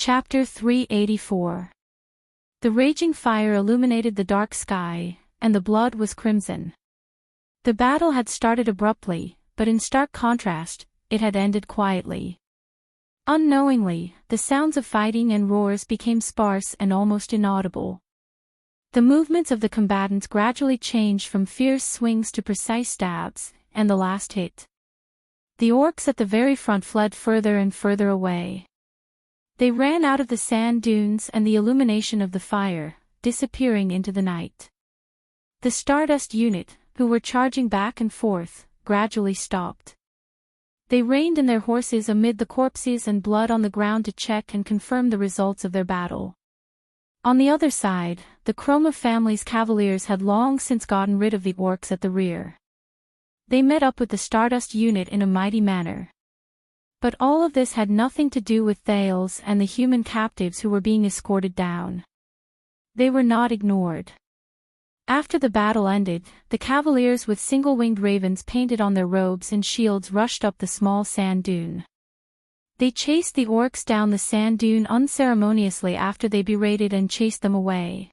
Chapter 384. The raging fire illuminated the dark sky, and the blood was crimson. The battle had started abruptly, but in stark contrast, it had ended quietly. Unknowingly, the sounds of fighting and roars became sparse and almost inaudible. The movements of the combatants gradually changed from fierce swings to precise stabs, and the last hit. The orcs at the very front fled further and further away. They ran out of the sand dunes and the illumination of the fire, disappearing into the night. The Stardust unit, who were charging back and forth, gradually stopped. They reined in their horses amid the corpses and blood on the ground to check and confirm the results of their battle. On the other side, the Chroma family's cavaliers had long since gotten rid of the orcs at the rear. They met up with the Stardust unit in a mighty manner. But all of this had nothing to do with Thales and the human captives who were being escorted down. They were not ignored. After the battle ended, the cavaliers with single-winged ravens painted on their robes and shields rushed up the small sand dune. They chased the orcs down the sand dune unceremoniously after they berated and chased them away.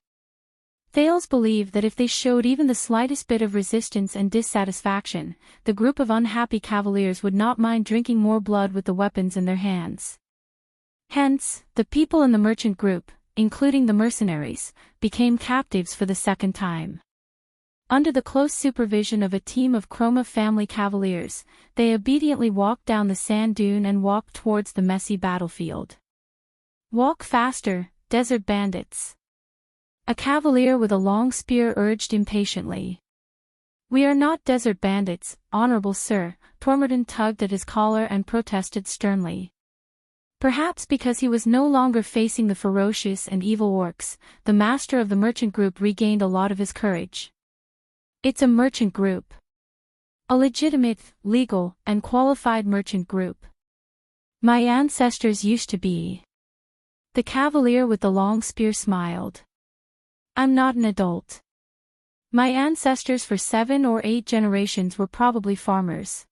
Thales believed that if they showed even the slightest bit of resistance and dissatisfaction, the group of unhappy cavaliers would not mind drinking more blood with the weapons in their hands. Hence, the people in the merchant group, including the mercenaries, became captives for the second time. Under the close supervision of a team of Chroma family cavaliers, they obediently walked down the sand dune and walked towards the messy battlefield. "Walk faster, desert bandits," a cavalier with a long spear urged impatiently. "We are not desert bandits, honorable sir," Throneborn tugged at his collar and protested sternly. Perhaps because he was no longer facing the ferocious and evil orcs, the master of the merchant group regained a lot of his courage. "It's a merchant group. A legitimate, legal, and qualified merchant group. My ancestors used to be." The cavalier with the long spear smiled. "I'm not an adult. My ancestors for 7 or 8 generations were probably farmers.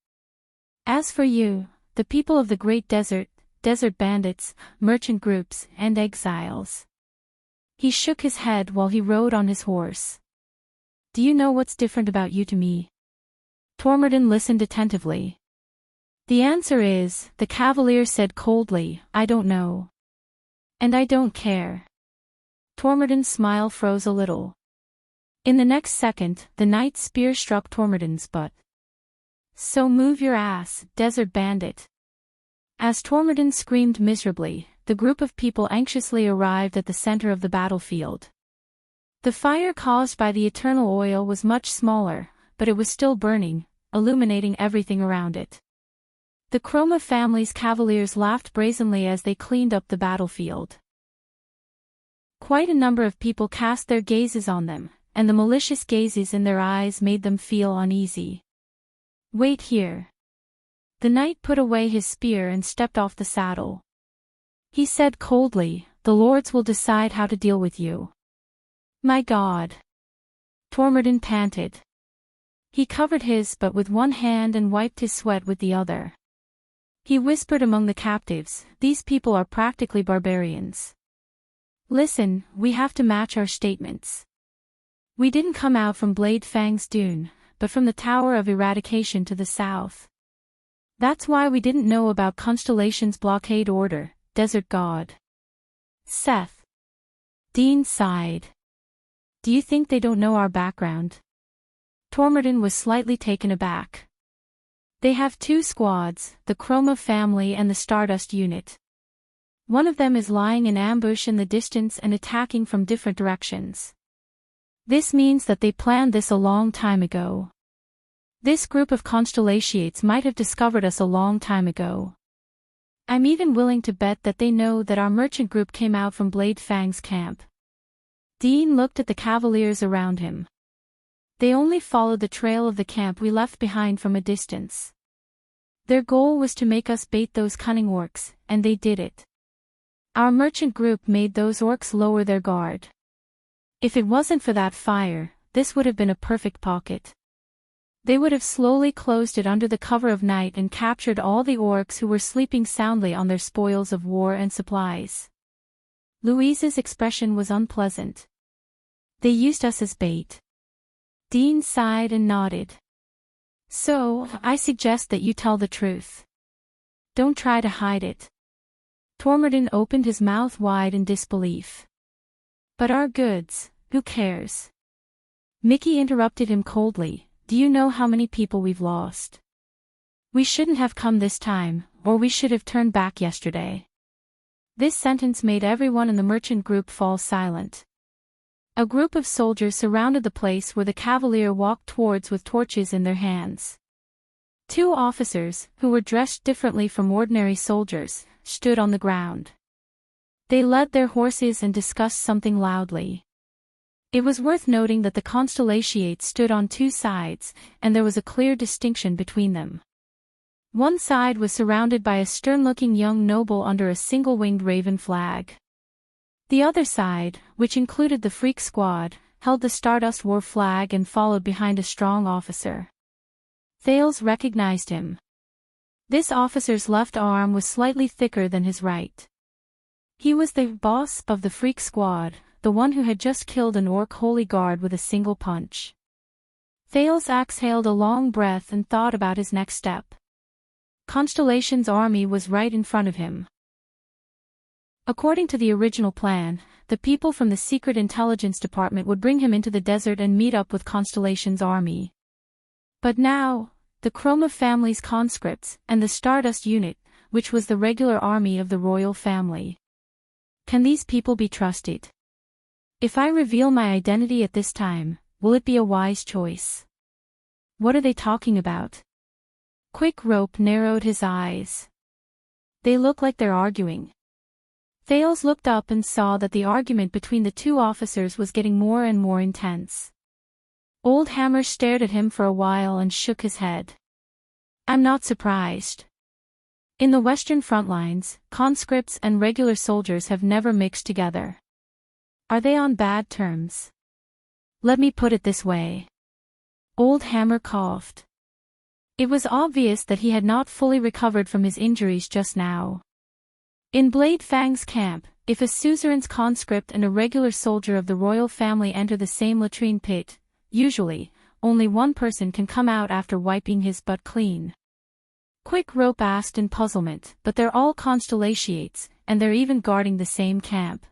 As for you, the people of the Great Desert, desert bandits, merchant groups, and exiles." He shook his head while he rode on his horse. "Do you know what's different about you to me?" Throneborn listened attentively. "The answer is," the cavalier said coldly, "I don't know. And I don't care." Throneborn's smile froze a little. In the next second, the knight's spear struck Throneborn's butt. "So move your ass, desert bandit." As Throneborn screamed miserably, the group of people anxiously arrived at the center of the battlefield. The fire caused by the eternal oil was much smaller, but it was still burning, illuminating everything around it. The Chroma family's cavaliers laughed brazenly as they cleaned up the battlefield. Quite a number of people cast their gazes on them, and the malicious gazes in their eyes made them feel uneasy. "Wait here." The knight put away his spear and stepped off the saddle. He said coldly, "The lords will decide how to deal with you." "My God!" Throneborn panted. He covered his butt with one hand and wiped his sweat with the other. He whispered among the captives, "These people are practically barbarians. Listen, we have to match our statements. We didn't come out from Blade Fang's dune, but from the Tower of Eradication to the south. That's why we didn't know about Constellation's blockade order, Desert God." Seth. Dean sighed. "Do you think they don't know our background?" Throneborn was slightly taken aback. "They have 2 squads, the Chroma family and the Stardust unit. One of them is lying in ambush in the distance and attacking from different directions. This means that they planned this a long time ago. This group of Constellations might have discovered us a long time ago. I'm even willing to bet that they know that our merchant group came out from Blade Fang's camp." Dean looked at the cavaliers around him. "They only followed the trail of the camp we left behind from a distance. Their goal was to make us bait those cunning orcs, and they did it. Our merchant group made those orcs lower their guard. If it wasn't for that fire, this would have been a perfect pocket. They would have slowly closed it under the cover of night and captured all the orcs who were sleeping soundly on their spoils of war and supplies. Louise's expression was unpleasant. They used us as bait. Dean sighed and nodded. So, I suggest that you tell the truth. Don't try to hide it. Throneborn opened his mouth wide in disbelief. But our goods, who cares? Mickey interrupted him coldly. Do you know how many people we've lost? We shouldn't have come this time, or we should have turned back yesterday. This sentence made everyone in the merchant group fall silent. A group of soldiers surrounded the place where the cavalier walked towards with torches in their hands. Two officers, who were dressed differently from ordinary soldiers, stood on the ground. They led their horses and discussed something loudly. It was worth noting that the constellations stood on two sides, and there was a clear distinction between them. One side was surrounded by a stern-looking young noble under a single-winged raven flag. The other side, which included the Freak Squad, held the Stardust War flag and followed behind a strong officer. Thales recognized him. This officer's left arm was slightly thicker than his right. He was the boss of the Freak Squad, the one who had just killed an orc holy guard with a single punch. Thales exhaled a long breath and thought about his next step. Constellation's army was right in front of him. According to the original plan, the people from the Secret Intelligence Department would bring him into the desert and meet up with Constellation's army. But now, the Chroma family's conscripts, and the Stardust unit, which was the regular army of the royal family. Can these people be trusted? If I reveal my identity at this time, will it be a wise choice? What are they talking about? Quick Rope narrowed his eyes. They look like they're arguing. Thales looked up and saw that the argument between the two officers was getting more and more intense. Old Hammer stared at him for a while and shook his head. I'm not surprised. In the Western front lines, conscripts and regular soldiers have never mixed together. Are they on bad terms? Let me put it this way. Old Hammer coughed. It was obvious that he had not fully recovered from his injuries just now. In Blade Fang's camp, if a suzerain's conscript and a regular soldier of the royal family enter the same latrine pit, usually, only one person can come out after wiping his butt clean. Quick Rope asked in puzzlement, but they're all constellations, and they're even guarding the same camp.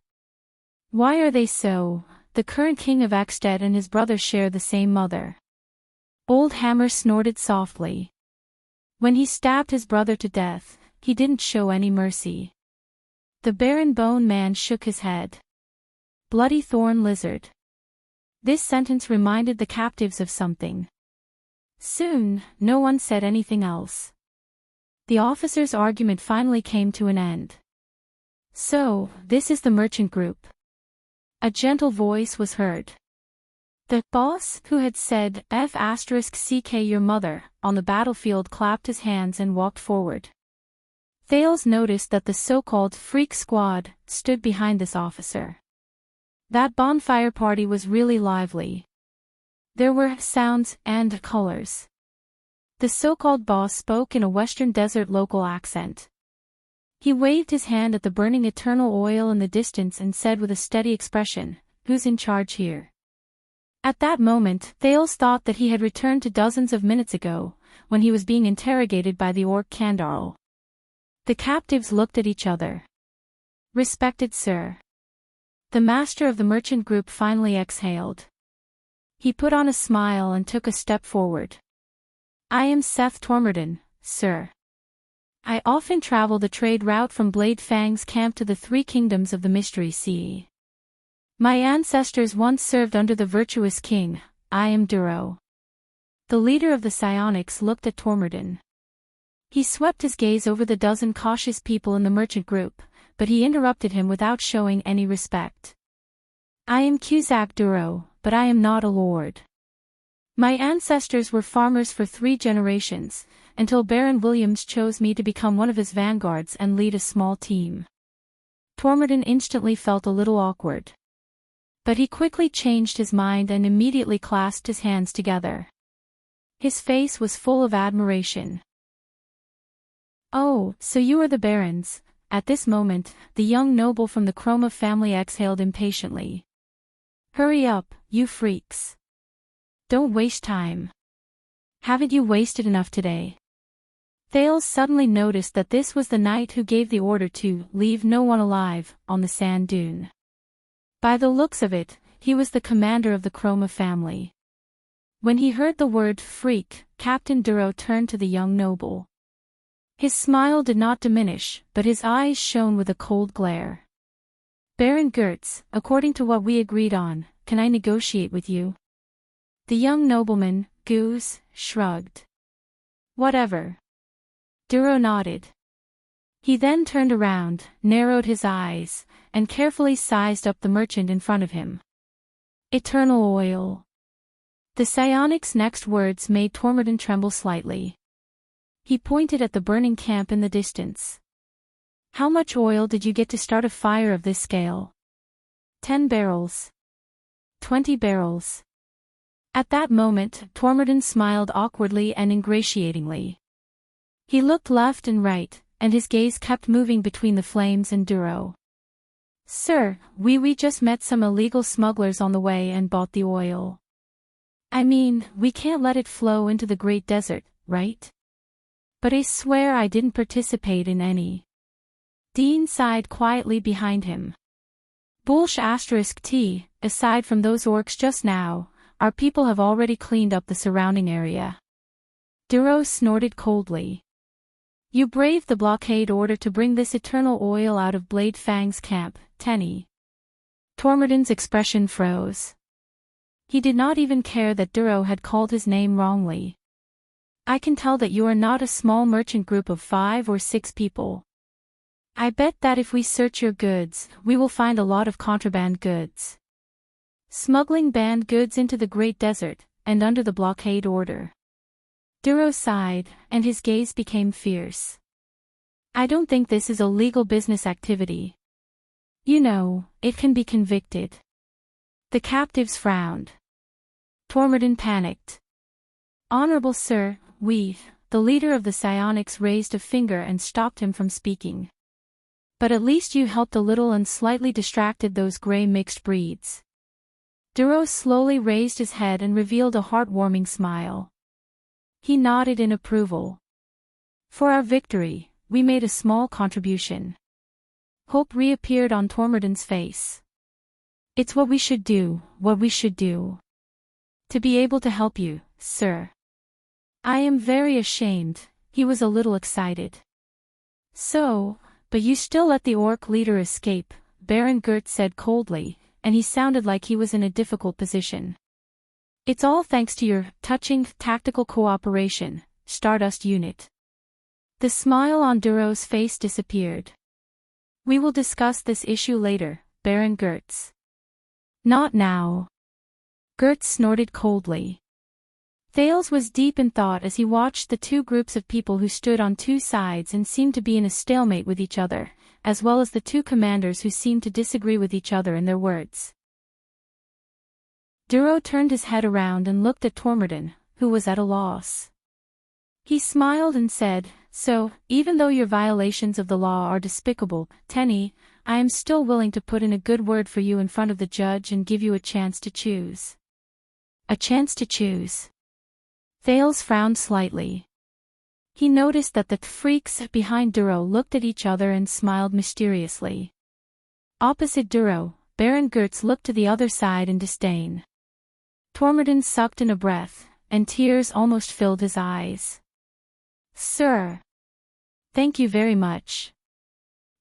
Why are they so? The current king of Exted and his brother share the same mother. Old Hammer snorted softly. When he stabbed his brother to death, he didn't show any mercy. The Baron Bone Man shook his head. Bloody Thorn Lizard. This sentence reminded the captives of something. Soon, no one said anything else. The officer's argument finally came to an end. So, this is the merchant group. A gentle voice was heard. The boss, who had said, F***ck your mother, on the battlefield clapped his hands and walked forward. Thales noticed that the so-called Freak Squad stood behind this officer. That bonfire party was really lively. There were sounds and colors. The so-called boss spoke in a Western Desert local accent. He waved his hand at the burning eternal oil in the distance and said with a steady expression, "Who's in charge here?" At that moment, Thales thought that he had returned to dozens of minutes ago, when he was being interrogated by the orc Kandarl. The captives looked at each other. "Respected sir." The master of the merchant group finally exhaled. He put on a smile and took a step forward. "I am Seth Throneborn, sir. I often travel the trade route from Blade Fang's camp to the Three Kingdoms of the Mystery Sea. My ancestors once served under the virtuous king. I am Duro." The leader of the psionics looked at Throneborn. He swept his gaze over the dozen cautious people in the merchant group, but he interrupted him without showing any respect. "I am Cusack Duro, but I am not a lord. My ancestors were farmers for 3 generations, until Baron Williams chose me to become one of his vanguards and lead a small team." Throneborn instantly felt a little awkward. But he quickly changed his mind and immediately clasped his hands together. His face was full of admiration. "Oh, so you are the barons. At this moment, the young noble from the Chroma family exhaled impatiently. Hurry up, you freaks. Don't waste time. Haven't you wasted enough today? Thales suddenly noticed that this was the knight who gave the order to leave no one alive on the sand dune. By the looks of it, he was the commander of the Chroma family. When he heard the word freak, Captain Duro turned to the young noble. His smile did not diminish, but his eyes shone with a cold glare. Baron Gertz, according to what we agreed on, can I negotiate with you? The young nobleman, Goose, shrugged. Whatever. Duro nodded. He then turned around, narrowed his eyes, and carefully sized up the merchant in front of him. Eternal oil. The psionic's next words made Throneborn tremble slightly. He pointed at the burning camp in the distance. How much oil did you get to start a fire of this scale? 10 barrels. 20 barrels. At that moment, Throneborn smiled awkwardly and ingratiatingly. He looked left and right, and his gaze kept moving between the flames and Duro. Sir, we just met some illegal smugglers on the way and bought the oil. I mean, we can't let it flow into the great desert, right? But I swear I didn't participate in any. Dean sighed quietly behind him. Bullsh *T, aside from those orcs just now, our people have already cleaned up the surrounding area. Duro snorted coldly. You braved the blockade order to bring this eternal oil out of Blade Fang's camp, Tenny. Throneborn's expression froze. He did not even care that Duro had called his name wrongly. I can tell that you are not a small merchant group of 5 or 6 people. I bet that if we search your goods, we will find a lot of contraband goods. Smuggling banned goods into the Great Desert, and under the blockade order. Duro sighed, and his gaze became fierce. I don't think this is a legal business activity. You know, it can be convicted. The captives frowned. Throneborn panicked. Honorable sir, the leader of the psionics raised a finger and stopped him from speaking. But at least you helped a little and slightly distracted those gray mixed breeds. Duro slowly raised his head and revealed a heartwarming smile. He nodded in approval. For our victory, we made a small contribution. Hope reappeared on Throneborn's face. It's what we should do, To be able to help you, sir. I am very ashamed, he was a little excited. So, but you still let the orc leader escape, Baron Gertz said coldly, and he sounded like he was in a difficult position. It's all thanks to your touching tactical cooperation, Stardust unit. The smile on Duro's face disappeared. We will discuss this issue later, Baron Gertz. Not now. Gertz snorted coldly. Thales was deep in thought as he watched the two groups of people who stood on two sides and seemed to be in a stalemate with each other, as well as the two commanders who seemed to disagree with each other in their words. Duro turned his head around and looked at Throneborn, who was at a loss. He smiled and said, So, even though your violations of the law are despicable, Tenny, I am still willing to put in a good word for you in front of the judge and give you a chance to choose. A chance to choose. Thales frowned slightly. He noticed that the freaks behind Duro looked at each other and smiled mysteriously. Opposite Duro, Baron Gertz looked to the other side in disdain. Throneborn sucked in a breath, and tears almost filled his eyes. Sir. Thank you very much.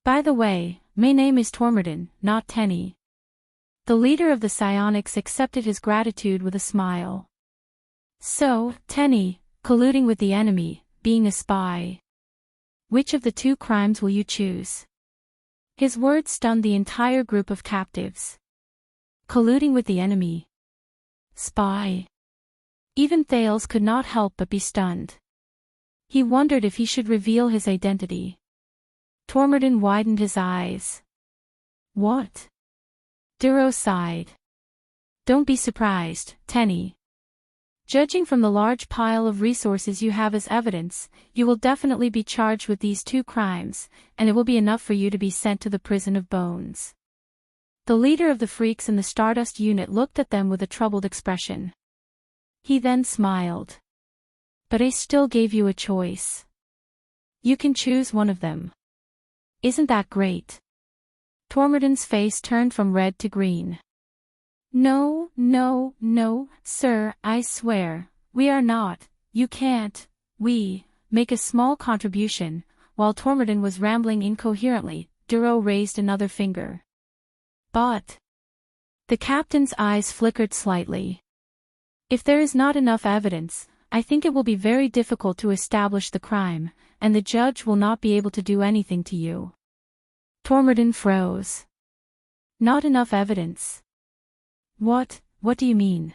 By the way, my name is Throneborn, not Tenny. The leader of the psionics accepted his gratitude with a smile. So, Tenny, colluding with the enemy, being a spy. Which of the two crimes will you choose? His words stunned the entire group of captives. Colluding with the enemy. Spy. Even Thales could not help but be stunned. He wondered if he should reveal his identity. Throneborn widened his eyes. What? Duro sighed. Don't be surprised, Tenny. Judging from the large pile of resources you have as evidence, you will definitely be charged with these 2 crimes, and it will be enough for you to be sent to the prison of bones. The leader of the freaks in the Stardust unit looked at them with a troubled expression. He then smiled. But I still gave you a choice. You can choose one of them. Isn't that great? Throneborn's face turned from red to green. No, no, no, sir, I swear, we are not, you can't, make a small contribution. While Throneborn was rambling incoherently, Duro raised another finger. But the captain's eyes flickered slightly. If there is not enough evidence, I think it will be very difficult to establish the crime, and the judge will not be able to do anything to you. Throneborn froze. Not enough evidence. What do you mean?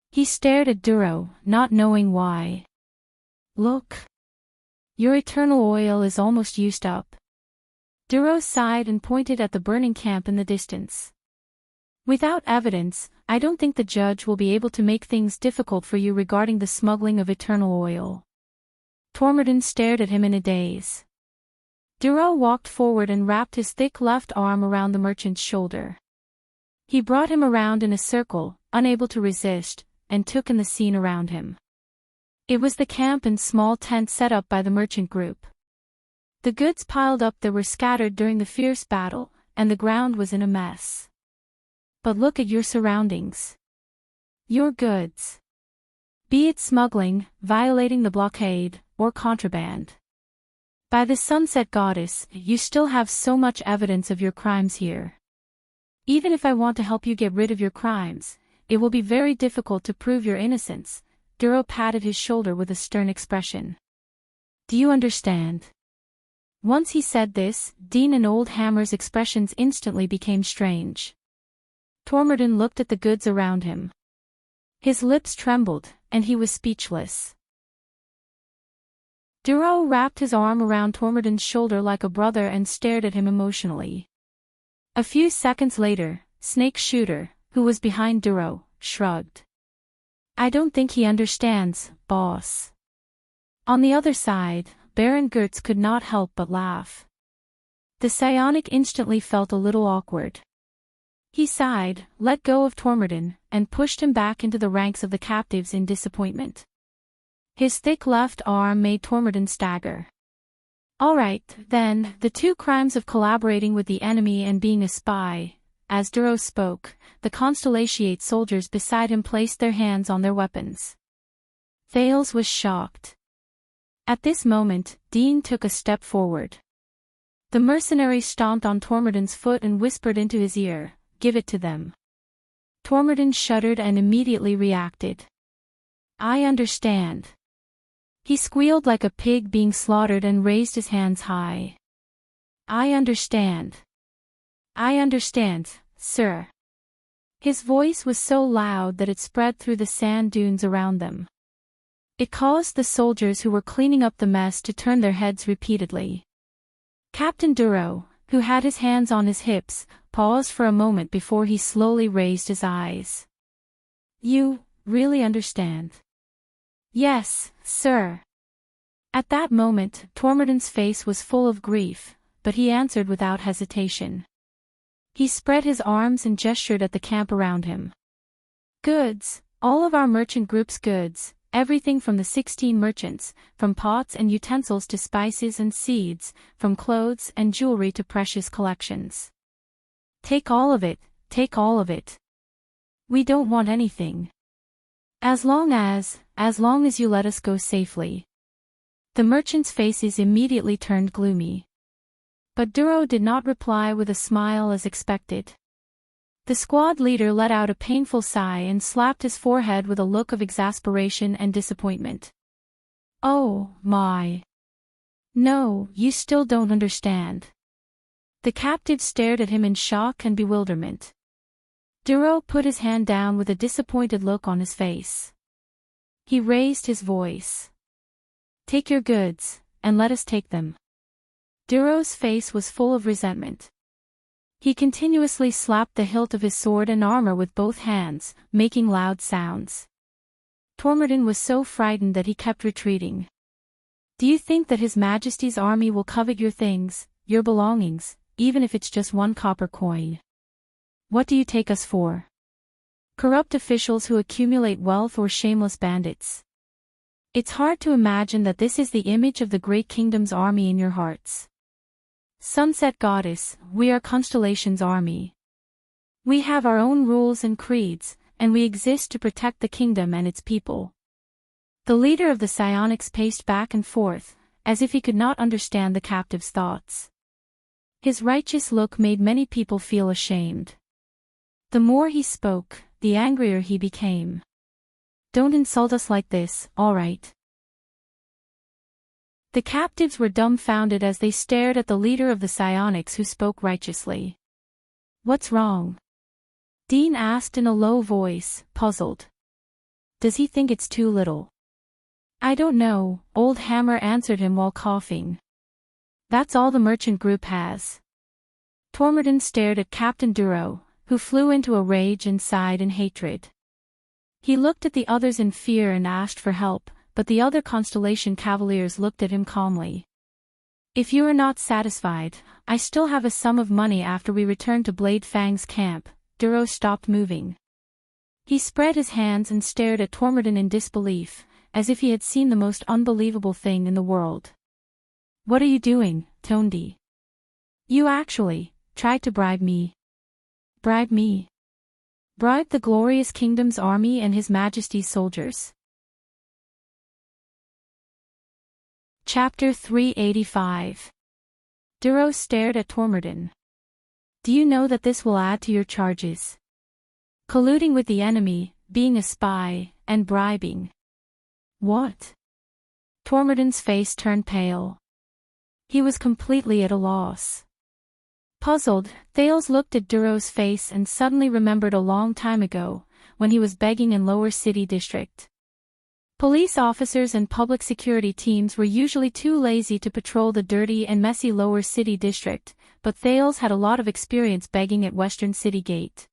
He stared at Duro, not knowing why. Look. Your eternal oil is almost used up. Duro sighed and pointed at the burning camp in the distance. Without evidence, I don't think the judge will be able to make things difficult for you regarding the smuggling of eternal oil. Throneborn stared at him in a daze. Duro walked forward and wrapped his thick left arm around the merchant's shoulder. He brought him around in a circle, unable to resist, and took in the scene around him. It was the camp and small tent set up by the merchant group. The goods piled up there were scattered during the fierce battle, and the ground was in a mess. But look at your surroundings. Your goods. Be it smuggling, violating the blockade, or contraband. By the Sunset Goddess, you still have so much evidence of your crimes here. Even if I want to help you get rid of your crimes, it will be very difficult to prove your innocence. Duro patted his shoulder with a stern expression. Do you understand? Once he said this, Dean and Old Hammer's expressions instantly became strange. Throneborn looked at the goods around him. His lips trembled, and he was speechless. Duro wrapped his arm around Throneborn's shoulder like a brother and stared at him emotionally. A few seconds later, Snake Shooter, who was behind Duro, shrugged. I don't think he understands, boss. On the other side, Baron Gertz could not help but laugh. The psionic instantly felt a little awkward. He sighed, let go of Throneborn, and pushed him back into the ranks of the captives in disappointment. His thick left arm made Throneborn stagger. All right, then, the 2 crimes of collaborating with the enemy and being a spy. As Duro spoke, the Constellatiate soldiers beside him placed their hands on their weapons. Thales was shocked. At this moment, Dean took a step forward. The mercenary stomped on Throneborn's foot and whispered into his ear, give it to them. Throneborn shuddered and immediately reacted. I understand. He squealed like a pig being slaughtered and raised his hands high. I understand. I understand, sir. His voice was so loud that it spread through the sand dunes around them. It caused the soldiers who were cleaning up the mess to turn their heads repeatedly. Captain Duro, who had his hands on his hips, paused for a moment before he slowly raised his eyes. You really understand? Yes, sir. At that moment, Throneborn's face was full of grief, but he answered without hesitation. He spread his arms and gestured at the camp around him. Goods, all of our merchant group's goods, everything from the 16 merchants, from pots and utensils to spices and seeds, from clothes and jewelry to precious collections. Take all of it, take all of it. We don't want anything. As long as you let us go safely. The merchant's faces immediately turned gloomy. But Duro did not reply with a smile as expected. The squad leader let out a painful sigh and slapped his forehead with a look of exasperation and disappointment. Oh, my. No, you still don't understand. The captives stared at him in shock and bewilderment. Duro put his hand down with a disappointed look on his face. He raised his voice. Take your goods, and let us take them. Duro's face was full of resentment. He continuously slapped the hilt of his sword and armor with both hands, making loud sounds. Throneborn was so frightened that he kept retreating. Do you think that His Majesty's army will covet your things, your belongings, even if it's just 1 copper coin? What do you take us for? Corrupt officials who accumulate wealth or shameless bandits? It's hard to imagine that this is the image of the great kingdom's army in your hearts. Sunset Goddess, we are Constellation's army. We have our own rules and creeds, and we exist to protect the kingdom and its people. The leader of the psionics paced back and forth, as if he could not understand the captive's thoughts. His righteous look made many people feel ashamed. The more he spoke, the angrier he became. Don't insult us like this, all right? The captives were dumbfounded as they stared at the leader of the psionics who spoke righteously. What's wrong? Dean asked in a low voice, puzzled. Does he think it's too little? I don't know, Old Hammer answered him while coughing. That's all the merchant group has. Throneborn stared at Captain Duro, who flew into a rage and sighed in hatred. He looked at the others in fear and asked for help, but the other Constellation Cavaliers looked at him calmly. If you are not satisfied, I still have a sum of money after we return to Blade Fang's camp. Duro stopped moving. He spread his hands and stared at Throneborn in disbelief, as if he had seen the most unbelievable thing in the world. What are you doing, Tondi? You actually tried to bribe me. Bribe me? Bribe the glorious kingdom's army and His Majesty's soldiers. Chapter 385. Duro stared at Throneborn. Do you know that this will add to your charges? Colluding with the enemy, being a spy, and bribing. What? Throneborn's face turned pale. He was completely at a loss. Puzzled, Thales looked at Duro's face and suddenly remembered a long time ago, when he was begging in Lower City District. Police officers and public security teams were usually too lazy to patrol the dirty and messy Lower City District, but Thales had a lot of experience begging at Western City Gate.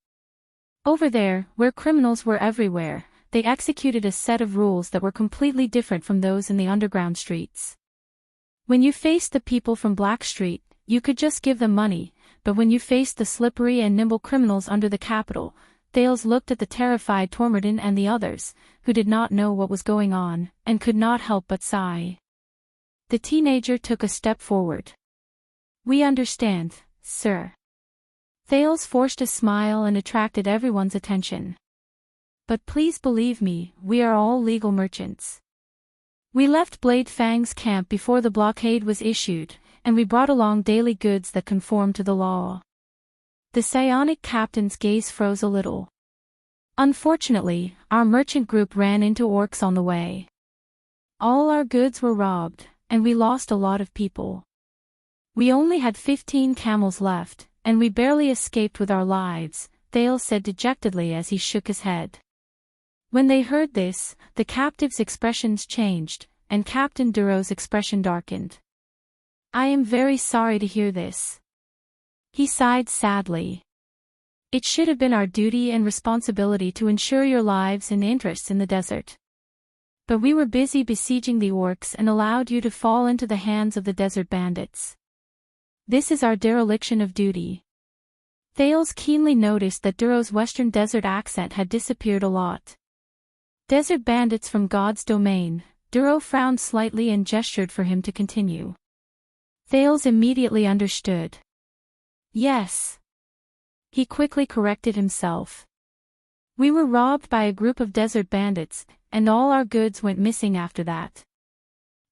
Over there, where criminals were everywhere, they executed a set of rules that were completely different from those in the underground streets. When you faced the people from Black Street, you could just give them money, but when you faced the slippery and nimble criminals under the Capitol, Thales looked at the terrified Throneborn and the others, who did not know what was going on, and could not help but sigh. The teenager took a step forward. We understand, sir. Thales forced a smile and attracted everyone's attention. But please believe me, we are all legal merchants. We left Blade Fang's camp before the blockade was issued, and we brought along daily goods that conform to the law. The psionic captain's gaze froze a little. Unfortunately, our merchant group ran into orcs on the way. All our goods were robbed, and we lost a lot of people. We only had 15 camels left, and we barely escaped with our lives, Thales said dejectedly as he shook his head. When they heard this, the captives' expressions changed, and Captain Duro's expression darkened. I am very sorry to hear this. He sighed sadly. It should have been our duty and responsibility to ensure your lives and interests in the desert. But we were busy besieging the orcs and allowed you to fall into the hands of the desert bandits. This is our dereliction of duty. Thales keenly noticed that Duro's Western Desert accent had disappeared a lot. Desert bandits from God's domain. Duro frowned slightly and gestured for him to continue. Thales immediately understood. Yes. He quickly corrected himself. We were robbed by a group of desert bandits, and all our goods went missing after that.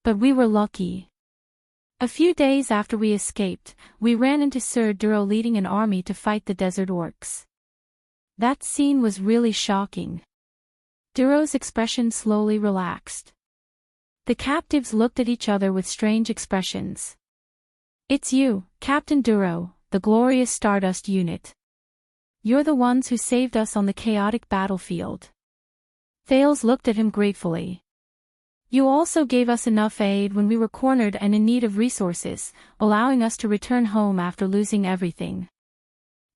But we were lucky. A few days after we escaped, we ran into Sir Duro leading an army to fight the desert orcs. That scene was really shocking. Duro's expression slowly relaxed. The captives looked at each other with strange expressions. It's you, Captain Duro, the glorious Stardust unit. You're the ones who saved us on the chaotic battlefield. Thales looked at him gratefully. You also gave us enough aid when we were cornered and in need of resources, allowing us to return home after losing everything.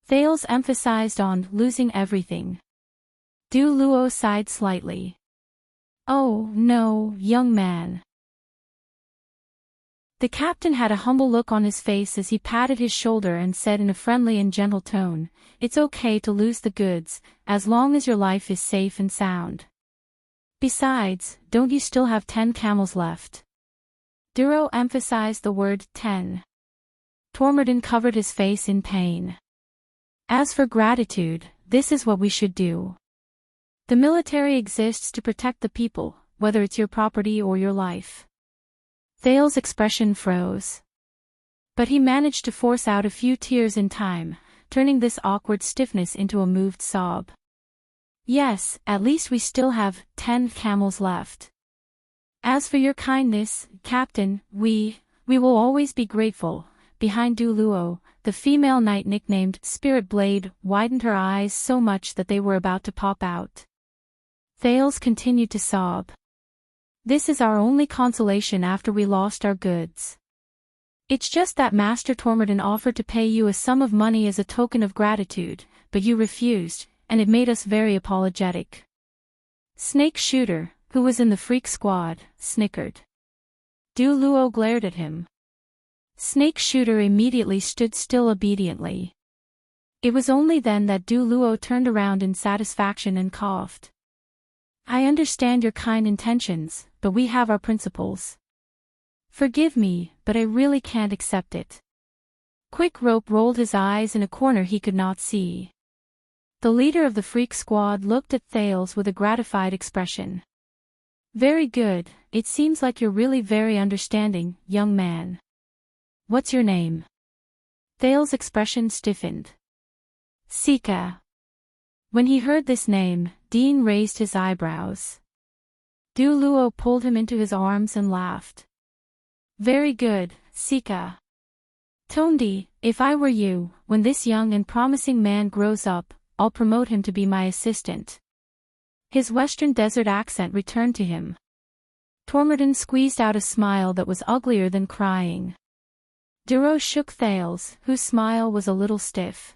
Thales emphasized on losing everything. Du Luo sighed slightly. Oh, no, young man. The captain had a humble look on his face as he patted his shoulder and said in a friendly and gentle tone, "It's okay to lose the goods, as long as your life is safe and sound. Besides, don't you still have 10 camels left?" Duro emphasized the word 10. Throneborn covered his face in pain. "As for gratitude, this is what we should do. The military exists to protect the people, whether it's your property or your life." Thale's expression froze. But he managed to force out a few tears in time, turning this awkward stiffness into a moved sob. "Yes, at least we still have 10 camels left. As for your kindness, Captain, we will always be grateful." Behind Luo, the female knight nicknamed Spirit Blade widened her eyes so much that they were about to pop out. Thales continued to sob. "This is our only consolation after we lost our goods. It's just that Master Throneborn offered to pay you a sum of money as a token of gratitude, but you refused, and it made us very apologetic." Snake Shooter, who was in the freak squad, snickered. Luo glared at him. Snake Shooter immediately stood still obediently. It was only then that Luo turned around in satisfaction and coughed. "I understand your kind intentions, but we have our principles. Forgive me, but I really can't accept it." Quick Rope rolled his eyes in a corner he could not see. The leader of the freak squad looked at Thales with a gratified expression. "Very good, it seems like you're really very understanding, young man. What's your name?" Thales' expression stiffened. "Sika." When he heard this name, Dean raised his eyebrows. Luo pulled him into his arms and laughed. "Very good, Sika. Tondi, if I were you, when this young and promising man grows up, I'll promote him to be my assistant." His western desert accent returned to him. Throneborn squeezed out a smile that was uglier than crying. Duro shook Thales, whose smile was a little stiff.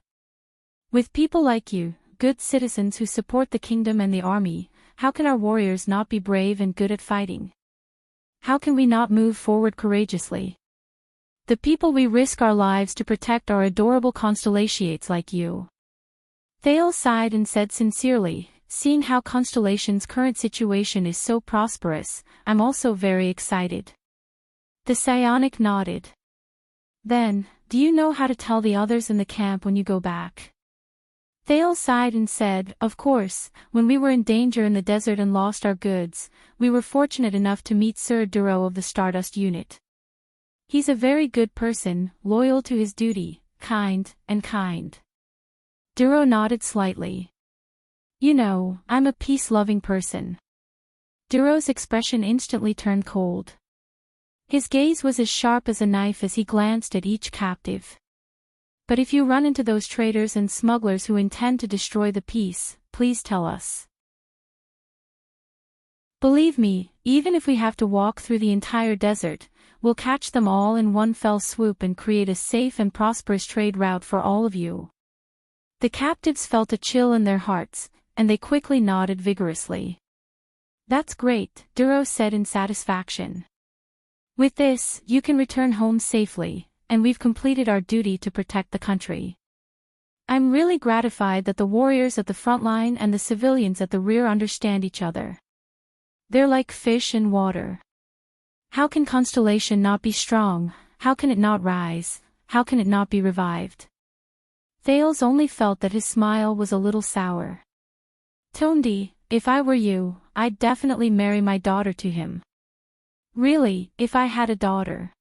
"With people like you, good citizens who support the kingdom and the army, how can our warriors not be brave and good at fighting? How can we not move forward courageously? The people we risk our lives to protect are adorable constellations like you." Thales sighed and said sincerely, "Seeing how Constellation's current situation is so prosperous, I'm also very excited." The psionic nodded. "Then, do you know how to tell the others in the camp when you go back?" Thales sighed and said, "Of course, when we were in danger in the desert and lost our goods, we were fortunate enough to meet Sir Duro of the Stardust Unit. He's a very good person, loyal to his duty, kind. Duro nodded slightly. "You know, I'm a peace-loving person." Duro's expression instantly turned cold. His gaze was as sharp as a knife as he glanced at each captive. "But if you run into those traitors and smugglers who intend to destroy the peace, please tell us. Believe me, even if we have to walk through the entire desert, we'll catch them all in one fell swoop and create a safe and prosperous trade route for all of you." The captives felt a chill in their hearts, and they quickly nodded vigorously. "That's great," Duro said in satisfaction. "With this, you can return home safely, and we've completed our duty to protect the country. I'm really gratified that the warriors at the front line and the civilians at the rear understand each other. They're like fish in water. How can Constellation not be strong? How can it not rise? How can it not be revived?" Thales only felt that his smile was a little sour. "Tondi, if I were you, I'd definitely marry my daughter to him. Really, if I had a daughter."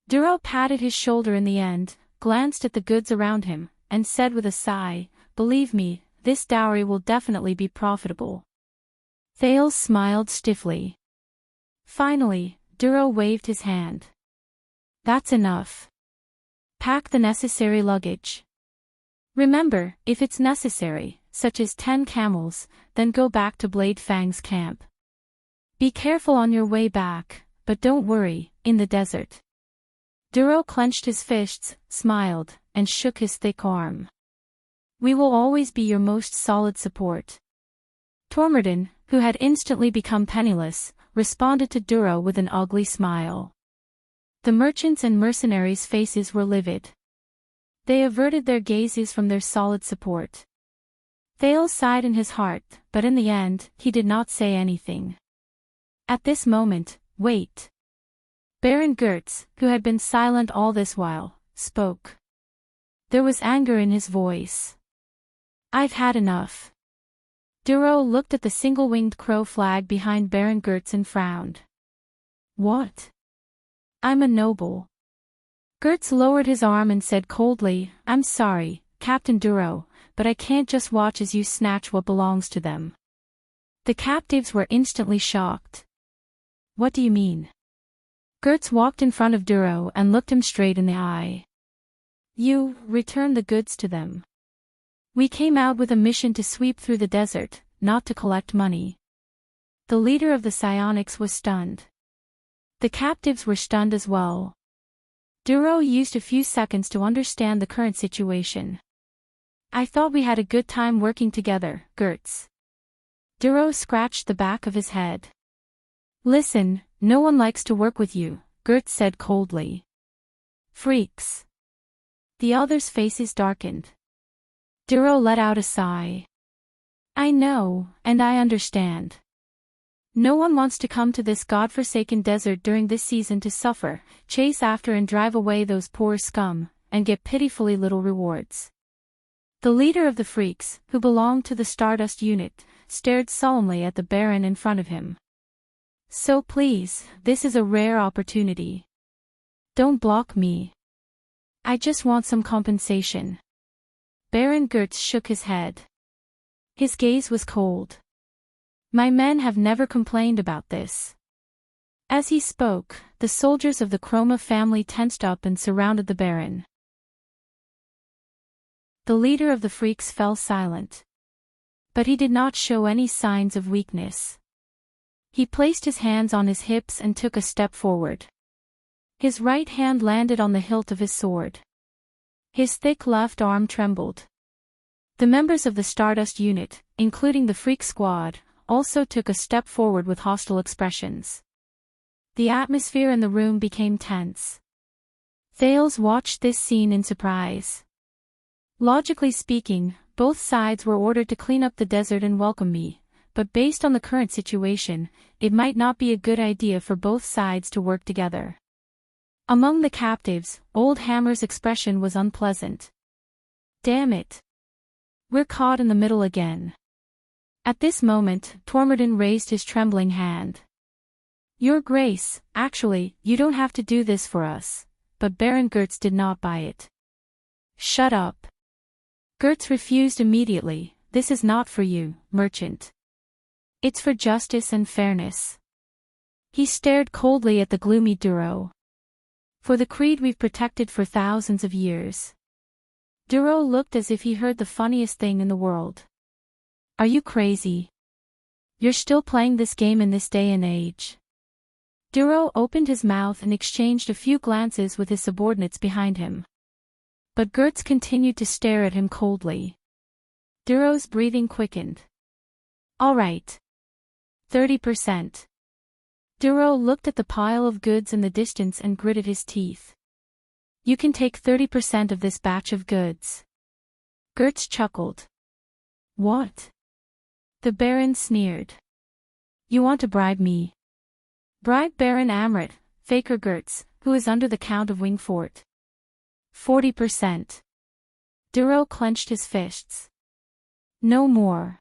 Duro patted his shoulder in the end, glanced at the goods around him, and said with a sigh, "Believe me, this dowry will definitely be profitable." Thales smiled stiffly. Finally, Duro waved his hand. "That's enough. Pack the necessary luggage. Remember, if it's necessary, such as 10 camels, then go back to Blade Fang's camp. Be careful on your way back, but don't worry, in the desert." Duro clenched his fists, smiled, and shook his thick arm. "We will always be your most solid support." Throneborn, who had instantly become penniless, responded to Duro with an ugly smile. The merchants and mercenaries' faces were livid. They averted their gazes from their solid support. Thales sighed in his heart, but in the end, he did not say anything. At this moment, wait. Baron Gertz, who had been silent all this while, spoke. There was anger in his voice. I've had enough. Duro looked at the single-winged crow flag behind Baron Gertz and frowned. What? I'm a noble. Gertz lowered his arm and said coldly, I'm sorry, Captain Duro, but I can't just watch as you snatch what belongs to them. The captives were instantly shocked. What do you mean? Gertz walked in front of Duro and looked him straight in the eye. You, return the goods to them. We came out with a mission to sweep through the desert, not to collect money. The leader of the psionics was stunned. The captives were stunned as well. Duro used a few seconds to understand the current situation. I thought we had a good time working together, Gertz. Duro scratched the back of his head. Listen, no one likes to work with you, Gertz said coldly. Freaks. The others' faces darkened. Duro let out a sigh. I know, and I understand. No one wants to come to this godforsaken desert during this season to suffer, chase after and drive away those poor scum, and get pitifully little rewards. The leader of the freaks, who belonged to the Stardust unit, stared solemnly at the Baron in front of him. So please, this is a rare opportunity. Don't block me. I just want some compensation. Baron Gertz shook his head. His gaze was cold. My men have never complained about this. As he spoke, the soldiers of the Chroma family tensed up and surrounded the Baron. The leader of the freaks fell silent. But he did not show any signs of weakness. He placed his hands on his hips and took a step forward. His right hand landed on the hilt of his sword. His thick left arm trembled. The members of the Stardust unit, including the Freak Squad, also took a step forward with hostile expressions. The atmosphere in the room became tense. Thales watched this scene in surprise. Logically speaking, both sides were ordered to clean up the desert and welcome me, but based on the current situation, it might not be a good idea for both sides to work together. Among the captives, Old Hammer's expression was unpleasant. Damn it. We're caught in the middle again. At this moment, Throneborn raised his trembling hand. Your Grace, actually, you don't have to do this for us, but Baron Gertz did not buy it. Shut up. Gertz refused immediately, this is not for you, merchant. It's for justice and fairness. He stared coldly at the gloomy Duro. For the creed we've protected for thousands of years. Duro looked as if he heard the funniest thing in the world. Are you crazy? You're still playing this game in this day and age. Duro opened his mouth and exchanged a few glances with his subordinates behind him. But Gertz continued to stare at him coldly. Duro's breathing quickened. All right. 30%. Duro looked at the pile of goods in the distance and gritted his teeth. You can take 30% of this batch of goods. Gertz chuckled. What? The Baron sneered. You want to bribe me? Bribe Baron Amrit, Faker Gertz, who is under the Count of Wingfort. 40%. Duro clenched his fists. No more.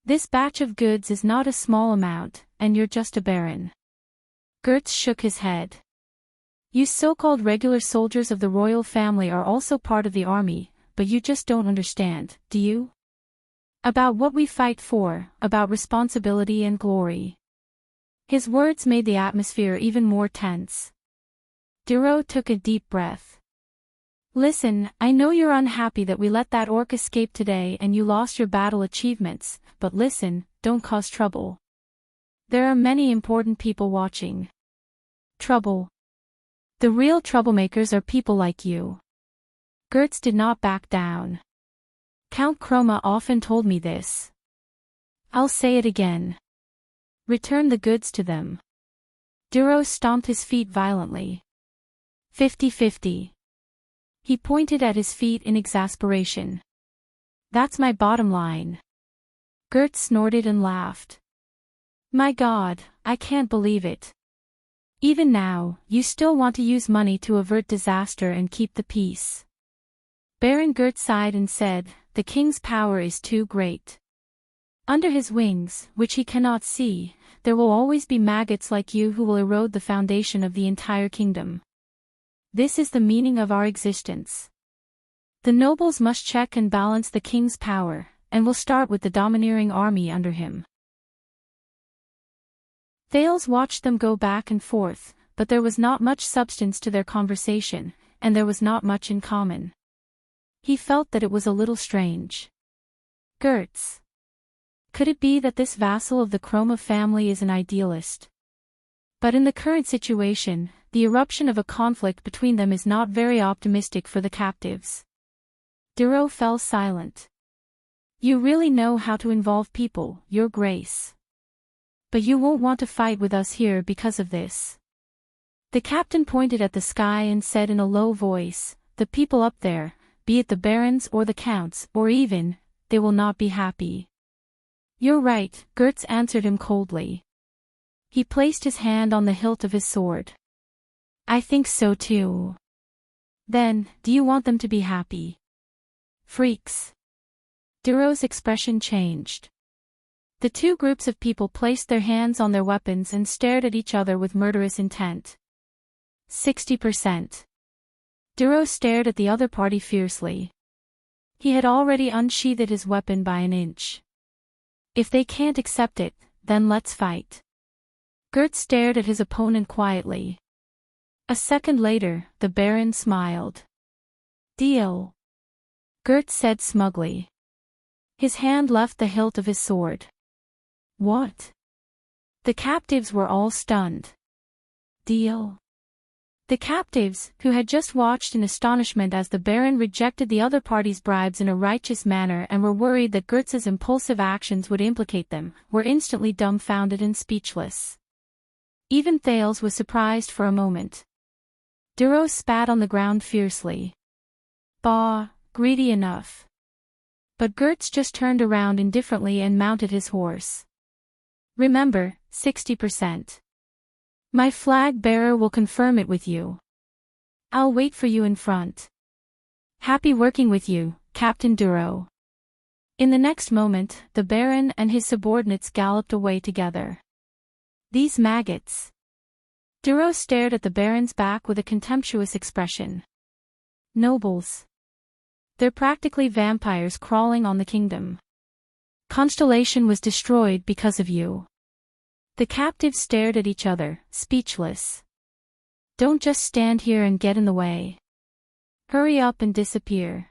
This batch of goods is not a small amount, and you're just a baron. Gertz shook his head. You so-called regular soldiers of the royal family are also part of the army, but you just don't understand, do you? About what we fight for, about responsibility and glory. His words made the atmosphere even more tense. Duro took a deep breath. Listen, I know you're unhappy that we let that orc escape today and you lost your battle achievements, but listen, don't cause trouble. There are many important people watching. Trouble. The real troublemakers are people like you. Gertz did not back down. Count Chroma often told me this. I'll say it again. Return the goods to them. Duro stomped his feet violently. 50-50. He pointed at his feet in exasperation. That's my bottom line. Gert snorted and laughed. My God, I can't believe it. Even now, you still want to use money to avert disaster and keep the peace. Baron Gert sighed and said, the king's power is too great. Under his wings, which he cannot see, there will always be maggots like you who will erode the foundation of the entire kingdom. This is the meaning of our existence. The nobles must check and balance the king's power, and will start with the domineering army under him. Thales watched them go back and forth, but there was not much substance to their conversation, and there was not much in common. He felt that it was a little strange. Gertz. Could it be that this vassal of the Chroma family is an idealist? But in the current situation, the eruption of a conflict between them is not very optimistic for the captives. Duro fell silent. You really know how to involve people, Your Grace. But you won't want to fight with us here because of this. The captain pointed at the sky and said in a low voice, the people up there, be it the barons or the counts, or even, they will not be happy. You're right, Gertz answered him coldly. He placed his hand on the hilt of his sword. I think so too. Then, do you want them to be happy? Freaks. Duro's expression changed. The two groups of people placed their hands on their weapons and stared at each other with murderous intent. 60%. Duro stared at the other party fiercely. He had already unsheathed his weapon by an inch. If they can't accept it, then let's fight. Gert stared at his opponent quietly. A second later, the Baron smiled. Deal. Gert said smugly. His hand left the hilt of his sword. What? The captives were all stunned. Deal. The captives, who had just watched in astonishment as the Baron rejected the other party's bribes in a righteous manner and were worried that Gertz's impulsive actions would implicate them, were instantly dumbfounded and speechless. Even Thales was surprised for a moment. Duro spat on the ground fiercely. Bah, greedy enough. But Gertz just turned around indifferently and mounted his horse. Remember, 60%. My flag bearer will confirm it with you. I'll wait for you in front. Happy working with you, Captain Duro. In the next moment, the Baron and his subordinates galloped away together. These maggots. Duro stared at the Baron's back with a contemptuous expression. Nobles. They're practically vampires crawling on the kingdom. Constellation was destroyed because of you. The captives stared at each other, speechless. Don't just stand here and get in the way. Hurry up and disappear.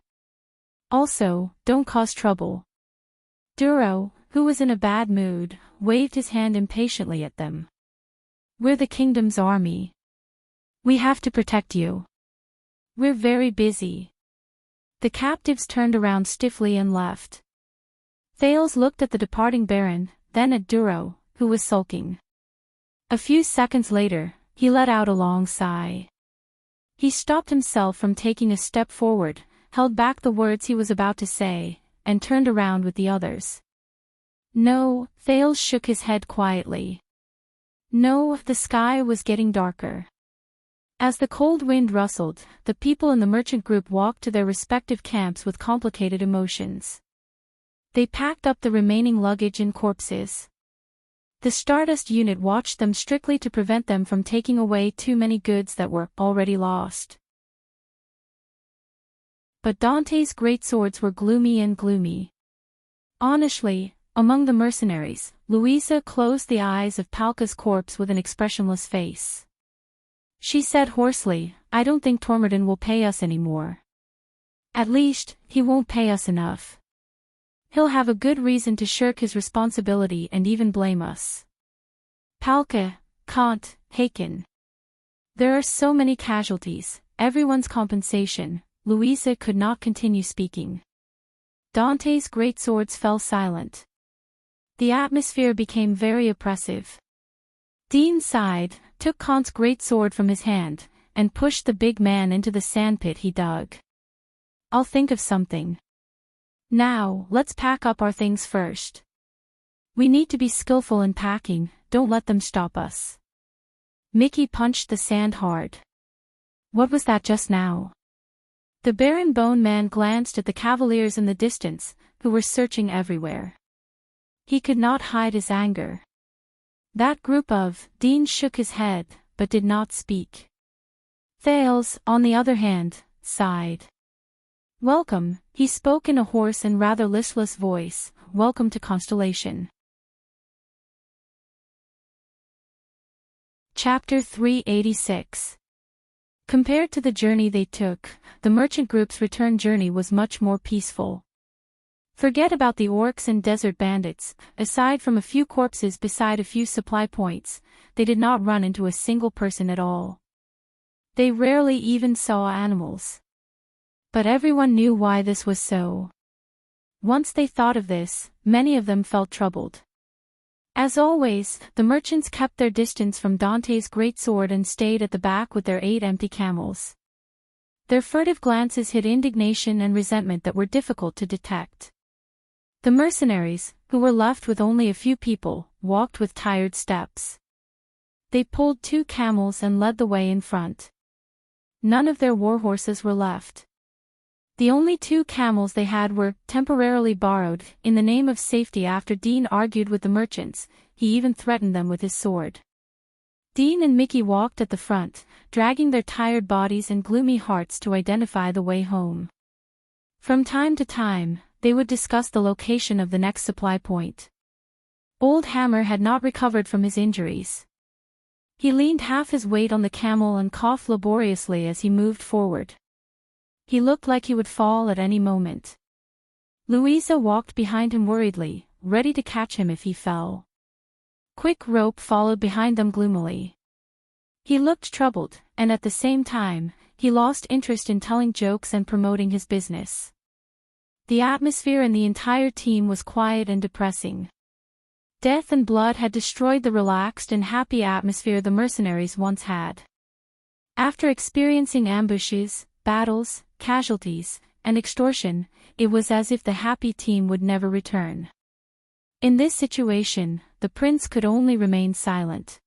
Also, don't cause trouble. Duro, who was in a bad mood, waved his hand impatiently at them. We're the kingdom's army. We have to protect you. We're very busy. The captives turned around stiffly and left. Thales looked at the departing Baron, then at Duro, who was sulking. A few seconds later, he let out a long sigh. He stopped himself from taking a step forward, held back the words he was about to say, and turned around with the others. No, Thales shook his head quietly. No, the sky was getting darker. As the cold wind rustled, the people in the merchant group walked to their respective camps with complicated emotions. They packed up the remaining luggage and corpses. The Stardust unit watched them strictly to prevent them from taking away too many goods that were already lost. But Dante's greatswords were gloomy and gloomy. Honestly, among the mercenaries, Louisa closed the eyes of Palka's corpse with an expressionless face. She said hoarsely, I don't think Tormodin will pay us anymore. At least, he won't pay us enough. He'll have a good reason to shirk his responsibility and even blame us. Palka, Kant, Haken. There are so many casualties, everyone's compensation. Louisa could not continue speaking. Dante's greatswords fell silent. The atmosphere became very oppressive. Dean sighed, took Khan's great sword from his hand, and pushed the big man into the sandpit he dug. "I'll think of something. Now, let's pack up our things first. We need to be skillful in packing, don't let them stop us." Mickey punched the sand hard. What was that just now? The Baron Bone Man glanced at the cavaliers in the distance, who were searching everywhere. He could not hide his anger. That group of... Dean shook his head, but did not speak. Thales, on the other hand, sighed. "Welcome," he spoke in a hoarse and rather listless voice, "welcome to Constellation." Chapter 386. Compared to the journey they took, the merchant group's return journey was much more peaceful. Forget about the orcs and desert bandits, aside from a few corpses beside a few supply points, they did not run into a single person at all. They rarely even saw animals. But everyone knew why this was so. Once they thought of this, many of them felt troubled. As always, the merchants kept their distance from Dante's greatsword and stayed at the back with their 8 empty camels. Their furtive glances hid indignation and resentment that were difficult to detect. The mercenaries, who were left with only a few people, walked with tired steps. They pulled 2 camels and led the way in front. None of their war horses were left. The only 2 camels they had were temporarily borrowed, in the name of safety. After Dean argued with the merchants, he even threatened them with his sword. Dean and Mickey walked at the front, dragging their tired bodies and gloomy hearts to identify the way home. From time to time, they would discuss the location of the next supply point. Old Hammer had not recovered from his injuries. He leaned half his weight on the camel and coughed laboriously as he moved forward. He looked like he would fall at any moment. Louisa walked behind him worriedly, ready to catch him if he fell. Quick Rope followed behind them gloomily. He looked troubled, and at the same time, he lost interest in telling jokes and promoting his business. The atmosphere in the entire team was quiet and depressing. Death and blood had destroyed the relaxed and happy atmosphere the mercenaries once had. After experiencing ambushes, battles, casualties, and extortion, it was as if the happy team would never return. In this situation, the prince could only remain silent.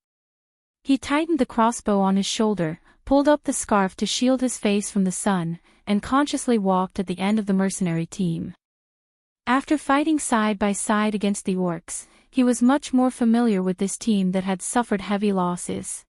He tightened the crossbow on his shoulder, pulled up the scarf to shield his face from the sun, and consciously walked at the end of the mercenary team. After fighting side by side against the orcs, he was much more familiar with this team that had suffered heavy losses.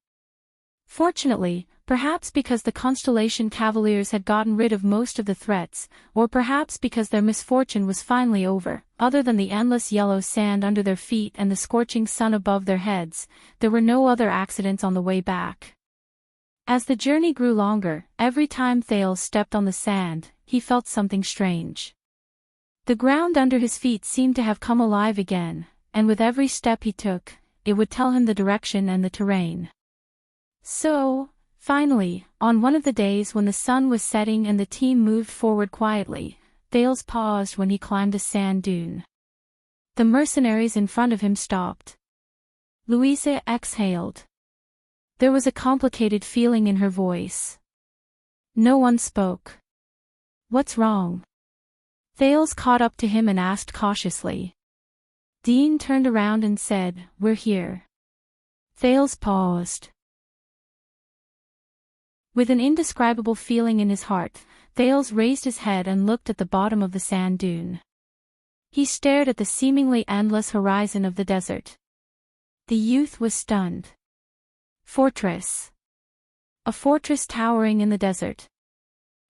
Fortunately, perhaps because the Constellation Cavaliers had gotten rid of most of the threats, or perhaps because their misfortune was finally over, other than the endless yellow sand under their feet and the scorching sun above their heads, there were no other accidents on the way back. As the journey grew longer, every time Thales stepped on the sand, he felt something strange. The ground under his feet seemed to have come alive again, and with every step he took, it would tell him the direction and the terrain. So, finally, on one of the days when the sun was setting and the team moved forward quietly, Thales paused when he climbed a sand dune. The mercenaries in front of him stopped. Louisa exhaled. There was a complicated feeling in her voice. No one spoke. "What's wrong?" Thales caught up to him and asked cautiously. Dean turned around and said, "We're here." Thales paused. With an indescribable feeling in his heart, Thales raised his head and looked at the bottom of the sand dune. He stared at the seemingly endless horizon of the desert. The youth was stunned. Fortress. A fortress towering in the desert.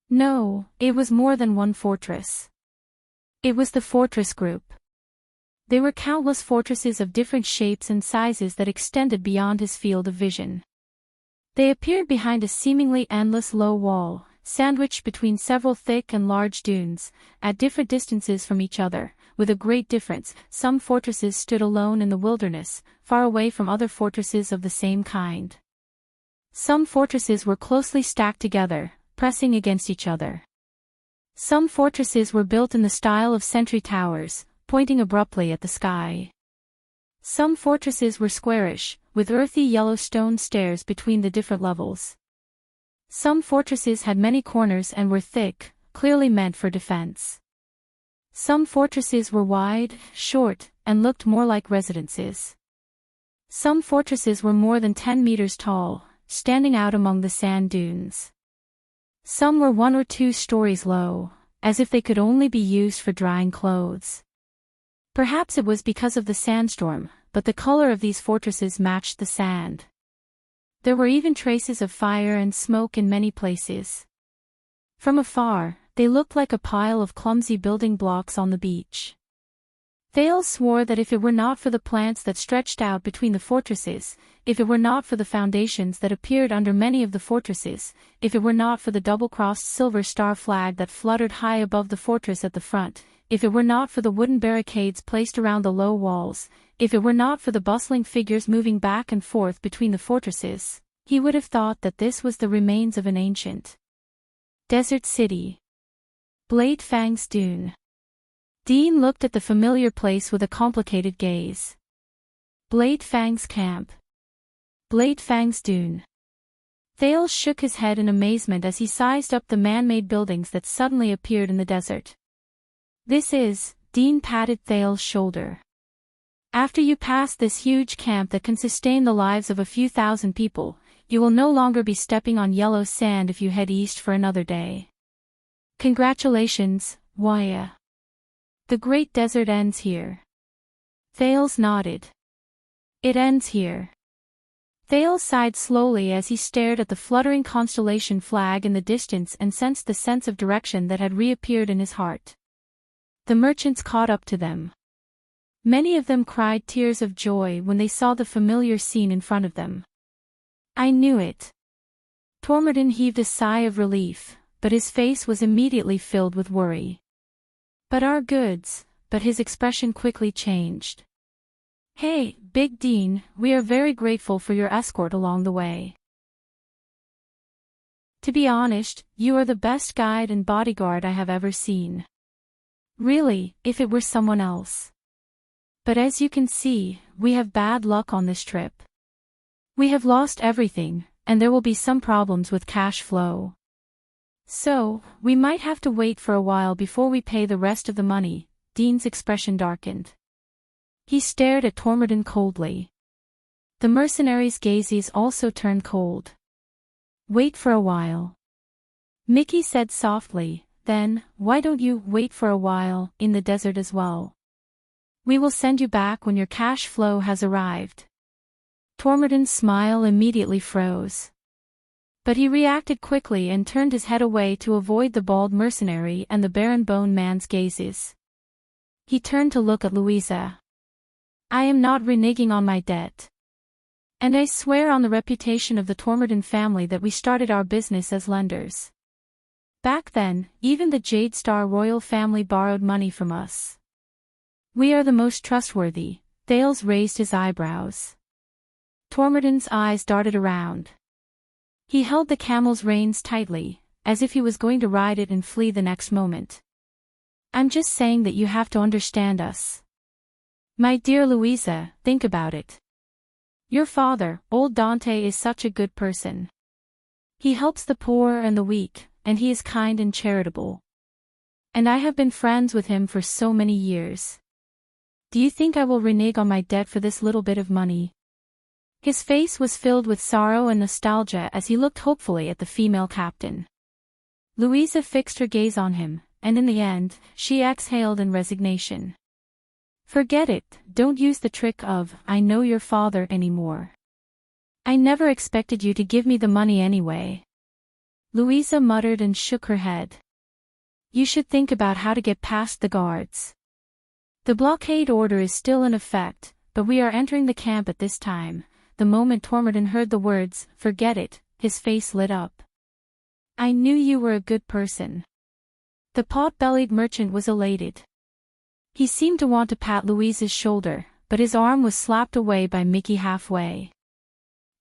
No, it was more than one fortress. It was the fortress group. There were countless fortresses of different shapes and sizes that extended beyond his field of vision. They appeared behind a seemingly endless low wall, sandwiched between several thick and large dunes, at different distances from each other. With a great difference, some fortresses stood alone in the wilderness, far away from other fortresses of the same kind. Some fortresses were closely stacked together, pressing against each other. Some fortresses were built in the style of sentry towers, pointing abruptly at the sky. Some fortresses were squarish, with earthy yellow stone stairs between the different levels. Some fortresses had many corners and were thick, clearly meant for defense. Some fortresses were wide, short, and looked more like residences. Some fortresses were more than 10 meters tall, standing out among the sand dunes. Some were 1 or 2 stories low, as if they could only be used for drying clothes. Perhaps it was because of the sandstorm, but the color of these fortresses matched the sand. There were even traces of fire and smoke in many places. From afar, they looked like a pile of clumsy building blocks on the beach. Thales swore that if it were not for the plants that stretched out between the fortresses, if it were not for the foundations that appeared under many of the fortresses, if it were not for the double-crossed silver star flag that fluttered high above the fortress at the front, if it were not for the wooden barricades placed around the low walls, if it were not for the bustling figures moving back and forth between the fortresses, he would have thought that this was the remains of an ancient desert city. Blade Fang's Dune. Dean looked at the familiar place with a complicated gaze. Blade Fang's camp. Blade Fang's Dune. Thales shook his head in amazement as he sized up the man-made buildings that suddenly appeared in the desert. This is, Dean patted Thales' shoulder. After you pass this huge camp that can sustain the lives of a few thousand people, you will no longer be stepping on yellow sand if you head east for another day. Congratulations, Waya. The great desert ends here. Thales nodded. It ends here. Thales sighed slowly as he stared at the fluttering constellation flag in the distance and sensed the sense of direction that had reappeared in his heart. The merchants caught up to them. Many of them cried tears of joy when they saw the familiar scene in front of them. I knew it. Throneborn heaved a sigh of relief, but his face was immediately filled with worry. But our goods, but his expression quickly changed. Hey, Big Dean, we are very grateful for your escort along the way. To be honest, you are the best guide and bodyguard I have ever seen. Really, if it were someone else. But as you can see, we have bad luck on this trip. We have lost everything, and there will be some problems with cash flow. So, we might have to wait for a while before we pay the rest of the money. Dean's expression darkened. He stared at Throneborn coldly. The mercenaries' gazes also turned cold. Wait for a while. Mickey said softly, then, why don't you wait for a while in the desert as well? We will send you back when your cash flow has arrived. Throneborn's smile immediately froze. But he reacted quickly and turned his head away to avoid the bald mercenary and the barren bone man's gazes. He turned to look at Louisa. I am not reneging on my debt. And I swear on the reputation of the Throneborn family that we started our business as lenders. Back then, even the Jade Star royal family borrowed money from us. We are the most trustworthy. Thales raised his eyebrows. Throneborn's eyes darted around. He held the camel's reins tightly, as if he was going to ride it and flee the next moment. I'm just saying that you have to understand us. My dear Louisa, think about it. Your father, old Dante, is such a good person. He helps the poor and the weak, and he is kind and charitable. And I have been friends with him for so many years. Do you think I will renege on my debt for this little bit of money? His face was filled with sorrow and nostalgia as he looked hopefully at the female captain. Louisa fixed her gaze on him, and in the end, she exhaled in resignation. Forget it, don't use the trick of, I know your father anymore. I never expected you to give me the money anyway. Louisa muttered and shook her head. You should think about how to get past the guards. The blockade order is still in effect, but we are entering the camp at this time. The moment Throneborn heard the words, forget it, his face lit up. I knew you were a good person. The pot-bellied merchant was elated. He seemed to want to pat Louisa's shoulder, but his arm was slapped away by Mickey halfway.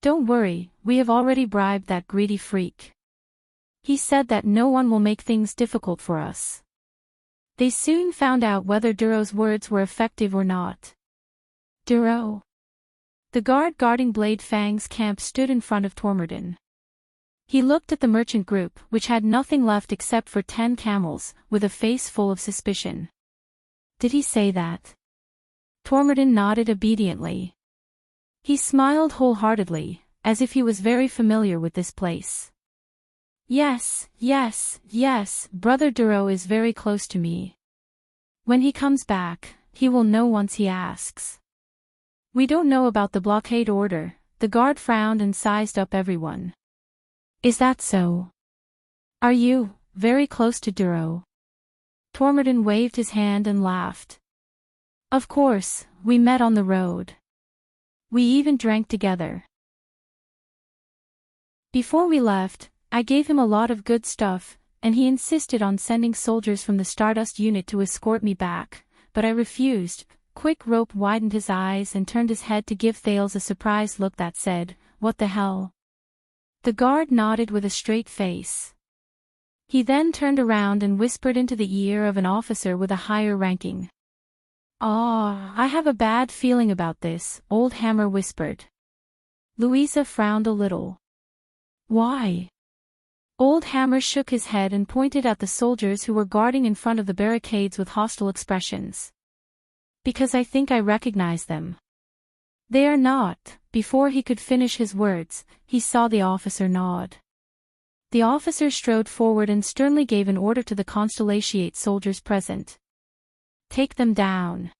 Don't worry, we have already bribed that greedy freak. He said that no one will make things difficult for us. They soon found out whether Duro's words were effective or not. Duro. The guard guarding Blade Fang's camp stood in front of Throneborn. He looked at the merchant group, which had nothing left except for 10 camels, with a face full of suspicion. Did he say that? Throneborn nodded obediently. He smiled wholeheartedly, as if he was very familiar with this place. Yes, Brother Duro is very close to me. When he comes back, he will know once he asks. We don't know about the blockade order. The guard frowned and sized up everyone. Is that so? Are you very close to Duro? Throneborn waved his hand and laughed. Of course, we met on the road. We even drank together. Before we left, I gave him a lot of good stuff, and he insisted on sending soldiers from the Stardust unit to escort me back, but I refused. Quick Rope widened his eyes and turned his head to give Thales a surprised look that said, "What the hell?" The guard nodded with a straight face. He then turned around and whispered into the ear of an officer with a higher ranking. I have a bad feeling about this," Old Hammer whispered. Louisa frowned a little. Why? Old Hammer shook his head and pointed at the soldiers who were guarding in front of the barricades with hostile expressions. Because I think I recognize them. They are not. Before he could finish his words, he saw the officer nod. The officer strode forward and sternly gave an order to the Constellatiate soldiers present. Take them down.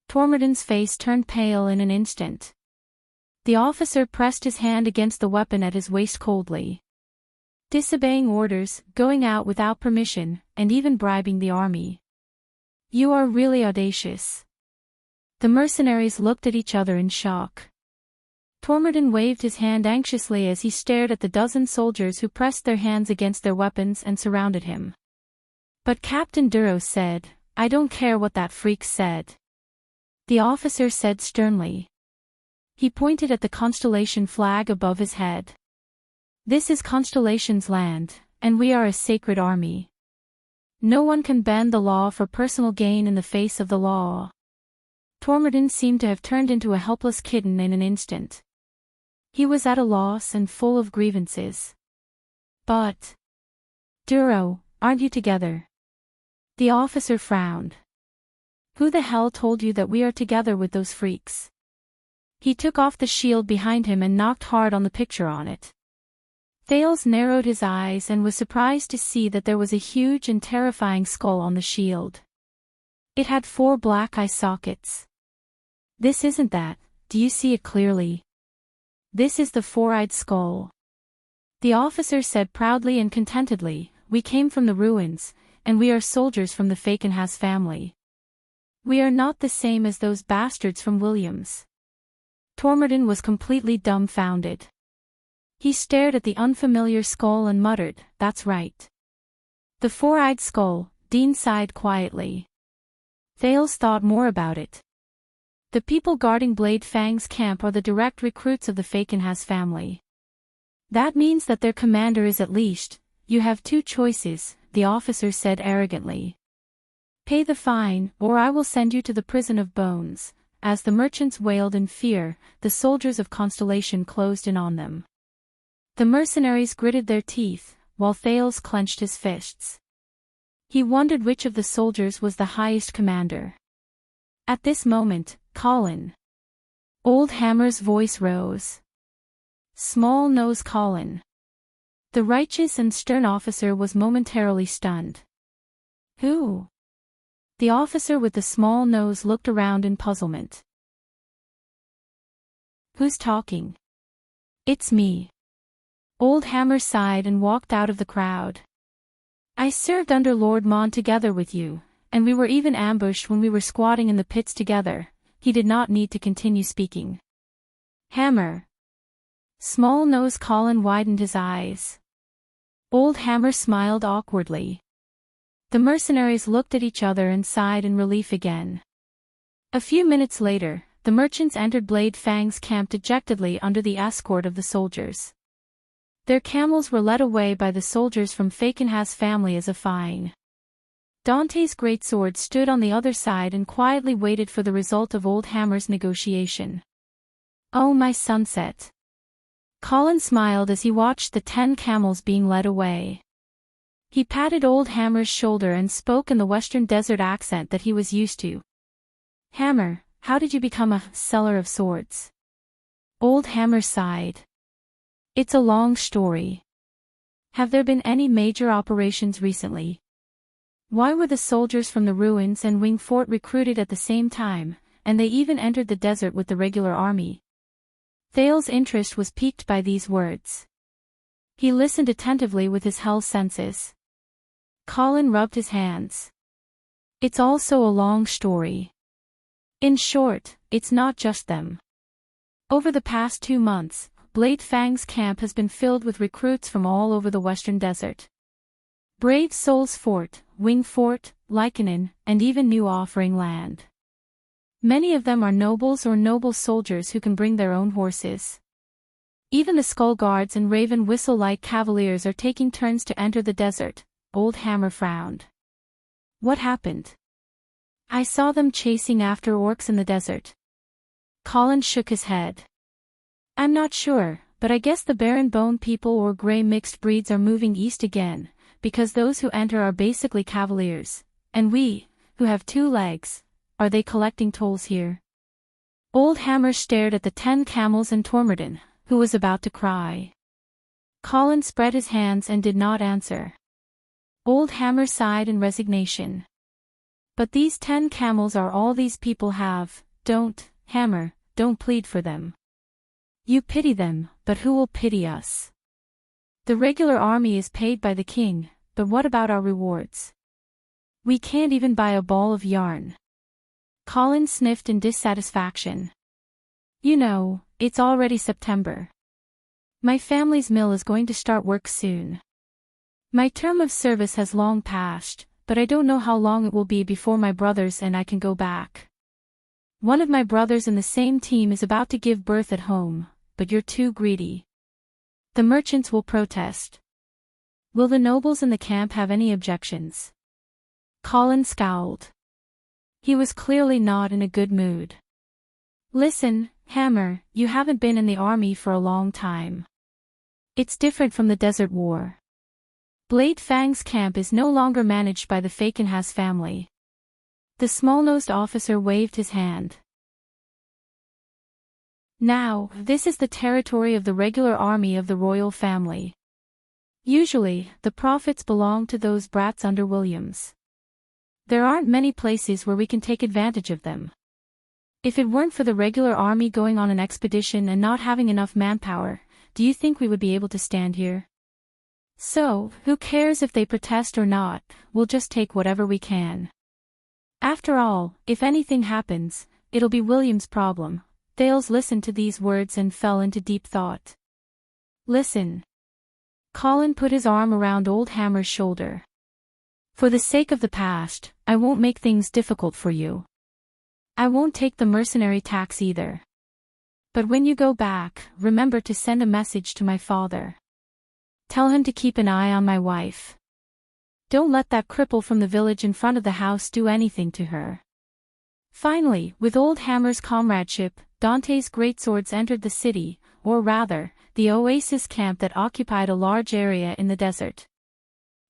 Throneborn's face turned pale in an instant. The officer pressed his hand against the weapon at his waist coldly. Disobeying orders, going out without permission, and even bribing the army. You are really audacious. The mercenaries looked at each other in shock. Throneborn waved his hand anxiously as he stared at the dozen soldiers who pressed their hands against their weapons and surrounded him. But Captain Duro said, I don't care what that freak said. The officer said sternly. He pointed at the Constellation flag above his head. This is Constellation's land, and we are a sacred army. No one can bend the law for personal gain in the face of the law. Throneborn seemed to have turned into a helpless kitten in an instant. He was at a loss and full of grievances. But... Duro, aren't you together? The officer frowned. Who the hell told you that we are together with those freaks? He took off the shield behind him and knocked hard on the picture on it. Thales narrowed his eyes and was surprised to see that there was a huge and terrifying skull on the shield. It had 4 black eye sockets. This isn't that, do you see it clearly? This is the 4-eyed skull. The officer said proudly and contentedly, we came from the ruins, and we are soldiers from the Fakenhas family. We are not the same as those bastards from Williams. Throneborn was completely dumbfounded. He stared at the unfamiliar skull and muttered, that's right. The 4-eyed skull, Dean sighed quietly. Thales thought more about it. The people guarding Blade Fang's camp are the direct recruits of the Fakenhas family. That means that their commander is at least, you have 2 choices, the officer said arrogantly. Pay the fine, or I will send you to the prison of bones. As the merchants wailed in fear, the soldiers of Constellation closed in on them. The mercenaries gritted their teeth, while Thales clenched his fists. He wondered which of the soldiers was the highest commander. At this moment, Colin. Old Hammer's voice rose. Small Nose Colin. The righteous and stern officer was momentarily stunned. Who? The officer with the small nose looked around in puzzlement. Who's talking? It's me. Old Hammer sighed and walked out of the crowd. I served under Lord Mon together with you, and we were even ambushed when we were squatting in the pits together. He did not need to continue speaking. Hammer. Small Nose Colin widened his eyes. Old Hammer smiled awkwardly. The mercenaries looked at each other and sighed in relief again. A few minutes later, the merchants entered Blade Fang's camp dejectedly under the escort of the soldiers. Their camels were led away by the soldiers from Fakenhas family as a fine. Dante's greatsword stood on the other side and quietly waited for the result of Old Hammer's negotiation. "Oh, my sunset." Colin smiled as he watched the 10 camels being led away. He patted Old Hammer's shoulder and spoke in the western desert accent that he was used to. "Hammer, how did you become a seller of swords?" Old Hammer sighed. "It's a long story. Have there been any major operations recently? Why were the soldiers from the ruins and Wing Fort recruited at the same time, and they even entered the desert with the regular army?" Thale's interest was piqued by these words. He listened attentively with his hell senses. Colin rubbed his hands. "It's also a long story. In short, it's not just them. Over the past 2 months, Blade Fang's camp has been filled with recruits from all over the western desert. Brave Souls Fort, Wing Fort, Lycanon, and even New Offering Land. Many of them are nobles or noble soldiers who can bring their own horses. Even the Skull Guards and Raven Whistle-like cavaliers are taking turns to enter the desert." Old Hammer frowned. "What happened?" "I saw them chasing after orcs in the desert." Colin shook his head. "I'm not sure, but I guess the Barren Bone people or Grey mixed breeds are moving east again, because those who enter are basically cavaliers, and we, who have 2 legs, are they collecting tolls here?" Old Hammer stared at the 10 camels and Tormodin, who was about to cry. Colin spread his hands and did not answer. Old Hammer sighed in resignation. "But these 10 camels are all these people have. Don't, Hammer, don't plead for them. You pity them, but who will pity us? The regular army is paid by the king, but what about our rewards? We can't even buy a ball of yarn." Colin sniffed in dissatisfaction. "You know, it's already September. My family's mill is going to start work soon. My term of service has long passed, but I don't know how long it will be before my brothers and I can go back. One of my brothers in the same team is about to give birth at home, but you're too greedy. The merchants will protest. Will the nobles in the camp have any objections?" Colin scowled. He was clearly not in a good mood. "Listen, Hammer, you haven't been in the army for a long time. It's different from the Desert War. Blade Fang's camp is no longer managed by the Fakenhas family." The small-nosed officer waved his hand. "Now, this is the territory of the regular army of the royal family. Usually, the profits belong to those brats under Williams. There aren't many places where we can take advantage of them. If it weren't for the regular army going on an expedition and not having enough manpower, do you think we would be able to stand here? So, who cares if they protest or not, we'll just take whatever we can. After all, if anything happens, it'll be William's problem." Thales listened to these words and fell into deep thought. "Listen." Colin put his arm around Old Hammer's shoulder. "For the sake of the past, I won't make things difficult for you. I won't take the mercenary tax either. But when you go back, remember to send a message to my father. Tell him to keep an eye on my wife. Don't let that cripple from the village in front of the house do anything to her." Finally, with Old Hammer's comradeship, Dante's greatswords entered the city, or rather, the oasis camp that occupied a large area in the desert.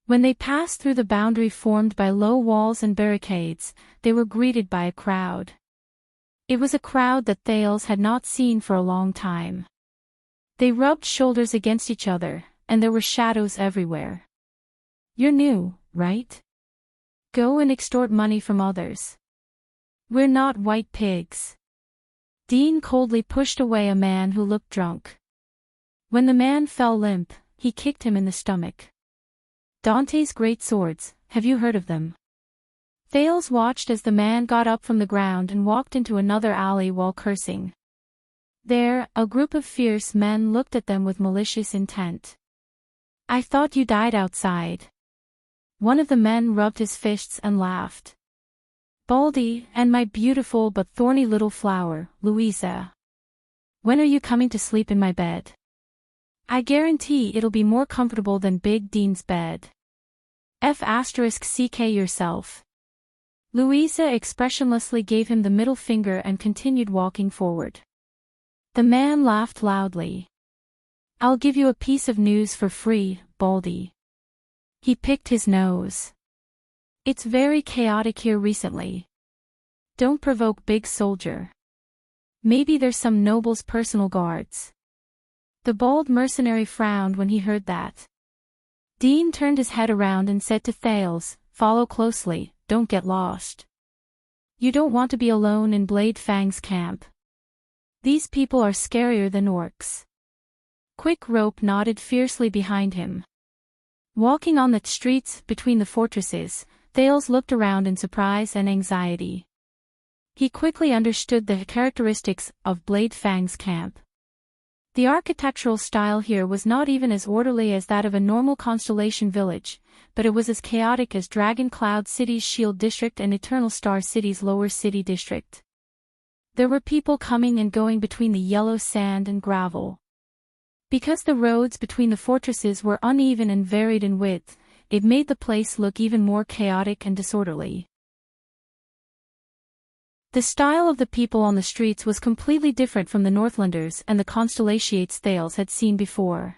When they passed through the boundary formed by low walls and barricades, they were greeted by a crowd. It was a crowd that Thales had not seen for a long time. They rubbed shoulders against each other, and there were shadows everywhere. "You're new, right? Go and extort money from others. We're not white pigs." Dean coldly pushed away a man who looked drunk. When the man fell limp, he kicked him in the stomach. "Dante's great swords, have you heard of them?" Thales watched as the man got up from the ground and walked into another alley while cursing. There, a group of fierce men looked at them with malicious intent. "I thought you died outside." One of the men rubbed his fists and laughed. "Baldy, and my beautiful but thorny little flower, Louisa. When are you coming to sleep in my bed? I guarantee it'll be more comfortable than Big Dean's bed." F***ck yourself. Louisa expressionlessly gave him the middle finger and continued walking forward. The man laughed loudly. I'll give you a piece of news for free, Baldy. He picked his nose. It's very chaotic here recently. Don't provoke, big soldier. Maybe there's some noble's personal guards. The bald mercenary frowned when he heard that. Dean turned his head around and said to Thales, follow closely, don't get lost. You don't want to be alone in Blade Fang's camp. These people are scarier than orcs. Quick Rope nodded fiercely behind him. Walking on the streets between the fortresses, Thales looked around in surprise and anxiety. He quickly understood the characteristics of Blade Fang's camp. The architectural style here was not even as orderly as that of a normal Constellation village, but it was as chaotic as Dragon Cloud City's Shield District and Eternal Star City's Lower City District. There were people coming and going between the yellow sand and gravel. Because the roads between the fortresses were uneven and varied in width, it made the place look even more chaotic and disorderly. The style of the people on the streets was completely different from the Northlanders and the Constellations Thales had seen before.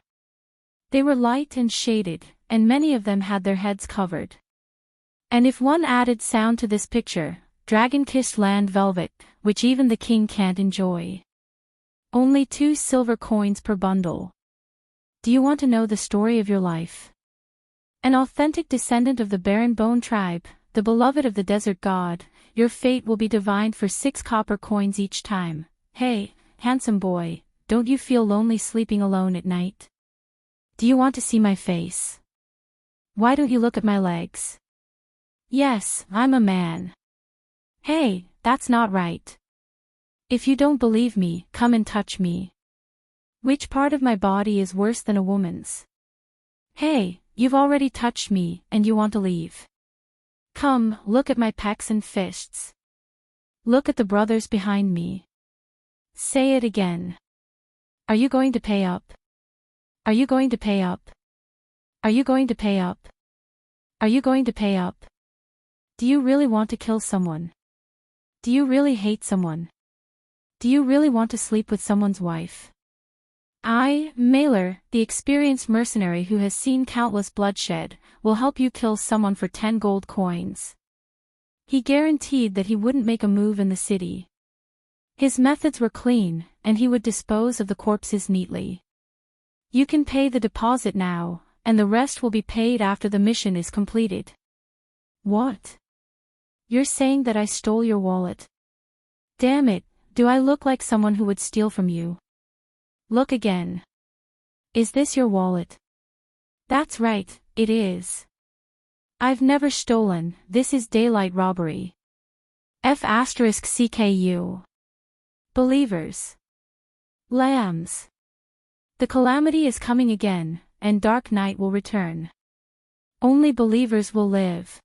They were light and shaded, and many of them had their heads covered. And if one added sound to this picture, dragon-kissed land velvet, which even the king can't enjoy. Only 2 silver coins per bundle. Do you want to know the story of your life? An authentic descendant of the Baron Bone tribe, the beloved of the desert god, your fate will be divined for 6 copper coins each time. Hey, handsome boy, don't you feel lonely sleeping alone at night? Do you want to see my face? Why don't you look at my legs? Yes, I'm a man. Hey, that's not right. If you don't believe me, come and touch me. Which part of my body is worse than a woman's? Hey, you've already touched me, and you want to leave. Come, look at my pecs and fists. Look at the brothers behind me. Say it again. Are you going to pay up? Are you going to pay up? Are you going to pay up? Are you going to pay up? Do you really want to kill someone? Do you really hate someone? Do you really want to sleep with someone's wife? I, Mailer, the experienced mercenary who has seen countless bloodshed, will help you kill someone for 10 gold coins. He guaranteed that he wouldn't make a move in the city. His methods were clean, and he would dispose of the corpses neatly. You can pay the deposit now, and the rest will be paid after the mission is completed. What? You're saying that I stole your wallet? Damn it, do I look like someone who would steal from you? Look again. Is this your wallet? That's right, it is. I've never stolen, this is daylight robbery. F***CKU. Believers. Lambs. The calamity is coming again, and dark night will return. Only believers will live.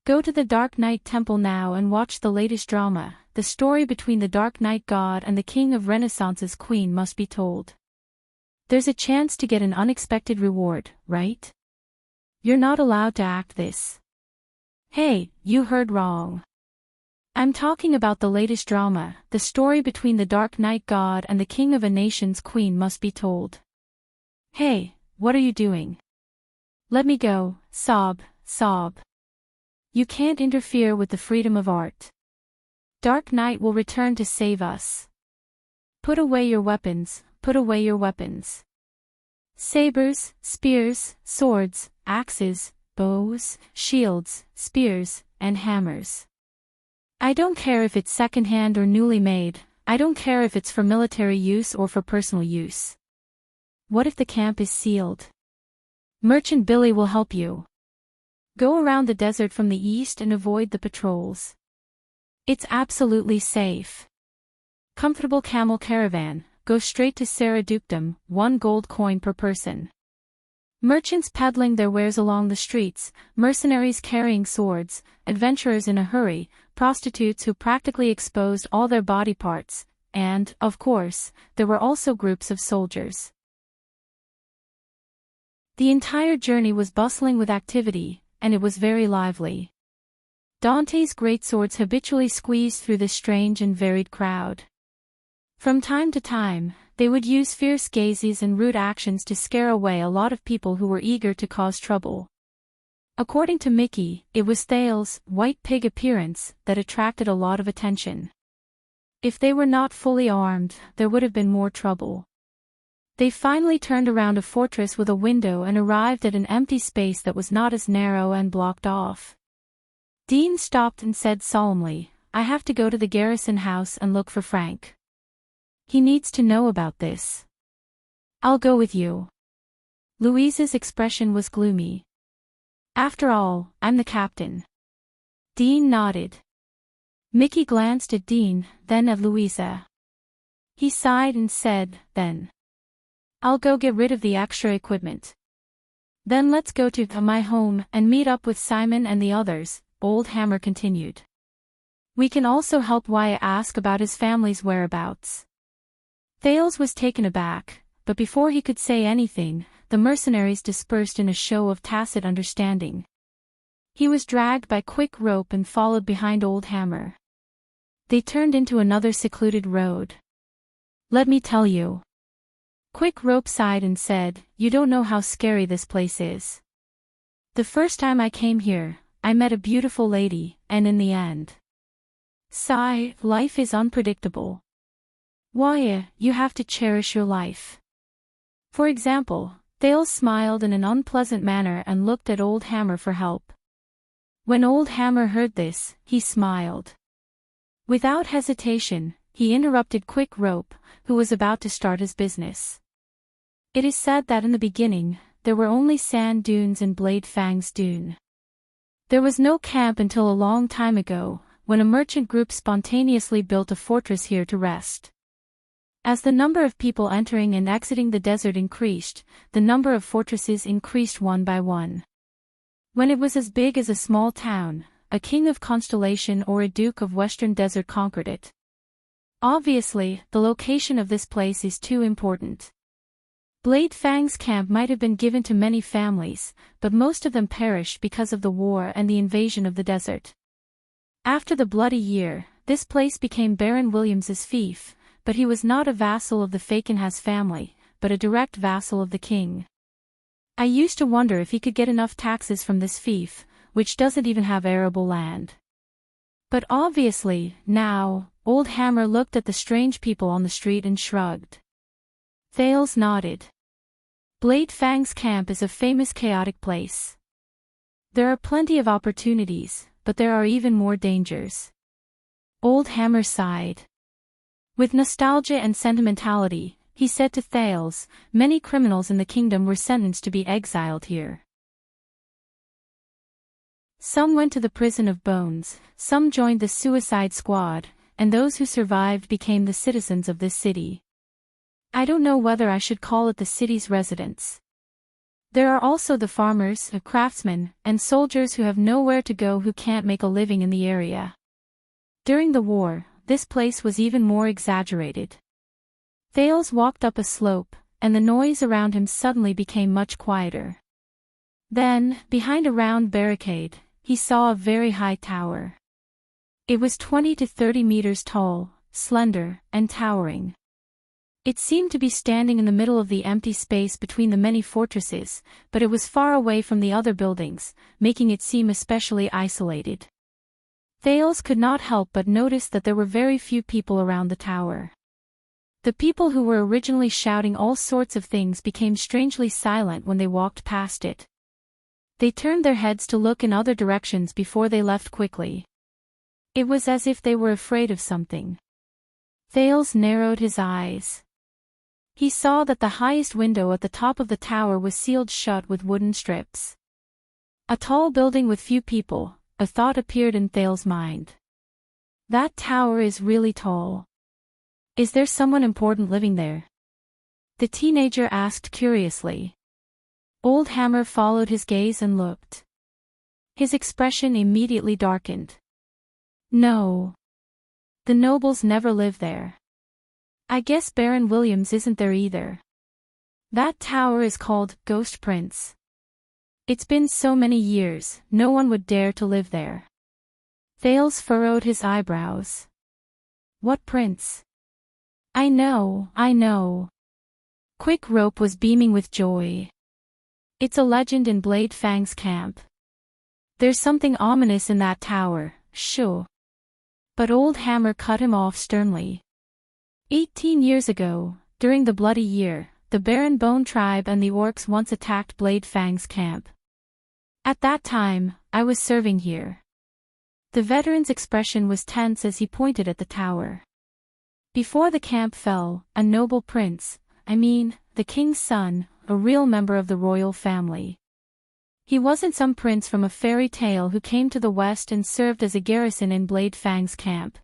Go to the Dark Knight Temple now and watch the latest drama. The story between the Dark Knight God and the King of Renaissance's Queen must be told. There's a chance to get an unexpected reward, right? You're not allowed to act this. Hey, you heard wrong. I'm talking about the latest drama. The story between the Dark Knight God and the King of a Nation's Queen must be told. Hey, what are you doing? Let me go, sob, sob. You can't interfere with the freedom of art. Dark Knight will return to save us. Put away your weapons, put away your weapons. Sabers, spears, swords, axes, bows, shields, spears, and hammers. I don't care if it's second-hand or newly made, I don't care if it's for military use or for personal use. What if the camp is sealed? Merchant Billy will help you. Go around the desert from the east and avoid the patrols. It's absolutely safe. Comfortable camel caravan, go straight to Sarah Dukedom, 1 gold coin per person. Merchants peddling their wares along the streets, mercenaries carrying swords, adventurers in a hurry, prostitutes who practically exposed all their body parts, and, of course, there were also groups of soldiers. The entire journey was bustling with activity. and it was very lively. Dante's greatswords habitually squeezed through this strange and varied crowd. From time to time, they would use fierce gazes and rude actions to scare away a lot of people who were eager to cause trouble. According to Mickey, it was Thales' white pig appearance that attracted a lot of attention. If they were not fully armed, there would have been more trouble. They finally turned around a fortress with a window and arrived at an empty space that was not as narrow and blocked off. Dean stopped and said solemnly, "I have to go to the garrison house and look for Frank. He needs to know about this." "I'll go with you." Louisa's expression was gloomy. "After all, I'm the captain." Dean nodded. Mickey glanced at Dean, then at Louisa. He sighed and said, "Then I'll go get rid of the extra equipment. Then let's go to my home and meet up with Simon and the others," Old Hammer continued. "We can also help Wyatt ask about his family's whereabouts." Thales was taken aback, but before he could say anything, the mercenaries dispersed in a show of tacit understanding. He was dragged by quick rope and followed behind Old Hammer. They turned into another secluded road. "Let me tell you." Quick Rope sighed and said, "You don't know how scary this place is. The first time I came here, I met a beautiful lady, and in the end. Sigh, life is unpredictable. Why, you have to cherish your life. For example," Thales smiled in an unpleasant manner and looked at Old Hammer for help. When Old Hammer heard this, he smiled. Without hesitation, he interrupted Quick Rope, who was about to start his business. It is said that in the beginning, there were only sand dunes and Blade Fang's dune. There was no camp until a long time ago, when a merchant group spontaneously built a fortress here to rest. As the number of people entering and exiting the desert increased, the number of fortresses increased one by one. When it was as big as a small town, a king of Constellation or a duke of Western Desert conquered it. Obviously, the location of this place is too important. Blade Fang's camp might have been given to many families, but most of them perished because of the war and the invasion of the desert. After the Bloody Year, this place became Baron Williams's fief, but he was not a vassal of the Fakenhas family, but a direct vassal of the king. I used to wonder if he could get enough taxes from this fief, which doesn't even have arable land. But obviously, now, Old Hammer looked at the strange people on the street and shrugged. Thales nodded. Blade Fang's camp is a famous chaotic place. There are plenty of opportunities, but there are even more dangers. Old Hammer sighed. With nostalgia and sentimentality, he said to Thales, "Many criminals in the kingdom were sentenced to be exiled here. Some went to the prison of bones, some joined the suicide squad, and those who survived became the citizens of this city. I don't know whether I should call it the city's residents. There are also the farmers, the craftsmen, and soldiers who have nowhere to go who can't make a living in the area. During the war, this place was even more exaggerated." Thales walked up a slope, and the noise around him suddenly became much quieter. Then, behind a round barricade, he saw a very high tower. It was 20 to 30 meters tall, slender, and towering. It seemed to be standing in the middle of the empty space between the many fortresses, but it was far away from the other buildings, making it seem especially isolated. Thales could not help but notice that there were very few people around the tower. The people who were originally shouting all sorts of things became strangely silent when they walked past it. They turned their heads to look in other directions before they left quickly. It was as if they were afraid of something. Thales narrowed his eyes. He saw that the highest window at the top of the tower was sealed shut with wooden strips. A tall building with few people, a thought appeared in Thales' mind. That tower is really tall. Is there someone important living there? The teenager asked curiously. Old Hammer followed his gaze and looked. His expression immediately darkened. No. The nobles never live there. I guess Baron Williams isn't there either. That tower is called Ghost Prince. It's been so many years, no one would dare to live there. Thales furrowed his eyebrows. What prince? I know, I know. Quick Rope was beaming with joy. It's a legend in Blade Fang's camp. There's something ominous in that tower, shoo. But Old Hammer cut him off sternly. 18 years ago, during the Bloody Year, the Baron Bone tribe and the orcs once attacked Blade Fang's camp. At that time, I was serving here. The veteran's expression was tense as he pointed at the tower. Before the camp fell, a noble prince, the king's son, a real member of the royal family. He wasn't some prince from a fairy tale who came to the west and served as a garrison in Blade Fang's camp.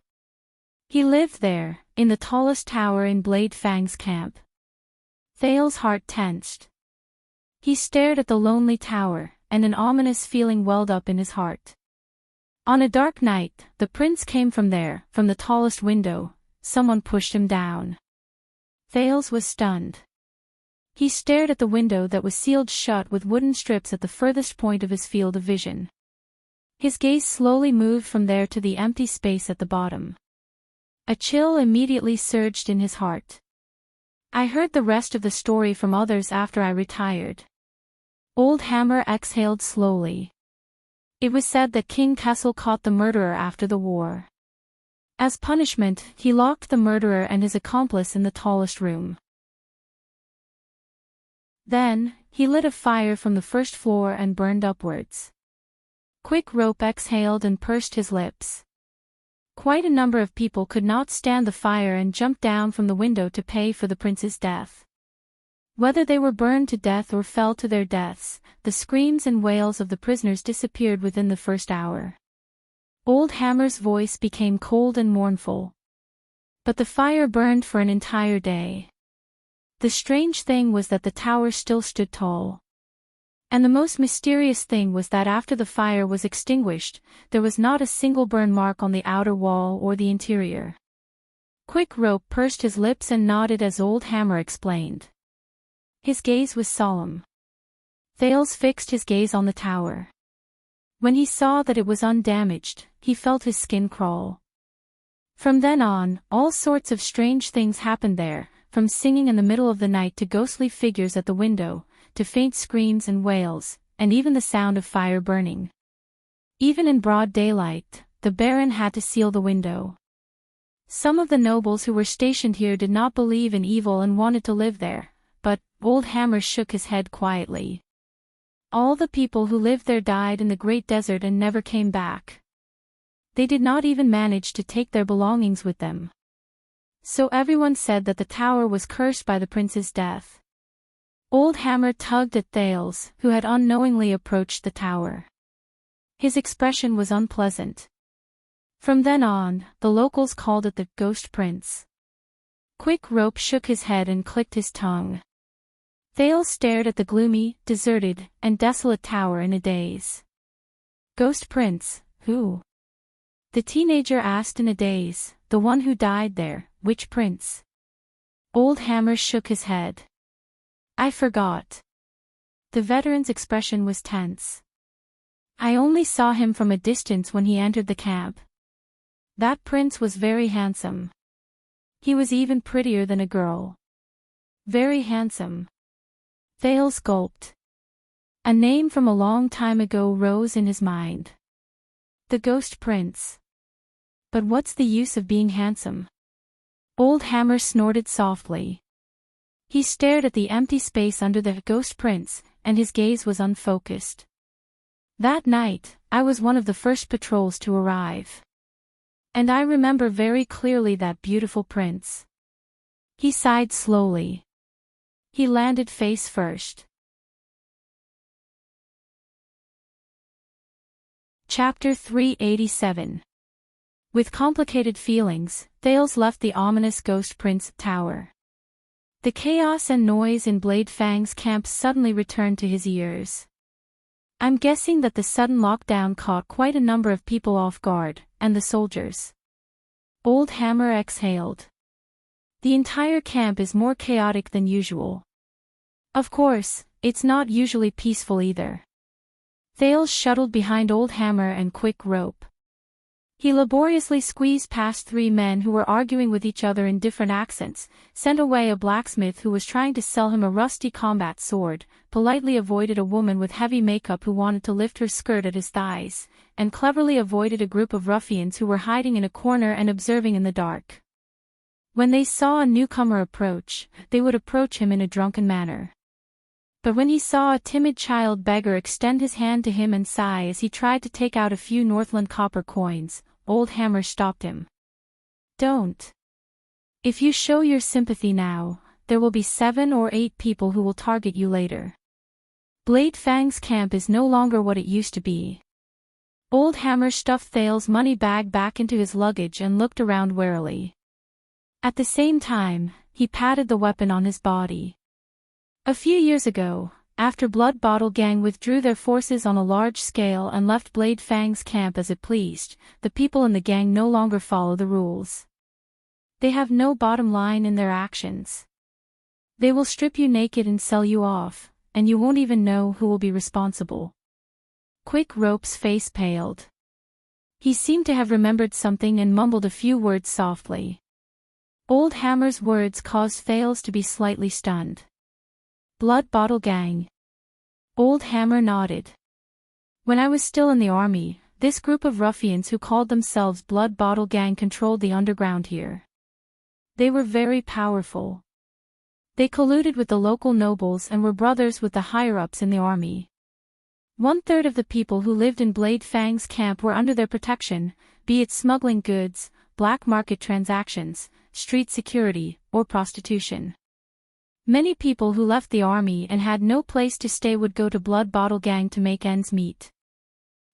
He lived there, in the tallest tower in Blade Fang's camp. Thales' heart tensed. He stared at the lonely tower, and an ominous feeling welled up in his heart. On a dark night, the prince came from there, from the tallest window. Someone pushed him down. Thales was stunned. He stared at the window that was sealed shut with wooden strips at the furthest point of his field of vision. His gaze slowly moved from there to the empty space at the bottom. A chill immediately surged in his heart. I heard the rest of the story from others after I retired. Old Hammer exhaled slowly. It was said that King Kessel caught the murderer after the war. As punishment, he locked the murderer and his accomplice in the tallest room. Then, he lit a fire from the first floor and burned upwards. Quick Rope exhaled and pursed his lips. Quite a number of people could not stand the fire and jumped down from the window to pay for the prince's death. Whether they were burned to death or fell to their deaths, the screams and wails of the prisoners disappeared within the first hour. Old Hammer's voice became cold and mournful. But the fire burned for an entire day. The strange thing was that the tower still stood tall. And the most mysterious thing was that after the fire was extinguished, there was not a single burn mark on the outer wall or the interior. Quick Rope pursed his lips and nodded as Old Hammer explained. His gaze was solemn. Thales fixed his gaze on the tower. When he saw that it was undamaged, he felt his skin crawl. From then on, all sorts of strange things happened there, from singing in the middle of the night to ghostly figures at the window, to faint screams and wails, and even the sound of fire burning. Even in broad daylight, the Baron had to seal the window. Some of the nobles who were stationed here did not believe in evil and wanted to live there, but Old Hammer shook his head quietly. All the people who lived there died in the great desert and never came back. They did not even manage to take their belongings with them. So everyone said that the tower was cursed by the prince's death. Old Hammer tugged at Thales, who had unknowingly approached the tower. His expression was unpleasant. From then on, the locals called it the Ghost Prince. Quick Rope shook his head and clicked his tongue. Thales stared at the gloomy, deserted, and desolate tower in a daze. Ghost Prince, who? The teenager asked in a daze. The one who died there, which prince? Old Hammer shook his head. I forgot. The veteran's expression was tense. I only saw him from a distance when he entered the camp. That prince was very handsome. He was even prettier than a girl. Very handsome. Thales gulped. A name from a long time ago rose in his mind. The Ghost Prince. But what's the use of being handsome? Old Hammer snorted softly. He stared at the empty space under the Ghost Prince, and his gaze was unfocused. That night, I was one of the first patrols to arrive. And I remember very clearly that beautiful prince. He sighed slowly. He landed face first. Chapter 387. With complicated feelings, Thales left the ominous Ghost Prince tower. The chaos and noise in Blade Fang's camp suddenly returned to his ears. I'm guessing that the sudden lockdown caught quite a number of people off guard, and the soldiers. Old Hammer exhaled. The entire camp is more chaotic than usual. Of course, it's not usually peaceful either. Thales shuttled behind Old Hammer and Quick Rope. He laboriously squeezed past 3 men who were arguing with each other in different accents, sent away a blacksmith who was trying to sell him a rusty combat sword, politely avoided a woman with heavy makeup who wanted to lift her skirt at his thighs, and cleverly avoided a group of ruffians who were hiding in a corner and observing in the dark. When they saw a newcomer approach, they would approach him in a drunken manner. But when he saw a timid child beggar extend his hand to him and sigh as he tried to take out a few Northland copper coins, Old Hammer stopped him. Don't. If you show your sympathy now, there will be 7 or 8 people who will target you later. Blade Fang's camp is no longer what it used to be. Old Hammer stuffed Thales' money bag back into his luggage and looked around warily. At the same time, he patted the weapon on his body. A few years ago, after Blood Bottle Gang withdrew their forces on a large scale and left Blade Fang's camp as it pleased, the people in the gang no longer follow the rules. They have no bottom line in their actions. They will strip you naked and sell you off, and you won't even know who will be responsible. Quick Rope's face paled. He seemed to have remembered something and mumbled a few words softly. Old Hammer's words caused Thales to be slightly stunned. Blood Bottle Gang. Old Hammer nodded. When I was still in the army, this group of ruffians who called themselves Blood Bottle Gang controlled the underground here. They were very powerful. They colluded with the local nobles and were brothers with the higher-ups in the army. 1/3 of the people who lived in Blade Fang's camp were under their protection, be it smuggling goods, black market transactions, street security, or prostitution. Many people who left the army and had no place to stay would go to Blood Bottle Gang to make ends meet.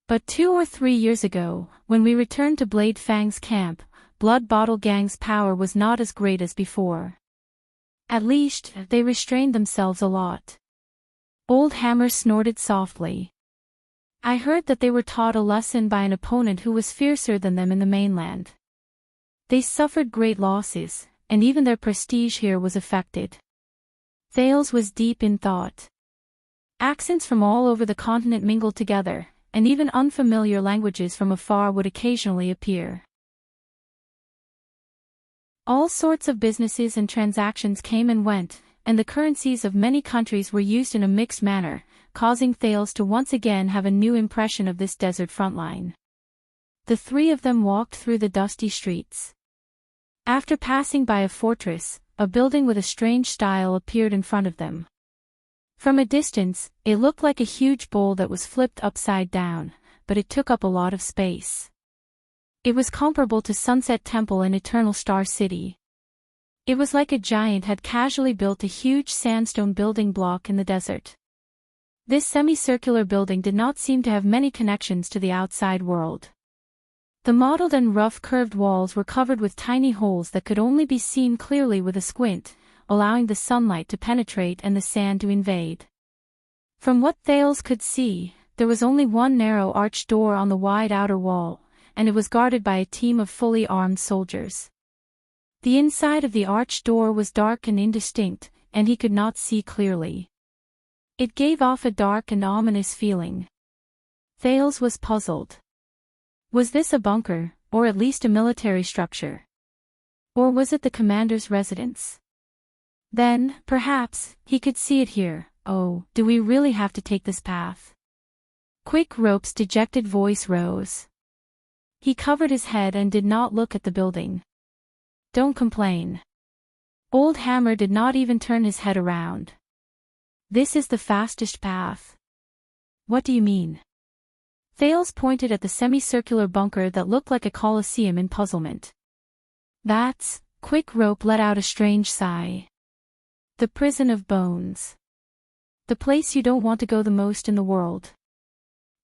But 2 or 3 years ago, when we returned to Blade Fang's camp, Blood Bottle Gang's power was not as great as before. At least, they restrained themselves a lot. Old Hammer snorted softly. I heard that they were taught a lesson by an opponent who was fiercer than them in the mainland. They suffered great losses, and even their prestige here was affected. Thales was deep in thought. Accents from all over the continent mingled together, and even unfamiliar languages from afar would occasionally appear. All sorts of businesses and transactions came and went, and the currencies of many countries were used in a mixed manner, causing Thales to once again have a new impression of this desert frontline. The 3 of them walked through the dusty streets. After passing by a fortress, a building with a strange style appeared in front of them. From a distance, it looked like a huge bowl that was flipped upside down, but it took up a lot of space. It was comparable to Sunset Temple in Eternal Star City. It was like a giant had casually built a huge sandstone building block in the desert. This semicircular building did not seem to have many connections to the outside world. The mottled and rough curved walls were covered with tiny holes that could only be seen clearly with a squint, allowing the sunlight to penetrate and the sand to invade. From what Thales could see, there was only one narrow arched door on the wide outer wall, and it was guarded by a team of fully armed soldiers. The inside of the arched door was dark and indistinct, and he could not see clearly. It gave off a dark and ominous feeling. Thales was puzzled. Was this a bunker, or at least a military structure? Or was it the commander's residence? Then, perhaps, he could see it here. Oh, do we really have to take this path? Quick Rope's dejected voice rose. He covered his head and did not look at the building. Don't complain. Old Hammer did not even turn his head around. This is the fastest path. What do you mean? Thales pointed at the semicircular bunker that looked like a coliseum in puzzlement. That's, Quick Rope let out a strange sigh. The prison of bones. The place you don't want to go the most in the world.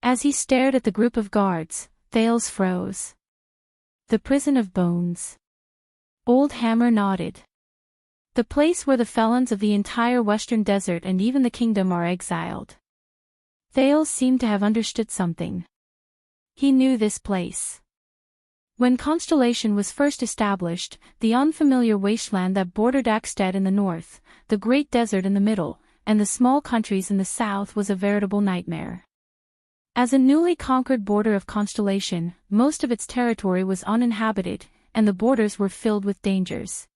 As he stared at the group of guards, Thales froze. The prison of bones. Old Hammer nodded. The place where the felons of the entire western desert and even the kingdom are exiled. Thales seemed to have understood something. He knew this place. When Constellation was first established, the unfamiliar wasteland that bordered Ekstead in the north, the great desert in the middle, and the small countries in the south was a veritable nightmare. As a newly conquered border of Constellation, most of its territory was uninhabited, and the borders were filled with dangers.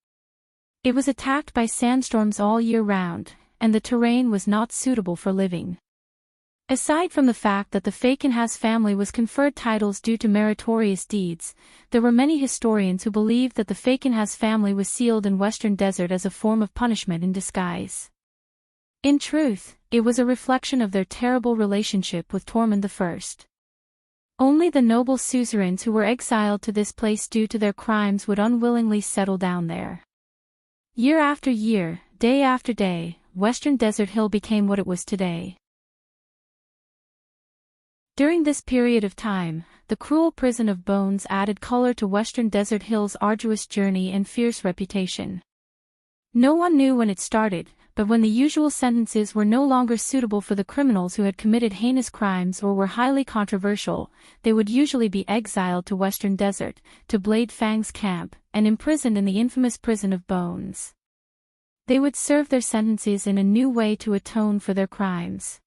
It was attacked by sandstorms all year round, and the terrain was not suitable for living. Aside from the fact that the Fictional family was conferred titles due to meritorious deeds, there were many historians who believed that the Fictional family was sealed in Western Desert as a form of punishment in disguise. In truth, it was a reflection of their terrible relationship with Tormund I. Only the noble suzerains who were exiled to this place due to their crimes would unwillingly settle down there. Year after year, day after day, Western Desert Hill became what it was today. During this period of time, the cruel prison of bones added color to Western Desert Hill's arduous journey and fierce reputation. No one knew when it started, but when the usual sentences were no longer suitable for the criminals who had committed heinous crimes or were highly controversial, they would usually be exiled to Western Desert, to Blade Fang's camp, and imprisoned in the infamous prison of bones. They would serve their sentences in a new way to atone for their crimes.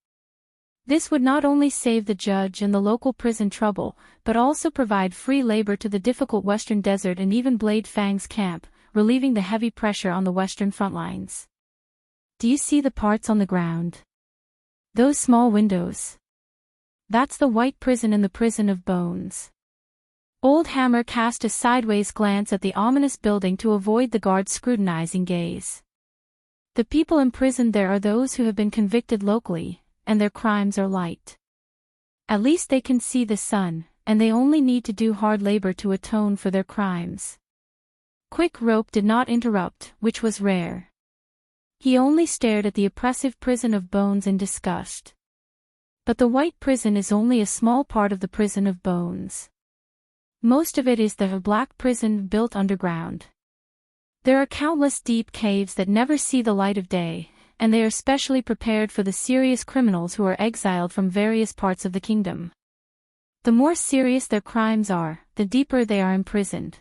This would not only save the judge and the local prison trouble, but also provide free labor to the difficult Western Desert and even Blade Fang's camp, relieving the heavy pressure on the Western front lines. Do you see the parts on the ground? Those small windows. That's the White Prison and the Prison of Bones. Old Hammer cast a sideways glance at the ominous building to avoid the guard's scrutinizing gaze. The people imprisoned there are those who have been convicted locally, and their crimes are light. At least they can see the sun, and they only need to do hard labor to atone for their crimes. Quick Rope did not interrupt, which was rare. He only stared at the oppressive prison of bones in disgust. But the White Prison is only a small part of the prison of bones. Most of it is the Black Prison built underground. There are countless deep caves that never see the light of day, and they are specially prepared for the serious criminals who are exiled from various parts of the kingdom. The more serious their crimes are, the deeper they are imprisoned.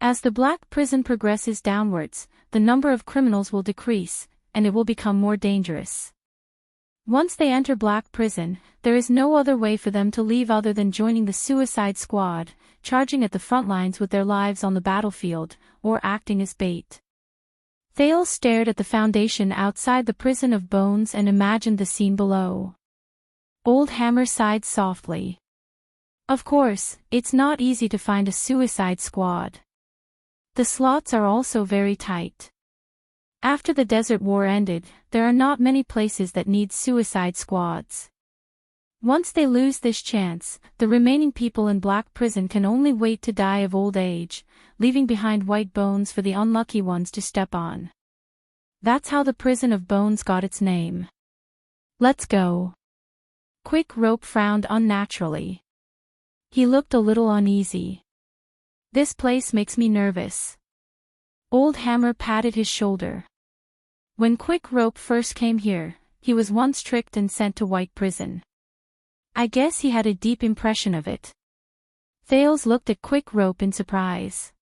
As the Black Prison progresses downwards, the number of criminals will decrease, and it will become more dangerous. Once they enter Black Prison, there is no other way for them to leave other than joining the Suicide Squad, charging at the front lines with their lives on the battlefield, or acting as bait. Thales stared at the foundation outside the prison of bones and imagined the scene below. Old Hammer sighed softly. Of course, it's not easy to find a suicide squad. The slots are also very tight. After the Desert War ended, there are not many places that need suicide squads. Once they lose this chance, the remaining people in Black Prison can only wait to die of old age, leaving behind white bones for the unlucky ones to step on. That's how the Prison of Bones got its name. Let's go. Quick Rope frowned unnaturally. He looked a little uneasy. This place makes me nervous. Old Hammer patted his shoulder. When Quick Rope first came here, he was once tricked and sent to White Prison. I guess he had a deep impression of it. Thales looked at Quick Rope in surprise.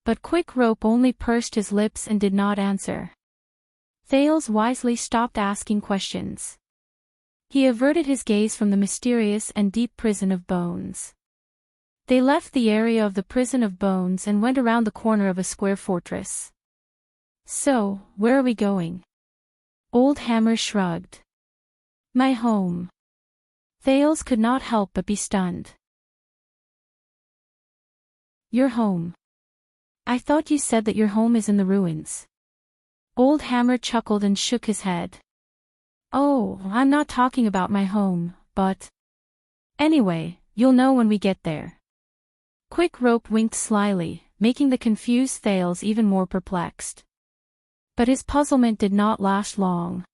But Quick Rope only pursed his lips and did not answer. Thales wisely stopped asking questions. He averted his gaze from the mysterious and deep prison of bones. They left the area of the prison of bones and went around the corner of a square fortress. So, where are we going? Old Hammer shrugged. My home. Thales could not help but be stunned. Your home. I thought you said that your home is in the ruins. Old Hammer chuckled and shook his head. Oh, I'm not talking about my home, but... Anyway, you'll know when we get there. Quick Rope winked slyly, making the confused Thales even more perplexed. But his puzzlement did not last long.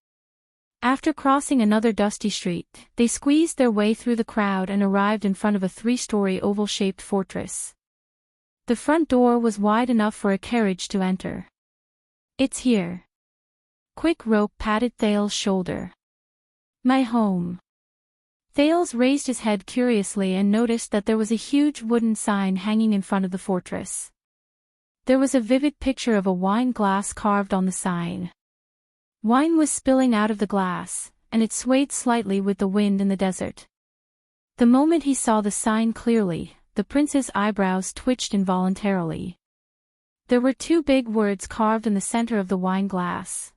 After crossing another dusty street, they squeezed their way through the crowd and arrived in front of a 3-story oval-shaped fortress. The front door was wide enough for a carriage to enter. It's here. Quick Rope patted Thales' shoulder. My home. Thales raised his head curiously and noticed that there was a huge wooden sign hanging in front of the fortress. There was a vivid picture of a wine glass carved on the sign. Wine was spilling out of the glass, and it swayed slightly with the wind in the desert. The moment he saw the sign clearly, the prince's eyebrows twitched involuntarily. There were two big words carved in the center of the wine glass.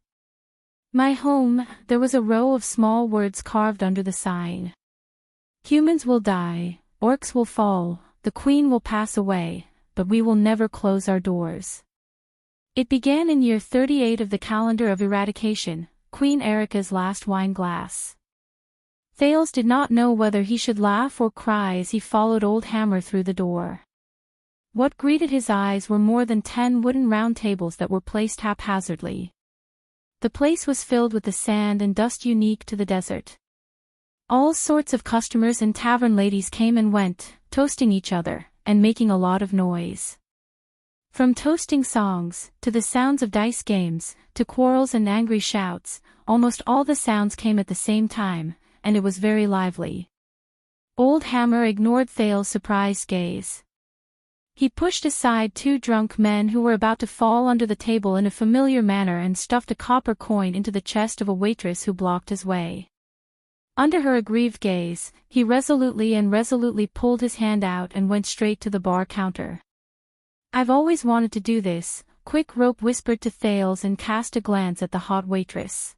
My home. There was a row of small words carved under the sign. Humans will die, orcs will fall, the queen will pass away, but we will never close our doors. It began in year 38 of the calendar of eradication, Queen Erica's last wine glass. Thales did not know whether he should laugh or cry as he followed Old Hammer through the door. What greeted his eyes were more than 10 wooden round tables that were placed haphazardly. The place was filled with the sand and dust unique to the desert. All sorts of customers and tavern ladies came and went, toasting each other, and making a lot of noise. From toasting songs, to the sounds of dice games, to quarrels and angry shouts, almost all the sounds came at the same time, and it was very lively. Old Hammer ignored Thales' surprised gaze. He pushed aside two drunk men who were about to fall under the table in a familiar manner and stuffed a copper coin into the chest of a waitress who blocked his way. Under her aggrieved gaze, he resolutely pulled his hand out and went straight to the bar counter. I've always wanted to do this, Quick Rope whispered to Thales and cast a glance at the hot waitress.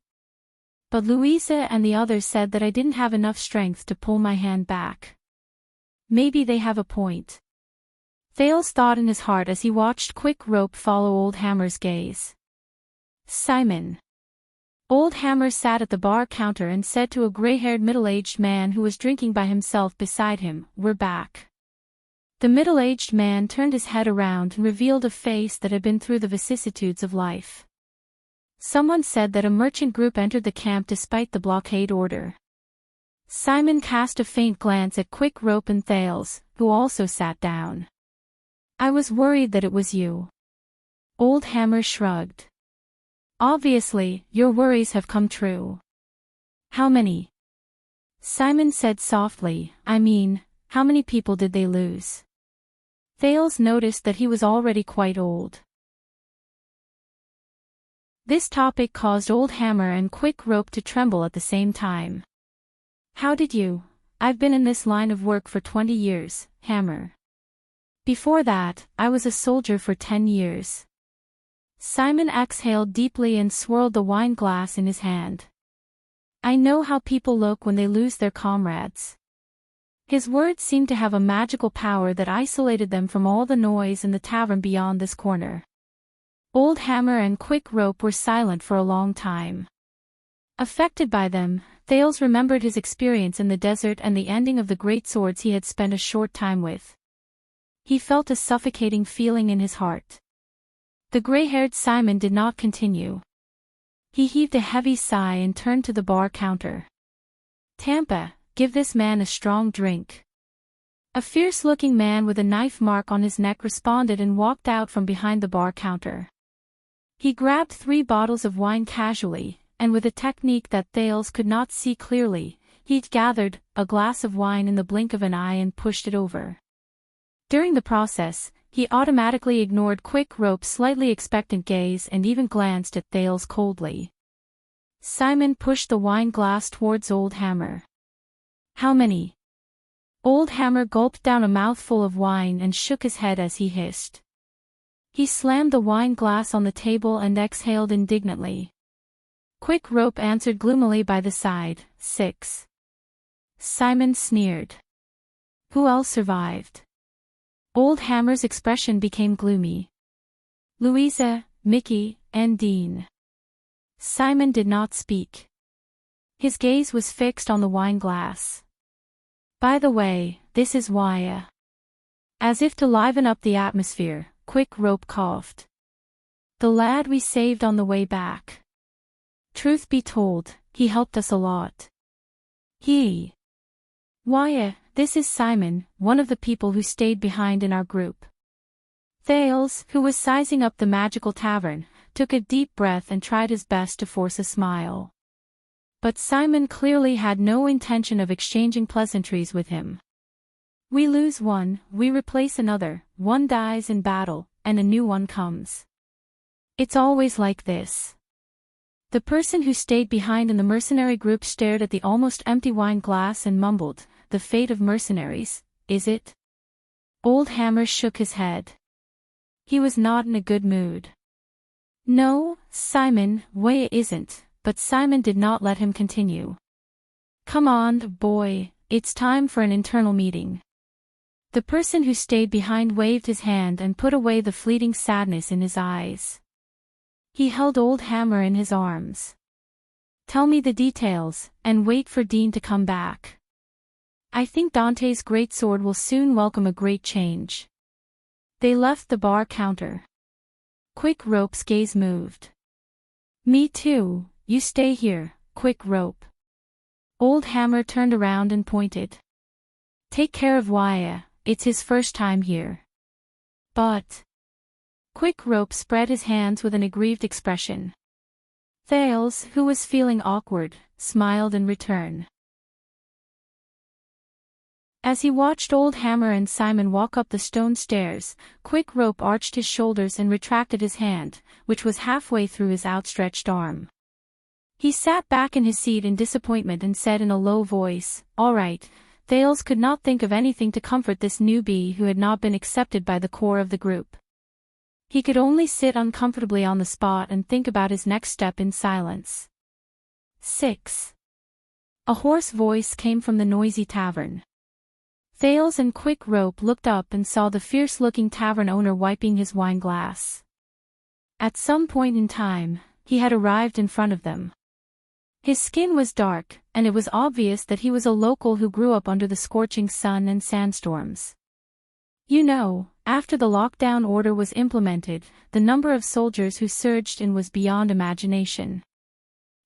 But Louisa and the others said that I didn't have enough strength to pull my hand back. Maybe they have a point. Thales thought in his heart as he watched Quick Rope follow Old Hammer's gaze. Simon. Old Hammer sat at the bar counter and said to a gray-haired middle-aged man who was drinking by himself beside him, "We're back." The middle-aged man turned his head around and revealed a face that had been through the vicissitudes of life. Someone said that a merchant group entered the camp despite the blockade order. Simon cast a faint glance at Quick Rope and Thales, who also sat down. I was worried that it was you. Old Hammer shrugged. Obviously, your worries have come true. How many? Simon said softly, I mean, how many people did they lose? Thales noticed that he was already quite old. This topic caused Old Hammer and Quick Rope to tremble at the same time. How did you? I've been in this line of work for 20 years, Hammer. Before that, I was a soldier for 10 years. Simon exhaled deeply and swirled the wine glass in his hand. I know how people look when they lose their comrades. His words seemed to have a magical power that isolated them from all the noise in the tavern beyond this corner. Old Hammer and Quick Rope were silent for a long time. Affected by them, Thales remembered his experience in the desert and the ending of the great swords he had spent a short time with. He felt a suffocating feeling in his heart. The gray-haired Simon did not continue. He heaved a heavy sigh and turned to the bar counter. Tampa, give this man a strong drink. A fierce-looking man with a knife mark on his neck responded and walked out from behind the bar counter. He grabbed 3 bottles of wine casually, and with a technique that Thales could not see clearly, he gathered a glass of wine in the blink of an eye and pushed it over. During the process, he automatically ignored Quick Rope's slightly expectant gaze and even glanced at Thales coldly. Simon pushed the wine glass towards Old Hammer. How many? Old Hammer gulped down a mouthful of wine and shook his head as he hissed. He slammed the wine glass on the table and exhaled indignantly. Quick Rope answered gloomily by the side, 6. Simon sneered. Who else survived? Old Hammer's expression became gloomy. Louisa, Mickey, and Dean. Simon did not speak. His gaze was fixed on the wine glass. By the way, this is why. As if to liven up the atmosphere, Quick Rope coughed. The lad we saved on the way back. Truth be told, he helped us a lot. Why, this is Simon, one of the people who stayed behind in our group. Thales, who was sizing up the magical tavern, took a deep breath and tried his best to force a smile. But Simon clearly had no intention of exchanging pleasantries with him. We lose one, we replace another, one dies in battle, and a new one comes. It's always like this. The person who stayed behind in the mercenary group stared at the almost empty wine glass and mumbled, the fate of mercenaries, is it? Old Hammer shook his head. He was not in a good mood. No, Simon, way it isn't, but Simon did not let him continue. Come on, boy, it's time for an internal meeting. The person who stayed behind waved his hand and put away the fleeting sadness in his eyes. He held Old Hammer in his arms. Tell me the details, and wait for Dean to come back. I think Dante's greatsword will soon welcome a great change. They left the bar counter. Quick Rope's gaze moved. Me too, you stay here, Quick Rope. Old Hammer turned around and pointed. Take care of Waya, it's his first time here. But... Quick Rope spread his hands with an aggrieved expression. Thales, who was feeling awkward, smiled in return. As he watched Old Hammer and Simon walk up the stone stairs, Quick Rope arched his shoulders and retracted his hand, which was halfway through his outstretched arm. He sat back in his seat in disappointment and said in a low voice, "All right." Thales could not think of anything to comfort this newbie who had not been accepted by the core of the group. He could only sit uncomfortably on the spot and think about his next step in silence. 6. A hoarse voice came from the noisy tavern. Thales and Quick Rope looked up and saw the fierce-looking tavern owner wiping his wine glass. At some point in time, he had arrived in front of them. His skin was dark, and it was obvious that he was a local who grew up under the scorching sun and sandstorms. You know, after the lockdown order was implemented, the number of soldiers who surged in was beyond imagination.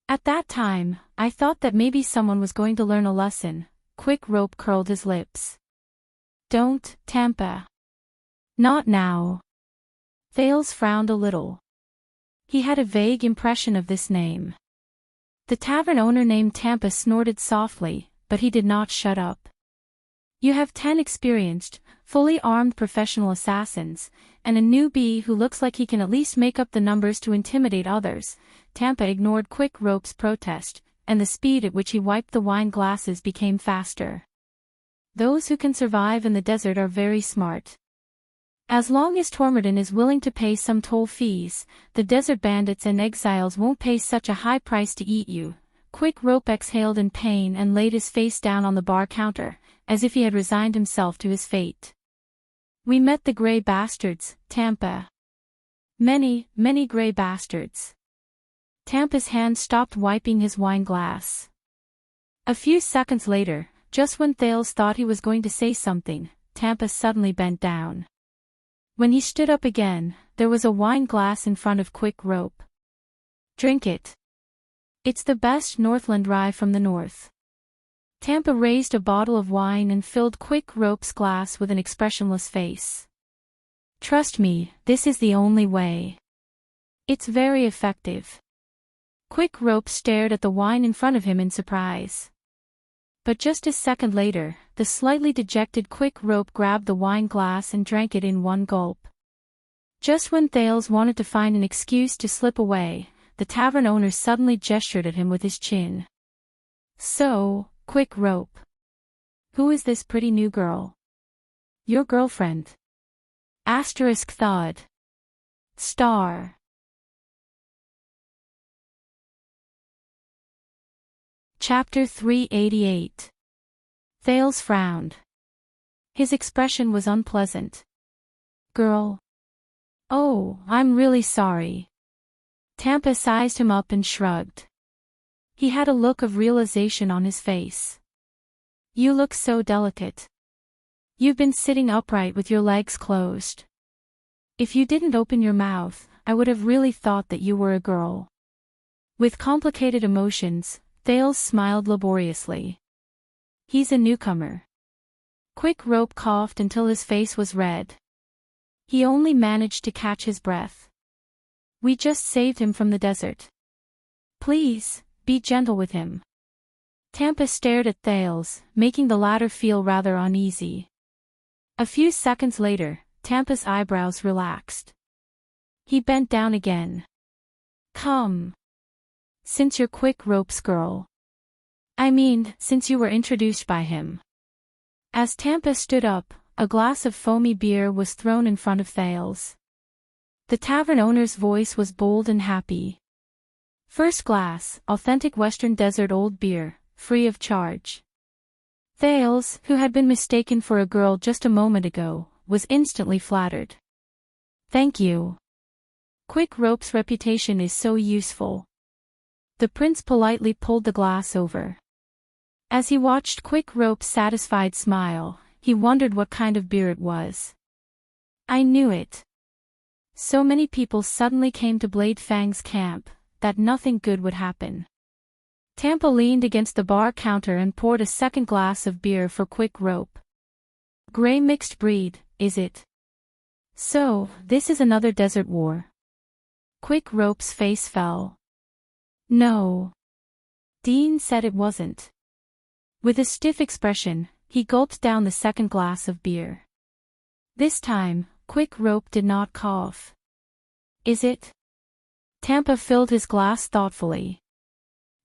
At that time, I thought that maybe someone was going to learn a lesson. Quick Rope curled his lips. Don't, Tampa. Not now. Thales frowned a little. He had a vague impression of this name. The tavern owner named Tampa snorted softly, but he did not shut up. You have 10 experienced, fully armed professional assassins, and a newbie who looks like he can at least make up the numbers to intimidate others. Tampa ignored Quick Rope's protest, and the speed at which he wiped the wine glasses became faster. Those who can survive in the desert are very smart. As long as Throneborn is willing to pay some toll fees, the desert bandits and exiles won't pay such a high price to eat you. Quick Rope exhaled in pain and laid his face down on the bar counter, as if he had resigned himself to his fate. We met the gray bastards, Tampa. Many, many gray bastards. Tampa's hand stopped wiping his wine glass. A few seconds later, just when Thales thought he was going to say something, Tampa suddenly bent down. When he stood up again, there was a wine glass in front of Quick Rope. Drink it. It's the best Northland rye from the north. Tampa raised a bottle of wine and filled Quick Rope's glass with an expressionless face. Trust me, this is the only way. It's very effective. Quick Rope stared at the wine in front of him in surprise. But just a second later, the slightly dejected Quick Rope grabbed the wine glass and drank it in one gulp. Just when Thales wanted to find an excuse to slip away, the tavern owner suddenly gestured at him with his chin. So, Quick Rope. Who is this pretty new girl? Your girlfriend. Asterisk thawed. Star. Chapter 388. Thales frowned. His expression was unpleasant. Girl. Oh, I'm really sorry. Tampa sized him up and shrugged. He had a look of realization on his face. You look so delicate. You've been sitting upright with your legs closed. If you didn't open your mouth, I would have really thought that you were a girl. With complicated emotions, Thales smiled laboriously. He's a newcomer. Quick Rope coughed until his face was red. He only managed to catch his breath. We just saved him from the desert. Please, be gentle with him. Tampa stared at Thales, making the latter feel rather uneasy. A few seconds later, Tampa's eyebrows relaxed. He bent down again. Come. Since you're Quick Rope's girl. I mean, since you were introduced by him. As Tampa stood up, a glass of foamy beer was thrown in front of Thales. The tavern owner's voice was bold and happy. First glass, authentic Western Desert old beer, free of charge. Thales, who had been mistaken for a girl just a moment ago, was instantly flattered. Thank you. Quick Rope's reputation is so useful. The prince politely pulled the glass over. As he watched Quick Rope's satisfied smile, he wondered what kind of beer it was. I knew it. So many people suddenly came to Blade Fang's camp, that nothing good would happen. Tampa leaned against the bar counter and poured a second glass of beer for Quick Rope. Gray mixed breed, is it? So, this is another desert war. Quick Rope's face fell. No. Dean said it wasn't. With a stiff expression, he gulped down the second glass of beer. This time, Quick Rope did not cough. Is it? Tampa filled his glass thoughtfully.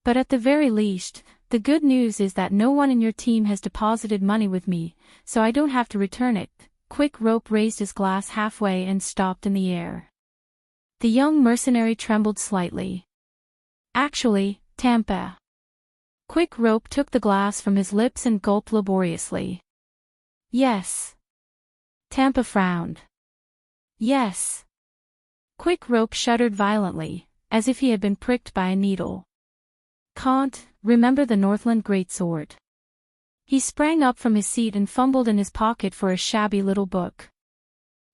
But at the very least, the good news is that no one in your team has deposited money with me, so I don't have to return it. Quick Rope raised his glass halfway and stopped in the air. The young mercenary trembled slightly. Actually, Tampa. Quick Rope took the glass from his lips and gulped laboriously. Yes. Tampa frowned. Yes. Quick Rope shuddered violently, as if he had been pricked by a needle. Can't remember the Northland greatsword. He sprang up from his seat and fumbled in his pocket for a shabby little book.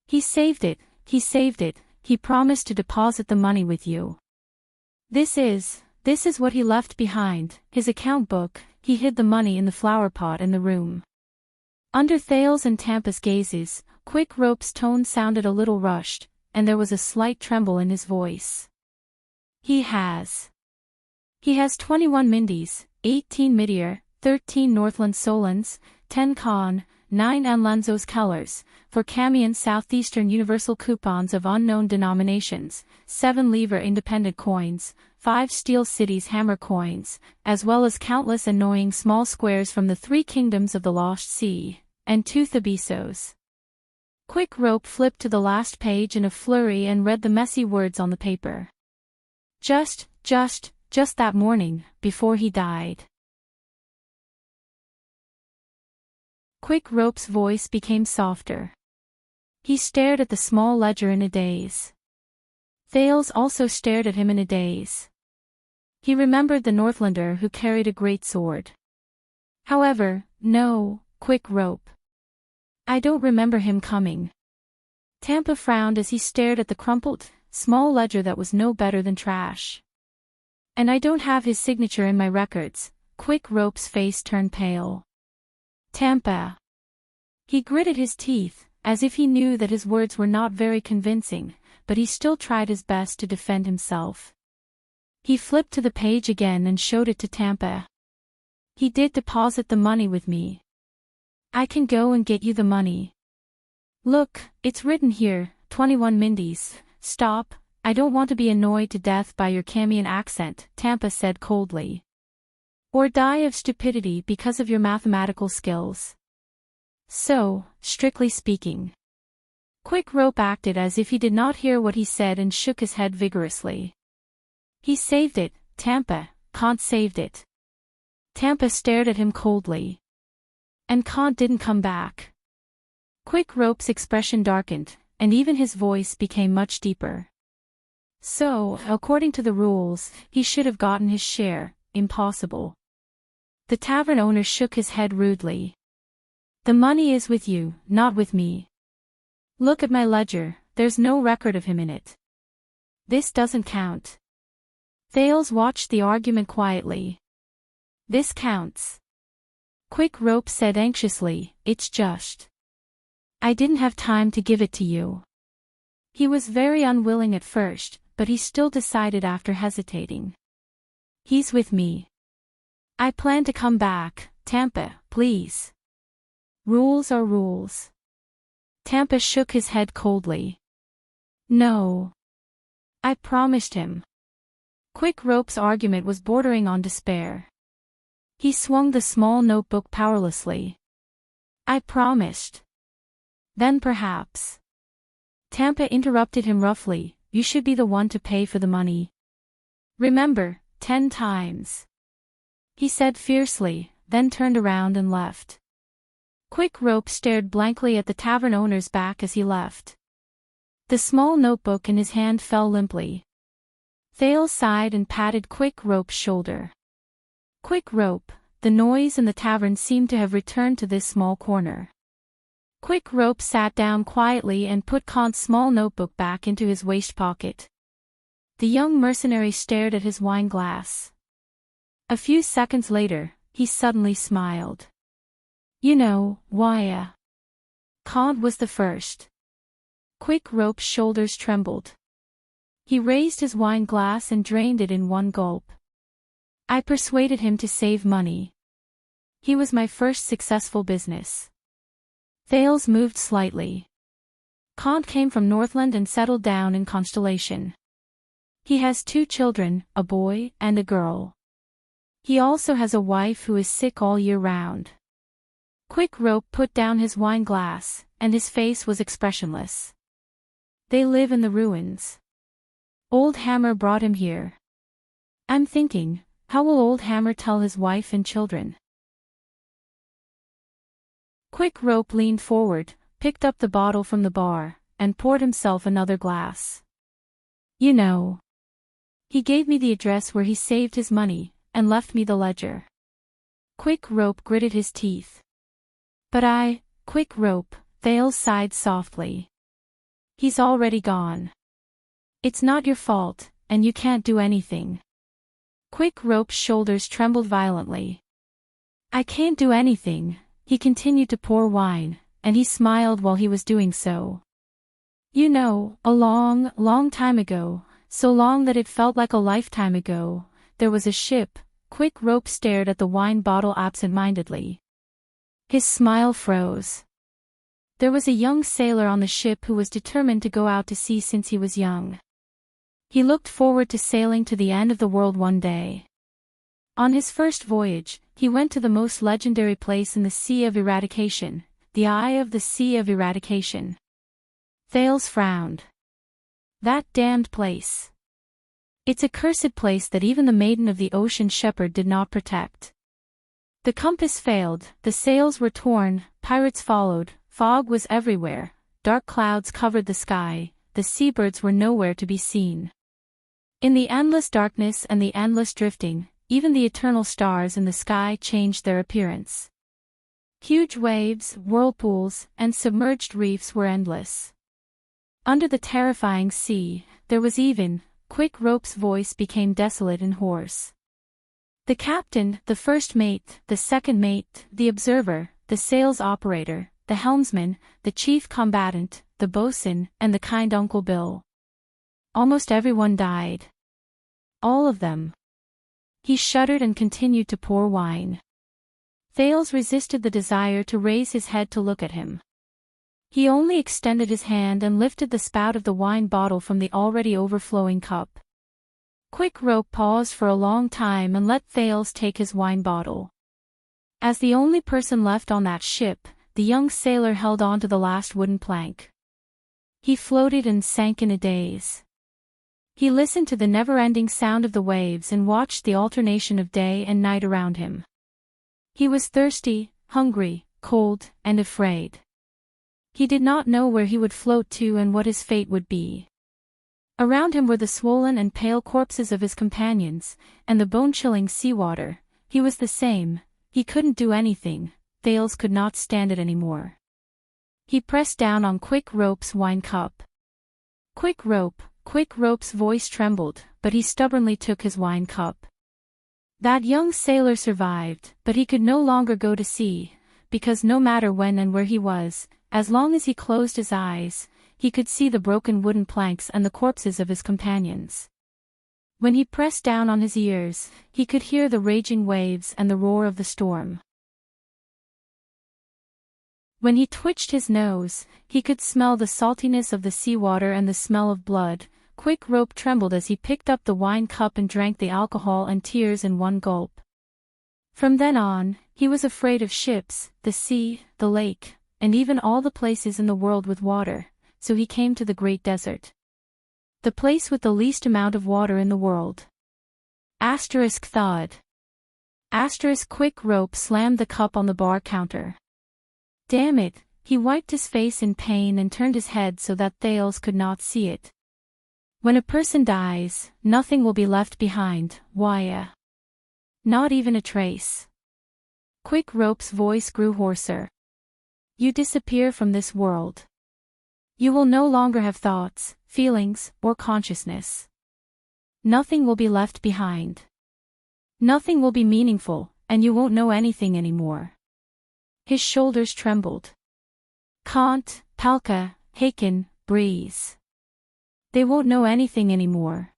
He saved it, he promised to deposit the money with you. This is what he left behind, his account book. He hid the money in the flower pot in the room. Under Thales and Tampa's gazes, Quick Rope's tone sounded a little rushed, and there was a slight tremble in his voice. He has 21 Mindies, 18 Midir, 13 Northland Solans, 10 Con, 9 Anlanzos Kellers, 4 Camion Southeastern Universal Coupons of unknown denominations, 7 Lever Independent Coins, 5 Steel Cities Hammer Coins, as well as countless annoying small squares from the 3 kingdoms of the Lost Sea, and 2 Thabisos. Quick Rope flipped to the last page in a flurry and read the messy words on the paper. Just that morning, before he died. Quick Rope's voice became softer. He stared at the small ledger in a daze. Thales also stared at him in a daze. He remembered the Northlander who carried a great sword. However, no, Quick Rope. I don't remember him coming. Tampa frowned as he stared at the crumpled, small ledger that was no better than trash. And I don't have his signature in my records. Quick Rope's face turned pale. Tampa. He gritted his teeth, as if he knew that his words were not very convincing, but he still tried his best to defend himself. He flipped to the page again and showed it to Tampa. He did deposit the money with me. I can go and get you the money. Look, it's written here, 21 Mindies. Stop, I don't want to be annoyed to death by your Camion accent, Tampa said coldly. Or die of stupidity because of your mathematical skills. So, strictly speaking. Quick Rope acted as if he did not hear what he said and shook his head vigorously. He saved it, Tampa, Kant saved it. Tampa stared at him coldly. And Kant didn't come back. Quick Rope's expression darkened, and even his voice became much deeper. So, according to the rules, he should have gotten his share. Impossible. The tavern owner shook his head rudely. The money is with you, not with me. Look at my ledger, there's no record of him in it. This doesn't count. Thales watched the argument quietly. This counts. Quick Rope said anxiously, it's just. I didn't have time to give it to you. He was very unwilling at first, but he still decided after hesitating. He's with me. I plan to come back, Tampa, please. Rules are rules. Tampa shook his head coldly. No. I promised him. Quick Rope's argument was bordering on despair. He swung the small notebook powerlessly. I promised. Then perhaps. Tampa interrupted him roughly, you should be the one to pay for the money. Remember, 10 times. He said fiercely, then turned around and left. Quick Rope stared blankly at the tavern owner's back as he left. The small notebook in his hand fell limply. Thales sighed and patted Quick Rope's shoulder. Quick Rope, the noise in the tavern seemed to have returned to this small corner. Quick Rope sat down quietly and put Kant's small notebook back into his waist pocket. The young mercenary stared at his wine glass. A few seconds later, he suddenly smiled. You know, why? Kant was the first. Quick Rope's shoulders trembled. He raised his wine glass and drained it in one gulp. I persuaded him to save money. He was my first successful business. Thales moved slightly. Kant came from Northland and settled down in Constellation. He has 2 children, a boy and a girl. He also has a wife who is sick all year round. Quick Rope put down his wine glass, and his face was expressionless. They live in the ruins. Old Hammer brought him here. I'm thinking, how will Old Hammer tell his wife and children? Quick Rope leaned forward, picked up the bottle from the bar, and poured himself another glass. You know. He gave me the address where he saved his money, and left me the ledger. Quick Rope gritted his teeth. But Quick Rope, Thales sighed softly. He's already gone. It's not your fault, and you can't do anything. Quick Rope's shoulders trembled violently. I can't do anything, he continued to pour wine, and he smiled while he was doing so. You know, a long, long time ago, so long that it felt like a lifetime ago, there was a ship. Quick Rope stared at the wine bottle absent-mindedly. His smile froze. There was a young sailor on the ship who was determined to go out to sea since he was young. He looked forward to sailing to the end of the world one day. On his first voyage, he went to the most legendary place in the Sea of Eradication, the Eye of the Sea of Eradication. Thales frowned. That damned place. It's a cursed place that even the Maiden of the Ocean Shepherd did not protect. The compass failed, the sails were torn, pirates followed, fog was everywhere, dark clouds covered the sky, the seabirds were nowhere to be seen. In the endless darkness and the endless drifting, even the eternal stars in the sky changed their appearance. Huge waves, whirlpools, and submerged reefs were endless. Under the terrifying sea, there was even, Quick Rope's voice became desolate and hoarse. The captain, the first mate, the second mate, the observer, the sails operator, the helmsman, the chief combatant, the boatswain, and the kind Uncle Bill. Almost everyone died. All of them. He shuddered and continued to pour wine. Thales resisted the desire to raise his head to look at him. He only extended his hand and lifted the spout of the wine bottle from the already overflowing cup. Quick Rope paused for a long time and let Thales take his wine bottle. As the only person left on that ship, the young sailor held on to the last wooden plank. He floated and sank in a daze. He listened to the never-ending sound of the waves and watched the alternation of day and night around him. He was thirsty, hungry, cold, and afraid. He did not know where he would float to and what his fate would be. Around him were the swollen and pale corpses of his companions, and the bone-chilling seawater. He was the same, he couldn't do anything, Thales could not stand it anymore. He pressed down on Quick Rope's wine cup. Quick Rope's voice trembled, but he stubbornly took his wine cup. That young sailor survived, but he could no longer go to sea, because no matter when and where he was, as long as he closed his eyes, he could see the broken wooden planks and the corpses of his companions. When he pressed down on his ears, he could hear the raging waves and the roar of the storm. When he twitched his nose, he could smell the saltiness of the seawater and the smell of blood. Quick Rope trembled as he picked up the wine cup and drank the alcohol and tears in one gulp. From then on, He was afraid of ships, the sea, the lake, and even all the places in the world with water, so he came to the great desert. The place with the least amount of water in the world. Asterisk thawed. Asterisk quick rope slammed the cup on the bar counter. Damn it, he wiped his face in pain and turned his head so that Thales could not see it. When a person dies, nothing will be left behind, why? Not even a trace. Quick rope's voice grew hoarser. You disappear from this world. You will no longer have thoughts, feelings, or consciousness. Nothing will be left behind. Nothing will be meaningful, and you won't know anything anymore. His shoulders trembled. Can't, Palka, Haken, Breeze. They won't know anything anymore.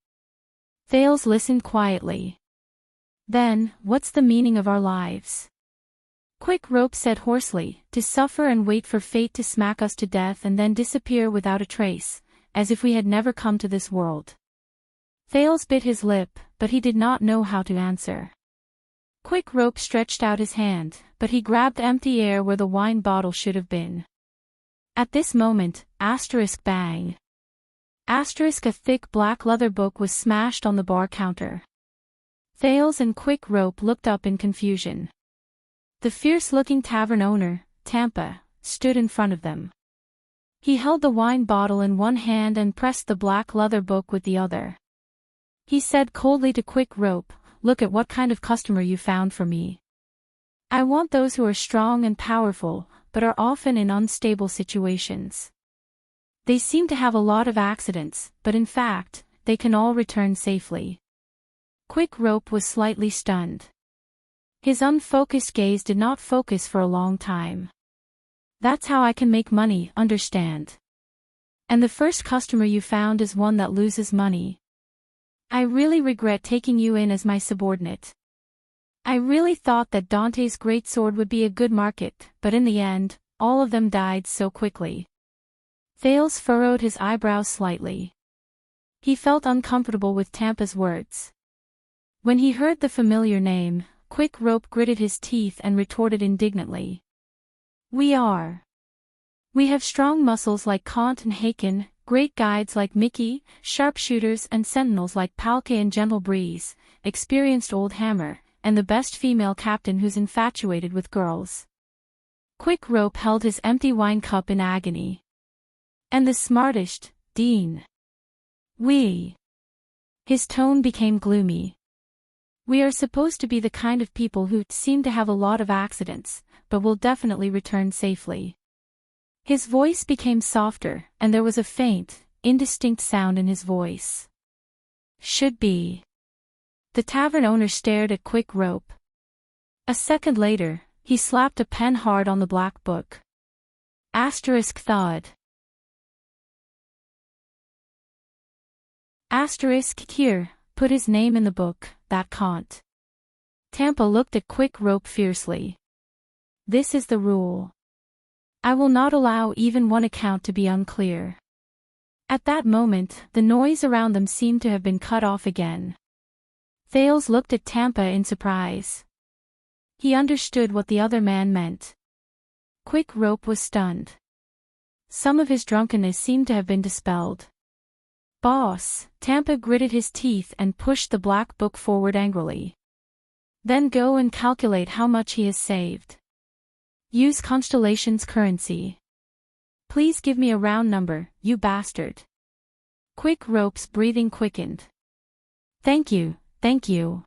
Thales listened quietly. Then, what's the meaning of our lives? Quick rope said hoarsely, to suffer and wait for fate to smack us to death and then disappear without a trace, as if we had never come to this world. Thales bit his lip, but he did not know how to answer. Quick rope stretched out his hand, but he grabbed empty air where the wine bottle should have been. At this moment, asterisk bang. Asterisk a thick black leather book was smashed on the bar counter. Thales and Quick rope looked up in confusion. The fierce-looking tavern owner, Tampa, stood in front of them. He held the wine bottle in one hand and pressed the black leather book with the other. He said coldly to Quick rope, "Look at what kind of customer you found for me. I want those who are strong and powerful, but are often in unstable situations. They seem to have a lot of accidents, but in fact, they can all return safely." Quick rope was slightly stunned. His unfocused gaze did not focus for a long time. That's how I can make money, understand? And the first customer you found is one that loses money. I really regret taking you in as my subordinate. I really thought that Dante's greatsword would be a good market, but in the end, all of them died so quickly. Thales furrowed his eyebrows slightly. He felt uncomfortable with Tampa's words. When he heard the familiar name, Quick rope gritted his teeth and retorted indignantly. We have strong muscles like Kant and Haken, great guides like Mickey, sharpshooters and sentinels like Palke and Gentle Breeze, experienced old hammer, and the best female captain who's infatuated with girls. Quick rope held his empty wine cup in agony. And the smartest, Dean. We. His tone became gloomy. We are supposed to be the kind of people who seem to have a lot of accidents, but will definitely return safely. His voice became softer, and there was a faint, indistinct sound in his voice. Should be. The tavern owner stared at Quick rope. A second later, he slapped a pen hard on the black book. Asterisk thawed. Asterisk here, put his name in the book, that can't. Tampa looked at Quick rope fiercely. This is the rule. I will not allow even one account to be unclear. At that moment, the noise around them seemed to have been cut off again. Thales looked at Tampa in surprise. He understood what the other man meant. Quick rope was stunned. Some of his drunkenness seemed to have been dispelled. Boss, Tampa gritted his teeth and pushed the black book forward angrily. Then go and calculate how much he has saved. Use Constellation's currency. Please give me a round number, you bastard. Quick rope's breathing quickened. Thank you, thank you.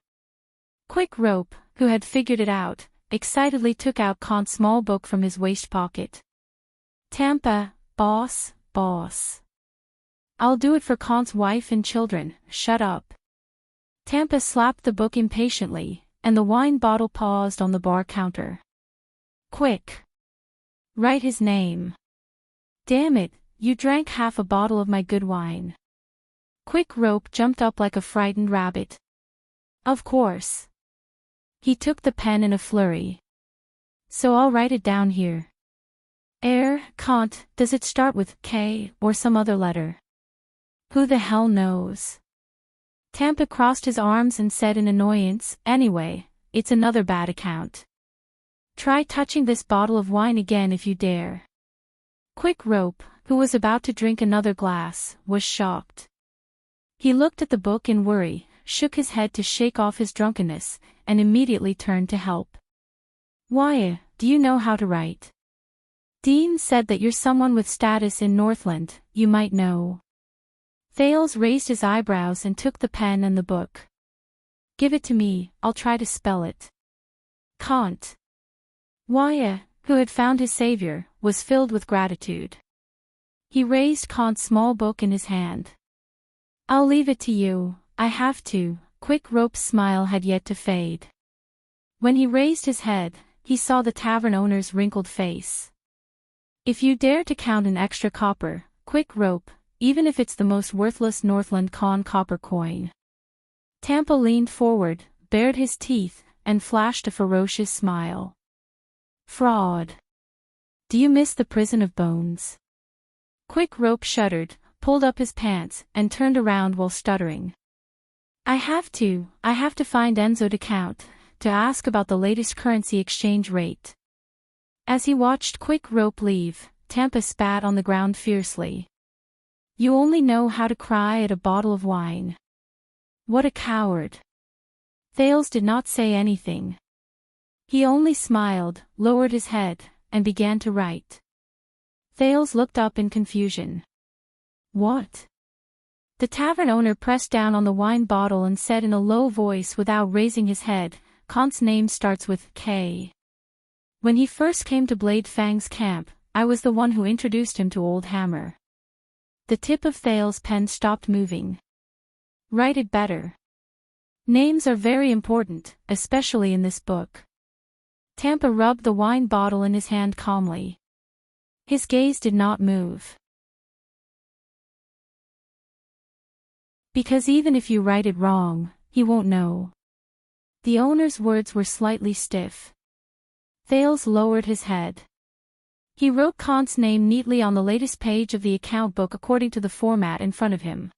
Quick rope, who had figured it out, excitedly took out Kant's small book from his waist pocket. Tampa, boss. I'll do it for Kant's wife and children, shut up. Tampa slapped the book impatiently, and the wine bottle paused on the bar counter. Quick. Write his name. Damn it, you drank half a bottle of my good wine. Quick rope jumped up like a frightened rabbit. Of course. He took the pen in a flurry. So I'll write it down here. Kant, does it start with K or some other letter? Who the hell knows? Tampa crossed his arms and said in annoyance, anyway, it's another bad account. Try touching this bottle of wine again if you dare. Quick Rope, who was about to drink another glass, was shocked. He looked at the book in worry, shook his head to shake off his drunkenness, and immediately turned to help. Why, do you know how to write? Dean said that you're someone with status in Northland, you might know. Thales raised his eyebrows and took the pen and the book. Give it to me, I'll try to spell it. Can't. Waya, who had found his savior, was filled with gratitude. He raised Kant's small book in his hand. I'll leave it to you, I have to. Quick Rope's smile had yet to fade. When he raised his head, he saw the tavern owner's wrinkled face. If you dare to count an extra copper, Quick Rope, even if it's the most worthless Northland con copper coin. Tampa leaned forward, bared his teeth, and flashed a ferocious smile. Fraud. Do you miss the prison of bones? Quick Rope shuddered, pulled up his pants, and turned around while stuttering. I have to find Enzo to count, to ask about the latest currency exchange rate. As he watched Quick Rope leave, Tampa spat on the ground fiercely. You only know how to cry at a bottle of wine. What a coward. Thales did not say anything. He only smiled, lowered his head, and began to write. Thales looked up in confusion. What? The tavern owner pressed down on the wine bottle and said in a low voice without raising his head, Kant's name starts with K. When he first came to Blade Fang's camp, I was the one who introduced him to Old Hammer. The tip of Thales' pen stopped moving. Write it better. Names are very important, especially in this book. Tampa rubbed the wine bottle in his hand calmly. His gaze did not move. Because even if you write it wrong, he won't know. The owner's words were slightly stiff. Thales lowered his head. He wrote Kant's name neatly on the latest page of the account book according to the format in front of him.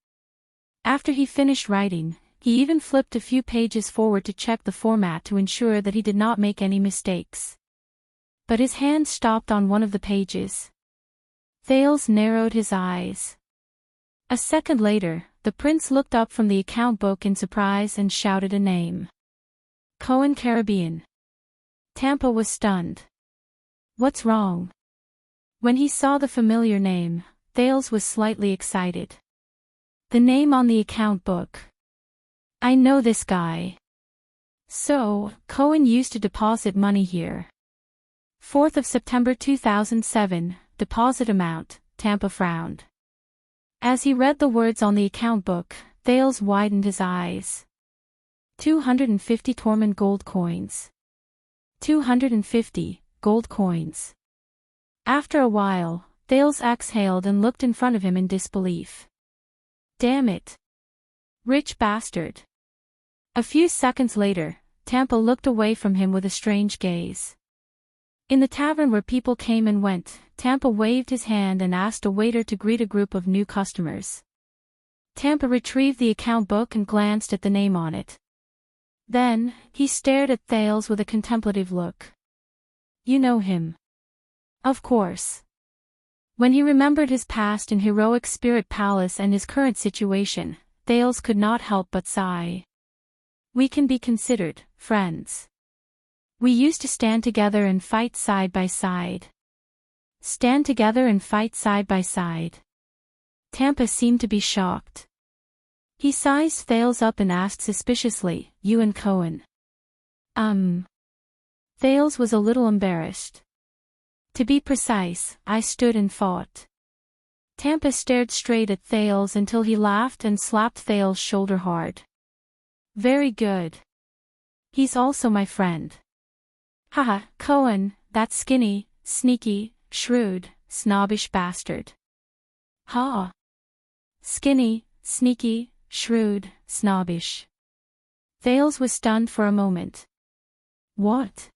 After he finished writing, he even flipped a few pages forward to check the format to ensure that he did not make any mistakes. But his hand stopped on one of the pages. Thales narrowed his eyes. A second later, the prince looked up from the account book in surprise and shouted a name. Cohen Caribbean. Tampa was stunned. What's wrong? When he saw the familiar name, Thales was slightly excited. The name on the account book. I know this guy. So, Cohen used to deposit money here. 4th of September 2007, deposit amount, Tampa frowned. As he read the words on the account book, Thales widened his eyes. 250 Tormund gold coins. 250 gold coins. After a while, Thales exhaled and looked in front of him in disbelief. Damn it. Rich bastard. A few seconds later, Tampa looked away from him with a strange gaze. In the tavern where people came and went, Tampa waved his hand and asked a waiter to greet a group of new customers. Tampa retrieved the account book and glanced at the name on it. Then, he stared at Thales with a contemplative look. You know him. Of course. When he remembered his past in Heroic Spirit Palace and his current situation, Thales could not help but sigh. We can be considered friends. We used to stand together and fight side by side. Stand together and fight side by side. Tampa seemed to be shocked. He sized Thales up and asked suspiciously, You and Cohen? Thales was a little embarrassed. To be precise, I stood and fought. Tampa stared straight at Thales until he laughed and slapped Thales' shoulder hard. Very good. He's also my friend. Haha, Cohen, that skinny, sneaky, shrewd, snobbish bastard. Ha! Skinny, sneaky, shrewd, snobbish. Thales was stunned for a moment. What?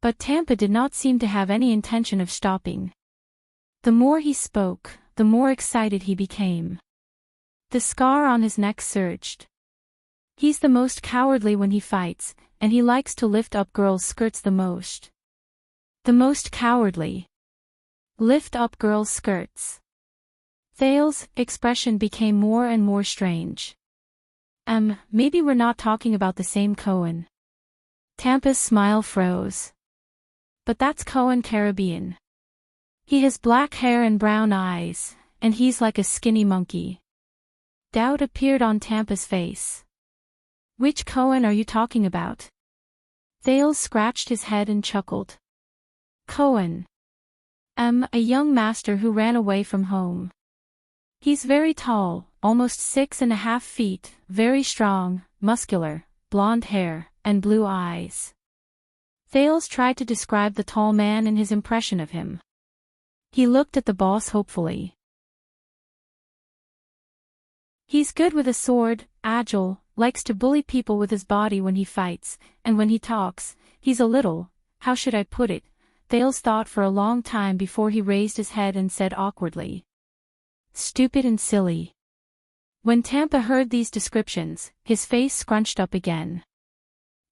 But Tampa did not seem to have any intention of stopping. The more he spoke, the more excited he became. The scar on his neck surged. He's the most cowardly when he fights, and he likes to lift up girls' skirts the most. The most cowardly. Lift up girls' skirts. Thale's expression became more and more strange. Maybe we're not talking about the same Cohen. Tampa's smile froze. But that's Cohen Caribbean. He has black hair and brown eyes, and he's like a skinny monkey. Doubt appeared on Tampa's face. Which Cohen are you talking about? Thales scratched his head and chuckled. Cohen. A young master who ran away from home. He's very tall, almost 6.5 feet, very strong, muscular, blonde hair, and blue eyes. Thales tried to describe the tall man and his impression of him. He looked at the boss hopefully. He's good with a sword, agile, likes to bully people with his body when he fights, and when he talks, he's a little, how should I put it? Thales thought for a long time before he raised his head and said awkwardly. Stupid and silly. When Tampa heard these descriptions, his face scrunched up again.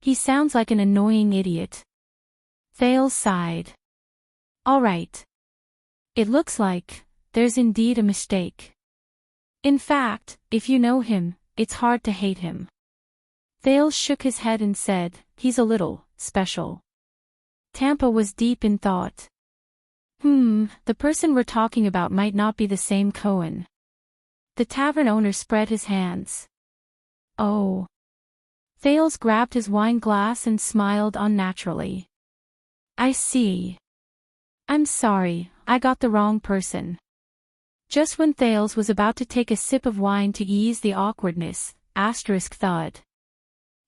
He sounds like an annoying idiot. Thales sighed. All right. It looks like there's indeed a mistake. In fact, if you know him, it's hard to hate him. Thales shook his head and said, he's a little special. Tampa was deep in thought. The person we're talking about might not be the same Cohen. The tavern owner spread his hands. Oh. Thales grabbed his wine glass and smiled unnaturally. I see. I'm sorry, I got the wrong person. Just when Thales was about to take a sip of wine to ease the awkwardness, thud.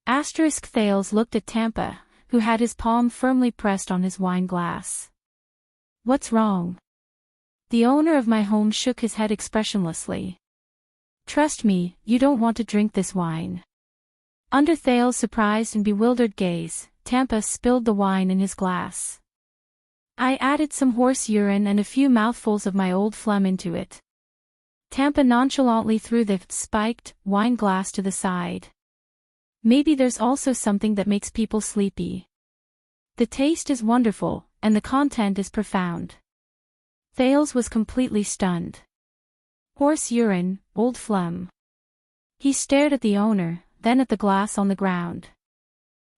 Thales looked at Tampa, who had his palm firmly pressed on his wine glass. What's wrong? The owner of my home shook his head expressionlessly. Trust me, you don't want to drink this wine. Under Thales' surprised and bewildered gaze, Tampa spilled the wine in his glass. I added some horse urine and a few mouthfuls of my old phlegm into it. Tampa nonchalantly threw the spiked wine glass to the side. Maybe there's also something that makes people sleepy. The taste is wonderful, and the content is profound. Thales was completely stunned. Horse urine, old phlegm. He stared at the owner, then at the glass on the ground.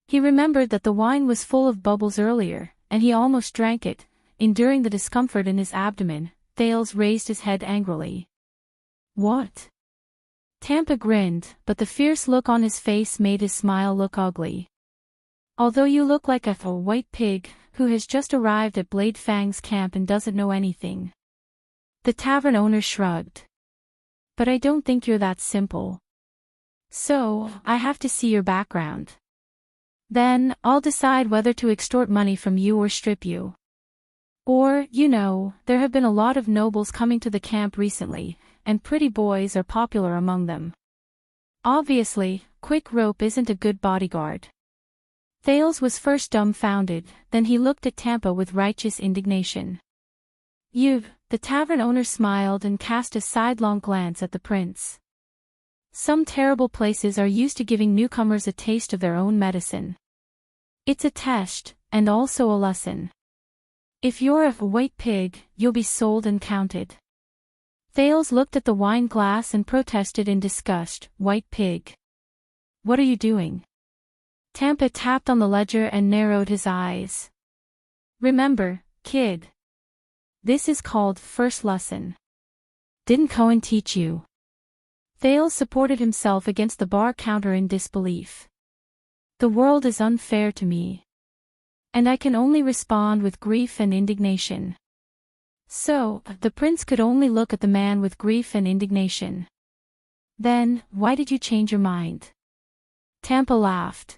He remembered that the wine was full of bubbles earlier, and he almost drank it. Enduring the discomfort in his abdomen, Thales raised his head angrily. What? Tampa grinned, but the fierce look on his face made his smile look ugly. Although you look like a white pig, who has just arrived at Blade Fang's camp and doesn't know anything. The tavern owner shrugged. But I don't think you're that simple. So, I have to see your background. Then, I'll decide whether to extort money from you or strip you. Or, there have been a lot of nobles coming to the camp recently, and pretty boys are popular among them. Obviously, quick rope isn't a good bodyguard. Thales was first dumbfounded, then he looked at Tampa with righteous indignation. The tavern owner smiled and cast a sidelong glance at the prince. Some terrible places are used to giving newcomers a taste of their own medicine. It's a test, and also a lesson. If you're a white pig, you'll be sold and counted. Thales looked at the wine glass and protested in disgust, white pig. What are you doing? Tampa tapped on the ledger and narrowed his eyes. Remember, kid. This is called first lesson. Didn't Cohen teach you? Thales supported himself against the bar counter in disbelief. The world is unfair to me. And I can only respond with grief and indignation. So, the prince could only look at the man with grief and indignation. Then, why did you change your mind? Tampa laughed.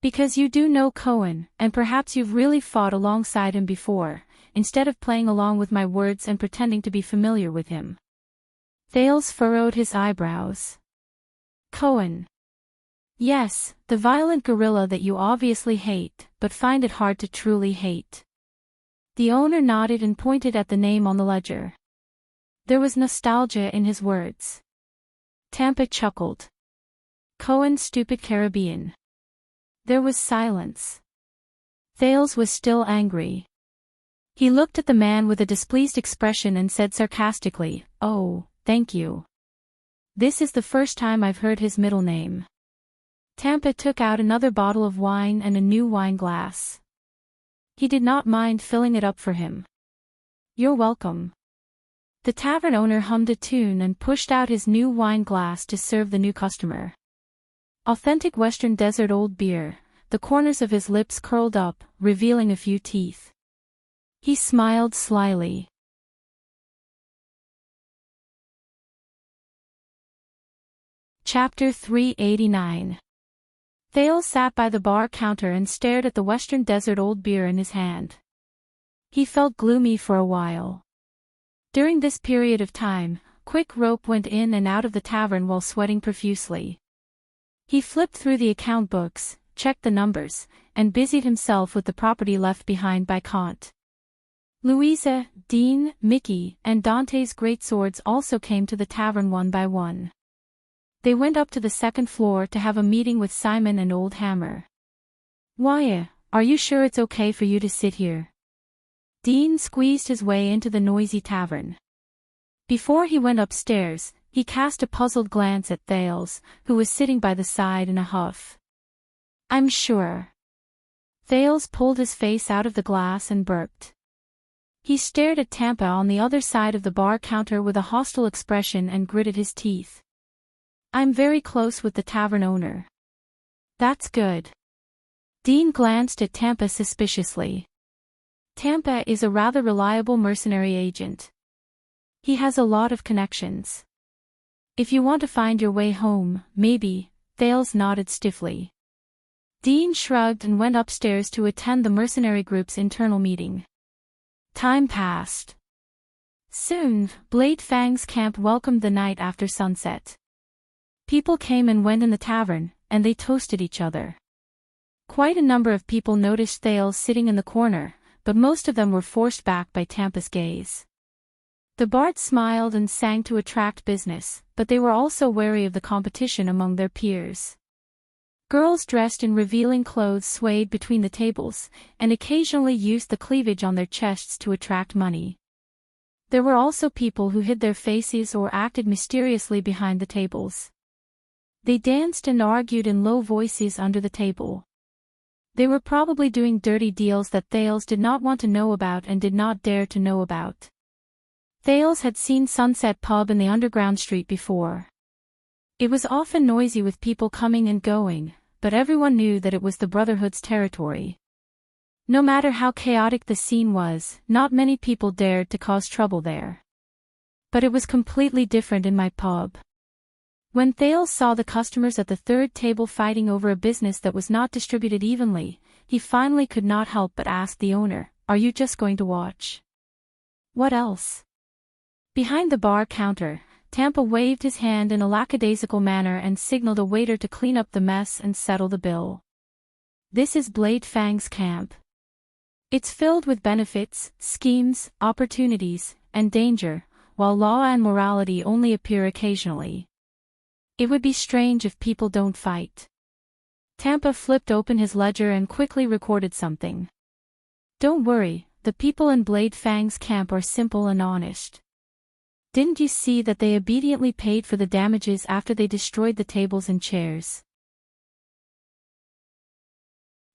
Because you do know Cohen, and perhaps you've really fought alongside him before, instead of playing along with my words and pretending to be familiar with him. Thales furrowed his eyebrows. Cohen. Yes, the violent gorilla that you obviously hate, but find it hard to truly hate. The owner nodded and pointed at the name on the ledger. There was nostalgia in his words. Tampa chuckled. Cohen, stupid Caribbean. There was silence. Thales was still angry. He looked at the man with a displeased expression and said sarcastically, "Oh, thank you. This is the first time I've heard his middle name." Tampa took out another bottle of wine and a new wine glass. He did not mind filling it up for him. "You're welcome." The tavern owner hummed a tune and pushed out his new wine glass to serve the new customer. Authentic Western Desert old beer, the corners of his lips curled up, revealing a few teeth. He smiled slyly. Chapter 389. Thales sat by the bar counter and stared at the Western Desert old beer in his hand. He felt gloomy for a while. During this period of time, Quick Rope went in and out of the tavern while sweating profusely. He flipped through the account books, checked the numbers, and busied himself with the property left behind by Kant. Louisa, Dean, Mickey, and Dante's great swords also came to the tavern one by one. They went up to the second floor to have a meeting with Simon and Old Hammer. "Why, are you sure it's okay for you to sit here?" Dean squeezed his way into the noisy tavern. Before he went upstairs, he cast a puzzled glance at Thales, who was sitting by the side in a huff. "I'm sure." Thales pulled his face out of the glass and burped. He stared at Tampa on the other side of the bar counter with a hostile expression and gritted his teeth. "I'm very close with the tavern owner." "That's good." Dean glanced at Tampa suspiciously. Tampa is a rather reliable mercenary agent. He has a lot of connections. If you want to find your way home, maybe. Thales nodded stiffly. Dean shrugged and went upstairs to attend the mercenary group's internal meeting. Time passed. Soon, Blade Fang's camp welcomed the night after sunset. People came and went in the tavern, and they toasted each other. Quite a number of people noticed Thales sitting in the corner, but most of them were forced back by Tampa's gaze. The bards smiled and sang to attract business, but they were also wary of the competition among their peers. Girls dressed in revealing clothes swayed between the tables, and occasionally used the cleavage on their chests to attract money. There were also people who hid their faces or acted mysteriously behind the tables. They danced and argued in low voices under the table. They were probably doing dirty deals that Thales did not want to know about and did not dare to know about. Thales had seen Sunset Pub in the underground street before. It was often noisy with people coming and going, but everyone knew that it was the Brotherhood's territory. No matter how chaotic the scene was, not many people dared to cause trouble there. But it was completely different in my pub. When Thales saw the customers at the third table fighting over a business that was not distributed evenly, he finally could not help but ask the owner, "Are you just going to watch?" "What else?" Behind the bar counter, Tampa waved his hand in a lackadaisical manner and signaled a waiter to clean up the mess and settle the bill. "This is Blade Fang's camp. It's filled with benefits, schemes, opportunities, and danger, while law and morality only appear occasionally. It would be strange if people don't fight." Tampa flipped open his ledger and quickly recorded something. "Don't worry, the people in Blade Fang's camp are simple and honest. Didn't you see that they obediently paid for the damages after they destroyed the tables and chairs?"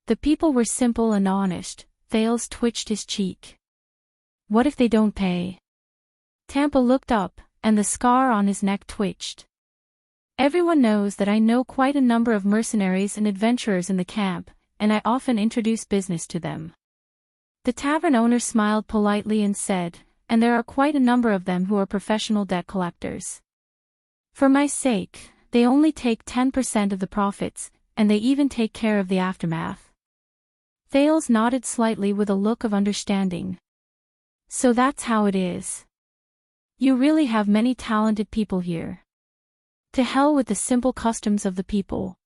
The people were simple and honest. Thales twitched his cheek. "What if they don't pay?" Tampa looked up, and the scar on his neck twitched. "Everyone knows that I know quite a number of mercenaries and adventurers in the camp, and I often introduce business to them." The tavern owner smiled politely and said, "And there are quite a number of them who are professional debt collectors. For my sake, they only take 10% of the profits, and they even take care of the aftermath." Thales nodded slightly with a look of understanding. "So that's how it is. You really have many talented people here. To hell with the simple customs of the people."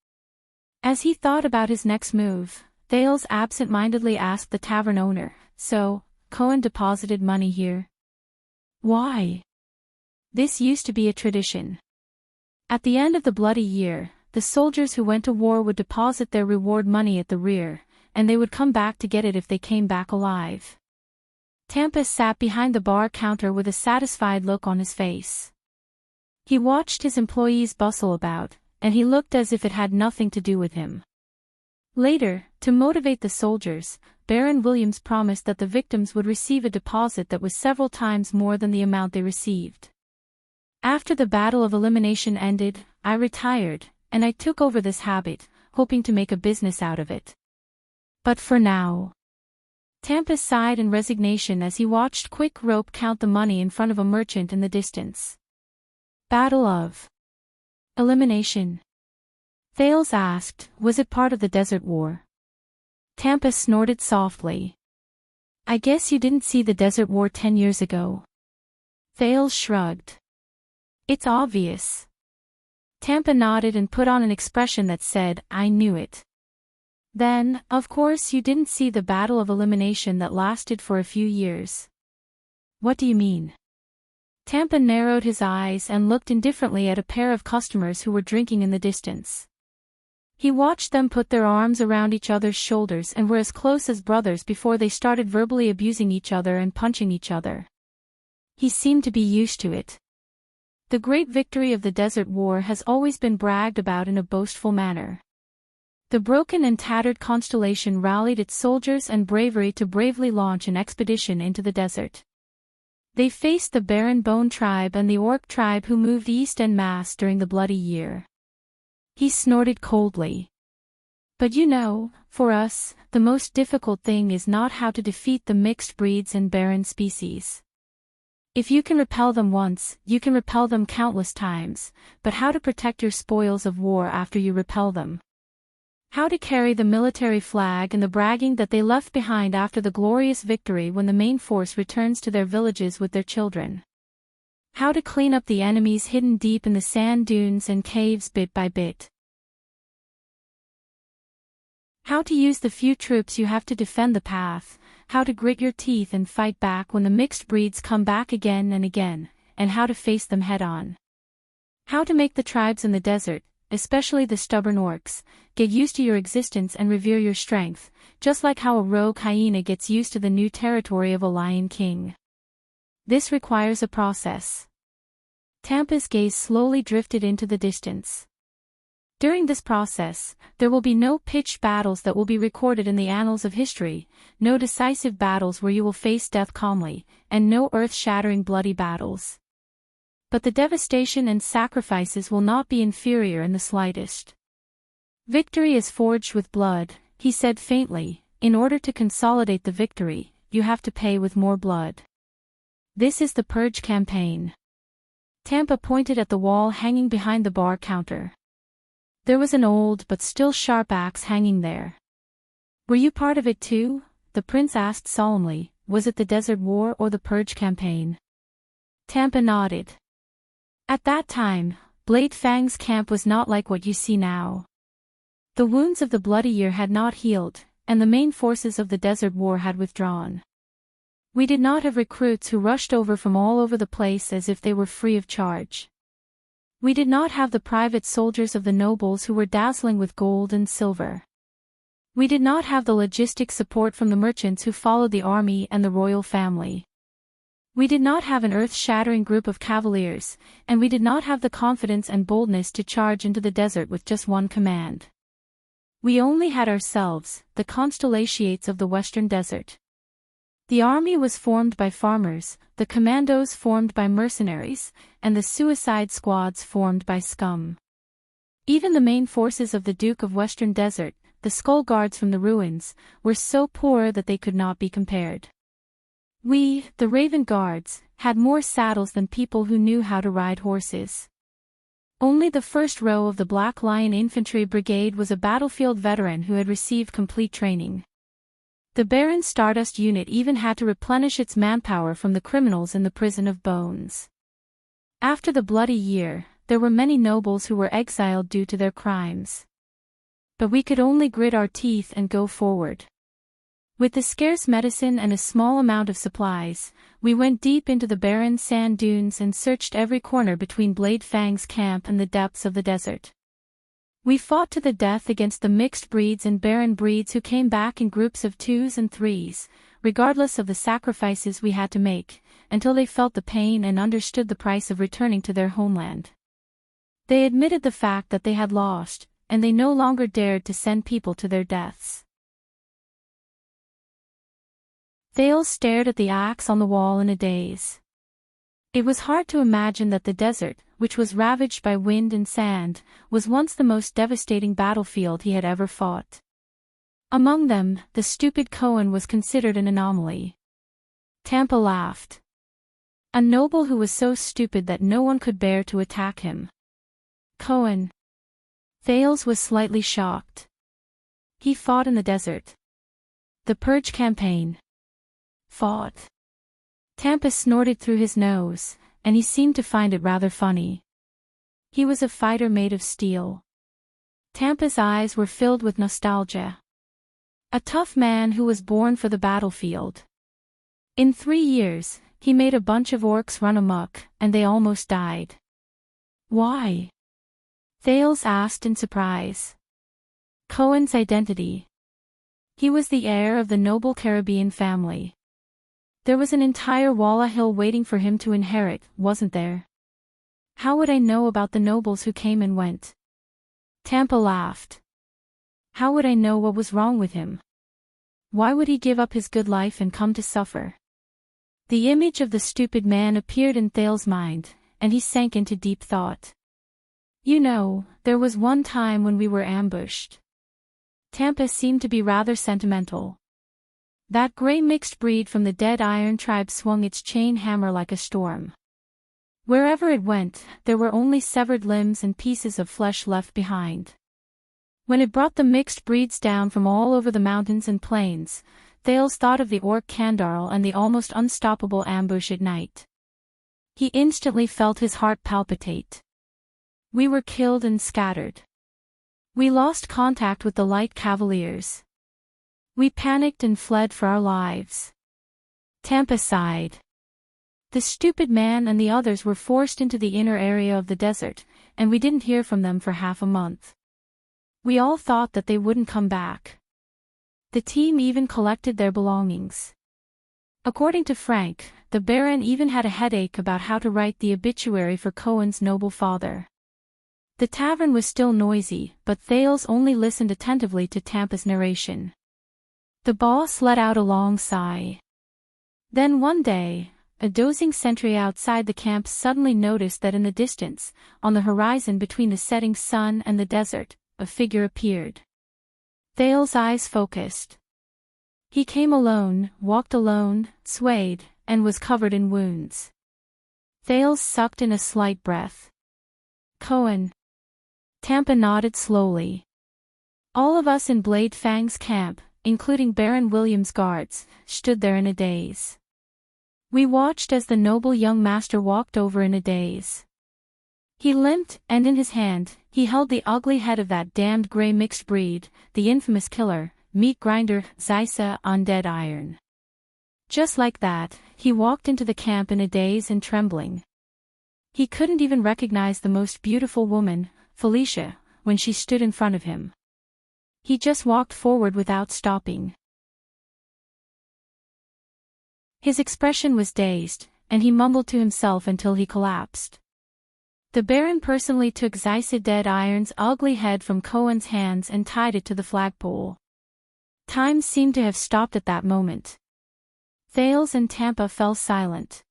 As he thought about his next move, Thales absent-mindedly asked the tavern owner, "So, Cohen deposited money here?" "Why?" "This used to be a tradition. At the end of the bloody year, the soldiers who went to war would deposit their reward money at the rear, and they would come back to get it if they came back alive. Tempest sat behind the bar counter with a satisfied look on his face. He watched his employees bustle about, and he looked as if it had nothing to do with him. Later, to motivate the soldiers, Baron Williams promised that the victims would receive a deposit that was several times more than the amount they received. After the battle of elimination ended, I retired, and I took over this habit, hoping to make a business out of it. But for now. Tempest sighed in resignation as he watched Quick Rope count the money in front of a merchant in the distance. Battle of Elimination. Thales asked, was it part of the Desert War? Tempest snorted softly. I guess you didn't see the Desert War 10 years ago. Thales shrugged. It's obvious. Tampa nodded and put on an expression that said, I knew it. Then, of course you didn't see the Battle of Elimination that lasted for a few years. What do you mean? Tampa narrowed his eyes and looked indifferently at a pair of customers who were drinking in the distance. He watched them put their arms around each other's shoulders and were as close as brothers before they started verbally abusing each other and punching each other. He seemed to be used to it. The great victory of the Desert War has always been bragged about in a boastful manner. The broken and tattered constellation rallied its soldiers and bravery to bravely launch an expedition into the desert. They faced the Baron Bone tribe and the Orc tribe who moved east en masse during the Bloody Year. He snorted coldly. But you know, for us, the most difficult thing is not how to defeat the mixed breeds and barren species. If you can repel them once, you can repel them countless times, but how to protect your spoils of war after you repel them? How to carry the military flag and the bragging that they left behind after the glorious victory when the main force returns to their villages with their children? How to clean up the enemies hidden deep in the sand dunes and caves bit by bit? How to use the few troops you have to defend the path, how to grit your teeth and fight back when the mixed breeds come back again and again, and how to face them head-on. How to make the tribes in the desert, especially the stubborn orcs, get used to your existence and revere your strength, just like how a rogue hyena gets used to the new territory of a lion king. This requires a process. Tampa's gaze slowly drifted into the distance. During this process, there will be no pitched battles that will be recorded in the annals of history, no decisive battles where you will face death calmly, and no earth-shattering bloody battles. But the devastation and sacrifices will not be inferior in the slightest. Victory is forged with blood, he said faintly. In order to consolidate the victory, you have to pay with more blood. This is the Purge campaign. Tampa pointed at the wall hanging behind the bar counter. There was an old but still sharp axe hanging there. Were you part of it too? The prince asked solemnly. Was it the Desert War or the Purge campaign? Tampa nodded. At that time, Blade Fang's camp was not like what you see now. The wounds of the Bloody Year had not healed, and the main forces of the Desert War had withdrawn. We did not have recruits who rushed over from all over the place as if they were free of charge. We did not have the private soldiers of the nobles who were dazzling with gold and silver. We did not have the logistic support from the merchants who followed the army and the royal family. We did not have an earth-shattering group of cavaliers, and we did not have the confidence and boldness to charge into the desert with just one command. We only had ourselves, the constellations of the western desert. The army was formed by farmers, the commandos formed by mercenaries, and the suicide squads formed by scum. Even the main forces of the Duke of Western Desert, the skull guards from the ruins, were so poor that they could not be compared. We, the Raven Guards, had more saddles than people who knew how to ride horses. Only the first row of the Black Lion Infantry Brigade was a battlefield veteran who had received complete training. The Baron Stardust unit even had to replenish its manpower from the criminals in the Prison of Bones. After the Bloody Year, there were many nobles who were exiled due to their crimes. But we could only grit our teeth and go forward. With the scarce medicine and a small amount of supplies, we went deep into the barren sand dunes and searched every corner between Blade Fang's camp and the depths of the desert. We fought to the death against the mixed breeds and barren breeds who came back in groups of 2s and 3s, regardless of the sacrifices we had to make, until they felt the pain and understood the price of returning to their homeland. They admitted the fact that they had lost, and they no longer dared to send people to their deaths. Thales stared at the axe on the wall in a daze. It was hard to imagine that the desert, which was ravaged by wind and sand, was once the most devastating battlefield he had ever fought. Among them, the stupid Cohen was considered an anomaly. Tampa laughed. A noble who was so stupid that no one could bear to attack him. Cohen. Thales was slightly shocked. He fought in the desert. The Purge campaign. Fought. Tampa snorted through his nose, and he seemed to find it rather funny. He was a fighter made of steel. Tampa's eyes were filled with nostalgia. A tough man who was born for the battlefield. In 3 years, he made a bunch of orcs run amok, and they almost died. Why? Thales asked in surprise. Cohen's identity. He was the heir of the noble Caribbean family. There was an entire Walla Hill waiting for him to inherit, wasn't there? How would I know about the nobles who came and went? Tampa laughed. How would I know what was wrong with him? Why would he give up his good life and come to suffer? The image of the stupid man appeared in Thales' mind, and he sank into deep thought. You know, there was one time when we were ambushed. Tampa seemed to be rather sentimental. That gray mixed breed from the Dead Iron tribe swung its chain hammer like a storm. Wherever it went, there were only severed limbs and pieces of flesh left behind. When it brought the mixed breeds down from all over the mountains and plains, Thales thought of the orc Kandarl and the almost unstoppable ambush at night. He instantly felt his heart palpitate. We were killed and scattered. We lost contact with the light cavaliers. We panicked and fled for our lives. Tampa sighed. The stupid man and the others were forced into the inner area of the desert, and we didn't hear from them for half a month. We all thought that they wouldn't come back. The team even collected their belongings. According to Frank, the Baron even had a headache about how to write the obituary for Cohen's noble father. The tavern was still noisy, but Thales only listened attentively to Tampa's narration. The boss let out a long sigh. Then one day, a dozing sentry outside the camp suddenly noticed that in the distance, on the horizon between the setting sun and the desert, a figure appeared. Thales' eyes focused. He came alone, walked alone, swayed, and was covered in wounds. Thales sucked in a slight breath. Cohen. Tampa nodded slowly. All of us in Blade Fang's camp, including Baron William's guards, stood there in a daze. We watched as the noble young master walked over in a daze. He limped, and in his hand, he held the ugly head of that damned gray mixed breed, the infamous killer, meat grinder, Zysa on Dead Iron. Just like that, he walked into the camp in a daze and trembling. He couldn't even recognize the most beautiful woman, Felicia, when she stood in front of him. He just walked forward without stopping. His expression was dazed, and he mumbled to himself until he collapsed. The Baron personally took Zysa Dead Iron's ugly head from Cohen's hands and tied it to the flagpole. Time seemed to have stopped at that moment. Thales and Tampa fell silent.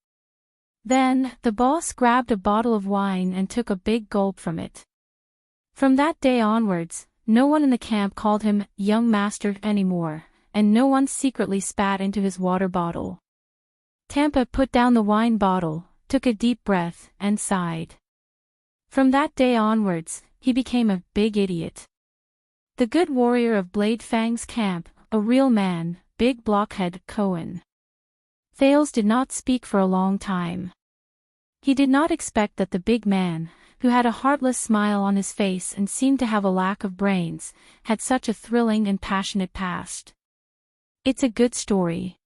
Then, the boss grabbed a bottle of wine and took a big gulp from it. From that day onwards, no one in the camp called him young master anymore, and no one secretly spat into his water bottle. Tampa put down the wine bottle, took a deep breath, and sighed. From that day onwards, he became a big idiot. The good warrior of Blade Fang's camp, a real man, big blockhead Cohen. Thales did not speak for a long time. He did not expect that the big man, who had a heartless smile on his face and seemed to have a lack of brains, had such a thrilling and passionate past. It's a good story.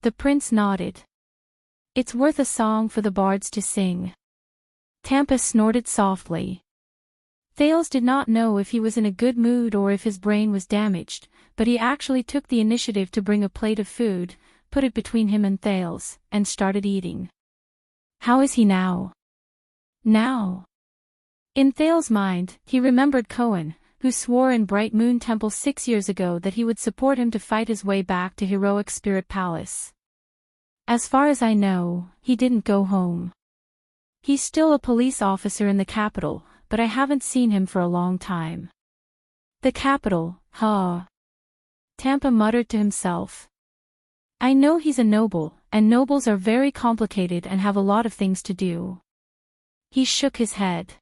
The prince nodded. It's worth a song for the bards to sing. Tampa snorted softly. Thales did not know if he was in a good mood or if his brain was damaged, but he actually took the initiative to bring a plate of food, put it between him and Thales, and started eating. How is he now? Now? In Thales' mind, he remembered Cohen, who swore in Bright Moon Temple 6 years ago that he would support him to fight his way back to Heroic Spirit Palace. As far as I know, he didn't go home. He's still a police officer in the capital, but I haven't seen him for a long time. The capital, huh? Tampa muttered to himself. I know he's a noble, and nobles are very complicated and have a lot of things to do. He shook his head.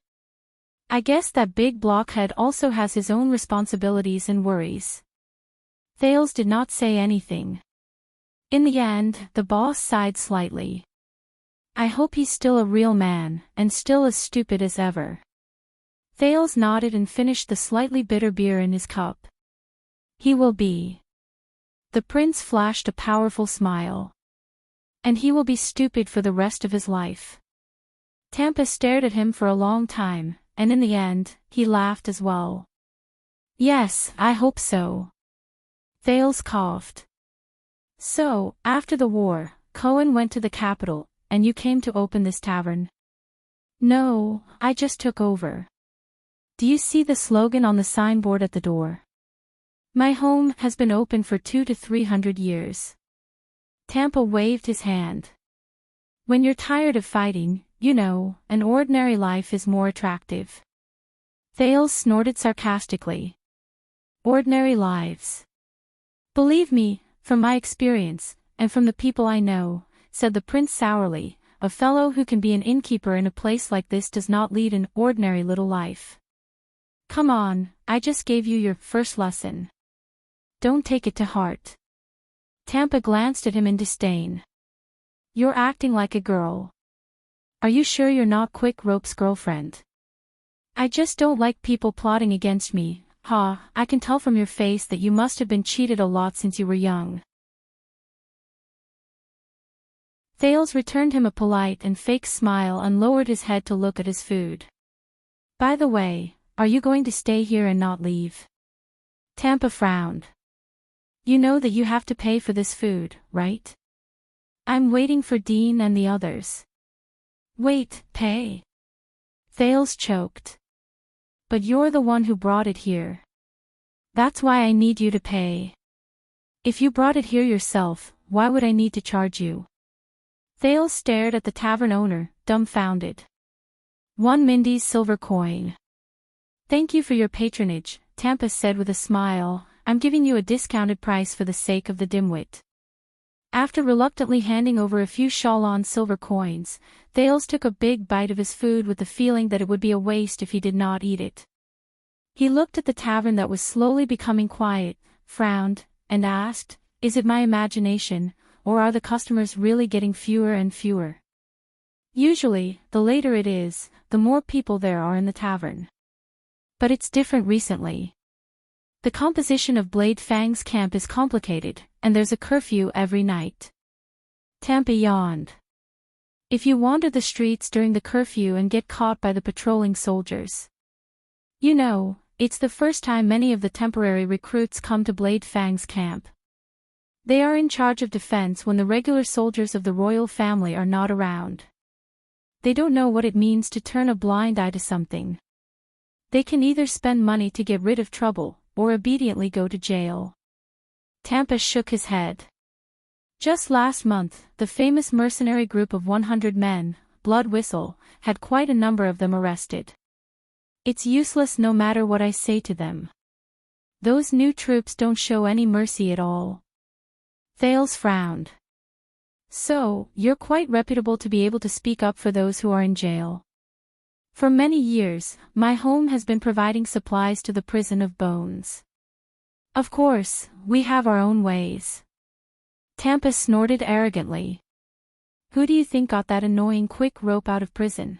I guess that big blockhead also has his own responsibilities and worries. Thales did not say anything. In the end, the boss sighed slightly. I hope he's still a real man, and still as stupid as ever. Thales nodded and finished the slightly bitter beer in his cup. He will be. The prince flashed a powerful smile. And he will be stupid for the rest of his life. Tampa stared at him for a long time, and in the end, he laughed as well. Yes, I hope so. Thales coughed. So, after the war, Cohen went to the capital, and you came to open this tavern? No, I just took over. Do you see the slogan on the signboard at the door? My home has been open for 200 to 300 years. Tampa waved his hand. When you're tired of fighting, you know, an ordinary life is more attractive. Thales snorted sarcastically. Ordinary lives. Believe me, from my experience, and from the people I know, said the prince sourly, a fellow who can be an innkeeper in a place like this does not lead an ordinary little life. Come on, I just gave you your first lesson. Don't take it to heart. Tampa glanced at him in disdain. You're acting like a girl. Are you sure you're not Quick Rope's girlfriend? I just don't like people plotting against me. I can tell from your face that you must have been cheated a lot since you were young. Thales returned him a polite and fake smile and lowered his head to look at his food. By the way, are you going to stay here and not leave? Tampa frowned. You know that you have to pay for this food, right? I'm waiting for Dean and the others. Wait, pay? Thales choked. But you're the one who brought it here. That's why I need you to pay. If you brought it here yourself, why would I need to charge you? Thales stared at the tavern owner, dumbfounded. 1 Mindy's silver coin. Thank you for your patronage, Tampa said with a smile. I'm giving you a discounted price for the sake of the dimwit. After reluctantly handing over a few Shalon silver coins, Thales took a big bite of his food with the feeling that it would be a waste if he did not eat it. He looked at the tavern that was slowly becoming quiet, frowned, and asked, is it my imagination, or are the customers really getting fewer and fewer? Usually, the later it is, the more people there are in the tavern. But it's different recently. The composition of Blade Fang's camp is complicated, and there's a curfew every night. Tampa yawned. If you wander the streets during the curfew and get caught by the patrolling soldiers. You know, it's the first time many of the temporary recruits come to Blade Fang's camp. They are in charge of defense when the regular soldiers of the royal family are not around. They don't know what it means to turn a blind eye to something. They can either spend money to get rid of trouble, or obediently go to jail. Tampa shook his head. Just last month, the famous mercenary group of 100 men, Blood Whistle, had quite a number of them arrested. It's useless no matter what I say to them. Those new troops don't show any mercy at all. Thales frowned. So, you're quite reputable to be able to speak up for those who are in jail. For many years, my home has been providing supplies to the prison of bones. Of course, we have our own ways. Tampa snorted arrogantly. Who do you think got that annoying Quick Rope out of prison?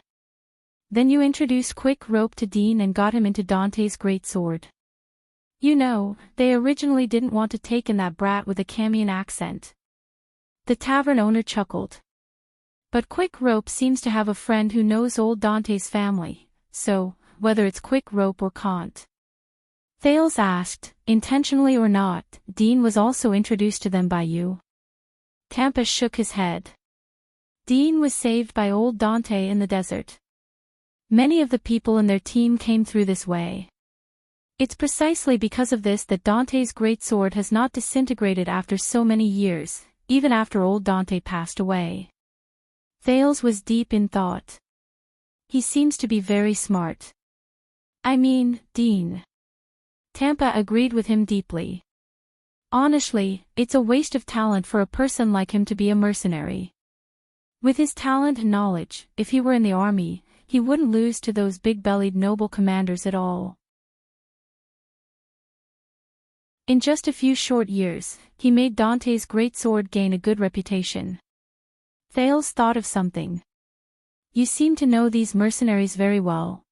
Then you introduced Quick Rope to Dean and got him into Dante's greatsword. You know, they originally didn't want to take in that brat with a Camian accent. The tavern owner chuckled. But Quick Rope seems to have a friend who knows old Dante's family, so, whether it's quick rope or cant. Thales asked, intentionally or not, Dean was also introduced to them by you. Tampa shook his head. Dean was saved by old Dante in the desert. Many of the people in their team came through this way. It's precisely because of this that Dante's great sword has not disintegrated after so many years, even after old Dante passed away. Thales was deep in thought. He seems to be very smart. I mean, Dean. Tampa agreed with him deeply. Honestly, it's a waste of talent for a person like him to be a mercenary. With his talent and knowledge, if he were in the army, he wouldn't lose to those big-bellied noble commanders at all. In just a few short years, he made Dante's great sword gain a good reputation. Thales thought of something. You seem to know these mercenaries very well.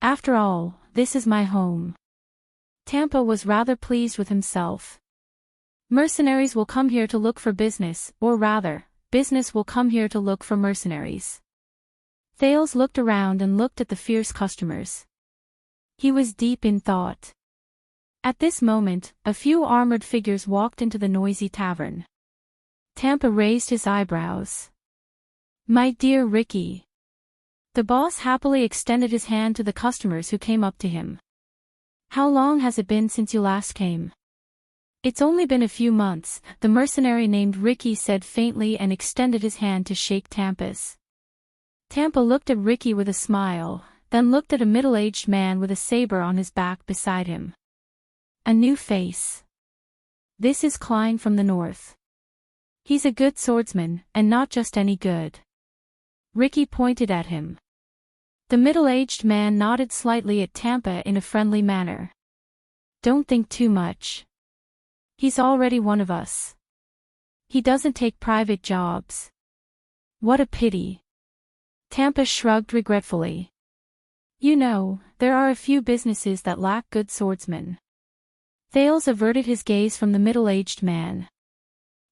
After all, this is my home. Tampa was rather pleased with himself. Mercenaries will come here to look for business, or rather, business will come here to look for mercenaries. Thales looked around and looked at the fierce customers. He was deep in thought. At this moment, a few armored figures walked into the noisy tavern. Tampa raised his eyebrows. My dear Ricky. The boss happily extended his hand to the customers who came up to him. How long has it been since you last came? It's only been a few months, the mercenary named Ricky said faintly and extended his hand to shake Tampa's. Tampa looked at Ricky with a smile, then looked at a middle-aged man with a saber on his back beside him. A new face. This is Klein from the north. He's a good swordsman, and not just any good. Ricky pointed at him. The middle-aged man nodded slightly at Tampa in a friendly manner. Don't think too much. He's already one of us. He doesn't take private jobs. What a pity. Tampa shrugged regretfully. You know, there are a few businesses that lack good swordsmen. Thales averted his gaze from the middle-aged man.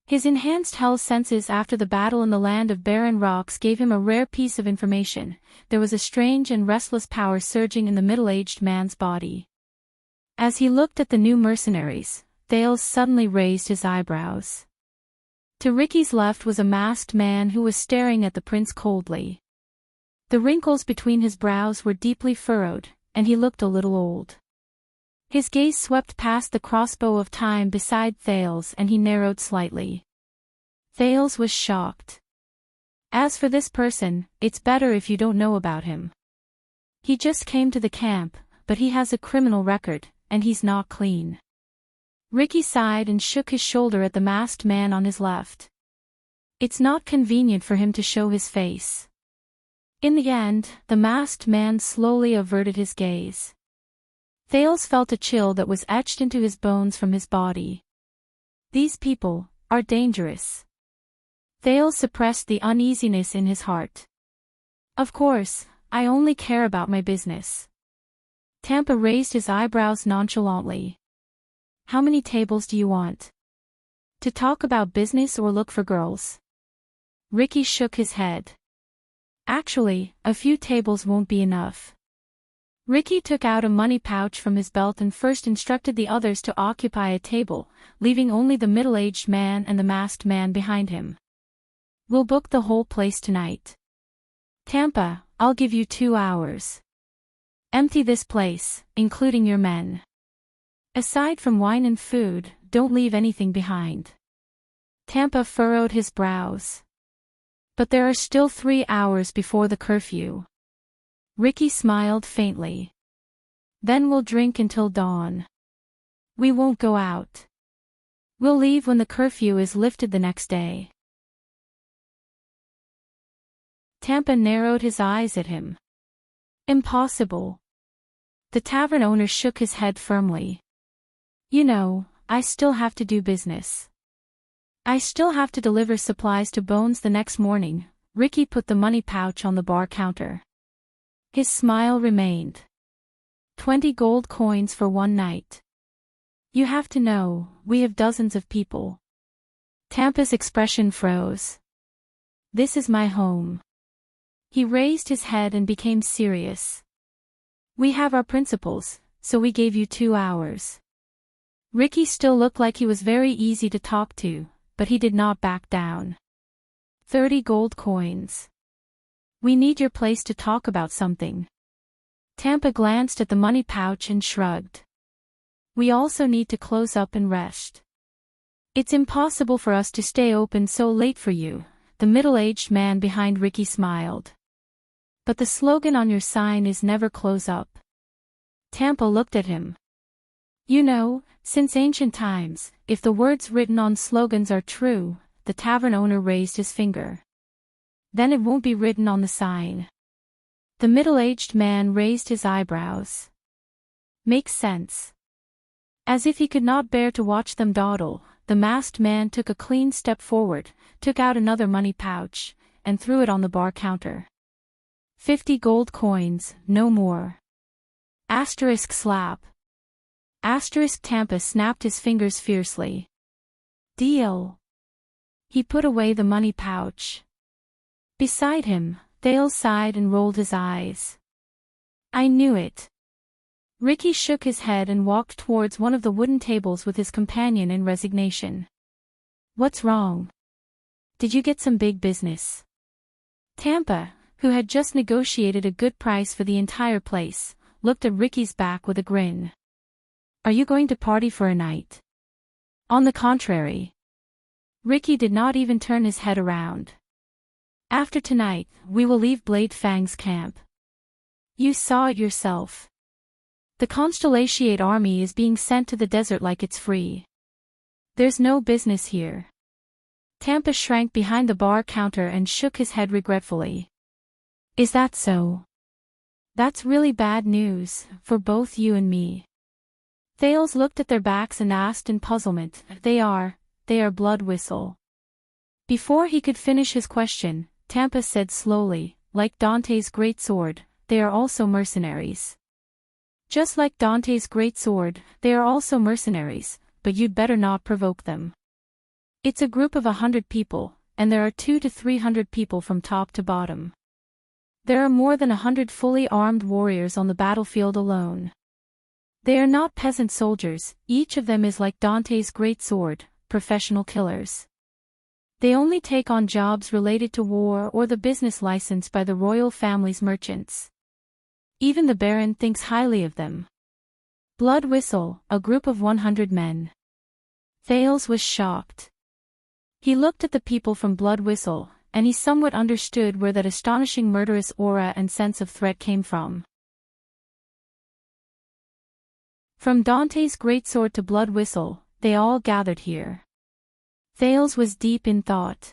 His enhanced hell senses after the battle in the land of barren rocks gave him a rare piece of information. There was a strange and restless power surging in the middle-aged man's body. As he looked at the new mercenaries, Thales suddenly raised his eyebrows. To Ricky's left was a masked man who was staring at the prince coldly. The wrinkles between his brows were deeply furrowed, and he looked a little old. His gaze swept past the crossbow of time beside Thales and he narrowed slightly. Thales was shocked. As for this person, it's better if you don't know about him. He just came to the camp, but he has a criminal record, and he's not clean. Ricky sighed and shook his shoulder at the masked man on his left. It's not convenient for him to show his face. In the end, the masked man slowly averted his gaze. Thales felt a chill that was etched into his bones from his body. These people are dangerous. Thales suppressed the uneasiness in his heart. Of course, I only care about my business. Tampa raised his eyebrows nonchalantly. How many tables do you want? To talk about business or look for girls? Ricky shook his head. Actually, a few tables won't be enough. Ricky took out a money pouch from his belt and first instructed the others to occupy a table, leaving only the middle-aged man and the masked man behind him. We'll book the whole place tonight. Tampa, I'll give you 2 hours. Empty this place, including your men. Aside from wine and food, don't leave anything behind. Tampa furrowed his brows. But there are still 3 hours before the curfew. Ricky smiled faintly. Then we'll drink until dawn. We won't go out. We'll leave when the curfew is lifted the next day. Tampa narrowed his eyes at him. Impossible. The tavern owner shook his head firmly. You know, I still have to do business. I still have to deliver supplies to Bones the next morning. Ricky put the money pouch on the bar counter. His smile remained. 20 gold coins for one night. You have to know, we have dozens of people. Tampa's expression froze. This is my home. He raised his head and became serious. We have our principles, so we gave you 2 hours. Ricky still looked like he was very easy to talk to, but he did not back down. 30 gold coins. We need your place to talk about something. Tampa glanced at the money pouch and shrugged. We also need to close up and rest. It's impossible for us to stay open so late for you, the middle-aged man behind Ricky smiled. But the slogan on your sign is never close up. Tampa looked at him. You know, since ancient times, if the words written on slogans are true, the tavern owner raised his finger. Then it won't be written on the sign. The middle-aged man raised his eyebrows. Makes sense. As if he could not bear to watch them dawdle, the masked man took a clean step forward, took out another money pouch, and threw it on the bar counter. 50 gold coins, no more. Asterisk slap. Asterisk Tampa snapped his fingers fiercely. Deal. He put away the money pouch. Beside him, Thales sighed and rolled his eyes. I knew it. Ricky shook his head and walked towards one of the wooden tables with his companion in resignation. What's wrong? Did you get some big business? Tampa, who had just negotiated a good price for the entire place, looked at Ricky's back with a grin. Are you going to party for a night? On the contrary. Ricky did not even turn his head around. After tonight, we will leave Blade Fang's camp. You saw it yourself. The Constellatiate army is being sent to the desert like it's free. There's no business here. Tampa shrank behind the bar counter and shook his head regretfully. Is that so? That's really bad news, for both you and me. Thales looked at their backs and asked in puzzlement, They are Blood Whistle. Before he could finish his question, Tampa said slowly, like Dante's great sword, they are also mercenaries. Just like Dante's great sword, they are also mercenaries, but you'd better not provoke them. It's a group of 100 people, and there are 200 to 300 people from top to bottom. There are more than 100 fully armed warriors on the battlefield alone. They are not peasant soldiers, each of them is like Dante's great sword, professional killers. They only take on jobs related to war or the business licensed by the royal family's merchants. Even the Baron thinks highly of them. Blood Whistle, a group of 100 men. Thales was shocked. He looked at the people from Blood Whistle, and he somewhat understood where that astonishing murderous aura and sense of threat came from. From Dante's greatsword to Blood Whistle, they all gathered here. Thales was deep in thought.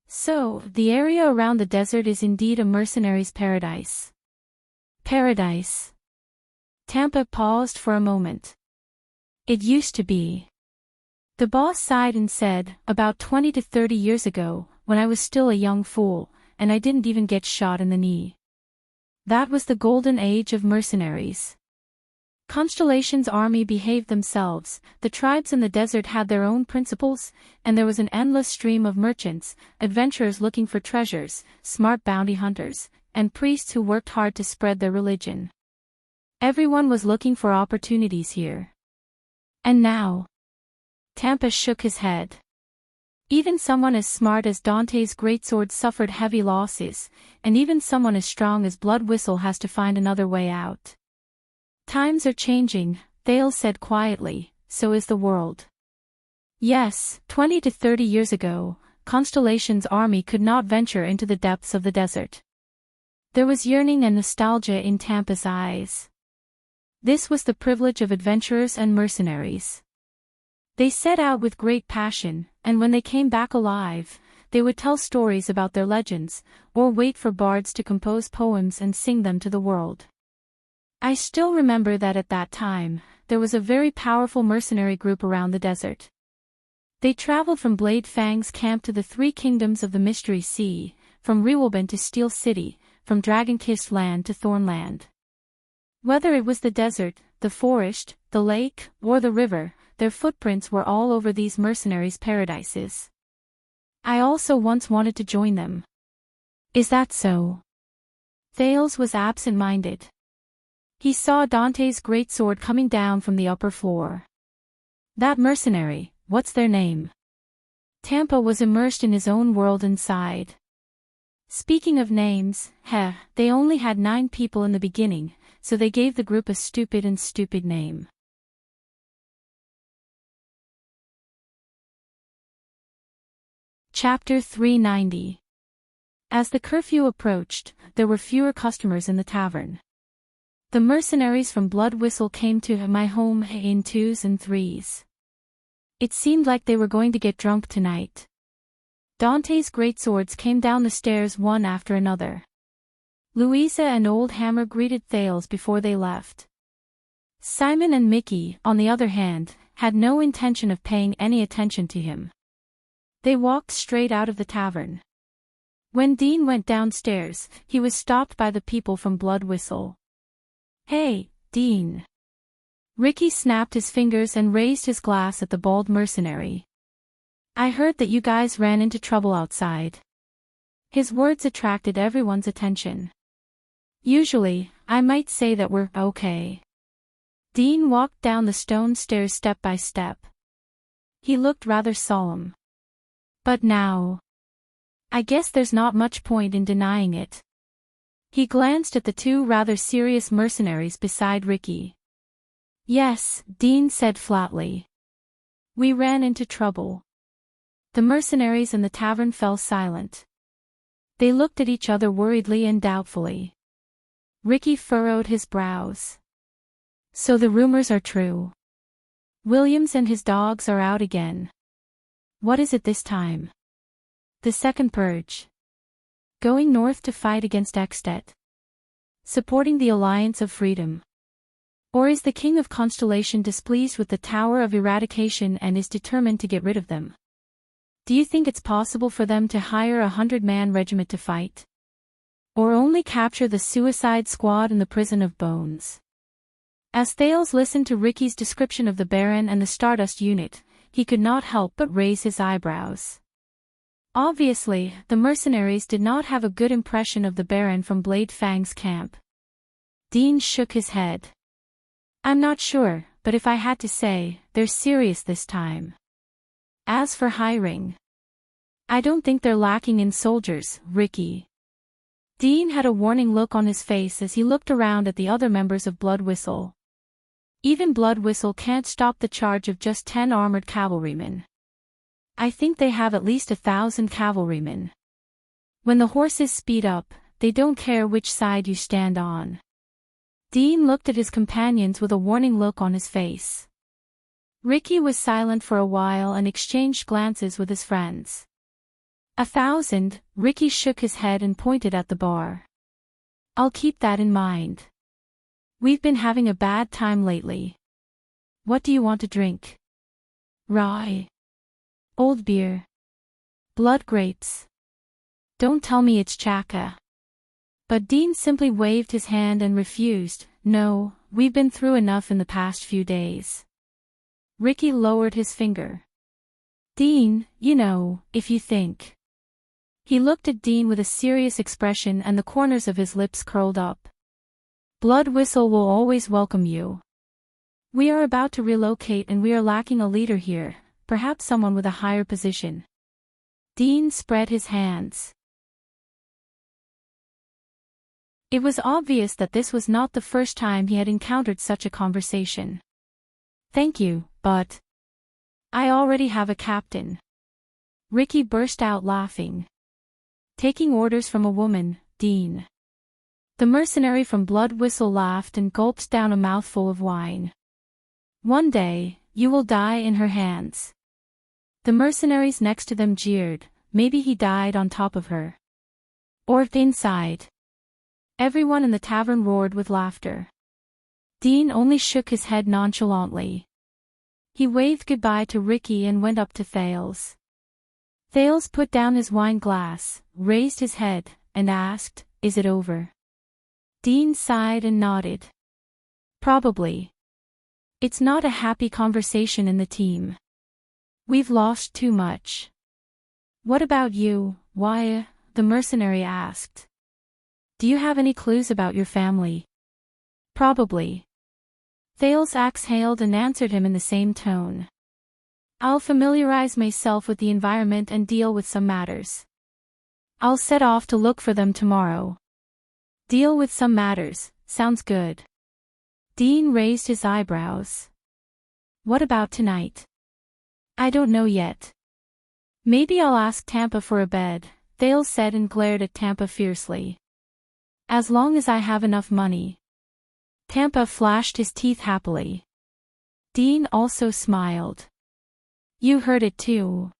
So, the area around the desert is indeed a mercenary's paradise. Paradise. Tampa paused for a moment. It used to be. The boss sighed and said, about 20 to 30 years ago, when I was still a young fool, and I didn't even get shot in the knee. That was the golden age of mercenaries. Constellation's army behaved themselves, the tribes in the desert had their own principles, and there was an endless stream of merchants, adventurers looking for treasures, smart bounty hunters, and priests who worked hard to spread their religion. Everyone was looking for opportunities here. And now? Tampa shook his head. Even someone as smart as Dante's greatsword suffered heavy losses, and even someone as strong as Blood Whistle has to find another way out. Times are changing, Thales said quietly, so is the world. Yes, 20 to 30 years ago, Constellation's army could not venture into the depths of the desert. There was yearning and nostalgia in Tampa's eyes. This was the privilege of adventurers and mercenaries. They set out with great passion, and when they came back alive, they would tell stories about their legends, or wait for bards to compose poems and sing them to the world. I still remember that at that time, there was a very powerful mercenary group around the desert. They traveled from Blade Fang's camp to the 3 kingdoms of the Mystery Sea, from Rewelban to Steel City, from Dragon-Kissed Land to Thornland. Whether it was the desert, the forest, the lake, or the river, their footprints were all over these mercenaries' paradises. I also once wanted to join them. Is that so? Thales was absent-minded. He saw Dante's greatsword coming down from the upper floor. That mercenary, what's their name? Tampa was immersed in his own world inside. Speaking of names, they only had 9 people in the beginning, so they gave the group a stupid name. Chapter 390. As the curfew approached, there were fewer customers in the tavern. The mercenaries from Blood Whistle came to my home in 2s and 3s. It seemed like they were going to get drunk tonight. Dante's greatswords came down the stairs one after another. Louisa and Old Hammer greeted Thales before they left. Simon and Mickey, on the other hand, had no intention of paying any attention to him. They walked straight out of the tavern. When Dean went downstairs, he was stopped by the people from Blood Whistle. "Hey, Dean." Ricky snapped his fingers and raised his glass at the bald mercenary. "I heard that you guys ran into trouble outside." His words attracted everyone's attention. "Usually, I might say that we're okay." Dean walked down the stone stairs step by step. He looked rather solemn. "But now, I guess there's not much point in denying it." He glanced at the 2 rather serious mercenaries beside Ricky. "Yes," Dean said flatly. "We ran into trouble." The mercenaries in the tavern fell silent. They looked at each other worriedly and doubtfully. Ricky furrowed his brows. "So the rumors are true. Williams and his dogs are out again. What is it this time? The second purge? Going north to fight against Extet? Supporting the Alliance of Freedom? Or is the King of Constellation displeased with the Tower of Eradication and is determined to get rid of them? Do you think it's possible for them to hire a 100-man regiment to fight? Or only capture the Suicide Squad in the Prison of Bones?" As Thales listened to Ricky's description of the Baron and the Stardust unit, he could not help but raise his eyebrows. Obviously, the mercenaries did not have a good impression of the Baron from Blade Fang's camp. Dean shook his head. "I'm not sure, but if I had to say, they're serious this time. As for hiring, I don't think they're lacking in soldiers, Ricky." Dean had a warning look on his face as he looked around at the other members of Blood Whistle. Even Blood Whistle can't stop the charge of just 10 armored cavalrymen. I think they have at least 1,000 cavalrymen. When the horses speed up, they don't care which side you stand on. Dean looked at his companions with a warning look on his face. Ricky was silent for a while and exchanged glances with his friends. 1,000, Ricky shook his head and pointed at the bar. "I'll keep that in mind. We've been having a bad time lately. What do you want to drink? Rye? Old beer? Blood grapes? Don't tell me it's Chaka." But Dean simply waved his hand and refused. "No, we've been through enough in the past few days." Ricky lowered his finger. "Dean, you know, if you think." He looked at Dean with a serious expression and the corners of his lips curled up. "Blood Whistle will always welcome you. We are about to relocate and we are lacking a leader here, perhaps someone with a higher position." Dean spread his hands. It was obvious that this was not the first time he had encountered such a conversation. "Thank you, but I already have a captain." Ricky burst out laughing. "Taking orders from a woman, Dean." The mercenary from Blood Whistle laughed and gulped down a mouthful of wine. "One day, you will die in her hands." The mercenaries next to them jeered. Maybe he died on top of her. Or inside. Everyone in the tavern roared with laughter. Dean only shook his head nonchalantly. He waved goodbye to Ricky and went up to Thales. Thales put down his wine glass, raised his head, and asked, "Is it over?" Dean sighed and nodded. "Probably. It's not a happy conversation in the team. We've lost too much." "What about you, Wyatt?" the mercenary asked. "Do you have any clues about your family?" Probably. Thales exhaled and answered him in the same tone. I'll familiarize myself with the environment and deal with some matters. I'll set off to look for them tomorrow. Deal with some matters, sounds good. Dean raised his eyebrows. What about tonight? I don't know yet. Maybe I'll ask Tampa for a bed, Thales said and glared at Tampa fiercely. As long as I have enough money. Tampa flashed his teeth happily. Dean also smiled. You heard it too.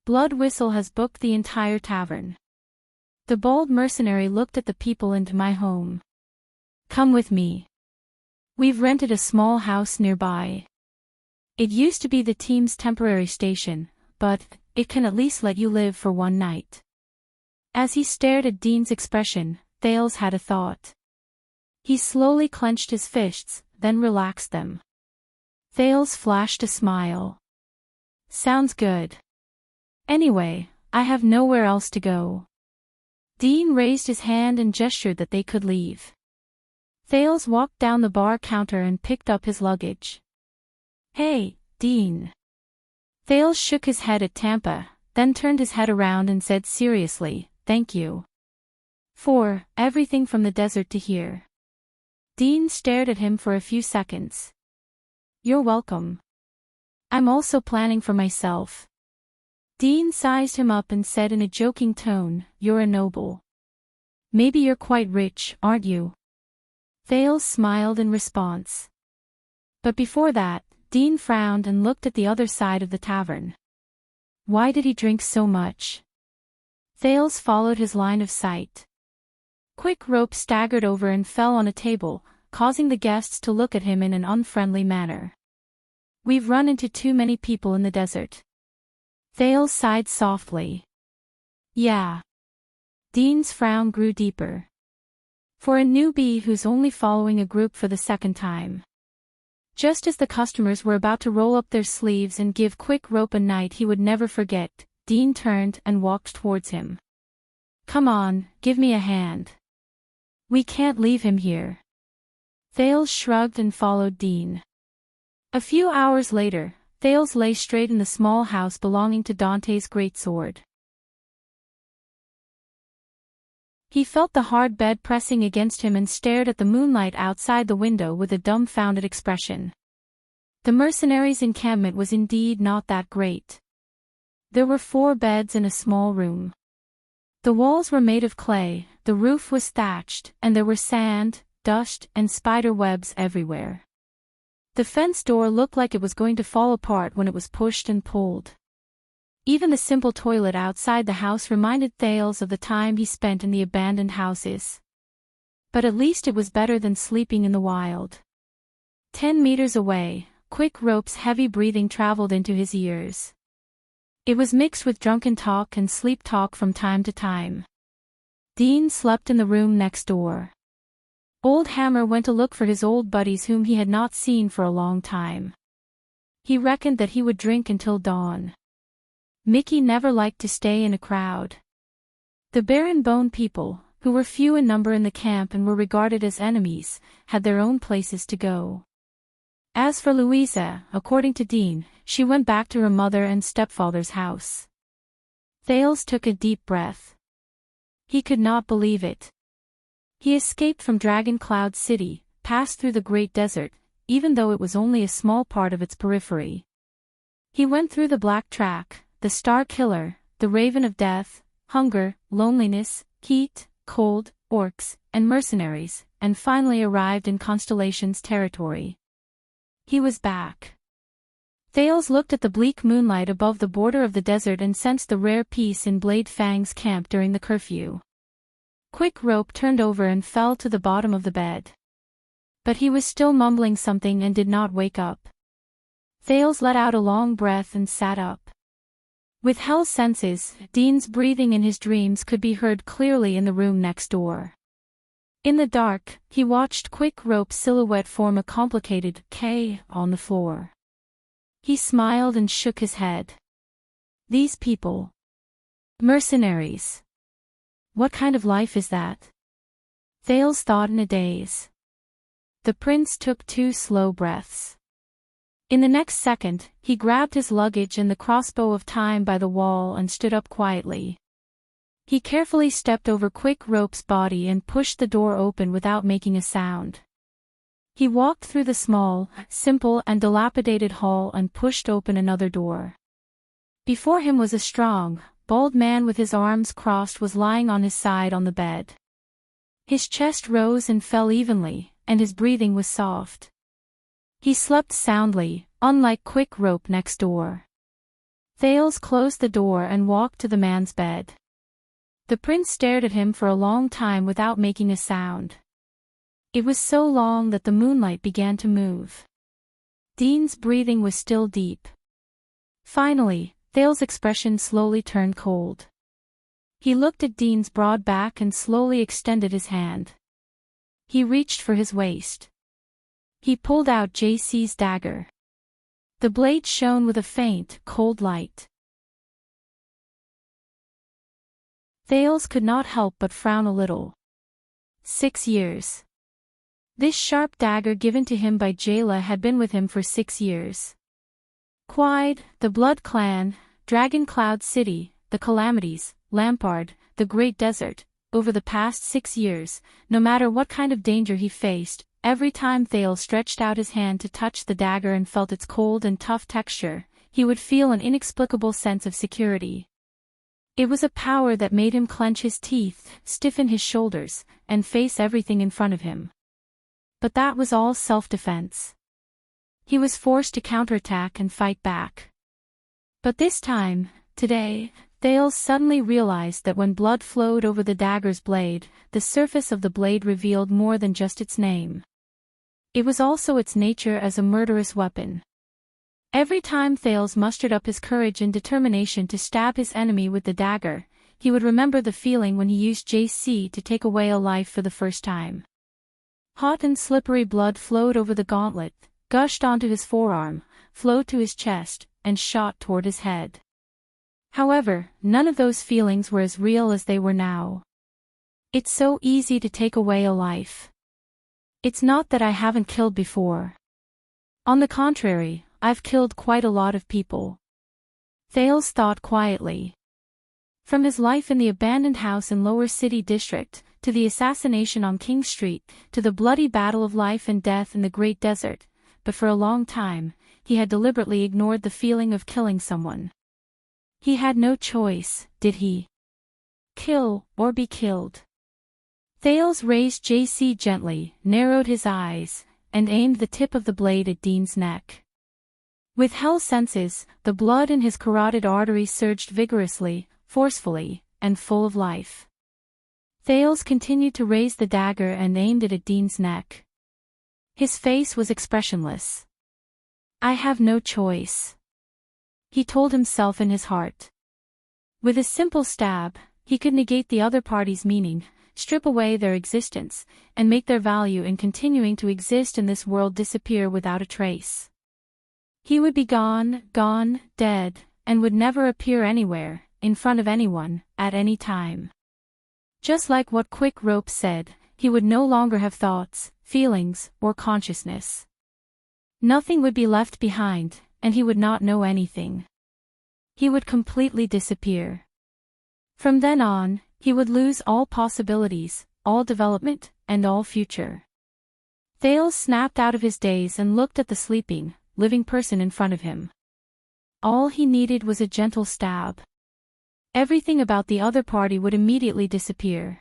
Blood Whistle has booked the entire tavern. The bald mercenary looked at the people into my home. Come with me. We've rented a small house nearby. It used to be the team's temporary station, but it can at least let you live for one night. As he stared at Dean's expression, Thales had a thought. He slowly clenched his fists, then relaxed them. Thales flashed a smile. Sounds good. Anyway, I have nowhere else to go. Dean raised his hand and gestured that they could leave. Thales walked down the bar counter and picked up his luggage. Hey, Dean. Thales shook his head at Tampa, then turned his head around and said seriously, thank you. For everything from the desert to here. Dean stared at him for a few seconds. You're welcome. I'm also planning for myself. Dean sized him up and said in a joking tone, you're a noble. Maybe you're quite rich, aren't you? Thales smiled in response. But before that, Dean frowned and looked at the other side of the tavern. Why did he drink so much? Thales followed his line of sight. Quick Rope staggered over and fell on a table, causing the guests to look at him in an unfriendly manner. We've run into too many people in the desert. Thales sighed softly. Yeah. Dean's frown grew deeper. For a newbie who's only following a group for the second time. Just as the customers were about to roll up their sleeves and give Quick Rope a night he would never forget, Dean turned and walked towards him. Come on, give me a hand. We can't leave him here. Thales shrugged and followed Dean. A few hours later, Thales lay straight in the small house belonging to Dante's greatsword. He felt the hard bed pressing against him and stared at the moonlight outside the window with a dumbfounded expression. The mercenaries' encampment was indeed not that great. There were 4 beds in a small room. The walls were made of clay, the roof was thatched, and there were sand, dust, and spider webs everywhere. The fence door looked like it was going to fall apart when it was pushed and pulled. Even the simple toilet outside the house reminded Thales of the time he spent in the abandoned houses. But at least it was better than sleeping in the wild. 10 meters away, Quick Rope's heavy breathing traveled into his ears. It was mixed with drunken talk and sleep talk from time to time. Dean slept in the room next door. Old Hammer went to look for his old buddies whom he had not seen for a long time. He reckoned that he would drink until dawn. Mickey never liked to stay in a crowd. The Baron Bone people, who were few in number in the camp and were regarded as enemies, had their own places to go. As for Louisa, according to Dean, she went back to her mother and stepfather's house. Thales took a deep breath. He could not believe it. He escaped from Dragon Cloud City, passed through the Great Desert, even though it was only a small part of its periphery. He went through the Black Track, the Star Killer, the Raven of Death, hunger, loneliness, heat, cold, orcs, and mercenaries, and finally arrived in Constellation's territory. He was back. Thales looked at the bleak moonlight above the border of the desert and sensed the rare peace in Blade Fang's camp during the curfew. Quick Rope turned over and fell to the bottom of the bed. But he was still mumbling something and did not wake up. Thales let out a long breath and sat up. With hell's senses, Dean's breathing in his dreams could be heard clearly in the room next door. In the dark, he watched Quick Rope's silhouette form a complicated K on the floor. He smiled and shook his head. These people. Mercenaries. What kind of life is that? Thales thought in a daze. The prince took 2 slow breaths. In the next second, he grabbed his luggage and the crossbow of time by the wall and stood up quietly. He carefully stepped over Quick Rope's body and pushed the door open without making a sound. He walked through the small, simple and dilapidated hall and pushed open another door. Before him was a strong, bald man with his arms crossed was lying on his side on the bed. His chest rose and fell evenly, and his breathing was soft. He slept soundly, unlike Quick Rope next door. Thales closed the door and walked to the man's bed. The prince stared at him for a long time without making a sound. It was so long that the moonlight began to move. Dean's breathing was still deep. Finally, Thales' expression slowly turned cold. He looked at Dean's broad back and slowly extended his hand. He reached for his waist. He pulled out JC's dagger. The blade shone with a faint, cold light. Thales could not help but frown a little. 6 years. This sharp dagger given to him by Jayla had been with him for 6 years. Quide, the Blood Clan, Dragon Cloud City, the Calamities, Lampard, the Great Desert, over the past 6 years, no matter what kind of danger he faced, every time Thales stretched out his hand to touch the dagger and felt its cold and tough texture, he would feel an inexplicable sense of security. It was a power that made him clench his teeth, stiffen his shoulders, and face everything in front of him. But that was all self-defense. He was forced to counterattack and fight back. But this time, today, Thales suddenly realized that when blood flowed over the dagger's blade, the surface of the blade revealed more than just its name. It was also its nature as a murderous weapon. Every time Thales mustered up his courage and determination to stab his enemy with the dagger, he would remember the feeling when he used JC to take away a life for the first time. Hot and slippery blood flowed over the gauntlet, gushed onto his forearm, flowed to his chest, and shot toward his head. However, none of those feelings were as real as they were now. It's so easy to take away a life. It's not that I haven't killed before. On the contrary, I've killed quite a lot of people. Thales thought quietly. From his life in the abandoned house in Lower City District, to the assassination on King Street, to the bloody battle of life and death in the Great Desert, but for a long time, he had deliberately ignored the feeling of killing someone. He had no choice, did he? Kill, or be killed. Thales raised JC gently, narrowed his eyes, and aimed the tip of the blade at Dean's neck. With hell senses, the blood in his carotid artery surged vigorously, forcefully, and full of life. Thales continued to raise the dagger and aimed it at Dean's neck. His face was expressionless. I have no choice, he told himself in his heart. With a simple stab, he could negate the other party's meaning, strip away their existence, and make their value in continuing to exist in this world disappear without a trace. He would be gone, dead, and would never appear anywhere, in front of anyone, at any time. Just like what Quick Rope said, he would no longer have thoughts, feelings, or consciousness. Nothing would be left behind, and he would not know anything. He would completely disappear. From then on, he would lose all possibilities, all development, and all future. Thales snapped out of his daze and looked at the sleeping, living person in front of him. All he needed was a gentle stab. Everything about the other party would immediately disappear.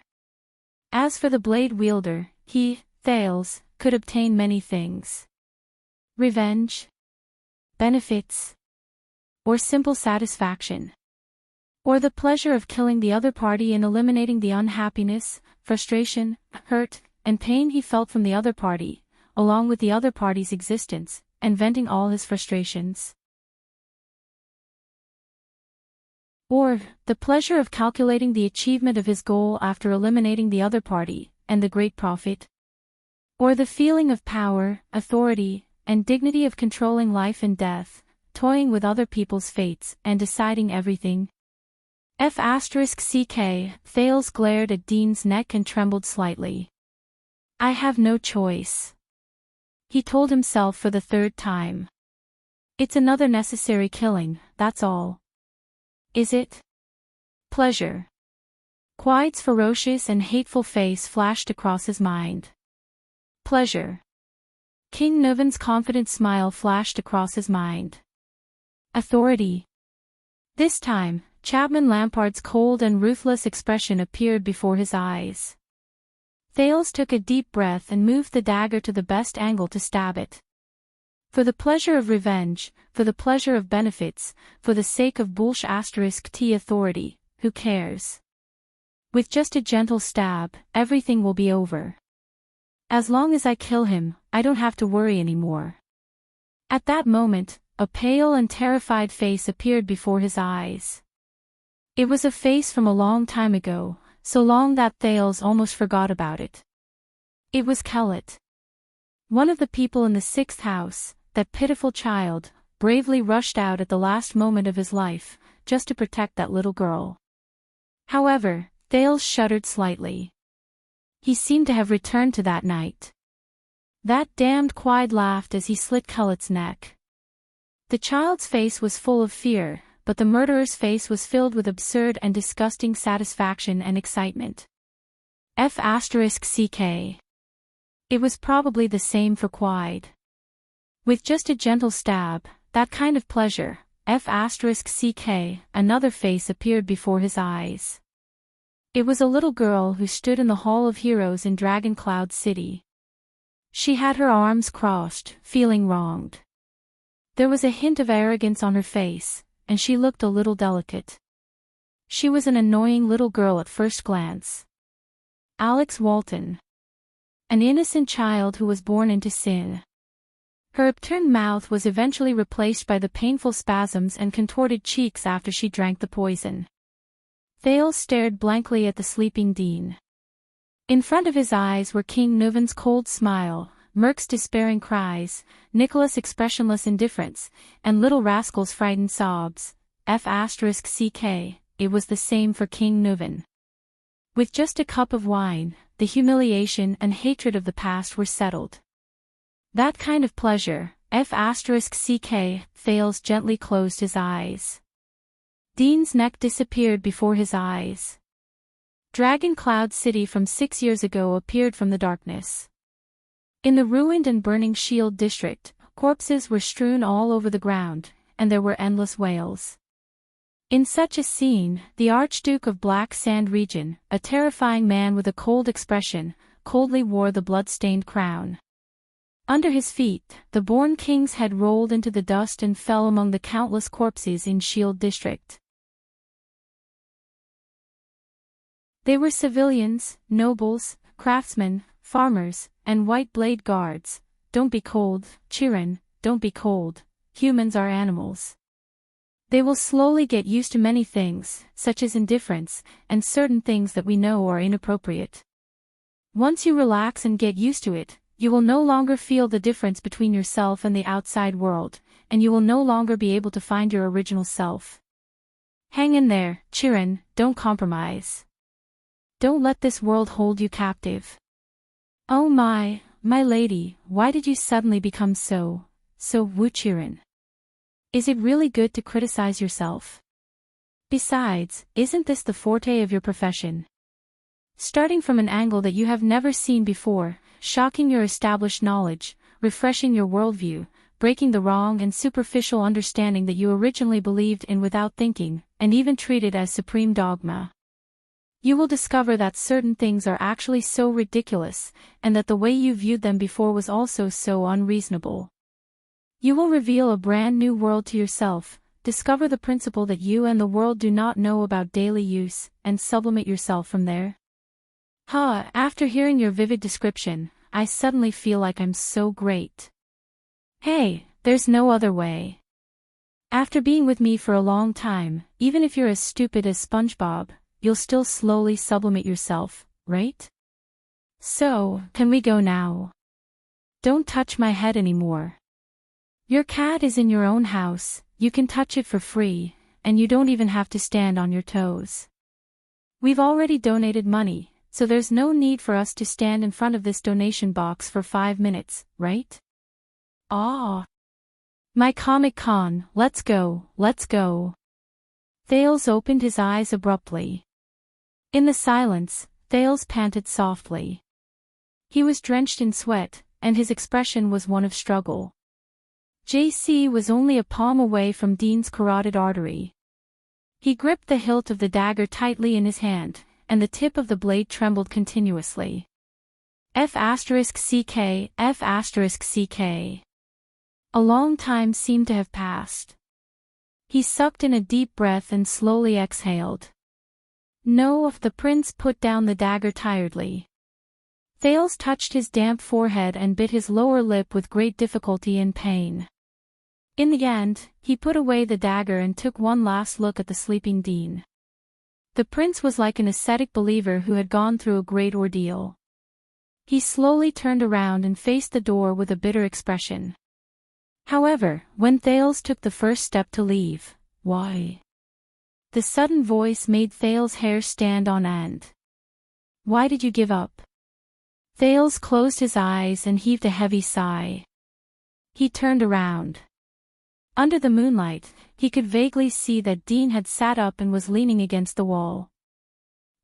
As for the blade wielder, he, Thales, could obtain many things. Revenge, benefits, or simple satisfaction. Or the pleasure of killing the other party and eliminating the unhappiness, frustration, hurt, and pain he felt from the other party, along with the other party's existence, and venting all his frustrations. Or, the pleasure of calculating the achievement of his goal after eliminating the other party, and the great profit. Or the feeling of power, authority, and dignity of controlling life and death, toying with other people's fates, and deciding everything. F***ck, Thales glared at Dean's neck and trembled slightly. I have no choice. he told himself for the third time. It's another necessary killing, that's all. Is it? Pleasure. Quiet's ferocious and hateful face flashed across his mind. Pleasure. King Nuven's confident smile flashed across his mind. Authority. This time, Chapman Lampard's cold and ruthless expression appeared before his eyes. Thales took a deep breath and moved the dagger to the best angle to stab it. For the pleasure of revenge, for the pleasure of benefits, for the sake of Bullsh *T authority, who cares? With just a gentle stab, everything will be over. As long as I kill him, I don't have to worry anymore. At that moment, a pale and terrified face appeared before his eyes. It was a face from a long time ago, so long that Thales almost forgot about it. It was Kellett. One of the people in the 6th house, that pitiful child, bravely rushed out at the last moment of his life, just to protect that little girl. However, Thales shuddered slightly. He seemed to have returned to that night. That damned Quide laughed as he slit Kellett's neck. The child's face was full of fear, but the murderer's face was filled with absurd and disgusting satisfaction and excitement. F***ck. It was probably the same for Quide. With just a gentle stab, that kind of pleasure, F***ck, another face appeared before his eyes. It was a little girl who stood in the Hall of Heroes in Dragon Cloud City. She had her arms crossed, feeling wronged. There was a hint of arrogance on her face, and she looked a little delicate. She was an annoying little girl at first glance. Alex Walton. An innocent child who was born into sin. Her upturned mouth was eventually replaced by the painful spasms and contorted cheeks after she drank the poison. Thales stared blankly at the sleeping Dean. In front of his eyes were King Nuven's cold smile, Merc's despairing cries, Nicholas' expressionless indifference, and little rascal's frightened sobs. F***ck, it was the same for King Nuven. With just a cup of wine, the humiliation and hatred of the past were settled. That kind of pleasure, F***ck, Thales gently closed his eyes. Dean's neck disappeared before his eyes. Dragon Cloud City from 6 years ago appeared from the darkness. In the ruined and burning Shield District, corpses were strewn all over the ground, and there were endless wails. In such a scene, the Archduke of Black Sand Region, a terrifying man with a cold expression, coldly wore the blood-stained crown. Under his feet, the born king's head rolled into the dust and fell among the countless corpses in Shield District. They were civilians, nobles, craftsmen, farmers, and white blade guards. Don't be cold, Chiron, don't be cold. Humans are animals. They will slowly get used to many things, such as indifference, and certain things that we know are inappropriate. Once you relax and get used to it, you will no longer feel the difference between yourself and the outside world, and you will no longer be able to find your original self. Hang in there, Chiron, don't compromise. Don't let this world hold you captive. Oh my lady, why did you suddenly become so woo, Chiron? Is it really good to criticize yourself? Besides, isn't this the forte of your profession? Starting from an angle that you have never seen before, shocking your established knowledge, refreshing your worldview, breaking the wrong and superficial understanding that you originally believed in without thinking, and even treated as supreme dogma. You will discover that certain things are actually so ridiculous, and that the way you viewed them before was also so unreasonable. You will reveal a brand new world to yourself, discover the principle that you and the world do not know about daily use, and sublimate yourself from there. After hearing your vivid description, I suddenly feel like I'm so great. Hey, there's no other way. After being with me for a long time, even if you're as stupid as SpongeBob, you'll still slowly sublimate yourself, right? So, can we go now? Don't touch my head anymore. Your cat is in your own house, you can touch it for free, and you don't even have to stand on your toes. We've already donated money, so there's no need for us to stand in front of this donation box for 5 minutes, right? Ah! My Comic Con, let's go, let's go. Thales opened his eyes abruptly. In the silence, Thales panted softly. He was drenched in sweat, and his expression was one of struggle. JC was only a palm away from Dean's carotid artery. He gripped the hilt of the dagger tightly in his hand, and the tip of the blade trembled continuously. F***CK, F***CK. A long time seemed to have passed. He sucked in a deep breath and slowly exhaled. No, the prince put down the dagger tiredly. Thales touched his damp forehead and bit his lower lip with great difficulty and pain. In the end, he put away the dagger and took one last look at the sleeping Dean. The prince was like an ascetic believer who had gone through a great ordeal. He slowly turned around and faced the door with a bitter expression. However, when Thales took the first step to leave, "Why?" The sudden voice made Thales' hair stand on end. "Why did you give up?" Thales closed his eyes and heaved a heavy sigh. He turned around. Under the moonlight, he could vaguely see that Dean had sat up and was leaning against the wall.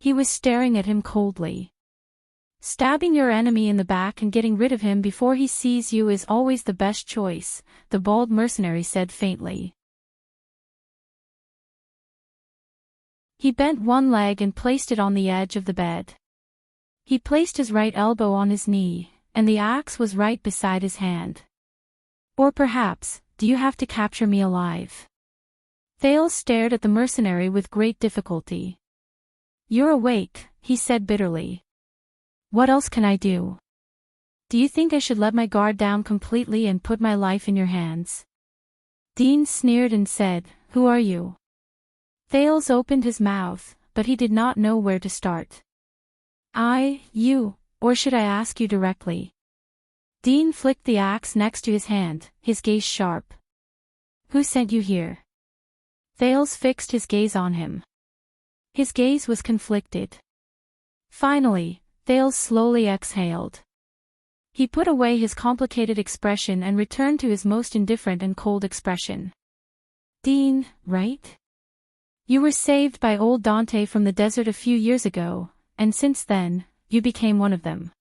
He was staring at him coldly. "Stabbing your enemy in the back and getting rid of him before he sees you is always the best choice," the bald mercenary said faintly. He bent one leg and placed it on the edge of the bed. He placed his right elbow on his knee, and the axe was right beside his hand. "Or perhaps, do you have to capture me alive?" Thales stared at the mercenary with great difficulty. "You're awake," he said bitterly. "What else can I do? Do you think I should let my guard down completely and put my life in your hands?" Dean sneered and said, "Who are you?" Thales opened his mouth, but he did not know where to start. You, or should I ask you directly?" Dean flicked the axe next to his hand, his gaze sharp. "Who sent you here?" Thales fixed his gaze on him. His gaze was conflicted. Finally, Thales slowly exhaled. He put away his complicated expression and returned to his most indifferent and cold expression. "Dean, right? You were saved by old Dante from the desert a few years ago, and since then, you became one of them."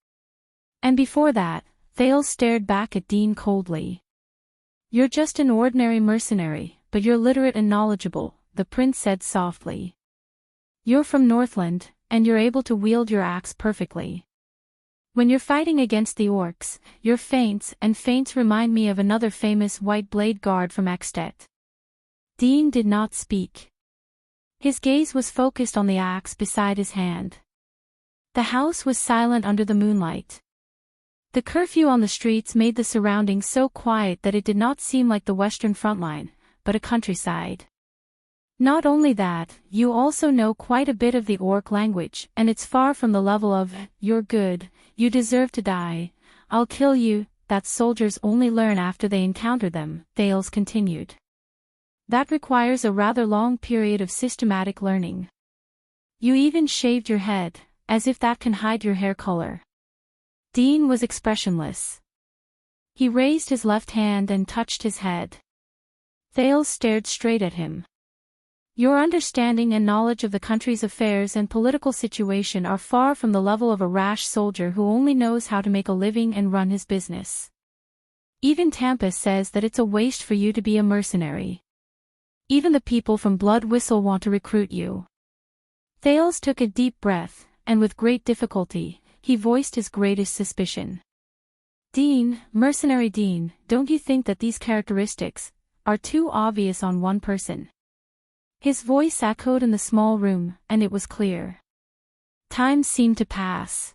And before that, Thales stared back at Dean coldly. "You're just an ordinary mercenary, but you're literate and knowledgeable," the prince said softly. "You're from Northland, and you're able to wield your axe perfectly. When you're fighting against the orcs, your feints remind me of another famous white blade guard from Extet." Dean did not speak. His gaze was focused on the axe beside his hand. The house was silent under the moonlight. The curfew on the streets made the surroundings so quiet that it did not seem like the Western front line, but a countryside. "Not only that, you also know quite a bit of the orc language, and it's far from the level of, 'You're good, you deserve to die, I'll kill you,' that soldiers only learn after they encounter them," Thales continued. "That requires a rather long period of systematic learning. You even shaved your head, as if that can hide your hair color." Dean was expressionless. He raised his left hand and touched his head. Thales stared straight at him. "Your understanding and knowledge of the country's affairs and political situation are far from the level of a rash soldier who only knows how to make a living and run his business. Even Tampus says that it's a waste for you to be a mercenary. Even the people from Blood Whistle want to recruit you." Thales took a deep breath, and with great difficulty, he voiced his greatest suspicion. "Dean, mercenary Dean, don't you think that these characteristics are too obvious on one person?" His voice echoed in the small room, and it was clear. Time seemed to pass.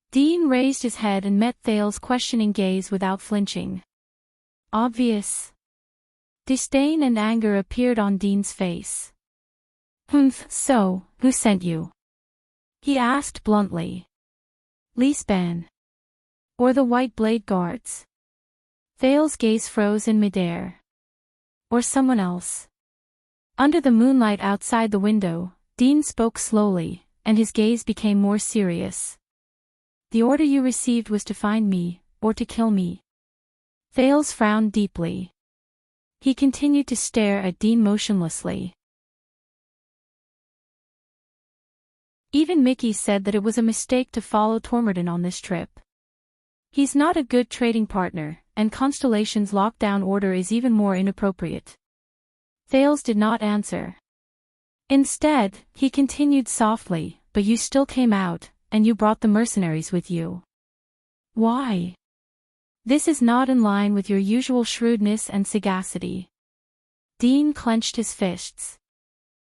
Dean raised his head and met Thales' questioning gaze without flinching. "Obvious?" Disdain and anger appeared on Dean's face. So, who sent you?" he asked bluntly. "Lisban. Or the White Blade Guards?" Thales' gaze froze in midair. "Or someone else?" Under the moonlight outside the window, Dean spoke slowly, and his gaze became more serious. "The order you received was to find me, or to kill me." Thales frowned deeply. He continued to stare at Dean motionlessly. Even Mickey said that it was a mistake to follow Throneborn on this trip. He's not a good trading partner, and Constellation's lockdown order is even more inappropriate. Thales did not answer. Instead, he continued softly, but you still came out, and you brought the mercenaries with you. Why? This is not in line with your usual shrewdness and sagacity. Dean clenched his fists.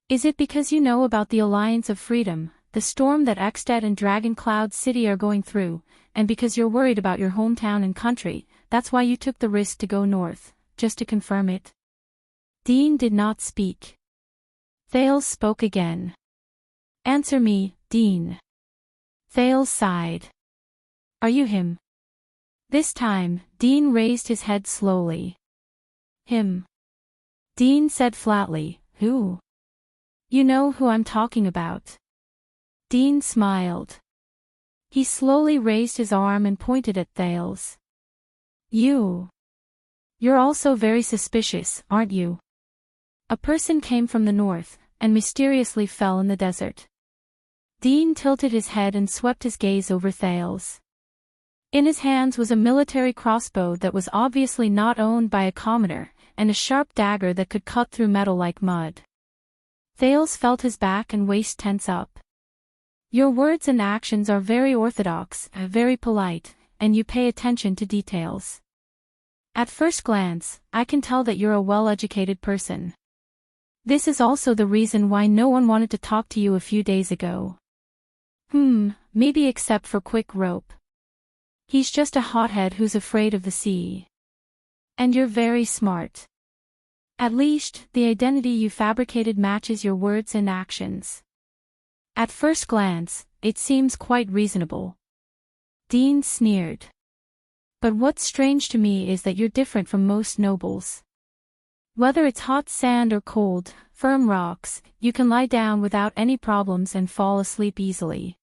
Is it because you know about the Alliance of Freedom, the storm that Escapades and Dragon Cloud City are going through, and because you're worried about your hometown and country, that's why you took the risk to go north, just to confirm it? Dean did not speak. Thales spoke again. Answer me, Dean. Thales sighed. Are you him? This time, Dean raised his head slowly. Him. Dean said flatly, who? You know who I'm talking about. Dean smiled. He slowly raised his arm and pointed at Thales. You. You're also very suspicious, aren't you? A person came from the north, and mysteriously fell in the desert. Dean tilted his head and swept his gaze over Thales. In his hands was a military crossbow that was obviously not owned by a commoner, and a sharp dagger that could cut through metal like mud. Thales felt his back and waist tense up. Your words and actions are very orthodox, very polite, and you pay attention to details. At first glance, I can tell that you're a well-educated person. This is also the reason why no one wanted to talk to you a few days ago. Maybe except for Quick Rope. He's just a hothead who's afraid of the sea. And you're very smart. At least, the identity you fabricated matches your words and actions. At first glance, it seems quite reasonable. Dean sneered. But what's strange to me is that you're different from most nobles. Whether it's hot sand or cold, firm rocks, you can lie down without any problems and fall asleep easily.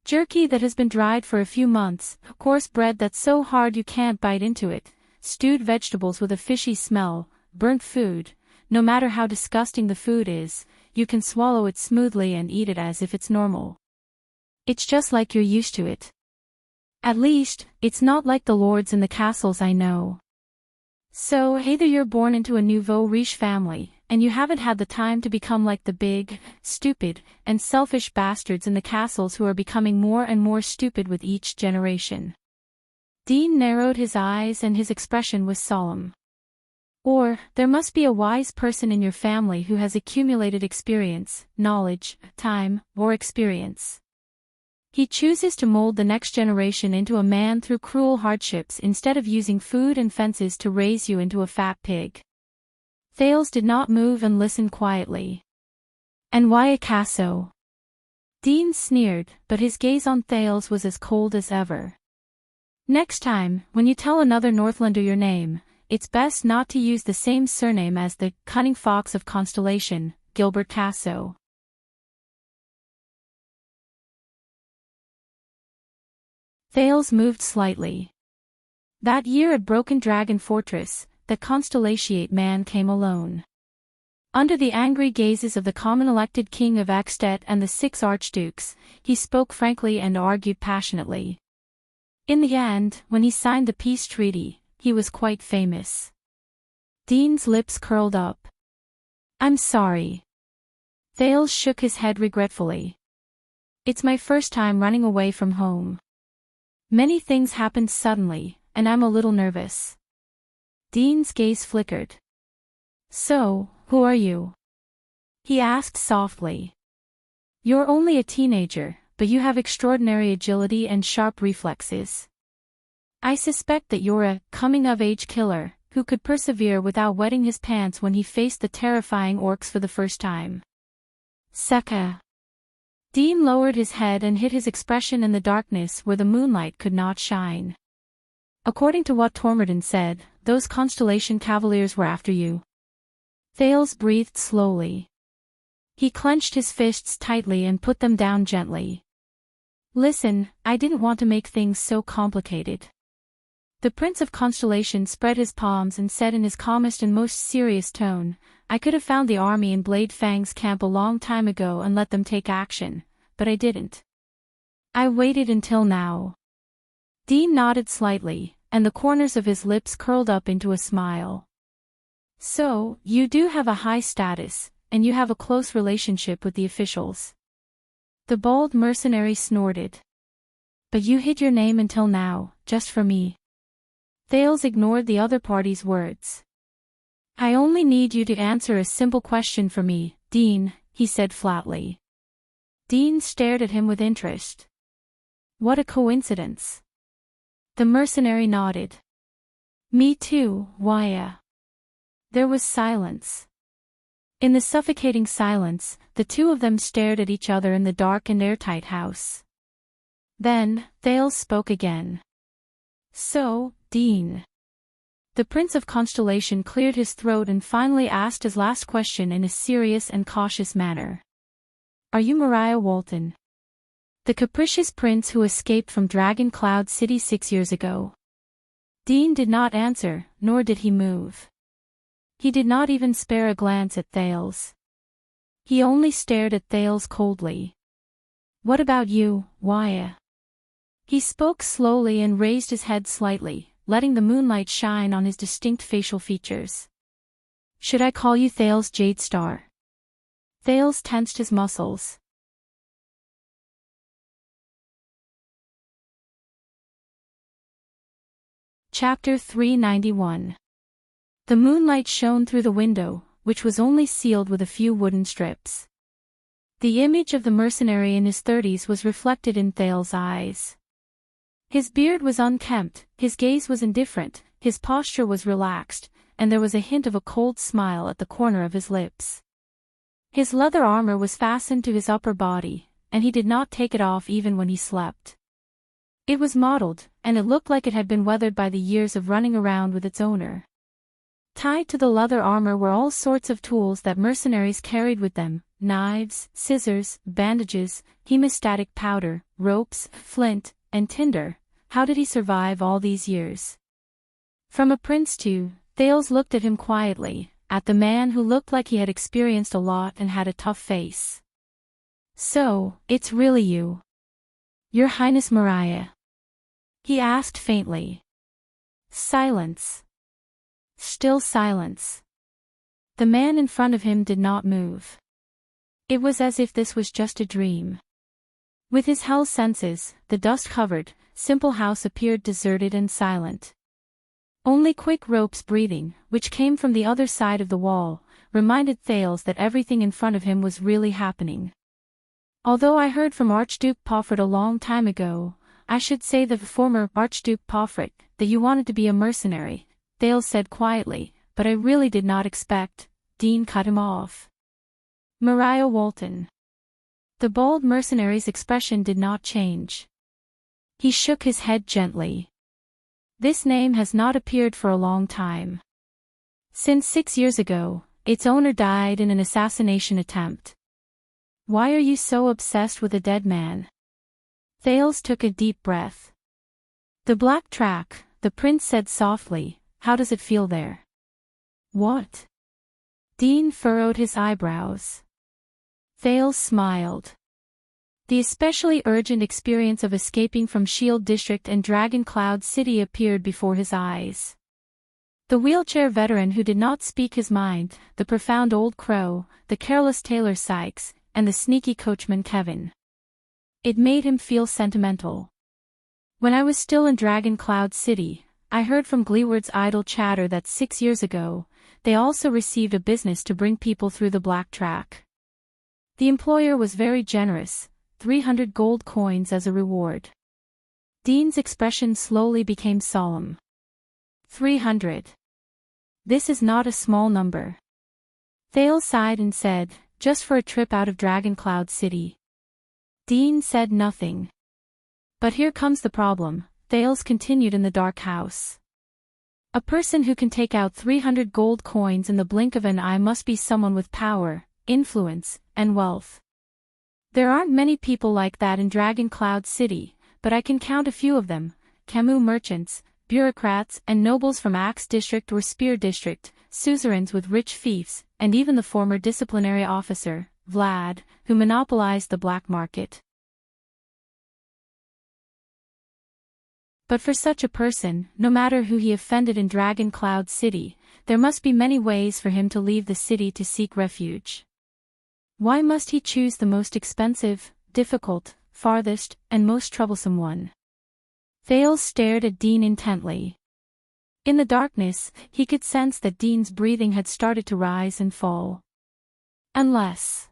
Jerky that has been dried for a few months, coarse bread that's so hard you can't bite into it, stewed vegetables with a fishy smell, burnt food, no matter how disgusting the food is, you can swallow it smoothly and eat it as if it's normal. It's just like you're used to it. At least, it's not like the lords in the castles I know. So either you're born into a nouveau riche family, and you haven't had the time to become like the big, stupid, and selfish bastards in the castles who are becoming more and more stupid with each generation. Dean narrowed his eyes and his expression was solemn. Or, there must be a wise person in your family who has accumulated experience, knowledge, time, or experience. He chooses to mold the next generation into a man through cruel hardships instead of using food and fences to raise you into a fat pig. Thales did not move and listened quietly. And why a Casso? Dean sneered, but his gaze on Thales was as cold as ever. Next time, when you tell another Northlander your name, it's best not to use the same surname as the cunning fox of Constellation, Gilbert Casso. Thales moved slightly. That year at Broken Dragon Fortress, the Constellatiate man came alone. Under the angry gazes of the common elected king of Escapades and the 6 archdukes, he spoke frankly and argued passionately. In the end, when he signed the peace treaty, he was quite famous. Dean's lips curled up. I'm sorry. Thales shook his head regretfully. It's my first time running away from home. Many things happened suddenly, and I'm a little nervous. Dean's gaze flickered. So, who are you? He asked softly. You're only a teenager, but you have extraordinary agility and sharp reflexes. I suspect that you're a coming-of-age killer, who could persevere without wetting his pants when he faced the terrifying orcs for the first time. Seka. Dean lowered his head and hid his expression in the darkness where the moonlight could not shine. According to what Throneborn said, those Constellation Cavaliers were after you. Thales breathed slowly. He clenched his fists tightly and put them down gently. Listen, I didn't want to make things so complicated. The Prince of Constellation spread his palms and said in his calmest and most serious tone, "I could have found the army in Blade Fang's camp a long time ago and let them take action, but I didn't. I waited until now." Dean nodded slightly, and the corners of his lips curled up into a smile. "So, you do have a high status, and you have a close relationship with the officials." The bald mercenary snorted. "But you hid your name until now, just for me." Thales ignored the other party's words. "I only need you to answer a simple question for me, Dean," he said flatly. Dean stared at him with interest. "What a coincidence." The mercenary nodded. "Me too, Waya." There was silence. In the suffocating silence, the two of them stared at each other in the dark and airtight house. Then, Thales spoke again. "So, Dean." The Prince of Constellation cleared his throat and finally asked his last question in a serious and cautious manner. "Are you Mariah Walton? The capricious prince who escaped from Dragon Cloud City 6 years ago?" Dean did not answer, nor did he move. He did not even spare a glance at Thales. He only stared at Thales coldly. "What about you, Waya?" He spoke slowly and raised his head slightly, letting the moonlight shine on his distinct facial features. "Should I call you Thales Jadestar?" Thales tensed his muscles. Chapter 391. The moonlight shone through the window, which was only sealed with a few wooden strips. The image of the mercenary in his 30s was reflected in Thales' eyes. His beard was unkempt, his gaze was indifferent, his posture was relaxed, and there was a hint of a cold smile at the corner of his lips. His leather armor was fastened to his upper body, and he did not take it off even when he slept. It was mottled, and it looked like it had been weathered by the years of running around with its owner. Tied to the leather armor were all sorts of tools that mercenaries carried with them: knives, scissors, bandages, hemostatic powder, ropes, flint, and tinder. How did he survive all these years? From a prince too, Thales looked at him quietly, at the man who looked like he had experienced a lot and had a tough face. "So, it's really you, Your Highness Mariah?" he asked faintly. Silence. Still silence. The man in front of him did not move. It was as if this was just a dream. With his hell senses, the dust-covered, simple house appeared deserted and silent. Only quick ropes breathing, which came from the other side of the wall, reminded Thales that everything in front of him was really happening. "Although I heard from Archduke Pomfret a long time ago, I should say the former Archduke Pomfret, that you wanted to be a mercenary," Thales said quietly, "but I really did not expect." Dean cut him off. "Mariah Walton." The bold mercenary's expression did not change. He shook his head gently. "This name has not appeared for a long time. Since 6 years ago, its owner died in an assassination attempt." "Why are you so obsessed with a dead man?" Thales took a deep breath. "The Black Track," the prince said softly. "How does it feel there?" "What?" Dean furrowed his eyebrows. Thales smiled. The especially urgent experience of escaping from Shield District and Dragon Cloud City appeared before his eyes. The wheelchair veteran who did not speak his mind, the profound old crow, the careless tailor Sykes, and the sneaky coachman Kevin. It made him feel sentimental. "When I was still in Dragon Cloud City, I heard from Gleeward's idle chatter that 6 years ago, they also received a business to bring people through the Black Track. The employer was very generous, 300 gold coins as a reward." Dean's expression slowly became solemn. 300. This is not a small number. Thales sighed and said, "Just for a trip out of Dragon Cloud City." Dean said nothing. "But here comes the problem," Thales continued in the dark house. "A person who can take out 300 gold coins in the blink of an eye must be someone with power, influence, and wealth. There aren't many people like that in Dragon Cloud City, but I can count a few of them: Camus merchants, bureaucrats and nobles from Axe District or Spear District, suzerains with rich fiefs, and even the former disciplinary officer, Vlad, who monopolized the black market. But for such a person, no matter who he offended in Dragon Cloud City, there must be many ways for him to leave the city to seek refuge. Why must he choose the most expensive, difficult, farthest, and most troublesome one? Thales stared at Dean intently. In the darkness, he could sense that Dean's breathing had started to rise and fall. Unless...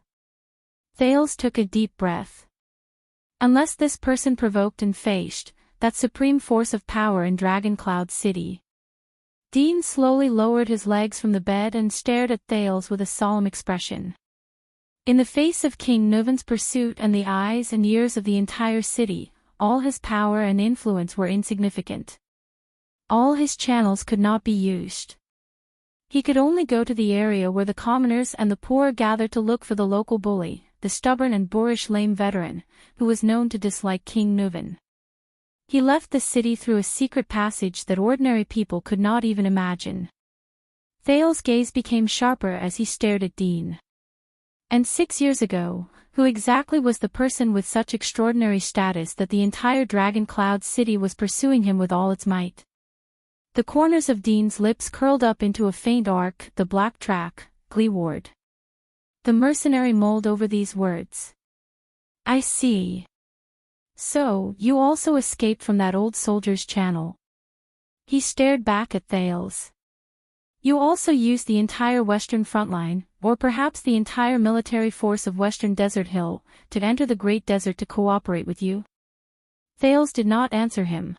Thales took a deep breath. Unless this person provoked and faced that supreme force of power in Dragon Cloud City. Dean slowly lowered his legs from the bed and stared at Thales with a solemn expression. In the face of King Nuven's pursuit and the eyes and ears of the entire city, all his power and influence were insignificant. All his channels could not be used. He could only go to the area where the commoners and the poor gathered to look for the local bully, the stubborn and boorish lame veteran, who was known to dislike King Nuven. He left the city through a secret passage that ordinary people could not even imagine. Thales' gaze became sharper as he stared at Dean. And 6 years ago, who exactly was the person with such extraordinary status that the entire Dragon Cloud City was pursuing him with all its might? The corners of Dean's lips curled up into a faint arc, the black track, Gleeward. The mercenary mulled over these words. I see. So, you also escaped from that old soldier's channel. He stared back at Thales. You also used the entire Western front line, or perhaps the entire military force of Western Desert Hill, to enter the Great Desert to cooperate with you? Thales did not answer him.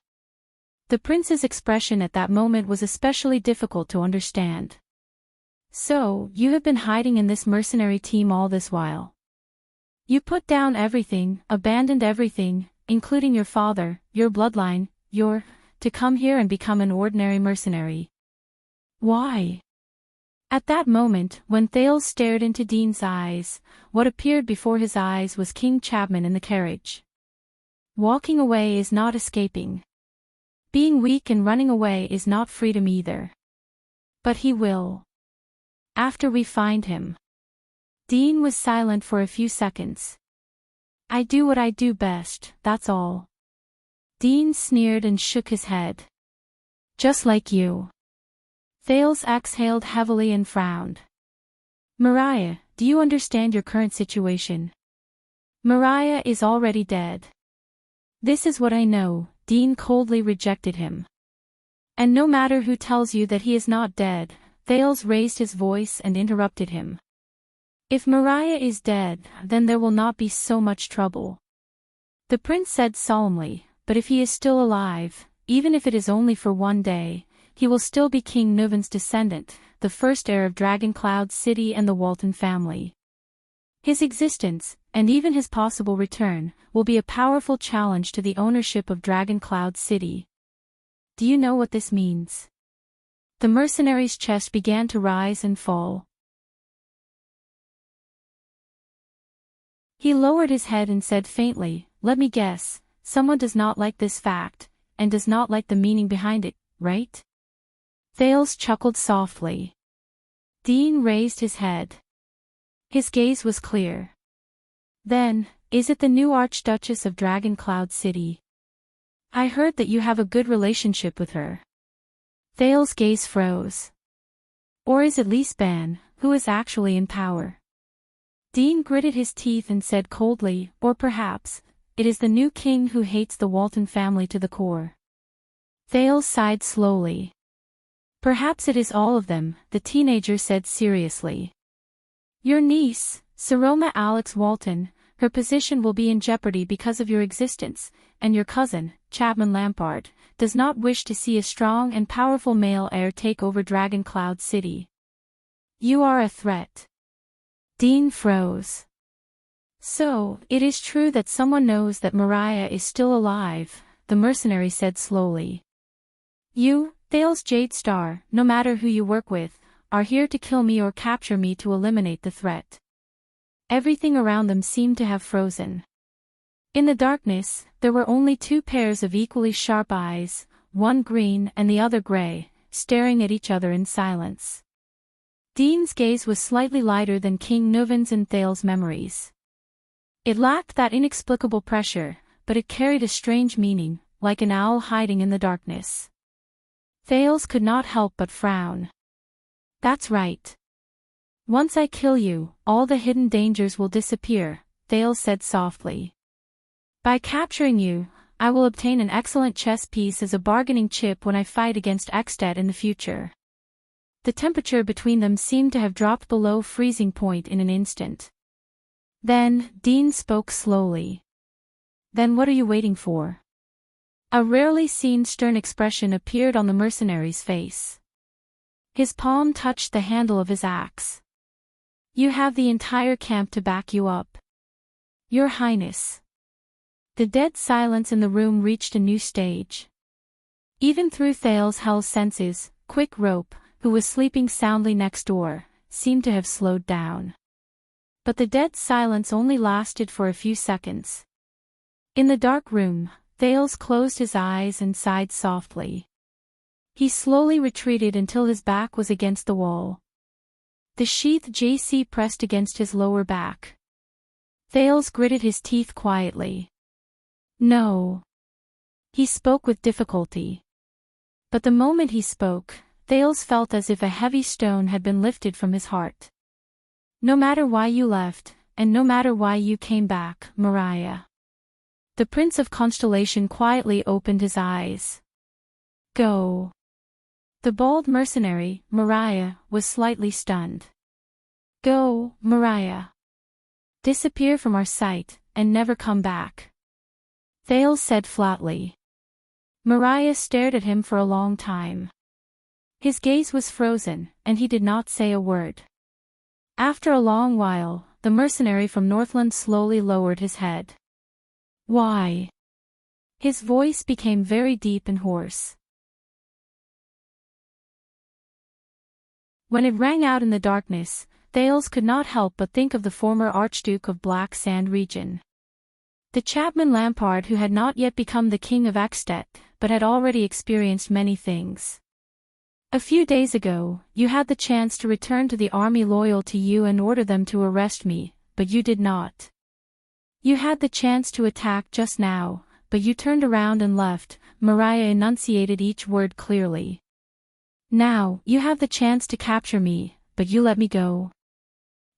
The prince's expression at that moment was especially difficult to understand. So, you have been hiding in this mercenary team all this while. You put down everything, abandoned everything, including your father, your bloodline, to come here and become an ordinary mercenary. Why? At that moment, when Thales stared into Dean's eyes, what appeared before his eyes was King Chapman in the carriage. Walking away is not escaping. Being weak and running away is not freedom either. But he will. After we find him. Dean was silent for a few seconds. I do what I do best, that's all. Dean sneered and shook his head. Just like you. Thales exhaled heavily and frowned. Mariah, do you understand your current situation? Mariah is already dead. This is what I know, Dean coldly rejected him. And no matter who tells you that he is not dead, Thales raised his voice and interrupted him. If Mariah is dead, then there will not be so much trouble. The prince said solemnly, but if he is still alive, even if it is only for one day, he will still be King Nuven's descendant, the first heir of Dragon Cloud City and the Walton family. His existence, and even his possible return, will be a powerful challenge to the ownership of Dragon Cloud City. Do you know what this means? The mercenary's chest began to rise and fall. He lowered his head and said faintly, let me guess, someone does not like this fact, and does not like the meaning behind it, right? Thales chuckled softly. Dean raised his head. His gaze was clear. Then, is it the new Archduchess of Dragon Cloud City? I heard that you have a good relationship with her. Thales' gaze froze. Or is it Lisban, who is actually in power? Dean gritted his teeth and said coldly, or perhaps, it is the new king who hates the Walton family to the core. Thales sighed slowly. Perhaps it is all of them, the teenager said seriously. Your niece, Saroma Alex Walton, her position will be in jeopardy because of your existence, and your cousin, Chapman Lampard, does not wish to see a strong and powerful male heir take over Dragon Cloud City. You are a threat. Dean froze. So, it is true that someone knows that Mariah is still alive, the mercenary said slowly. You, Thales Jade Star, no matter who you work with, are here to kill me or capture me to eliminate the threat. Everything around them seemed to have frozen. In the darkness, there were only two pairs of equally sharp eyes, one green and the other gray, staring at each other in silence. Dean's gaze was slightly lighter than King Nuvan's and Thale's memories. It lacked that inexplicable pressure, but it carried a strange meaning, like an owl hiding in the darkness. Thales could not help but frown. That's right. Once I kill you, all the hidden dangers will disappear, Thales said softly. By capturing you, I will obtain an excellent chess piece as a bargaining chip when I fight against Ekstet in the future. The temperature between them seemed to have dropped below freezing point in an instant. Then, Dean spoke slowly. Then what are you waiting for? A rarely seen stern expression appeared on the mercenary's face. His palm touched the handle of his axe. You have the entire camp to back you up. Your Highness. The dead silence in the room reached a new stage. Even through Thales' hell's senses, Quick Rope, who was sleeping soundly next door, seemed to have slowed down. But the dead silence only lasted for a few seconds. In the dark room, Thales closed his eyes and sighed softly. He slowly retreated until his back was against the wall. The sheath JC pressed against his lower back. Thales gritted his teeth quietly. No. He spoke with difficulty. But the moment he spoke, Thales felt as if a heavy stone had been lifted from his heart. No matter why you left, and no matter why you came back, Mariah. The Prince of Constellation quietly opened his eyes. Go. The bald mercenary, Mariah, was slightly stunned. Go, Mariah. Disappear from our sight, and never come back. Thales said flatly. Mariah stared at him for a long time. His gaze was frozen, and he did not say a word. After a long while, the mercenary from Northland slowly lowered his head. Why? His voice became very deep and hoarse. When it rang out in the darkness, Thales could not help but think of the former Archduke of Black Sand region. The Chapman Lampard who had not yet become the king of Ekstet, but had already experienced many things. A few days ago, you had the chance to return to the army loyal to you and order them to arrest me, but you did not. You had the chance to attack just now, but you turned around and left, Mariah enunciated each word clearly. Now, you have the chance to capture me, but you let me go.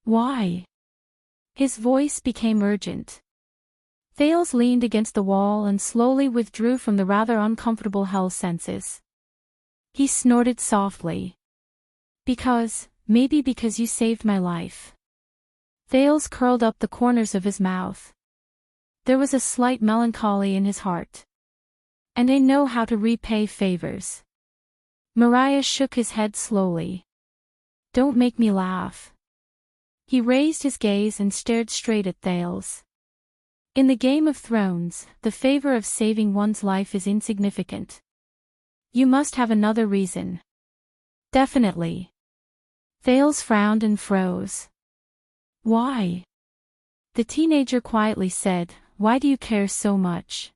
Why? His voice became urgent. Thales leaned against the wall and slowly withdrew from the rather uncomfortable hell senses. He snorted softly. Maybe because you saved my life. Thales curled up the corners of his mouth. There was a slight melancholy in his heart. And I know how to repay favors. Mariah shook his head slowly. Don't make me laugh. He raised his gaze and stared straight at Thales. In the Game of Thrones, the favor of saving one's life is insignificant. You must have another reason. Definitely. Thales frowned and froze. Why? The teenager quietly said, Why do you care so much?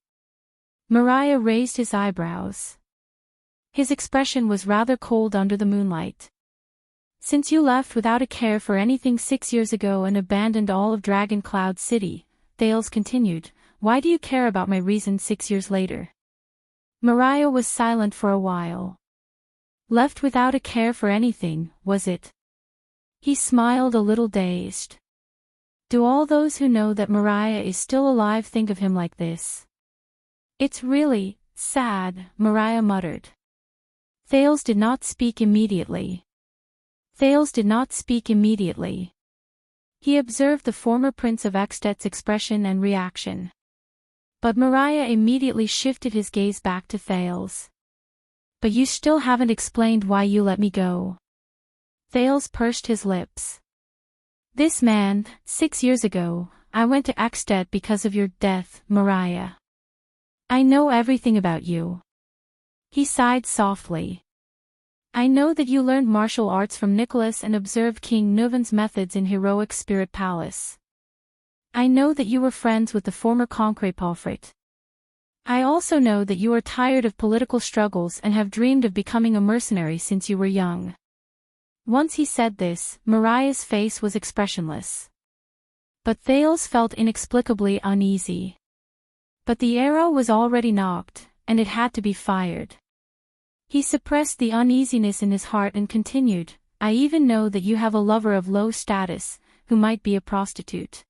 Mariah raised his eyebrows. His expression was rather cold under the moonlight. Since you left without a care for anything 6 years ago and abandoned all of Dragon Cloud City, Thales continued, why do you care about my reason 6 years later? Mariah was silent for a while. Left without a care for anything, was it? He smiled a little dazed. Do all those who know that Mariah is still alive think of him like this? It's really sad, Mariah muttered. Thales did not speak immediately. He observed the former Prince of Ekstet's expression and reaction. But Mariah immediately shifted his gaze back to Thales. But you still haven't explained why you let me go. Thales pursed his lips. This man, 6 years ago, I went to Ekstet because of your death, Mariah. I know everything about you. He sighed softly. I know that you learned martial arts from Nicholas and observed King Nuvan's methods in Heroic Spirit Palace. I know that you were friends with the former Concrepalfrit. I also know that you are tired of political struggles and have dreamed of becoming a mercenary since you were young. Once he said this, Mariah's face was expressionless. But Thales felt inexplicably uneasy. But the arrow was already knocked, and it had to be fired. He suppressed the uneasiness in his heart and continued, I even know that you have a lover of low status, who might be a prostitute.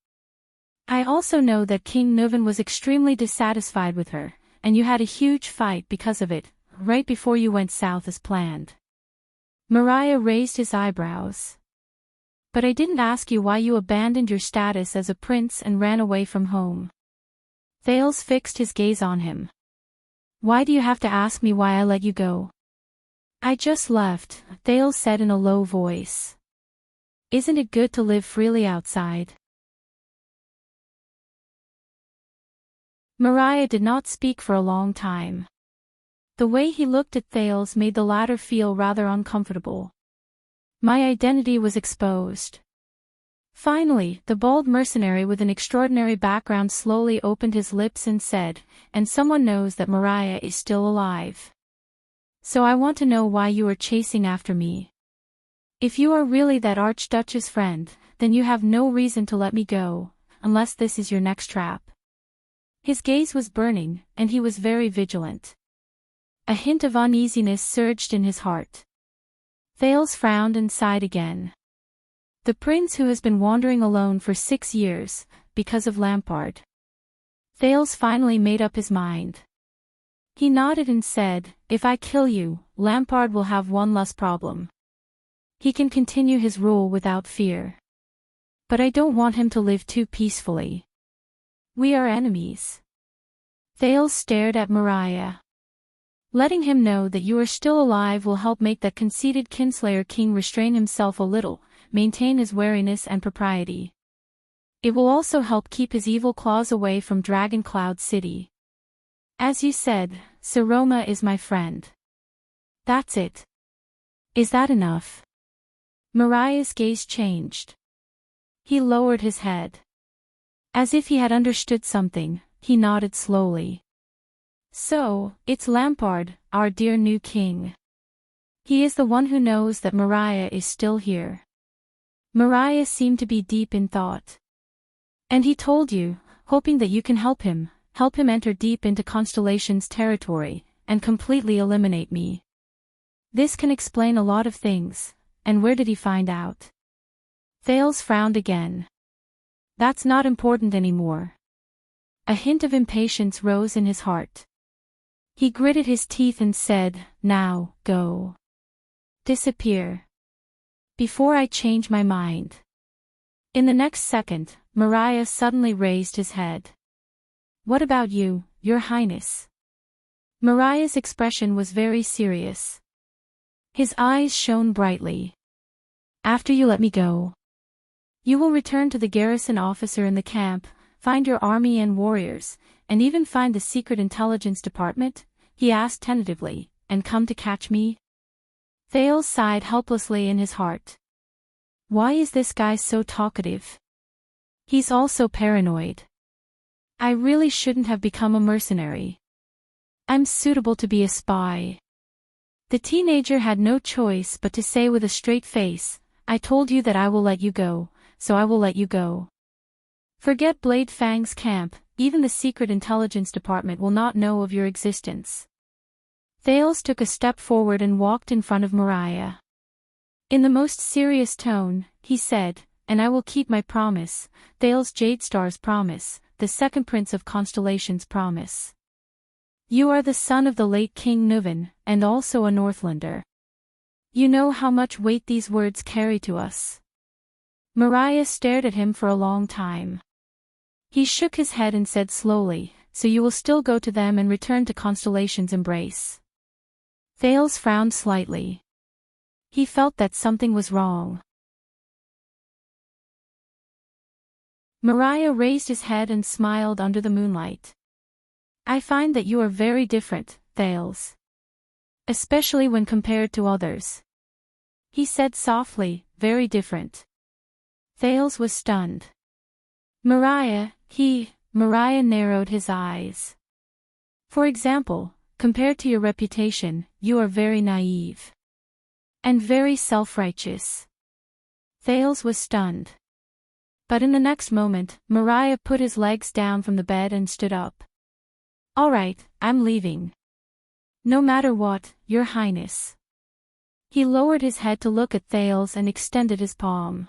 I also know that King Nuvan was extremely dissatisfied with her, and you had a huge fight because of it, right before you went south as planned. Mariah raised his eyebrows. But I didn't ask you why you abandoned your status as a prince and ran away from home. Thales fixed his gaze on him. Why do you have to ask me why I let you go? I just left, Thales said in a low voice. Isn't it good to live freely outside? Mariah did not speak for a long time. The way he looked at Thales made the latter feel rather uncomfortable. My identity was exposed. Finally, the bald mercenary with an extraordinary background slowly opened his lips and said, and someone knows that Mariah is still alive. So I want to know why you are chasing after me. If you are really that Archduchess friend, then you have no reason to let me go, unless this is your next trap. His gaze was burning, and he was very vigilant. A hint of uneasiness surged in his heart. Thales frowned and sighed again. The prince who has been wandering alone for 6 years, because of Lampard. Thales finally made up his mind. He nodded and said, if I kill you, Lampard will have one less problem. He can continue his rule without fear. But I don't want him to live too peacefully. We are enemies. Thales stared at Mariah. Letting him know that you are still alive will help make that conceited kinslayer king restrain himself a little, maintain his wariness and propriety. It will also help keep his evil claws away from Dragon Cloud City. As you said, Sir Roma is my friend. That's it. Is that enough? Mariah's gaze changed. He lowered his head. As if he had understood something, he nodded slowly. So, it's Lampard, our dear new king. He is the one who knows that Mariah is still here. Mariah seemed to be deep in thought. And he told you, hoping that you can help him enter deep into Constellation's territory, and completely eliminate me. This can explain a lot of things, and where did he find out? Thales frowned again. That's not important anymore. A hint of impatience rose in his heart. He gritted his teeth and said, now, go. Disappear. Before I change my mind. In the next second, Mariah suddenly raised his head. What about you, Your Highness? Mariah's expression was very serious. His eyes shone brightly. After you let me go, you will return to the garrison officer in the camp, find your army and warriors, and even find the secret intelligence department, he asked tentatively, and come to catch me? Thales sighed helplessly in his heart. Why is this guy so talkative? He's also paranoid. I really shouldn't have become a mercenary. I'm suitable to be a spy. The teenager had no choice but to say with a straight face, I told you that I will let you go, so I will let you go. Forget Blade Fang's camp, even the secret intelligence department will not know of your existence. Thales took a step forward and walked in front of Mariah. In the most serious tone, he said, and I will keep my promise, Thales Jadestar's promise, the second prince of Constellation's promise. You are the son of the late King Nuvan, and also a Northlander. You know how much weight these words carry to us. Mariah stared at him for a long time. He shook his head and said slowly, so you will still go to them and return to Constellation's embrace. Thales frowned slightly. He felt that something was wrong. Mariah raised his head and smiled under the moonlight. I find that you are very different, Thales. Especially when compared to others. He said softly, very different. Thales was stunned. Mariah narrowed his eyes. For example, compared to your reputation, you are very naive. And very self-righteous. Thales was stunned. But in the next moment, Mariah put his legs down from the bed and stood up. All right, I'm leaving. No matter what, Your Highness. He lowered his head to look at Thales and extended his palm.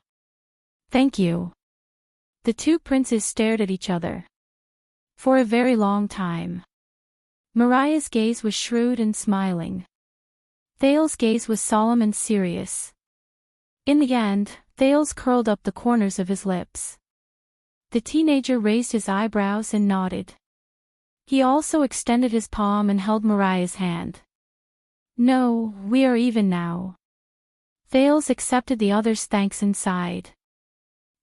Thank you. The two princes stared at each other. For a very long time. Mariah's gaze was shrewd and smiling. Thales' gaze was solemn and serious. In the end, Thales curled up the corners of his lips. The teenager raised his eyebrows and nodded. He also extended his palm and held Mariah's hand. No, we are even now. Thales accepted the other's thanks and sighed.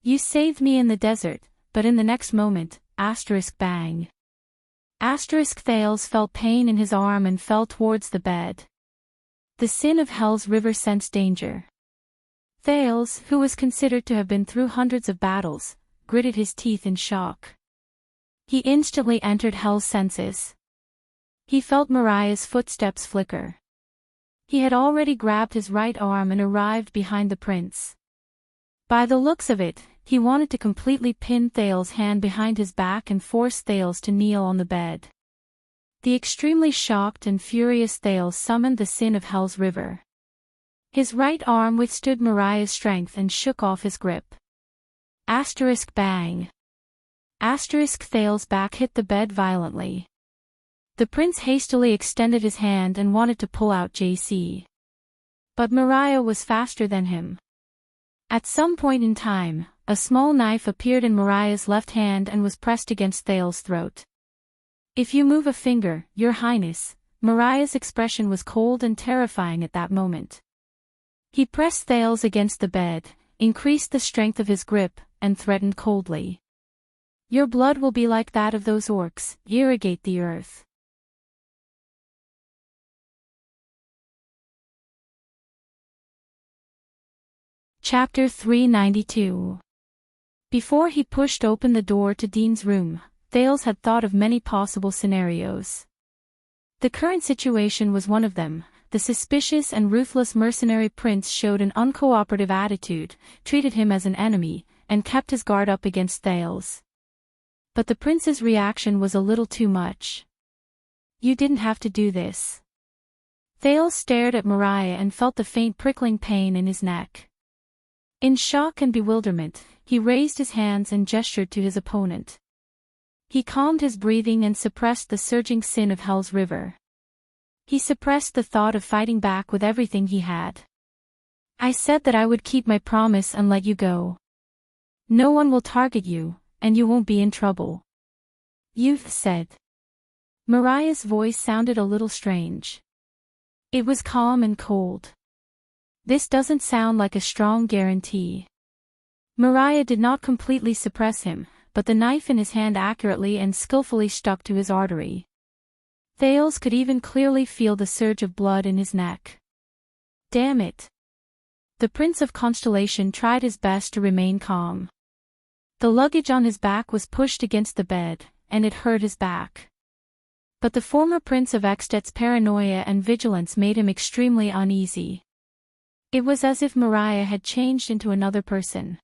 You saved me in the desert, but in the next moment, bang. Thales felt pain in his arm and fell towards the bed. The sin of Hell's River sensed danger. Thales, who was considered to have been through hundreds of battles, gritted his teeth in shock. He instantly entered Hell's senses. He felt Mariah's footsteps flicker. He had already grabbed his right arm and arrived behind the prince. By the looks of it, he wanted to completely pin Thales' hand behind his back and force Thales to kneel on the bed. The extremely shocked and furious Thales summoned the sin of Hell's River. His right arm withstood Mariah's strength and shook off his grip. Bang. Thales' back hit the bed violently. The prince hastily extended his hand and wanted to pull out JC. But Mariah was faster than him. At some point in time, a small knife appeared in Mariah's left hand and was pressed against Thales' throat. If you move a finger, Your Highness, Mariah's expression was cold and terrifying at that moment. He pressed Thales against the bed, increased the strength of his grip, and threatened coldly. Your blood will be like that of those orcs, irrigate the earth. Chapter 392. Before he pushed open the door to Dean's room, Thales had thought of many possible scenarios. The current situation was one of them. The suspicious and ruthless mercenary prince showed an uncooperative attitude, treated him as an enemy, and kept his guard up against Thales. But the prince's reaction was a little too much. You didn't have to do this. Thales stared at Mariah and felt the faint prickling pain in his neck. In shock and bewilderment, he raised his hands and gestured to his opponent. He calmed his breathing and suppressed the surging sin of Hell's River. He suppressed the thought of fighting back with everything he had. I said that I would keep my promise and let you go. No one will target you, and you won't be in trouble. You've said. Mariah's voice sounded a little strange. It was calm and cold. This doesn't sound like a strong guarantee. Mariah did not completely suppress him, but the knife in his hand accurately and skillfully stuck to his artery. Thales could even clearly feel the surge of blood in his neck. Damn it. The Prince of Constellation tried his best to remain calm. The luggage on his back was pushed against the bed, and it hurt his back. But the former Prince of Extet's paranoia and vigilance made him extremely uneasy. It was as if Mariah had changed into another person.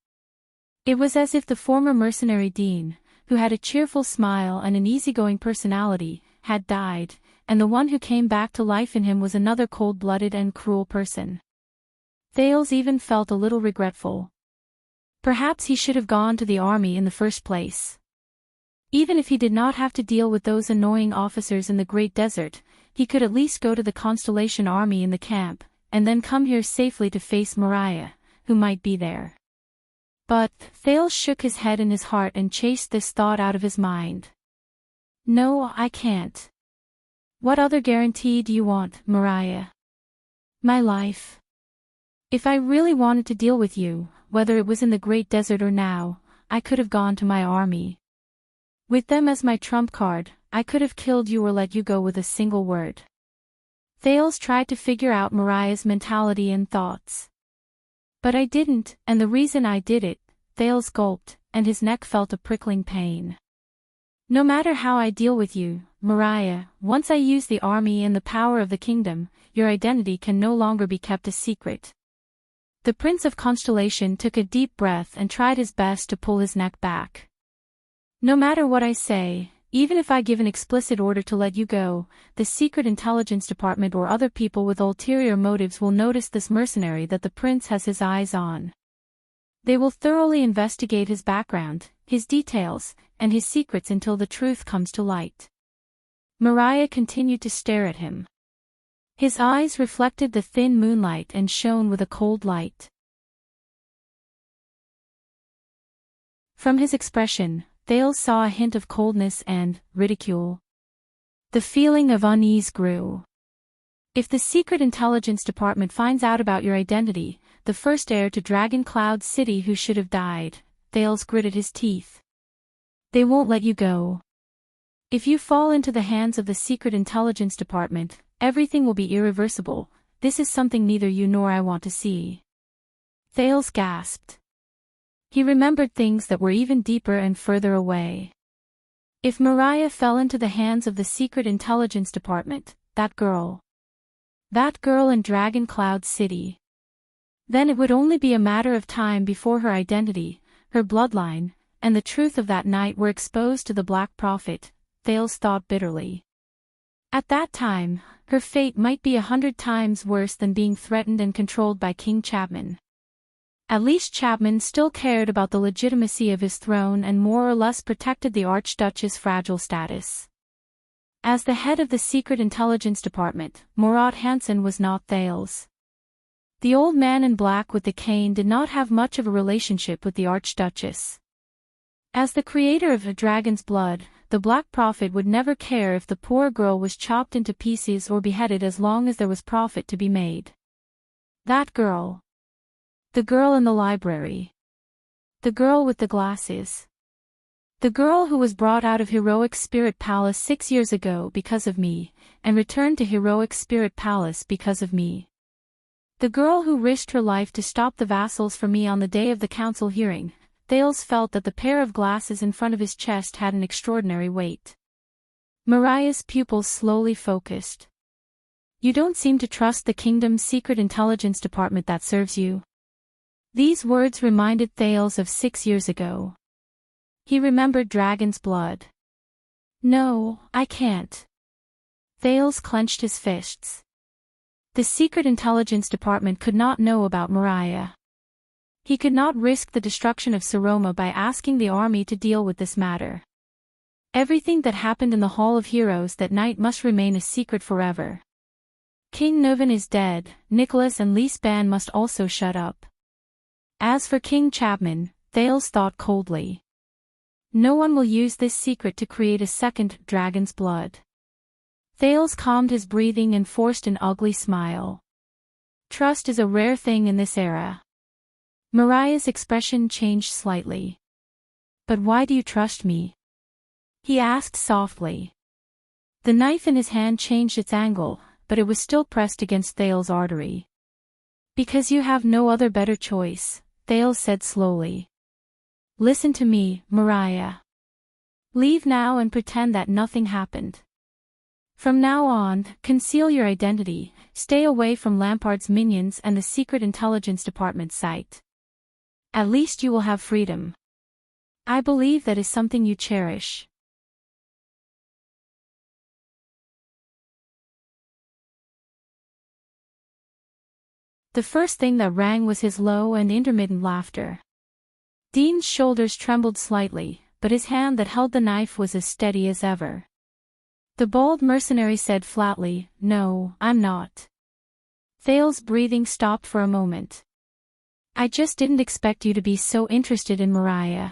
It was as if the former mercenary Dean, who had a cheerful smile and an easygoing personality, had died, and the one who came back to life in him was another cold-blooded and cruel person. Thales even felt a little regretful. Perhaps he should have gone to the army in the first place. Even if he did not have to deal with those annoying officers in the Great Desert, he could at least go to the Constellation Army in the camp, and then come here safely to face Mariah, who might be there. But Thales shook his head in his heart and chased this thought out of his mind. No, I can't. What other guarantee do you want, Mariah? My life. If I really wanted to deal with you, whether it was in the Great Desert or now, I could have gone to my army. With them as my trump card, I could have killed you or let you go with a single word. Thales tried to figure out Mariah's mentality and thoughts. But I didn't, and the reason I did it, Thales gulped, and his neck felt a prickling pain. No matter how I deal with you, Mariah, once I use the army and the power of the kingdom, your identity can no longer be kept a secret. The Prince of Constellation took a deep breath and tried his best to pull his neck back. No matter what I say, even if I give an explicit order to let you go, the Secret Intelligence Department or other people with ulterior motives will notice this mercenary that the prince has his eyes on. They will thoroughly investigate his background, his details, and his secrets until the truth comes to light. Mariah continued to stare at him. His eyes reflected the thin moonlight and shone with a cold light. From his expression, Thales saw a hint of coldness and ridicule. The feeling of unease grew. If the Secret Intelligence Department finds out about your identity, the first heir to Dragon Cloud City who should have died, Thales gritted his teeth. They won't let you go. If you fall into the hands of the Secret Intelligence Department, everything will be irreversible. This is something neither you nor I want to see. Thales gasped. He remembered things that were even deeper and further away. If Mariah fell into the hands of the Secret Intelligence Department, that girl in Dragon Cloud City. Then it would only be a matter of time before her identity, her bloodline, and the truth of that night were exposed to the Black Prophet, Thales thought bitterly. At that time, her fate might be 100 times worse than being threatened and controlled by King Chapman. At least Chapman still cared about the legitimacy of his throne and more or less protected the Archduchess' fragile status. As the head of the Secret Intelligence Department, Murat Hansen was not Thales. The old man in black with the cane did not have much of a relationship with the Archduchess. As the creator of A Dragon's Blood, the Black Prophet would never care if the poor girl was chopped into pieces or beheaded as long as there was profit to be made. That girl. The girl in the library. The girl with the glasses. The girl who was brought out of Heroic Spirit Palace 6 years ago because of me, and returned to Heroic Spirit Palace because of me. The girl who risked her life to stop the vassals for me on the day of the council hearing. Thales felt that the pair of glasses in front of his chest had an extraordinary weight. Mariah's pupils slowly focused. You don't seem to trust the kingdom's Secret Intelligence Department that serves you. These words reminded Thales of 6 years ago. He remembered Dragon's Blood. No, I can't. Thales clenched his fists. The Secret Intelligence Department could not know about Mariah. He could not risk the destruction of Saroma by asking the army to deal with this matter. Everything that happened in the Hall of Heroes that night must remain a secret forever. King Nuvan is dead, Nicholas and Lise Ban must also shut up. As for King Chapman, Thales thought coldly. No one will use this secret to create a second Dragon's Blood. Thales calmed his breathing and forced an ugly smile. Trust is a rare thing in this era. Mariah's expression changed slightly. But why do you trust me? He asked softly. The knife in his hand changed its angle, but it was still pressed against Thales' artery. Because you have no other better choice, Thales said slowly. Listen to me, Mariah. Leave now and pretend that nothing happened. From now on, conceal your identity, stay away from Lampard's minions and the Secret Intelligence Department's site. At least you will have freedom. I believe that is something you cherish. The first thing that rang was his low and intermittent laughter. Dean's shoulders trembled slightly, but his hand that held the knife was as steady as ever. The bald mercenary said flatly, No, I'm not. Thales' breathing stopped for a moment. I just didn't expect you to be so interested in Mariah.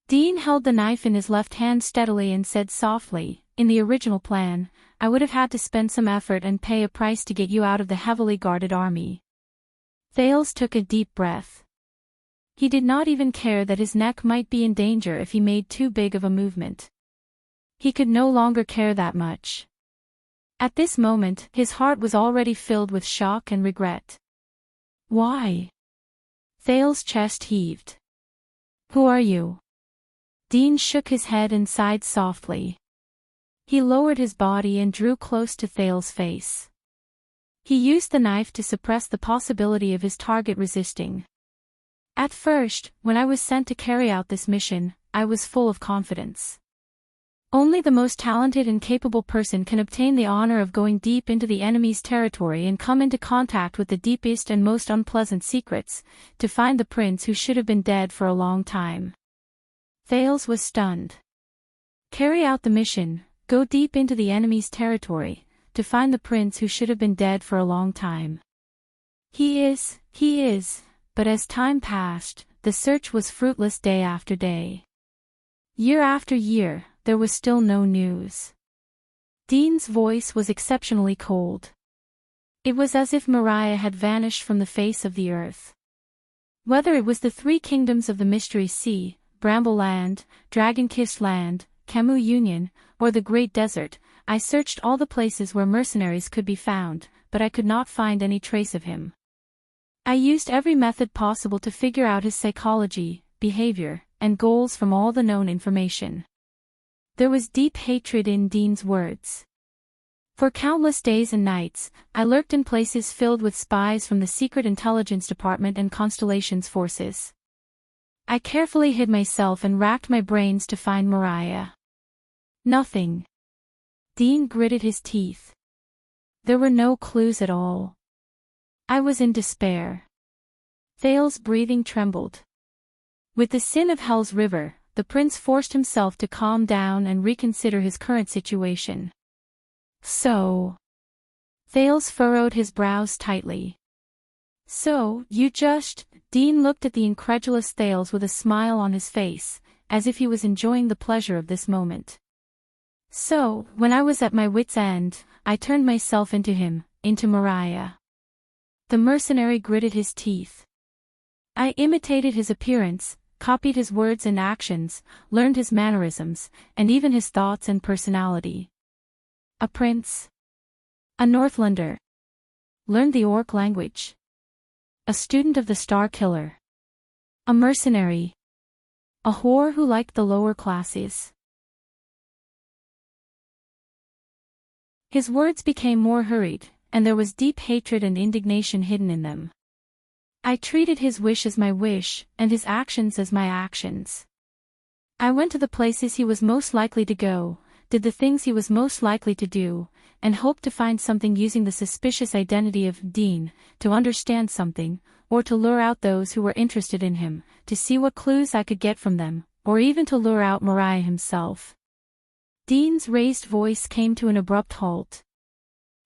Dean held the knife in his left hand steadily and said softly, In the original plan, I would have had to spend some effort and pay a price to get you out of the heavily guarded army. Thales took a deep breath. He did not even care that his neck might be in danger if he made too big of a movement. He could no longer care that much. At this moment, his heart was already filled with shock and regret. Why? Thales' chest heaved. Who are you? Dean shook his head and sighed softly. He lowered his body and drew close to Thale's face. He used the knife to suppress the possibility of his target resisting. At first, when I was sent to carry out this mission, I was full of confidence. Only the most talented and capable person can obtain the honor of going deep into the enemy's territory and come into contact with the deepest and most unpleasant secrets, to find the prince who should have been dead for a long time. Thales was stunned. Carry out the mission, go deep into the enemy's territory, to find the prince who should have been dead for a long time. He is, but as time passed, the search was fruitless day after day. Year after year, there was still no news. Dean's voice was exceptionally cold. It was as if Mariah had vanished from the face of the earth. Whether it was the 3 kingdoms of the Mystery Sea, Bramble Land, Dragon-Kissed Land, Camus Union, or the Great Desert, I searched all the places where mercenaries could be found, but I could not find any trace of him. I used every method possible to figure out his psychology, behavior, and goals from all the known information. There was deep hatred in Dean's words. For countless days and nights, I lurked in places filled with spies from the Secret Intelligence Department and Constellation's forces. I carefully hid myself and racked my brains to find Mariah. Nothing. Dean gritted his teeth. There were no clues at all. I was in despair. Thale's breathing trembled. With the sin of Hell's River, the prince forced himself to calm down and reconsider his current situation. So. Thales furrowed his brows tightly. So, Dean looked at the incredulous Thales with a smile on his face, as if he was enjoying the pleasure of this moment. So, when I was at my wit's end, I turned myself into Mariah. The mercenary gritted his teeth. I imitated his appearance, copied his words and actions, learned his mannerisms, and even his thoughts and personality. A prince. A Northlander. Learned the orc language. A student of the Star Killer. A mercenary. A whore who liked the lower classes. His words became more hurried, and there was deep hatred and indignation hidden in them. I treated his wish as my wish, and his actions as my actions. I went to the places he was most likely to go, did the things he was most likely to do, and hoped to find something using the suspicious identity of Dean, to understand something, or to lure out those who were interested in him, to see what clues I could get from them, or even to lure out Mariah himself. Dean's raised voice came to an abrupt halt.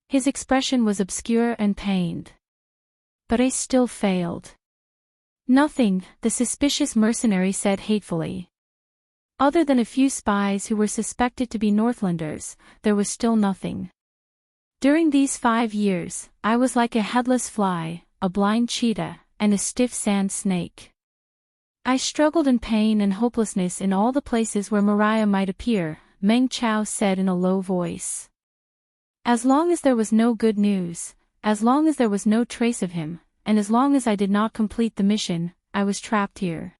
His expression was obscure and pained. But I still failed. Nothing, the suspicious mercenary said hatefully. Other than a few spies who were suspected to be Northlanders, there was still nothing. During these 5 years, I was like a headless fly, a blind cheetah, and a stiff sand snake. I struggled in pain and hopelessness in all the places where Mariah might appear, Meng Chao said in a low voice. As long as there was no good news, as long as there was no trace of him, and as long as I did not complete the mission, I was trapped here.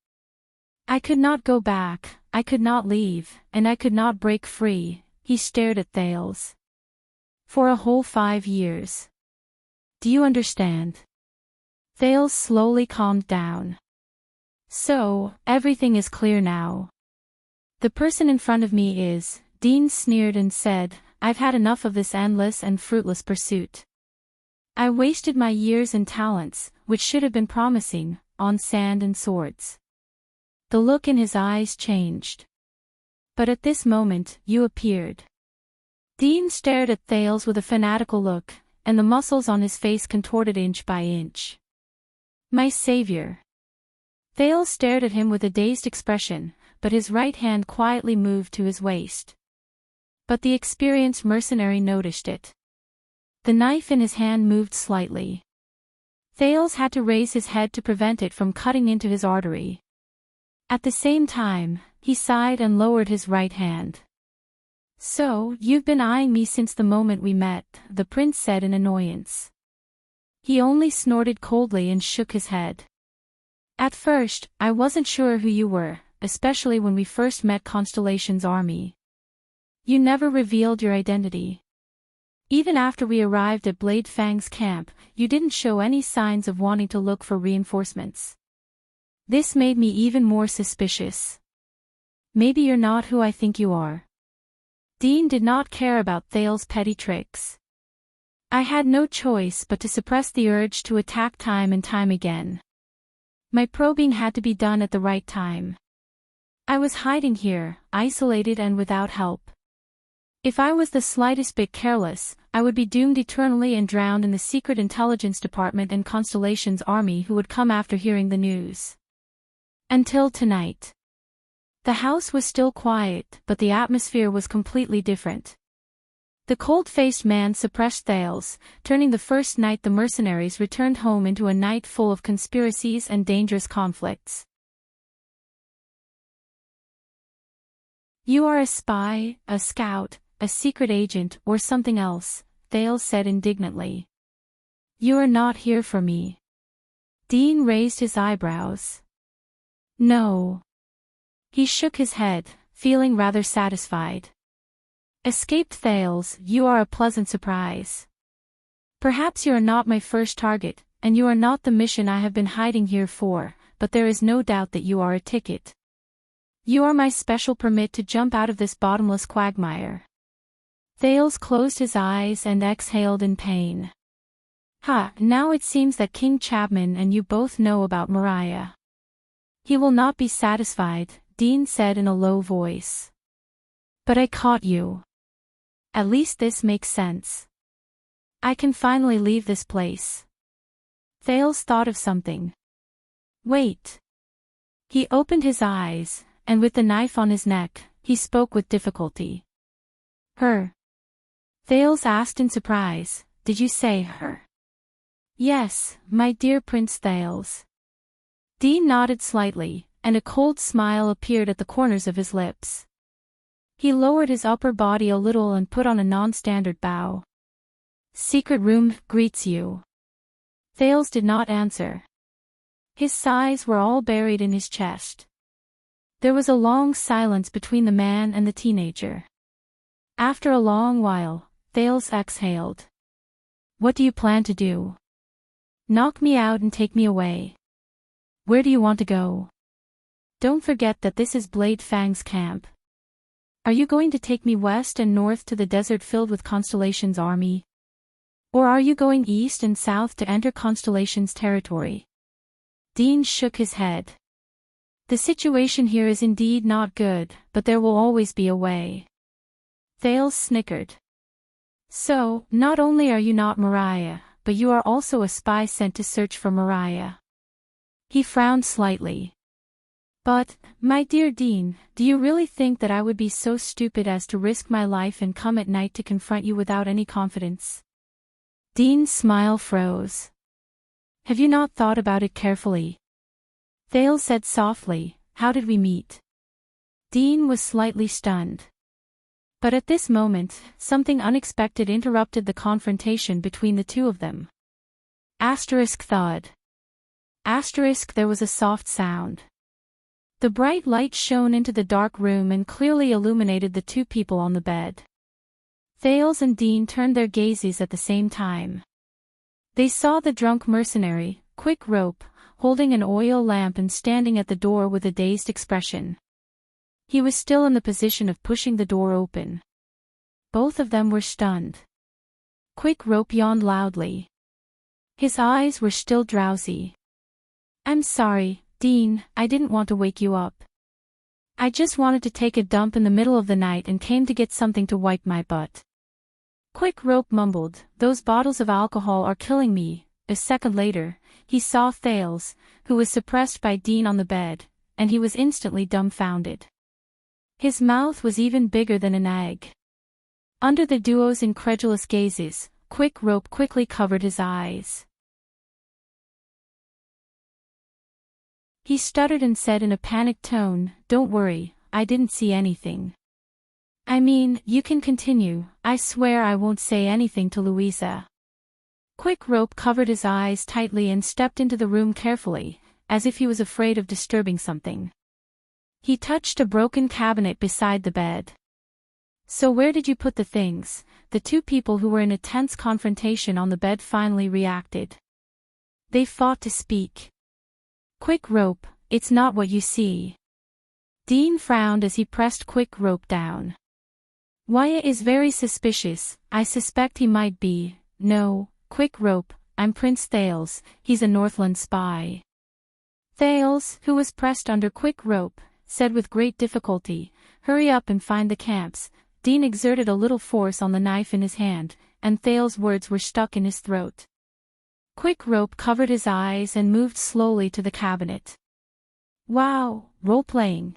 I could not go back, I could not leave, and I could not break free. He stared at Thales. For a whole 5 years. Do you understand? Thales slowly calmed down. So, everything is clear now. The person in front of me is, Dean sneered and said, I've had enough of this endless and fruitless pursuit. I wasted my years and talents, which should have been promising, on sand and swords. The look in his eyes changed. But at this moment, you appeared. Dean stared at Thales with a fanatical look, and the muscles on his face contorted inch by inch. My savior. Thales stared at him with a dazed expression, but his right hand quietly moved to his waist. But the experienced mercenary noticed it. The knife in his hand moved slightly. Thales had to raise his head to prevent it from cutting into his artery. At the same time, he sighed and lowered his right hand. So, you've been eyeing me since the moment we met, the prince said in annoyance. He only snorted coldly and shook his head. At first, I wasn't sure who you were, especially when we first met Constellation's army. You never revealed your identity. Even after we arrived at Blade Fang's camp, you didn't show any signs of wanting to look for reinforcements. This made me even more suspicious. Maybe you're not who I think you are. Dean did not care about Thale's petty tricks. I had no choice but to suppress the urge to attack time and time again. My probing had to be done at the right time. I was hiding here, isolated and without help. If I was the slightest bit careless, I would be doomed eternally and drowned in the secret intelligence department and Constellation's army who would come after hearing the news. Until tonight. The house was still quiet, but the atmosphere was completely different. The cold-faced man suppressed Thales, turning the first night the mercenaries returned home into a night full of conspiracies and dangerous conflicts. You are a spy, a scout, a secret agent, or something else, Thales said indignantly. You are not here for me. Dean raised his eyebrows. No. He shook his head, feeling rather satisfied. Escaped Thales, you are a pleasant surprise. Perhaps you are not my first target, and you are not the mission I have been hiding here for, but there is no doubt that you are a ticket. You are my special permit to jump out of this bottomless quagmire. Thales closed his eyes and exhaled in pain. Now it seems that King Chapman and you both know about Mariah. He will not be satisfied, Dean said in a low voice. But I caught you. At least this makes sense. I can finally leave this place. Thales thought of something. Wait. He opened his eyes, and with the knife on his neck, he spoke with difficulty. Her. Thales asked in surprise, did you say her? Yes, my dear Prince Thales. Dean nodded slightly, and a cold smile appeared at the corners of his lips. He lowered his upper body a little and put on a non-standard bow. Secret room greets you. Thales did not answer. His sighs were all buried in his chest. There was a long silence between the man and the teenager. After a long while, Thales exhaled. What do you plan to do? Knock me out and take me away. Where do you want to go? Don't forget that this is Blade Fang's camp. Are you going to take me west and north to the desert filled with Constellation's army? Or are you going east and south to enter Constellation's territory? Dean shook his head. The situation here is indeed not good, but there will always be a way. Thales snickered. So, not only are you not Mariah, but you are also a spy sent to search for Mariah. He frowned slightly. But, my dear Dean, do you really think that I would be so stupid as to risk my life and come at night to confront you without any confidence? Dean's smile froze. Have you not thought about it carefully? Thales said softly, how did we meet? Dean was slightly stunned. But at this moment, something unexpected interrupted the confrontation between the two of them. Thud. There was a soft sound. The bright light shone into the dark room and clearly illuminated the two people on the bed. Thales and Dean turned their gazes at the same time. They saw the drunk mercenary, Quick Rope, holding an oil lamp and standing at the door with a dazed expression. He was still in the position of pushing the door open. Both of them were stunned. Quick Rope yawned loudly. His eyes were still drowsy. I'm sorry, Dean, I didn't want to wake you up. I just wanted to take a dump in the middle of the night and came to get something to wipe my butt. Quick Rope mumbled, those bottles of alcohol are killing me. A second later, he saw Thales, who was suppressed by Dean on the bed, and he was instantly dumbfounded. His mouth was even bigger than an egg. Under the duo's incredulous gazes, Quick Rope quickly covered his eyes. He stuttered and said in a panicked tone, don't worry, I didn't see anything. I mean, you can continue, I swear I won't say anything to Louisa. Quick Rope covered his eyes tightly and stepped into the room carefully, as if he was afraid of disturbing something. He touched a broken cabinet beside the bed. So where did you put the things? The two people who were in a tense confrontation on the bed finally reacted. They fought to speak. Quick Rope, it's not what you see. Dean frowned as he pressed Quick Rope down. Wyatt is very suspicious, I suspect he might be. No, Quick Rope, I'm Prince Thales, he's a Northland spy. Thales, who was pressed under Quick Rope, said with great difficulty, hurry up and find the camps. Dean exerted a little force on the knife in his hand, and Thales' words were stuck in his throat. Quick Rope covered his eyes and moved slowly to the cabinet. Wow, role-playing.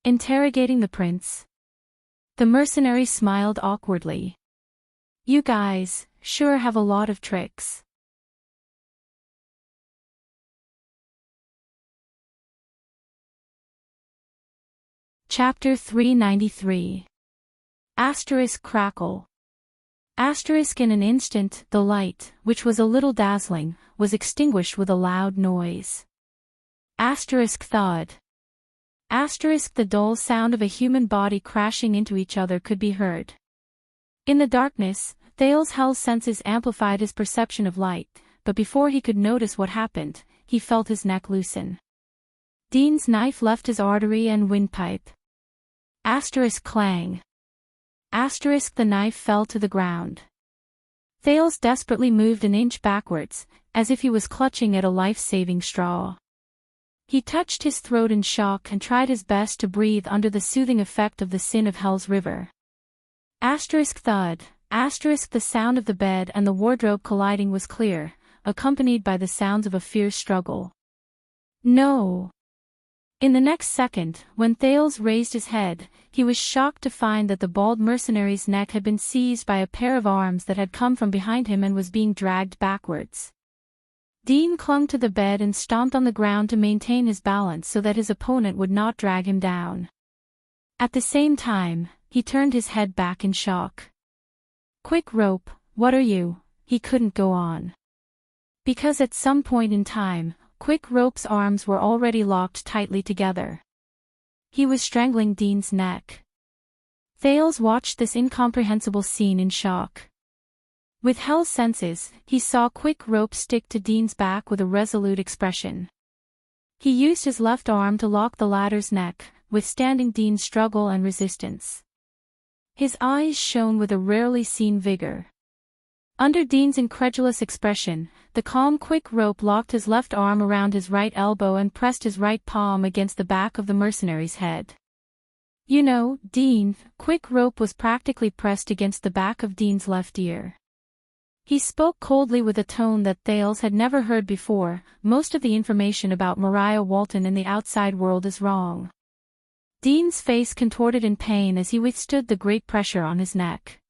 Interrogating the prince. The mercenary smiled awkwardly. You guys, sure have a lot of tricks. Chapter 393. Asterisk crackle. Asterisk in an instant, the light, which was a little dazzling, was extinguished with a loud noise. Asterisk thud. Asterisk the dull sound of a human body crashing into each other could be heard. In the darkness, Thales' hell's senses amplified his perception of light, but before he could notice what happened, he felt his neck loosen. Dean's knife left his artery and windpipe. Asterisk clang. Asterisk the knife fell to the ground. Thales desperately moved an inch backwards, as if he was clutching at a life-saving straw. He touched his throat in shock and tried his best to breathe under the soothing effect of the sin of Hell's River. Asterisk thud. Asterisk the sound of the bed and the wardrobe colliding was clear, accompanied by the sounds of a fierce struggle. No! In the next second, when Thales raised his head, he was shocked to find that the bald mercenary's neck had been seized by a pair of arms that had come from behind him and was being dragged backwards. Dean clung to the bed and stomped on the ground to maintain his balance so that his opponent would not drag him down. At the same time, he turned his head back in shock. Quick Rope, what are you? He couldn't go on. Because at some point in time, Quick Rope's arms were already locked tightly together. He was strangling Dean's neck. Thales watched this incomprehensible scene in shock. With hell's senses, he saw Quick Rope stick to Dean's back with a resolute expression. He used his left arm to lock the latter's neck, withstanding Dean's struggle and resistance. His eyes shone with a rarely seen vigor. Under Dean's incredulous expression, the calm Quick Rope locked his left arm around his right elbow and pressed his right palm against the back of the mercenary's head. You know, Dean, Quick Rope was practically pressed against the back of Dean's left ear. He spoke coldly with a tone that Thales had never heard before. Most of the information about Mariah Walton in the outside world is wrong. Dean's face contorted in pain as he withstood the great pressure on his neck.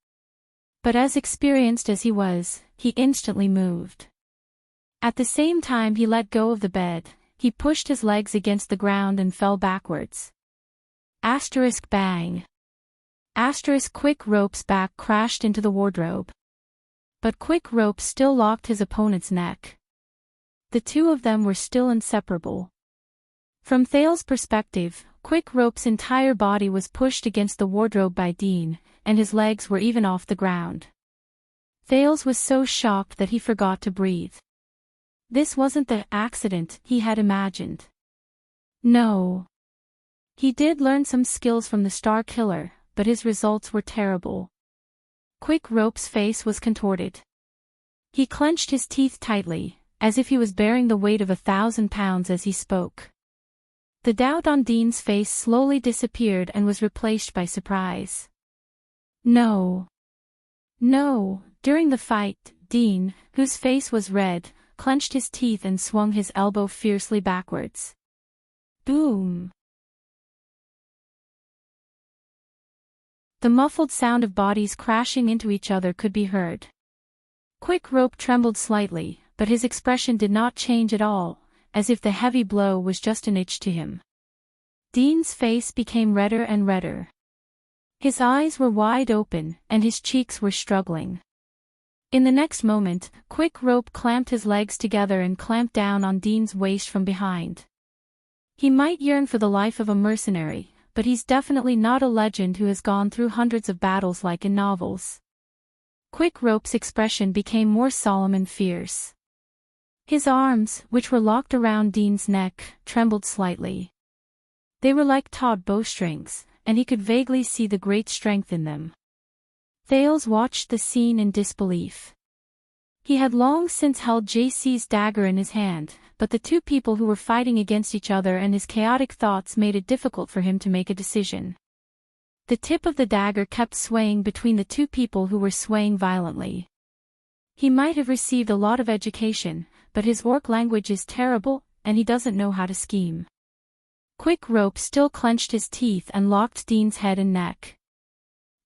But as experienced as he was, he instantly moved. At the same time he let go of the bed, he pushed his legs against the ground and fell backwards. Asterisk bang. Asterisk Quick Rope's back crashed into the wardrobe. But Quick Rope still locked his opponent's neck. The two of them were still inseparable. From Thales' perspective, Quick Rope's entire body was pushed against the wardrobe by Dean, and his legs were even off the ground. Thales was so shocked that he forgot to breathe. This wasn't the accident he had imagined. No. He did learn some skills from the Star Killer, but his results were terrible. Quick Rope's face was contorted. He clenched his teeth tightly, as if he was bearing the weight of 1,000 pounds as he spoke. The doubt on Dean's face slowly disappeared and was replaced by surprise. No. No. During the fight, Dean, whose face was red, clenched his teeth and swung his elbow fiercely backwards. Boom. The muffled sound of bodies crashing into each other could be heard. Quick Rope trembled slightly, but his expression did not change at all, as if the heavy blow was just an itch to him. Dean's face became redder and redder. His eyes were wide open, and his cheeks were struggling. In the next moment, Quick Rope clamped his legs together and clamped down on Dean's waist from behind. He might yearn for the life of a mercenary, but he's definitely not a legend who has gone through hundreds of battles like in novels. Quick Rope's expression became more solemn and fierce. His arms, which were locked around Dean's neck, trembled slightly. They were like taut bowstrings, and he could vaguely see the great strength in them. Thales watched the scene in disbelief. He had long since held JC's dagger in his hand, but the two people who were fighting against each other and his chaotic thoughts made it difficult for him to make a decision. The tip of the dagger kept swaying between the two people who were swaying violently. He might have received a lot of education, but his orc language is terrible, and he doesn't know how to scheme. Quick Rope still clenched his teeth and locked Dean's head and neck.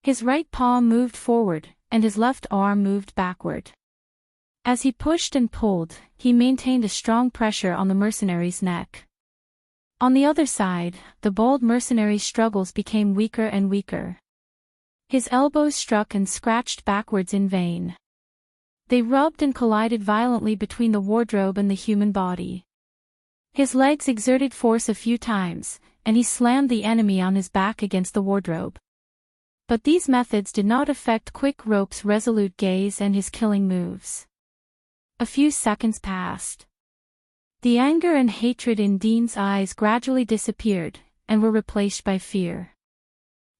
His right palm moved forward, and his left arm moved backward. As he pushed and pulled, he maintained a strong pressure on the mercenary's neck. On the other side, the bold mercenary's struggles became weaker and weaker. His elbows struck and scratched backwards in vain. They rubbed and collided violently between the wardrobe and the human body. His legs exerted force a few times, and he slammed the enemy on his back against the wardrobe. But these methods did not affect Quick Rope's resolute gaze and his killing moves. A few seconds passed. The anger and hatred in Dean's eyes gradually disappeared, and were replaced by fear.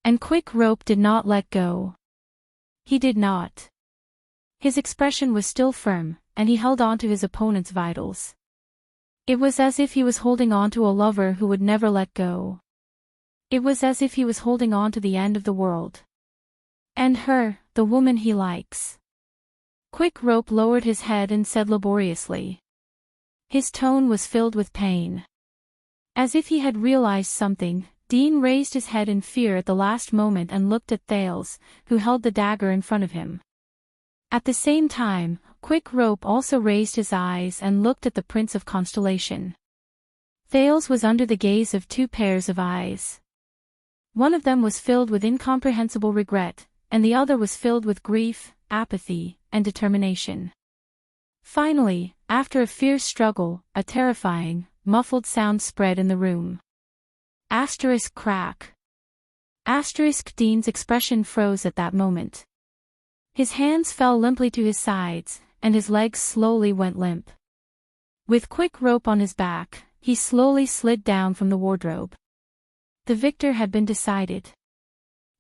And Quick Rope did not let go. He did not. His expression was still firm, and he held on to his opponent's vitals. It was as if he was holding on to a lover who would never let go. It was as if he was holding on to the end of the world. And her, the woman he likes. Quick Rope lowered his head and said laboriously. His tone was filled with pain. As if he had realized something, Dean raised his head in fear at the last moment and looked at Thales, who held the dagger in front of him. At the same time, Quick Rope also raised his eyes and looked at the Prince of Constellation. Thales was under the gaze of two pairs of eyes. One of them was filled with incomprehensible regret, and the other was filled with grief, apathy, and determination. Finally, after a fierce struggle, a terrifying, muffled sound spread in the room. Asterisk crack. Asterisk Dean's expression froze at that moment. His hands fell limply to his sides, and his legs slowly went limp. With Quick Rope on his back, he slowly slid down from the wardrobe. The victor had been decided.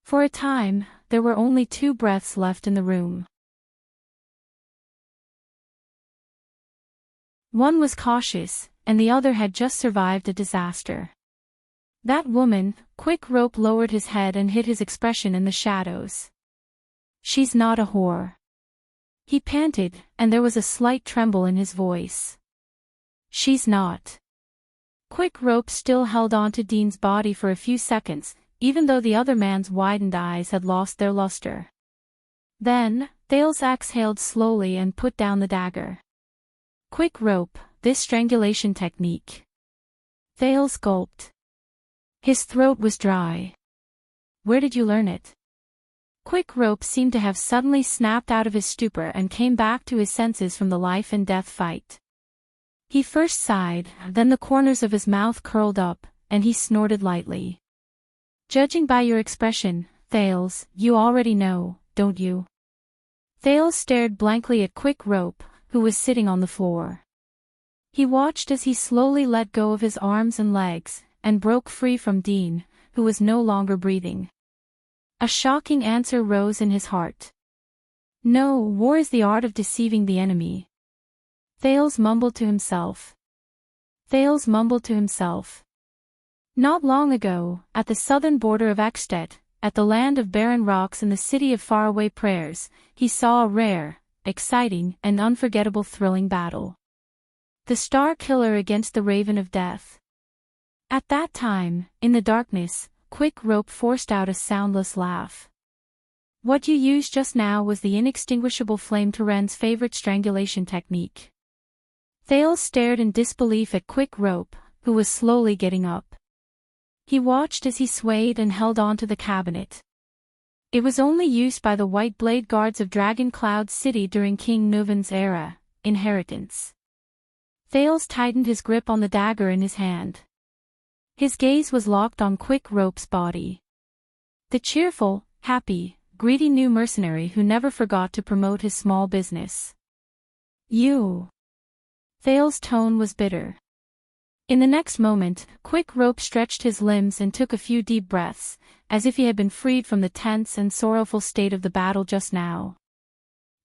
For a time, there were only two breaths left in the room. One was cautious, and the other had just survived a disaster. That woman, Quick Rope lowered his head and hid his expression in the shadows. She's not a whore. He panted, and there was a slight tremble in his voice. She's not. Quick Rope still held on to Dean's body for a few seconds, even though the other man's widened eyes had lost their luster. Then, Thales exhaled slowly and put down the dagger. Quick Rope, this strangulation technique. Thales gulped. His throat was dry. Where did you learn it? Quick Rope seemed to have suddenly snapped out of his stupor and came back to his senses from the life and death fight. He first sighed, then the corners of his mouth curled up, and he snorted lightly. Judging by your expression, Thales, you already know, don't you? Thales stared blankly at Quick Rope, who was sitting on the floor. He watched as he slowly let go of his arms and legs, and broke free from Dean, who was no longer breathing. A shocking answer rose in his heart. No, war is the art of deceiving the enemy. Thales mumbled to himself. Thales mumbled to himself. Not long ago, at the southern border of Escapades, at the land of barren rocks in the city of faraway prayers, he saw a rare, exciting, and unforgettable thrilling battle. The Star Killer against the Raven of Death. At that time, in the darkness, Quick Rope forced out a soundless laugh. What you used just now was the inextinguishable flame Tyran's favorite strangulation technique. Thales stared in disbelief at Quick Rope, who was slowly getting up. He watched as he swayed and held on to the cabinet. It was only used by the White Blade Guards of Dragon Cloud City during King Nuven's era, inheritance. Thales tightened his grip on the dagger in his hand. His gaze was locked on Quick Rope's body. The cheerful, happy, greedy new mercenary who never forgot to promote his small business. You. Thale's tone was bitter. In the next moment, Quick Rope stretched his limbs and took a few deep breaths, as if he had been freed from the tense and sorrowful state of the battle just now.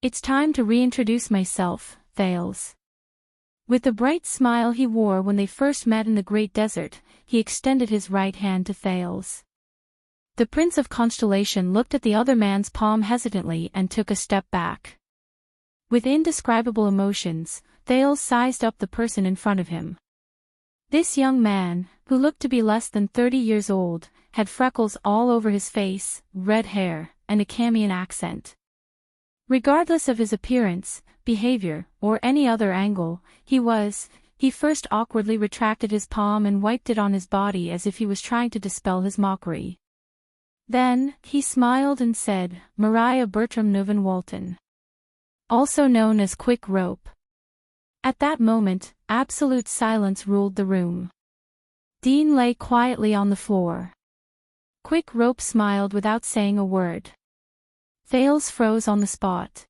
It's time to reintroduce myself, Thales. With the bright smile he wore when they first met in the Great Desert, he extended his right hand to Thales. The Prince of Constellation looked at the other man's palm hesitantly and took a step back. With indescribable emotions, Thales sized up the person in front of him. This young man, who looked to be less than 30 years old, had freckles all over his face, red hair, and a Camian accent. Regardless of his appearance, behavior, or any other angle, he first awkwardly retracted his palm and wiped it on his body as if he was trying to dispel his mockery. Then, he smiled and said, "Maria Bertram Nuven Walton. Also known as Quick Rope." At that moment, absolute silence ruled the room. Dean lay quietly on the floor. Quick Rope smiled without saying a word. Thales froze on the spot.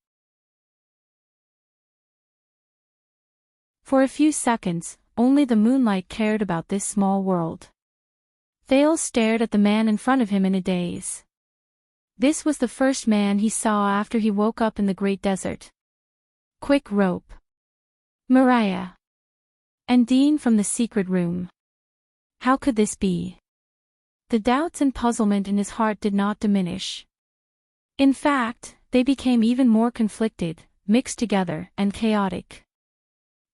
For a few seconds, only the moonlight cared about this small world. Thales stared at the man in front of him in a daze. This was the first man he saw after he woke up in the Great Desert. Quick Rope. Maria. And Dean from the secret room. How could this be? The doubts and puzzlement in his heart did not diminish. In fact, they became even more conflicted, mixed together, and chaotic.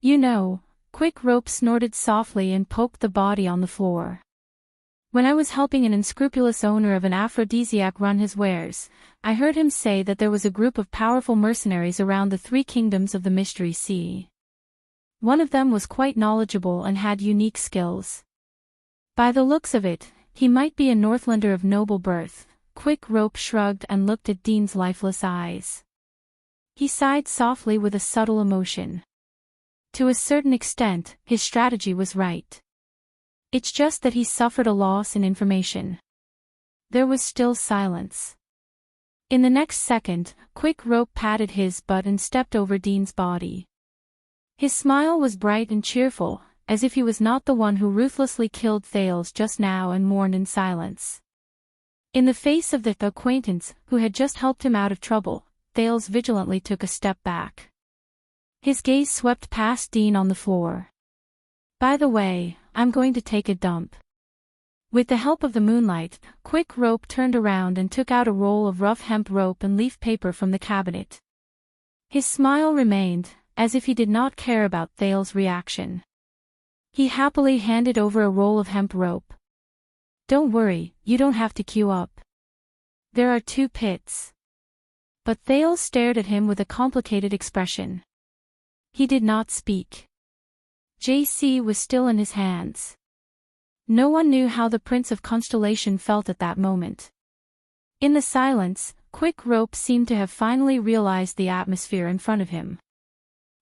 "You know," Quick Rope snorted softly and poked the body on the floor. "When I was helping an unscrupulous owner of an aphrodisiac run his wares, I heard him say that there was a group of powerful mercenaries around the three kingdoms of the Mystery Sea. One of them was quite knowledgeable and had unique skills. By the looks of it, he might be a Northlander of noble birth." Quick Rope shrugged and looked at Dean's lifeless eyes. He sighed softly with a subtle emotion. To a certain extent, his strategy was right. It's just that he suffered a loss in information. There was still silence. In the next second, Quick Rope patted his butt and stepped over Dean's body. His smile was bright and cheerful, as if he was not the one who ruthlessly killed Thales just now and mourned in silence. In the face of the acquaintance who had just helped him out of trouble, Thales vigilantly took a step back. His gaze swept past Dean on the floor. "By the way, I'm going to take a dump." With the help of the moonlight, Quick Rope turned around and took out a roll of rough hemp rope and leaf paper from the cabinet. His smile remained, as if he did not care about Thales' reaction. He happily handed over a roll of hemp rope. "Don't worry, you don't have to queue up. There are 2 pits." But Thales stared at him with a complicated expression. He did not speak. JC was still in his hands. No one knew how the Prince of Constellation felt at that moment. In the silence, Quick Rope seemed to have finally realized the atmosphere in front of him.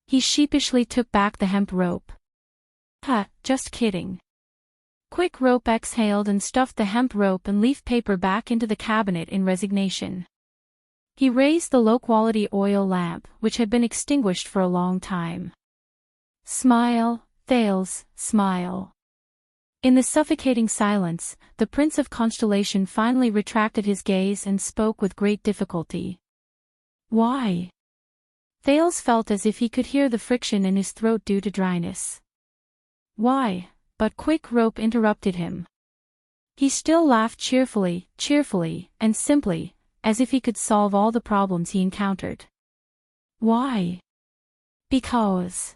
He sheepishly took back the hemp rope. Just kidding." Quick Rope exhaled and stuffed the hemp rope and leaf paper back into the cabinet in resignation. He raised the low-quality oil lamp, which had been extinguished for a long time. "Smile, Thales, smile." In the suffocating silence, the Prince of Constellation finally retracted his gaze and spoke with great difficulty. "Why?" Thales felt as if he could hear the friction in his throat due to dryness. "Why?" But Quick Rope interrupted him. He still laughed cheerfully, and simply, as if he could solve all the problems he encountered. "Why?" "Because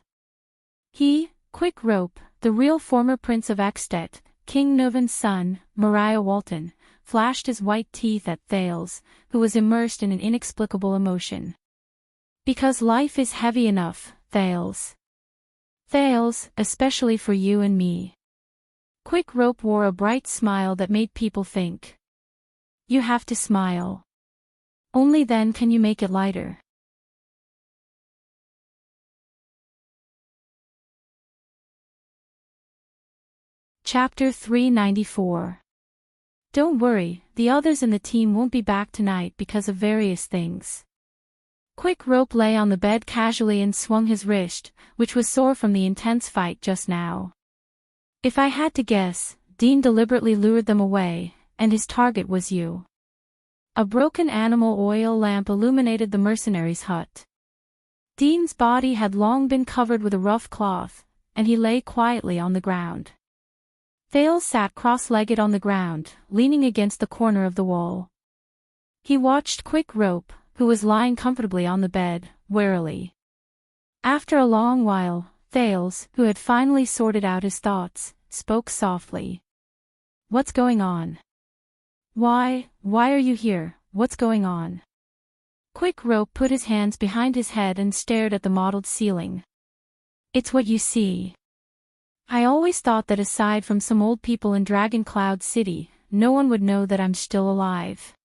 he, Quick Rope, the real former Prince of Extet, King Nuven's son, Maria Walton, flashed his white teeth at Thales, who was immersed in an inexplicable emotion. "Because life is heavy enough, Thales. Thales, especially for you and me." Quick Rope wore a bright smile that made people think. "You have to smile. Only then can you make it lighter." Chapter 394. Don't worry, the others in the team won't be back tonight because of various things. Quick Rope lay on the bed casually and swung his wrist, which was sore from the intense fight just now. If I had to guess, Dean deliberately lured them away, and his target was you. A broken animal oil lamp illuminated the mercenary's hut. Dean's body had long been covered with a rough cloth, and he lay quietly on the ground. Thales sat cross-legged on the ground, leaning against the corner of the wall. He watched Quick Rope, who was lying comfortably on the bed, warily. After a long while, Thales, who had finally sorted out his thoughts, spoke softly. "What's going on? Why are you here? What's going on?" Quick Rope put his hands behind his head and stared at the mottled ceiling. "It's what you see. I always thought that aside from some old people in Dragon Cloud City, no one would know that I'm still alive."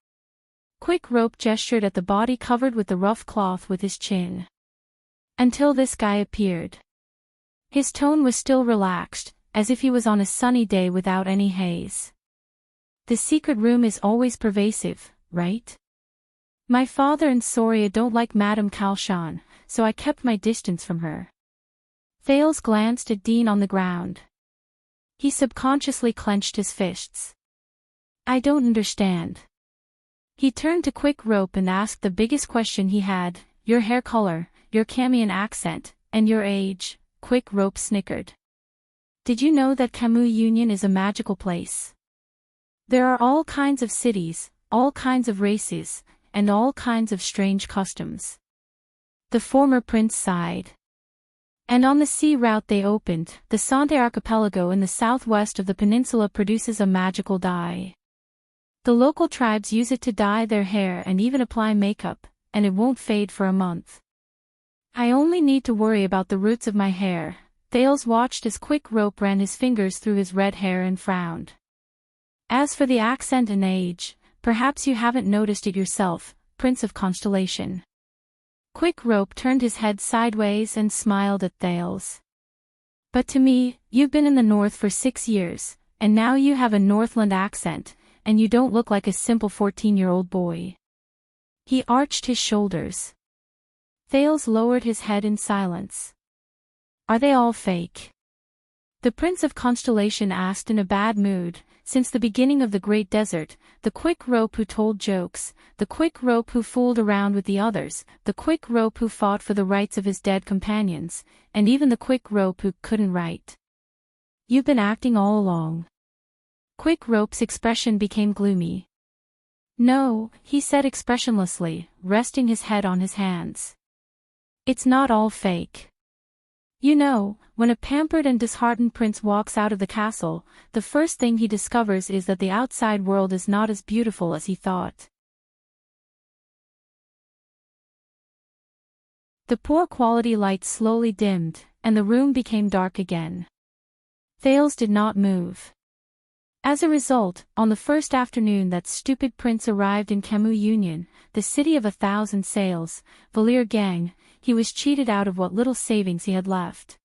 Quick Rope gestured at the body covered with the rough cloth with his chin. "Until this guy appeared." His tone was still relaxed, as if he was on a sunny day without any haze. "The secret room is always pervasive, right? My father and Soria don't like Madame Kalshan, so I kept my distance from her." Thales glanced at Dean on the ground. He subconsciously clenched his fists. "I don't understand." He turned to Quick Rope and asked the biggest question he had, "Your hair color, your Camian accent, and your age." Quick Rope snickered. "Did you know that Camus Union is a magical place? There are all kinds of cities, all kinds of races, and all kinds of strange customs." The former prince sighed. "And on the sea route they opened, the Sante archipelago in the southwest of the peninsula produces a magical dye. The local tribes use it to dye their hair and even apply makeup, and it won't fade for a month. I only need to worry about the roots of my hair." Thales watched as Quick Rope ran his fingers through his red hair and frowned. "As for the accent and age, perhaps you haven't noticed it yourself, Prince of Constellation." Quick Rope turned his head sideways and smiled at Thales. "But to me, you've been in the north for 6 years, and now you have a Northland accent, and you don't look like a simple 14-year-old boy." He arched his shoulders. Thales lowered his head in silence. "Are they all fake?" The Prince of Constellation asked in a bad mood. Since the beginning of the Great Desert, the Quick Rope who told jokes, the Quick Rope who fooled around with the others, the Quick Rope who fought for the rights of his dead companions, and even the Quick Rope who couldn't write. "You've been acting all along." Quick Rope's expression became gloomy. "No," he said expressionlessly, resting his head on his hands. "It's not all fake. You know, when a pampered and disheartened prince walks out of the castle, the first thing he discovers is that the outside world is not as beautiful as he thought." The poor quality light slowly dimmed, and the room became dark again. Thales did not move. As a result, on the first afternoon that stupid prince arrived in Camus Union, the city of 1,000 sails, Valir Gang, he was cheated out of what little savings he had left.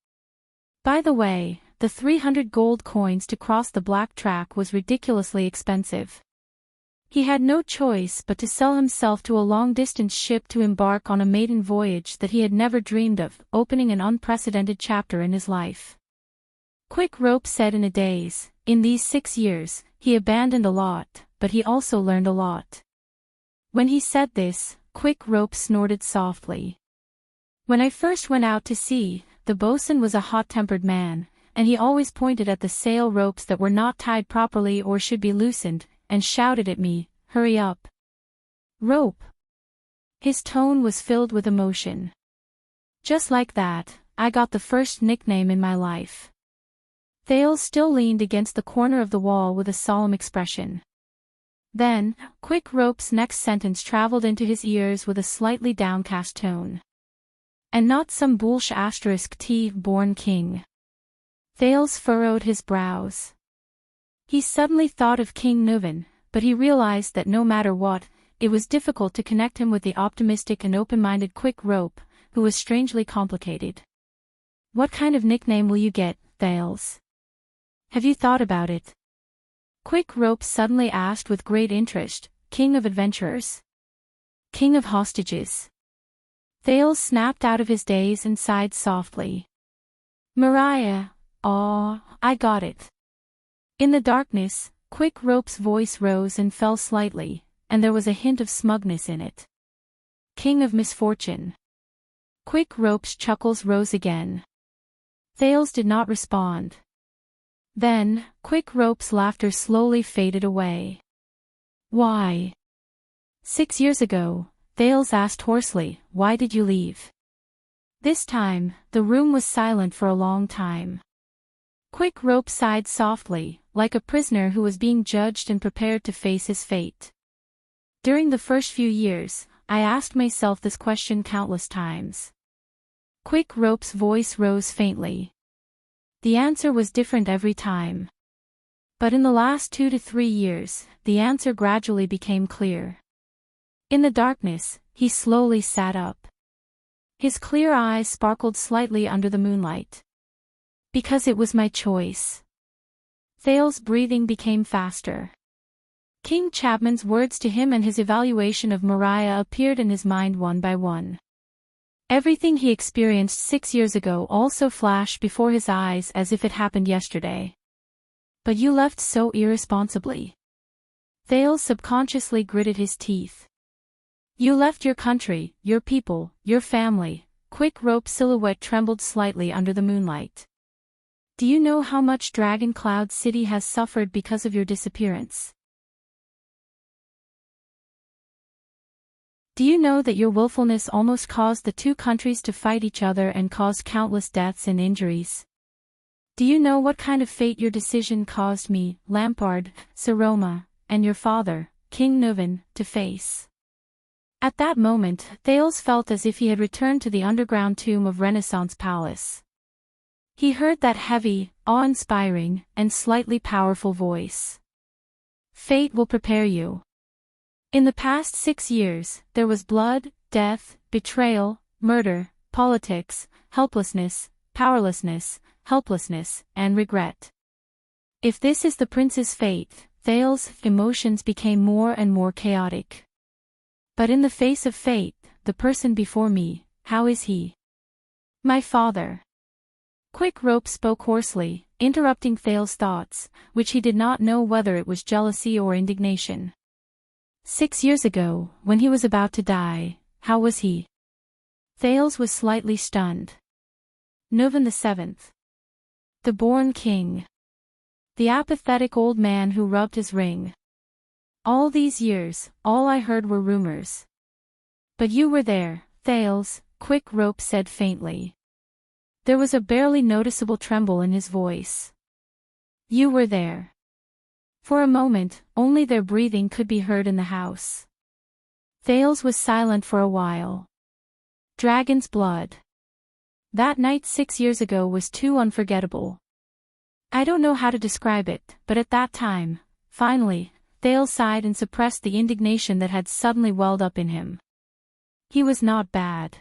By the way, the 300 gold coins to cross the Black Track was ridiculously expensive. He had no choice but to sell himself to a long-distance ship to embark on a maiden voyage that he had never dreamed of, opening an unprecedented chapter in his life. Quick Rope said in a daze, in these 6 years, he abandoned a lot, but he also learned a lot. When he said this, Quick Rope snorted softly. "When I first went out to sea, the bosun was a hot-tempered man, and he always pointed at the sail ropes that were not tied properly or should be loosened, and shouted at me, 'Hurry up, Rope!'" His tone was filled with emotion. "Just like that, I got the first nickname in my life." Thales still leaned against the corner of the wall with a solemn expression. Then, Quick Rope's next sentence traveled into his ears with a slightly downcast tone. "And not some bullsh *T-born king." Thales furrowed his brows. He suddenly thought of King Nuvan, but he realized that no matter what, it was difficult to connect him with the optimistic and open-minded Quick Rope, who was strangely complicated. "What kind of nickname will you get, Thales?" Have you thought about it? Quick Rope suddenly asked with great interest, King of adventurers? King of hostages? Thales snapped out of his daze and sighed softly. Mariah, I got it. In the darkness, Quick Rope's voice rose and fell slightly, and there was a hint of smugness in it. King of misfortune. Quick Rope's chuckles rose again. Thales did not respond. Then, Quick Rope's laughter slowly faded away. Why? 6 years ago, Thales asked hoarsely, why did you leave? This time, the room was silent for a long time. Quick Rope sighed softly, like a prisoner who was being judged and prepared to face his fate. During the first few years, I asked myself this question countless times. Quick Rope's voice rose faintly. The answer was different every time. But in the last 2 to 3 years, the answer gradually became clear. In the darkness, he slowly sat up. His clear eyes sparkled slightly under the moonlight. Because it was my choice. Thales' breathing became faster. King Chapman's words to him and his evaluation of Mariah appeared in his mind one by one. Everything he experienced 6 years ago also flashed before his eyes as if it happened yesterday. But you left so irresponsibly. Thales subconsciously gritted his teeth. You left your country, your people, your family. Quick Rope's silhouette trembled slightly under the moonlight. Do you know how much Dragon Cloud City has suffered because of your disappearance? Do you know that your willfulness almost caused the 2 countries to fight each other and caused countless deaths and injuries? Do you know what kind of fate your decision caused me, Lampard, Saroma, and your father, King Nuvan, to face? At that moment, Thales felt as if he had returned to the underground tomb of Renaissance Palace. He heard that heavy, awe-inspiring, and slightly powerful voice. Fate will prepare you. In the past 6 years, there was blood, death, betrayal, murder, politics, helplessness, powerlessness, helplessness, and regret. If this is the prince's fate, Thales' emotions became more and more chaotic. But in the face of fate, the person before me, how is he? My father. Quick Rope spoke hoarsely, interrupting Thales' thoughts, which he did not know whether it was jealousy or indignation. 6 years ago, when he was about to die, how was he? Thales was slightly stunned. Nuvan VII. The born king. The apathetic old man who rubbed his ring. All these years, all I heard were rumors. But you were there, Thales, Quick Rope said faintly. There was a barely noticeable tremble in his voice. You were there. For a moment, only their breathing could be heard in the house. Thales was silent for a while. Dragon's blood. That night 6 years ago was too unforgettable. I don't know how to describe it, but at that time, finally, Thales sighed and suppressed the indignation that had suddenly welled up in him. He was not bad.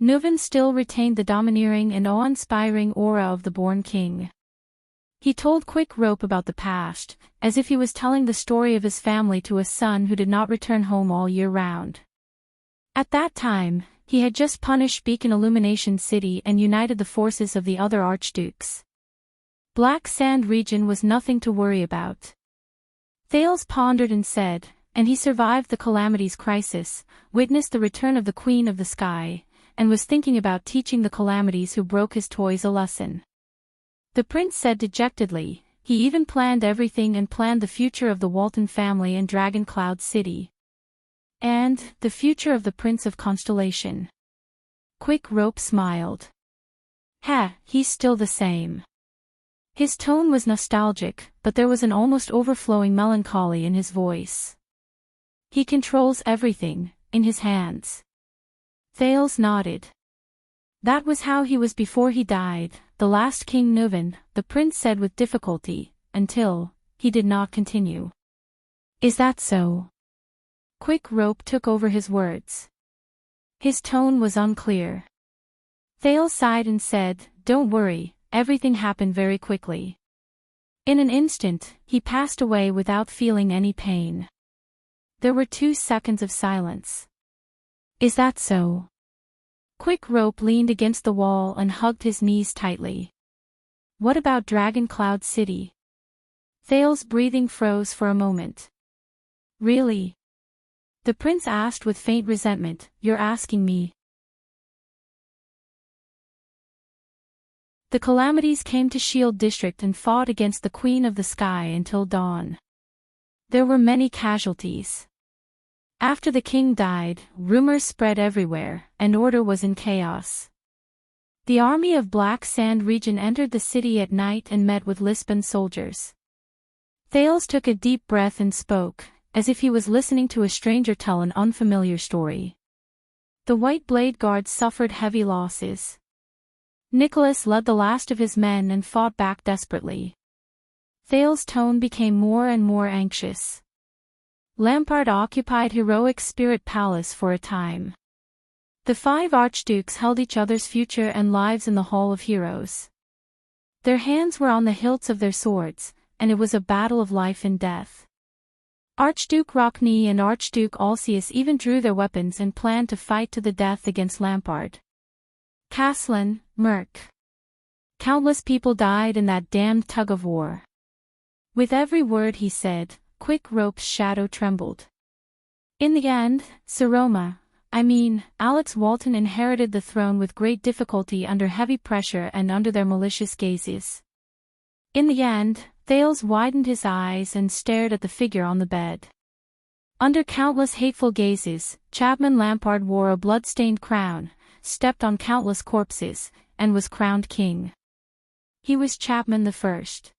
Nuvan still retained the domineering and awe-inspiring aura of the born king. He told Quick Rope about the past, as if he was telling the story of his family to a son who did not return home all year round. At that time, he had just punished Beacon Illumination City and united the forces of the other archdukes. Black Sand region was nothing to worry about. Thales pondered and said, and he survived the Calamities crisis, witnessed the return of the Queen of the Sky, and was thinking about teaching the Calamities who broke his toys a lesson. The prince said dejectedly, he even planned everything and planned the future of the Walton family and Dragon Cloud City. And, the future of the Prince of Constellation. Quick Rope smiled. He's still the same. His tone was nostalgic, but there was an almost overflowing melancholy in his voice. He controls everything, in his hands. Thales nodded. That was how he was before he died, the last King Nuvan, the prince said with difficulty, until, he did not continue. Is that so? Quick Rope took over his words. His tone was unclear. Thales sighed and said, don't worry, everything happened very quickly. In an instant, he passed away without feeling any pain. There were 2 seconds of silence. Is that so? Quick Rope leaned against the wall and hugged his knees tightly. What about Dragon Cloud City? Thale's breathing froze for a moment. Really? The prince asked with faint resentment, you're asking me? The Calamities came to Shield District and fought against the Queen of the Sky until dawn. There were many casualties. After the king died, rumors spread everywhere, and order was in chaos. The army of Black Sand region entered the city at night and met with Lisbon soldiers. Thales took a deep breath and spoke, as if he was listening to a stranger tell an unfamiliar story. The White Blade Guards suffered heavy losses. Nicholas led the last of his men and fought back desperately. Thales' tone became more and more anxious. Lampard occupied Heroic Spirit Palace for a time. The 5 archdukes held each other's future and lives in the Hall of Heroes. Their hands were on the hilts of their swords, and it was a battle of life and death. Archduke Rockney and Archduke Alcius even drew their weapons and planned to fight to the death against Lampard. Caslin, Merc. Countless people died in that damned tug-of-war. With every word he said, Quick Rope's shadow trembled. In the end, Alex Walton inherited the throne with great difficulty under heavy pressure and under their malicious gazes. In the end, Thales widened his eyes and stared at the figure on the bed. Under countless hateful gazes, Chapman Lampard wore a blood-stained crown, stepped on countless corpses, and was crowned king. He was Chapman the First.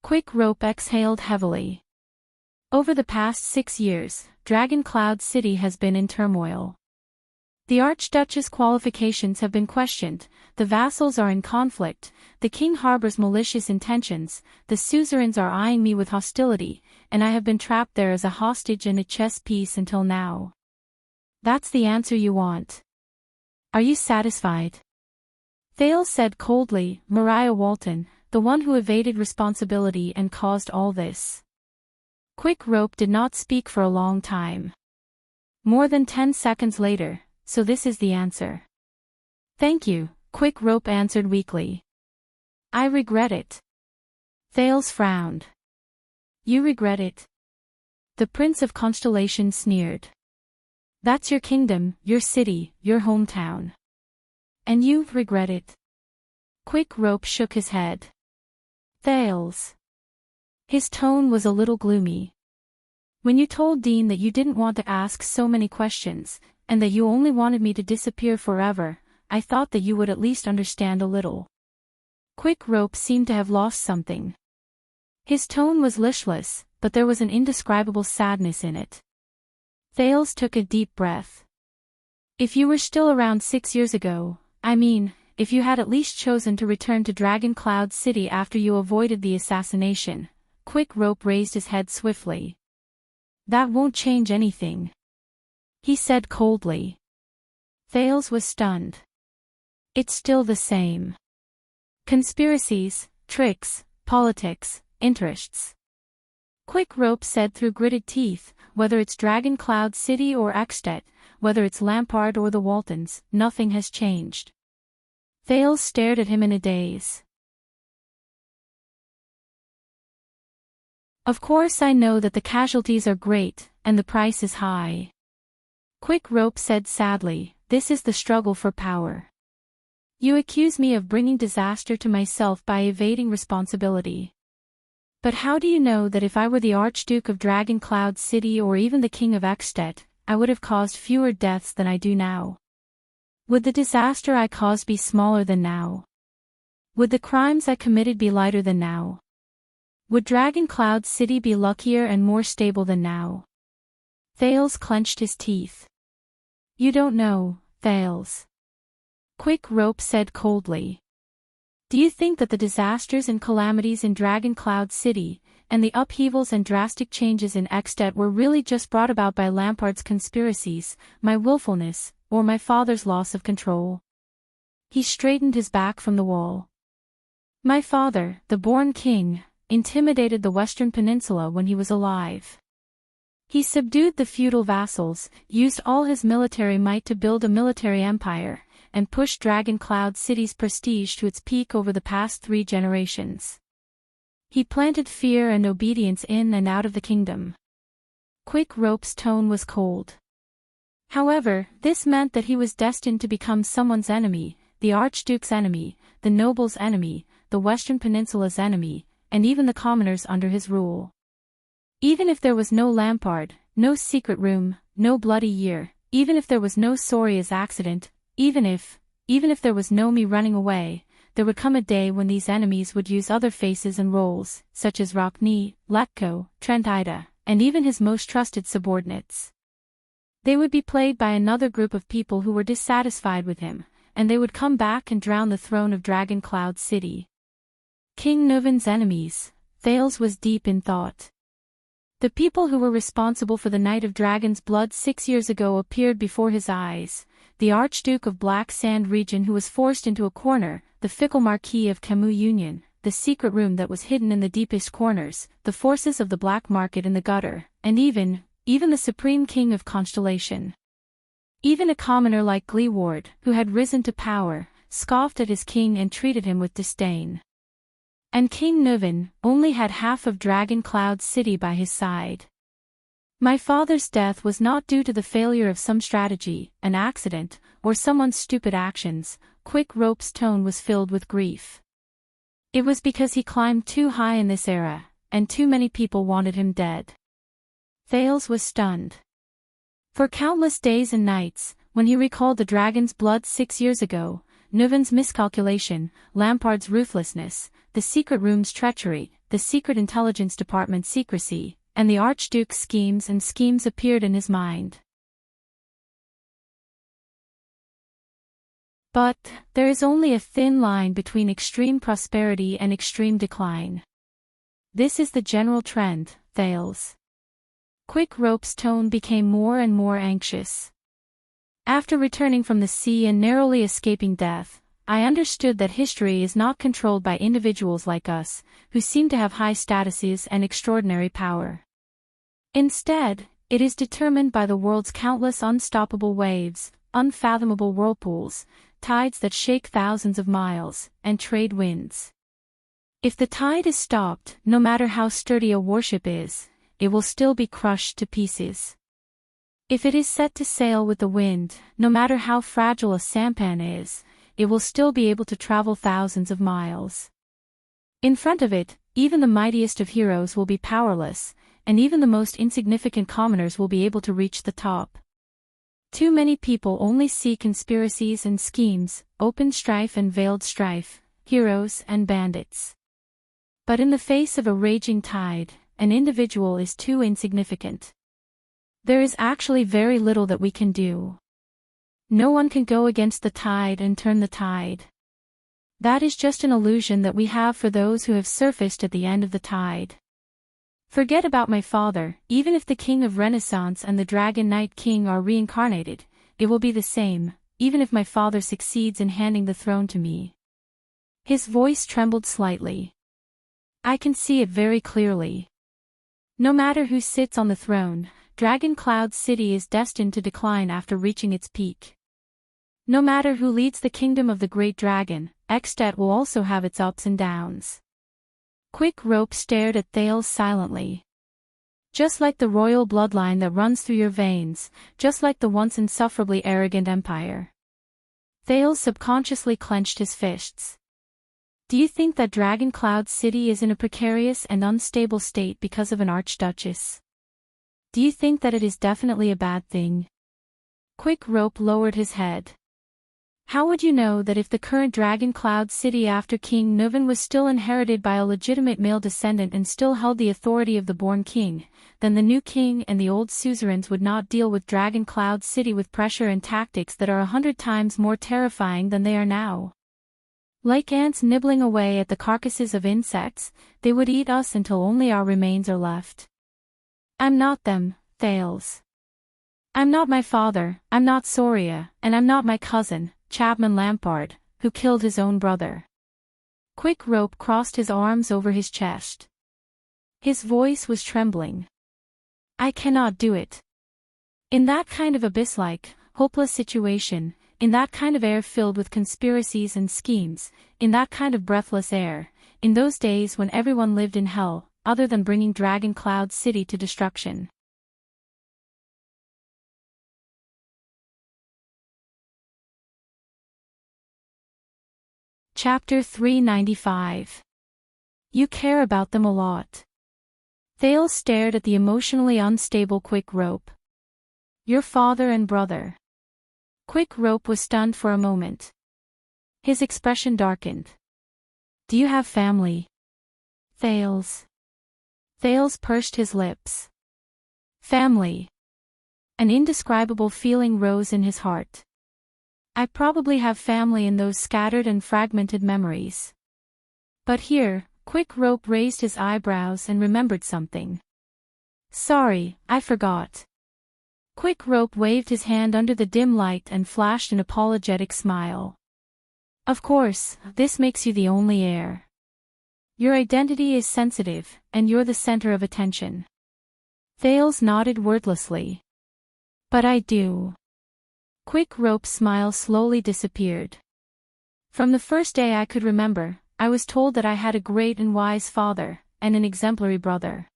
Quick Rope exhaled heavily. Over the past 6 years, Dragon Cloud City has been in turmoil. The Archduchess' qualifications have been questioned, the vassals are in conflict, the king harbors malicious intentions, the suzerains are eyeing me with hostility, and I have been trapped there as a hostage and a chess piece until now. That's the answer you want. Are you satisfied? Thales said coldly, Mariah Walton, the one who evaded responsibility and caused all this. Quick Rope did not speak for a long time. More than 10 seconds later, so this is the answer. Thank you, Quick Rope answered weakly. I regret it. Thales frowned. You regret it? The Prince of Constellation sneered. That's your kingdom, your city, your hometown. And you regret it? Quick Rope shook his head. Thales. His tone was a little gloomy. When you told Dean that you didn't want to ask so many questions, and that you only wanted me to disappear forever, I thought that you would at least understand a little. Quick Rope seemed to have lost something. His tone was listless, but there was an indescribable sadness in it. Thales took a deep breath. If you were still around 6 years ago, if you had at least chosen to return to Dragon Cloud City after you avoided the assassination, Quick Rope raised his head swiftly. That won't change anything, he said coldly. Thales was stunned. It's still the same. Conspiracies, tricks, politics, interests. Quick Rope said through gritted teeth, whether it's Dragon Cloud City or Eckstedt, whether it's Lampard or the Waltons, nothing has changed. Thales stared at him in a daze. Of course I know that the casualties are great, and the price is high. Quick Rope said sadly, this is the struggle for power. You accuse me of bringing disaster to myself by evading responsibility. But how do you know that if I were the Archduke of Dragon Cloud City or even the King of Eckstedt, I would have caused fewer deaths than I do now? Would the disaster I caused be smaller than now? Would the crimes I committed be lighter than now? Would Dragon Cloud City be luckier and more stable than now? Thales clenched his teeth. You don't know, Thales. Quick Rope said coldly. Do you think that the disasters and calamities in Dragon Cloud City, and the upheavals and drastic changes in Eckstedt were really just brought about by Lampard's conspiracies, my willfulness, or my father's loss of control? He straightened his back from the wall. My father, the born king, intimidated the Western Peninsula when he was alive. He subdued the feudal vassals, used all his military might to build a military empire, and pushed Dragon Cloud City's prestige to its peak over the past 3 generations. He planted fear and obedience in and out of the kingdom. Quick Rope's tone was cold. However, this meant that he was destined to become someone's enemy, the Archduke's enemy, the noble's enemy, the Western Peninsula's enemy, and even the commoners under his rule. Even if there was no Lampard, no secret room, no bloody year, even if there was no Soria's accident, even if there was no me running away, there would come a day when these enemies would use other faces and roles, such as Rockney, Letko, Trent Ida, and even his most trusted subordinates. They would be played by another group of people who were dissatisfied with him, and they would come back and drown the throne of Dragon Cloud City. King Nuven's enemies. Thales was deep in thought. The people who were responsible for the Night of Dragon's Blood 6 years ago appeared before his eyes: the Archduke of Black Sand region who was forced into a corner, the fickle Marquis of Camus Union, the secret room that was hidden in the deepest corners, the forces of the black market in the gutter, and even the Supreme King of Constellation. Even a commoner like Gleeward, who had risen to power, scoffed at his king and treated him with disdain. And King Nuven only had half of Dragon Cloud City by his side. My father's death was not due to the failure of some strategy, an accident, or someone's stupid actions. Quick Rope's tone was filled with grief. It was because he climbed too high in this era, and too many people wanted him dead. Thales was stunned. For countless days and nights, when he recalled the Dragon's Blood 6 years ago, Nuven's miscalculation, Lampard's ruthlessness, the secret room's treachery, the secret intelligence department's secrecy, and the Archduke's schemes appeared in his mind. But there is only a thin line between extreme prosperity and extreme decline. This is the general trend, Thales. Quick Rope's tone became more and more anxious. After returning from the sea and narrowly escaping death, I understood that history is not controlled by individuals like us, who seem to have high statuses and extraordinary power. Instead, it is determined by the world's countless unstoppable waves, unfathomable whirlpools, tides that shake thousands of miles, and trade winds. If the tide is stopped, no matter how sturdy a warship is, it will still be crushed to pieces. If it is set to sail with the wind, no matter how fragile a sampan is, it will still be able to travel thousands of miles. In front of it, even the mightiest of heroes will be powerless, and even the most insignificant commoners will be able to reach the top. Too many people only see conspiracies and schemes, open strife and veiled strife, heroes and bandits. But in the face of a raging tide, an individual is too insignificant. There is actually very little that we can do. No one can go against the tide and turn the tide. That is just an illusion that we have for those who have surfaced at the end of the tide. Forget about my father. Even if the King of Renaissance and the Dragon Knight King are reincarnated, it will be the same, even if my father succeeds in handing the throne to me. His voice trembled slightly. I can see it very clearly. No matter who sits on the throne, Dragon Cloud City is destined to decline after reaching its peak. No matter who leads the kingdom of the Great Dragon, Extet will also have its ups and downs. Quick Rope stared at Thales silently. Just like the royal bloodline that runs through your veins, just like the once insufferably arrogant empire. Thales subconsciously clenched his fists. Do you think that Dragon Cloud City is in a precarious and unstable state because of an archduchess? Do you think that it is definitely a bad thing? Quick Rope lowered his head. How would you know that if the current Dragon Cloud City after King Nuven was still inherited by a legitimate male descendant and still held the authority of the born king, then the new king and the old suzerains would not deal with Dragon Cloud City with pressure and tactics that are 100 times more terrifying than they are now? Like ants nibbling away at the carcasses of insects, they would eat us until only our remains are left. I'm not them, Thales. I'm not my father, I'm not Soria, and I'm not my cousin, Chapman Lampard, who killed his own brother. Quick Rope crossed his arms over his chest. His voice was trembling. I cannot do it. In that kind of abyss-like, hopeless situation, in that kind of air filled with conspiracies and schemes, in that kind of breathless air, in those days when everyone lived in hell, other than bringing Dragon Cloud City to destruction. Chapter 395. You care about them a lot. Thales stared at the emotionally unstable Quick Rope. Your father and brother. Quick Rope was stunned for a moment. His expression darkened. Do you have family? Thales. Thales pursed his lips. Family. An indescribable feeling rose in his heart. I probably have family in those scattered and fragmented memories. But here, Quick Rope raised his eyebrows and remembered something. Sorry, I forgot. Quick Rope waved his hand under the dim light and flashed an apologetic smile. Of course, this makes you the only heir. Your identity is sensitive, and you're the center of attention. Thales nodded wordlessly. But I do. Quick Rope's smile slowly disappeared. From the first day I could remember, I was told that I had a great and wise father, and an exemplary brother.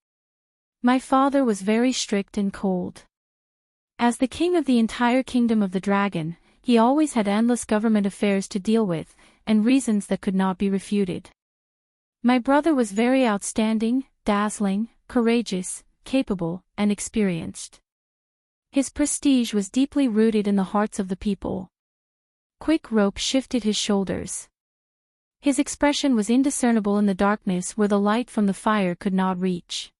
My father was very strict and cold. As the king of the entire kingdom of the dragon, he always had endless government affairs to deal with, and reasons that could not be refuted. My brother was very outstanding, dazzling, courageous, capable, and experienced. His prestige was deeply rooted in the hearts of the people. Quick Rope shifted his shoulders. His expression was indiscernible in the darkness where the light from the fire could not reach.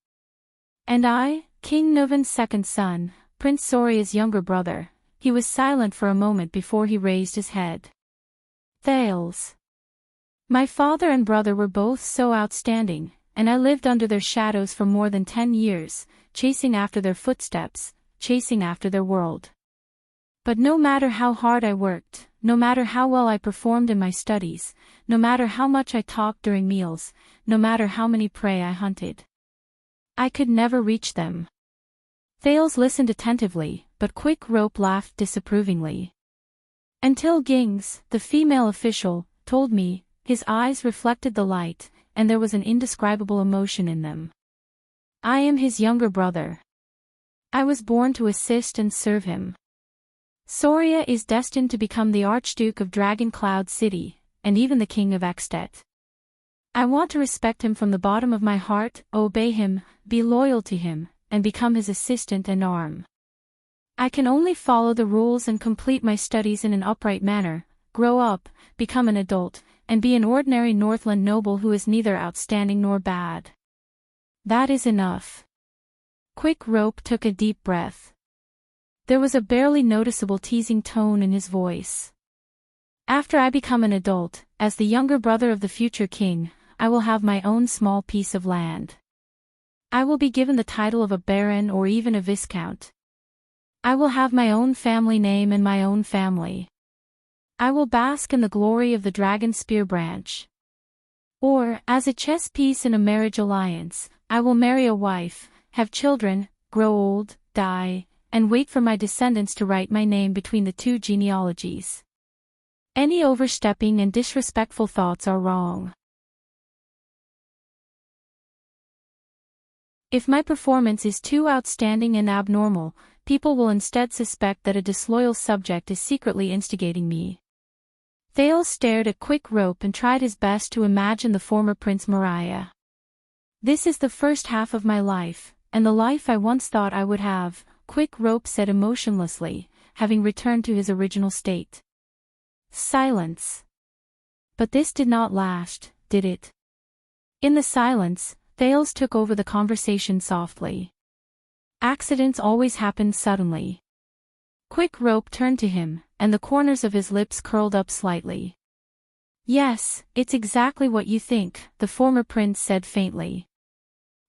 And I, King Nuvan's second son, Prince Soria's younger brother, he was silent for a moment before he raised his head. Thales. My father and brother were both so outstanding, and I lived under their shadows for more than 10 years, chasing after their footsteps, chasing after their world. But no matter how hard I worked, no matter how well I performed in my studies, no matter how much I talked during meals, no matter how many prey I hunted, I could never reach them. Thales listened attentively, but Quick Rope laughed disapprovingly. Until Gings, the female official, told me, his eyes reflected the light, and there was an indescribable emotion in them. I am his younger brother. I was born to assist and serve him. Soria is destined to become the Archduke of Dragon Cloud City, and even the King of Extet. I want to respect him from the bottom of my heart, obey him, be loyal to him, and become his assistant and arm. I can only follow the rules and complete my studies in an upright manner, grow up, become an adult, and be an ordinary Northland noble who is neither outstanding nor bad. That is enough. Quick Rope took a deep breath. There was a barely noticeable teasing tone in his voice. After I become an adult, as the younger brother of the future king, I will have my own small piece of land. I will be given the title of a baron or even a viscount. I will have my own family name and my own family. I will bask in the glory of the dragon spear branch. Or, as a chess piece in a marriage alliance, I will marry a wife, have children, grow old, die, and wait for my descendants to write my name between the two genealogies. Any overstepping and disrespectful thoughts are wrong. If my performance is too outstanding and abnormal, people will instead suspect that a disloyal subject is secretly instigating me. Thales stared at Quick Rope and tried his best to imagine the former Prince Mariah. This is the first half of my life, and the life I once thought I would have, Quick Rope said emotionlessly, having returned to his original state. Silence. But this did not last, did it? In the silence, Thales took over the conversation softly. Accidents always happen suddenly. Quick Rope turned to him, and the corners of his lips curled up slightly. Yes, it's exactly what you think, the former prince said faintly.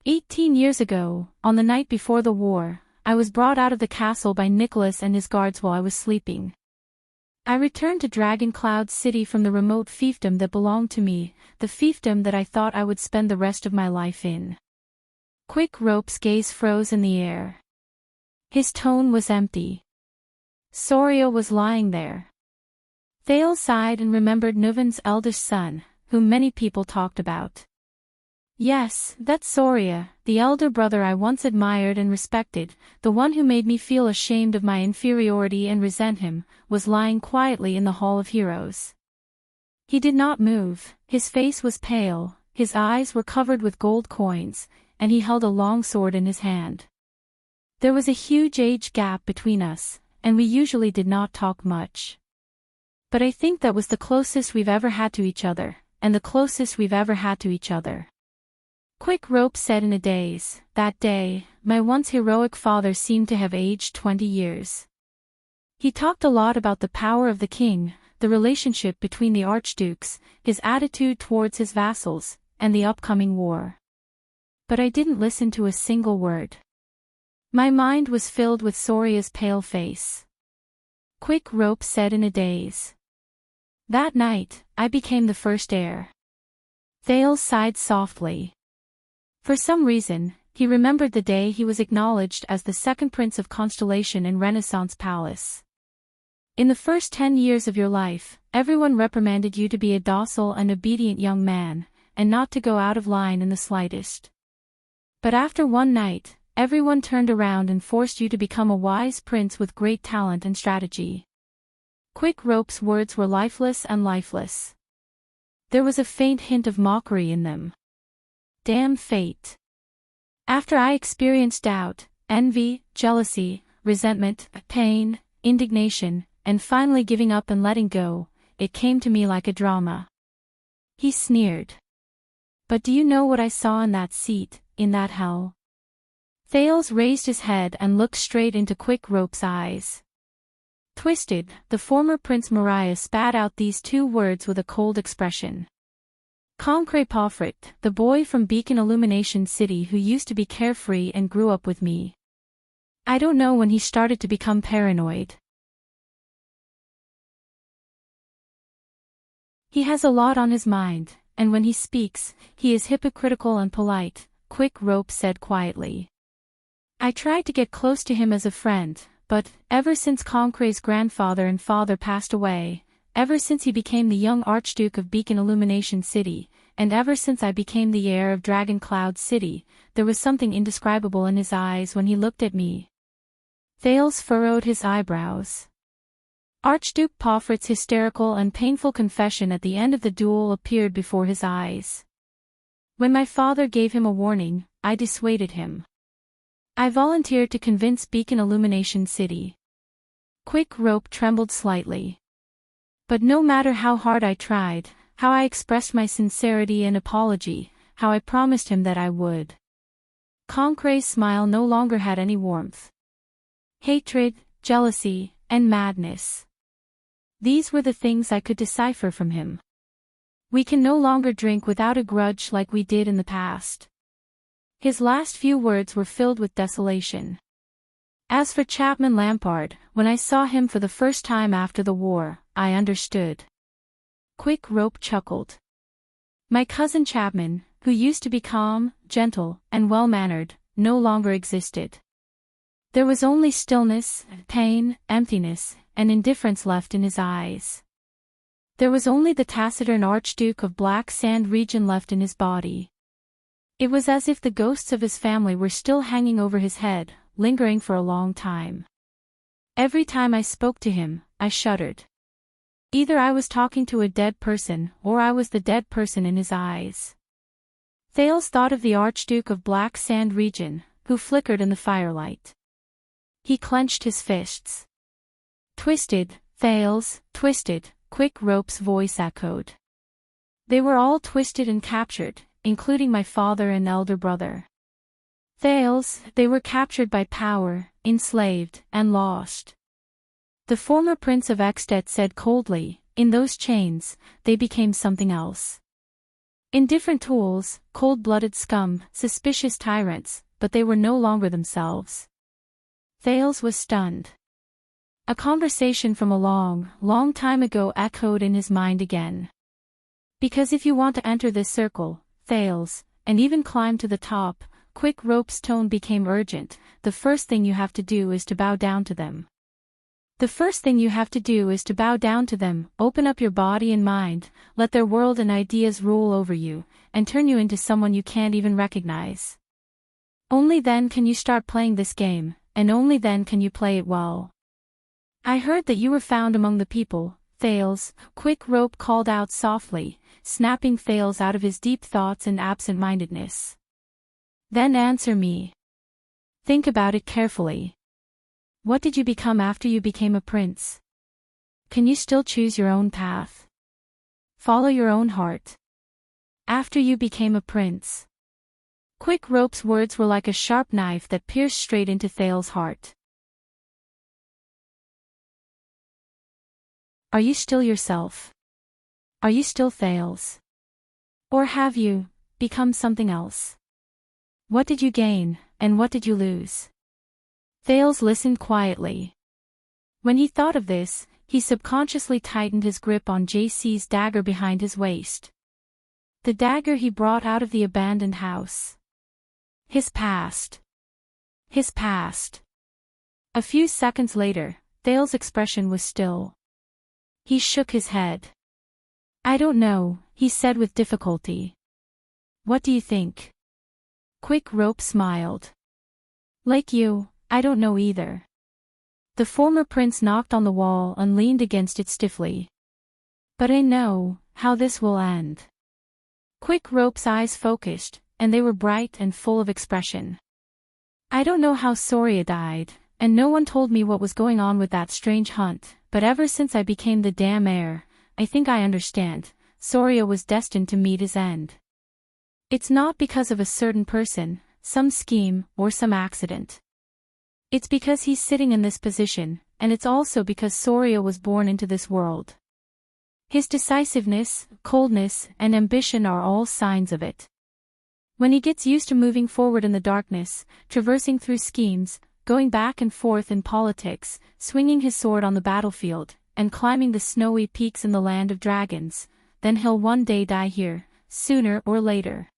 18 years ago, on the night before the war, I was brought out of the castle by Nicholas and his guards while I was sleeping. I returned to Dragon Cloud City from the remote fiefdom that belonged to me, the fiefdom that I thought I would spend the rest of my life in. Quick Rope's gaze froze in the air. His tone was empty. Soria was lying there. Thales sighed and remembered Nuvan's eldest son, whom many people talked about. Yes, that's Soria, the elder brother I once admired and respected, the one who made me feel ashamed of my inferiority and resent him, was lying quietly in the Hall of Heroes. He did not move, his face was pale, his eyes were covered with gold coins, and he held a long sword in his hand. There was a huge age gap between us, and we usually did not talk much. But I think that was the closest we've ever had to each other, and the closest we've ever had to each other. Quick Rope said in a daze, that day, my once heroic father seemed to have aged 20 years. He talked a lot about the power of the king, the relationship between the archdukes, his attitude towards his vassals, and the upcoming war. But I didn't listen to a single word. My mind was filled with Soria's pale face. Quick Rope said in a daze. That night, I became the first heir. Thales sighed softly. For some reason, he remembered the day he was acknowledged as the second prince of Constellation in Renaissance Palace. In the first 10 years of your life, everyone reprimanded you to be a docile and obedient young man, and not to go out of line in the slightest. But after one night, everyone turned around and forced you to become a wise prince with great talent and strategy. Quick Rope's words were lifeless and lifeless. There was a faint hint of mockery in them. Damn fate. After I experienced doubt, envy, jealousy, resentment, pain, indignation, and finally giving up and letting go, it came to me like a drama. He sneered. But do you know what I saw in that seat, in that hell? Thales raised his head and looked straight into Quick Rope's eyes. Twisted, the former Prince Mariah spat out these two words with a cold expression. Concret Pofrit, the boy from Beacon Illumination City who used to be carefree and grew up with me. I don't know when he started to become paranoid. He has a lot on his mind, and when he speaks, he is hypocritical and polite, Quick Rope said quietly. I tried to get close to him as a friend, but, ever since Concret's grandfather and father passed away, ever since he became the young Archduke of Beacon Illumination City, and ever since I became the heir of Dragon Cloud City, there was something indescribable in his eyes when he looked at me. Thales furrowed his eyebrows. Archduke Pofrit's hysterical and painful confession at the end of the duel appeared before his eyes. When my father gave him a warning, I dissuaded him. I volunteered to convince Beacon Illumination City. Quick Rope trembled slightly. But no matter how hard I tried, how I expressed my sincerity and apology, how I promised him that I would. Concret's smile no longer had any warmth. Hatred, jealousy, and madness. These were the things I could decipher from him. We can no longer drink without a grudge like we did in the past. His last few words were filled with desolation. As for Chapman Lampard, when I saw him for the first time after the war, I understood. Quick Rope chuckled. My cousin Chapman, who used to be calm, gentle, and well-mannered, no longer existed. There was only stillness, pain, emptiness, and indifference left in his eyes. There was only the taciturn Archduke of Black Sand region left in his body. It was as if the ghosts of his family were still hanging over his head, lingering for a long time. Every time I spoke to him, I shuddered. Either I was talking to a dead person, or I was the dead person in his eyes. Thales thought of the Archduke of Black Sand region, who flickered in the firelight. He clenched his fists. Twisted, Thales, twisted, Quick Rope's voice echoed. They were all twisted and captured, including my father and elder brother. Thales, they were captured by power, enslaved, and lost. The former Prince of Extet said coldly, in those chains, they became something else. Indifferent tools, cold-blooded scum, suspicious tyrants, but they were no longer themselves. Thales was stunned. A conversation from a long, long time ago echoed in his mind again. Because if you want to enter this circle, Thales, and even climb to the top, Quick Rope's tone became urgent. The first thing you have to do is to bow down to them. The first thing you have to do is to bow down to them, open up your body and mind, let their world and ideas rule over you, and turn you into someone you can't even recognize. Only then can you start playing this game, and only then can you play it well. I heard that you were found among the people, Thales, Quick Rope called out softly, snapping Thales out of his deep thoughts and absent-mindedness. Then answer me. Think about it carefully. What did you become after you became a prince? Can you still choose your own path? Follow your own heart. After you became a prince. Quick Rope's words were like a sharp knife that pierced straight into Thales' heart. Are you still yourself? Are you still Thales? Or have you become something else? What did you gain, and what did you lose? Thales listened quietly. When he thought of this, he subconsciously tightened his grip on JC's dagger behind his waist. The dagger he brought out of the abandoned house. His past. His past. A few seconds later, Thales' expression was still. He shook his head. I don't know, he said with difficulty. What do you think? Quick Rope smiled. Like you, I don't know either. The former prince knocked on the wall and leaned against it stiffly. But I know how this will end. Quick Rope's eyes focused, and they were bright and full of expression. I don't know how Soria died, and no one told me what was going on with that strange hunt, but ever since I became the damn heir, I think I understand. Soria was destined to meet his end. It's not because of a certain person, some scheme, or some accident. It's because he's sitting in this position, and it's also because Soria was born into this world. His decisiveness, coldness, and ambition are all signs of it. When he gets used to moving forward in the darkness, traversing through schemes, going back and forth in politics, swinging his sword on the battlefield, and climbing the snowy peaks in the land of dragons, then he'll one day die here, sooner or later.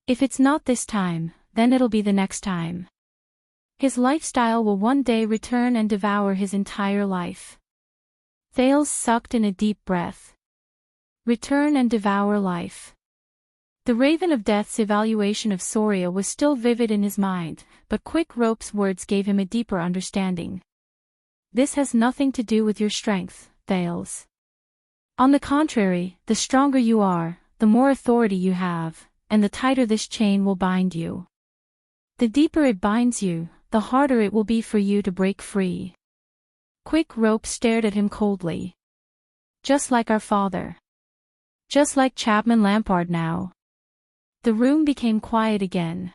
If it's not this time, then it'll be the next time. His lifestyle will one day return and devour his entire life. Thales sucked in a deep breath. Return and devour life. The Raven of Death's evaluation of Soria was still vivid in his mind, but Quick Rope's words gave him a deeper understanding. This has nothing to do with your strength, Thales. On the contrary, the stronger you are, the more authority you have, and the tighter this chain will bind you. The deeper it binds you, the harder it will be for you to break free. Quick Rope stared at him coldly. Just like our father. Just like Chapman Lampard now. The room became quiet again.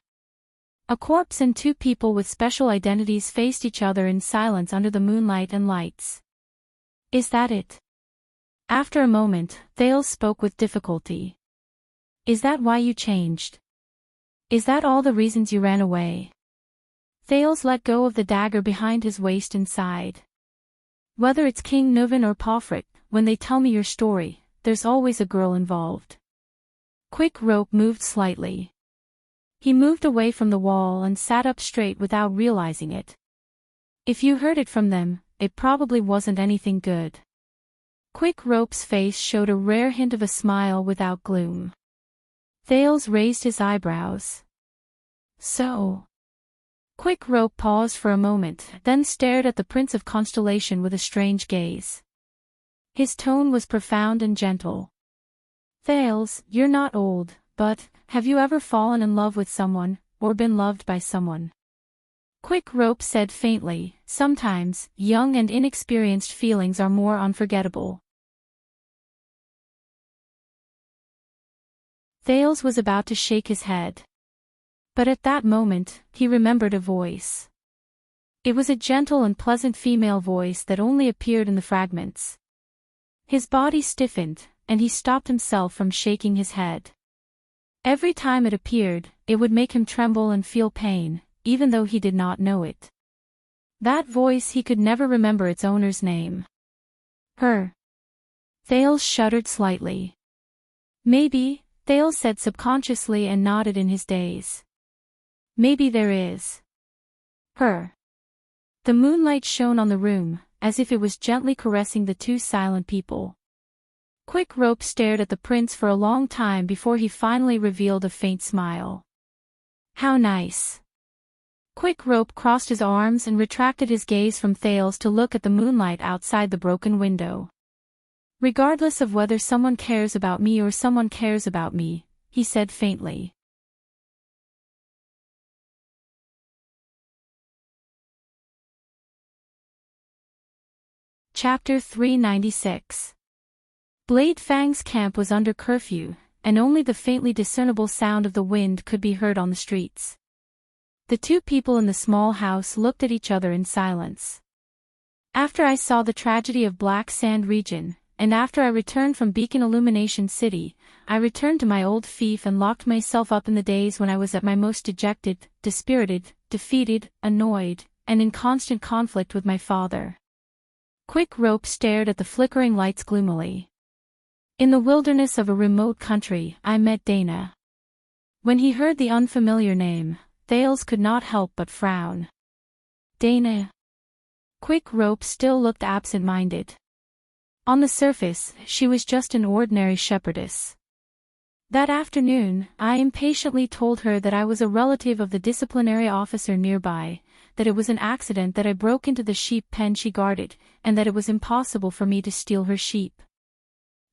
A corpse and two people with special identities faced each other in silence under the moonlight and lights. Is that it? After a moment, Thales spoke with difficulty. Is that why you changed? Is that all the reasons you ran away? Thales let go of the dagger behind his waist and sighed. Whether it's King Nuvan or Pofrit, when they tell me your story, there's always a girl involved. Quick Rope moved slightly. He moved away from the wall and sat up straight without realizing it. If you heard it from them, it probably wasn't anything good. Quick Rope's face showed a rare hint of a smile without gloom. Thales raised his eyebrows. So. Quick Rope paused for a moment, then stared at the Prince of Constellation with a strange gaze. His tone was profound and gentle. Thales, you're not old, but, have you ever fallen in love with someone, or been loved by someone? Quick Rope said faintly, sometimes, young and inexperienced feelings are more unforgettable. Thales was about to shake his head. But at that moment, he remembered a voice. It was a gentle and pleasant female voice that only appeared in the fragments. His body stiffened, and he stopped himself from shaking his head. Every time it appeared, it would make him tremble and feel pain, even though he did not know it. That voice he could never remember its owner's name. Her. Thales shuddered slightly. Maybe, Thales said subconsciously and nodded in his daze. Maybe there is. Her. The moonlight shone on the room, as if it was gently caressing the two silent people. Quick Rope stared at the prince for a long time before he finally revealed a faint smile. How nice. Quick Rope crossed his arms and retracted his gaze from Thales to look at the moonlight outside the broken window. Regardless of whether someone cares about me or someone cares about me, he said faintly. Chapter 396. Blade Fang's camp was under curfew, and only the faintly discernible sound of the wind could be heard on the streets. The two people in the small house looked at each other in silence. After I saw the tragedy of Black Sand region, and after I returned from Beacon Illumination City, I returned to my old fief and locked myself up in the days when I was at my most dejected, dispirited, defeated, annoyed, and in constant conflict with my father. Quick Rope stared at the flickering lights gloomily. In the wilderness of a remote country, I met Dana. When he heard the unfamiliar name, Thales could not help but frown. Dana. Quick Rope still looked absent-minded. On the surface, she was just an ordinary shepherdess. That afternoon, I impatiently told her that I was a relative of the disciplinary officer nearby, that it was an accident that I broke into the sheep pen she guarded, and that it was impossible for me to steal her sheep.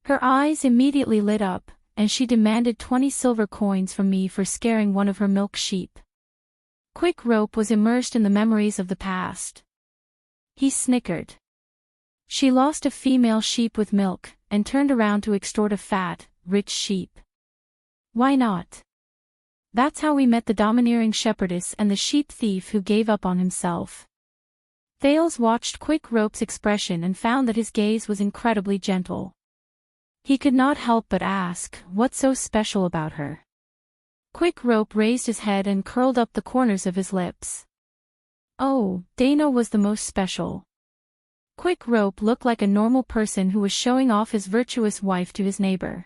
Her eyes immediately lit up, and she demanded 20 silver coins from me for scaring one of her milk sheep. Quick Rope was immersed in the memories of the past. He snickered. She lost a female sheep with milk, and turned around to extort a fat, rich sheep. Why not? That's how we met the domineering shepherdess and the sheep thief who gave up on himself. Thales watched Quick Rope's expression and found that his gaze was incredibly gentle. He could not help but ask, what's so special about her? Quick Rope raised his head and curled up the corners of his lips. Oh, Dana was the most special. Quick Rope looked like a normal person who was showing off his virtuous wife to his neighbor.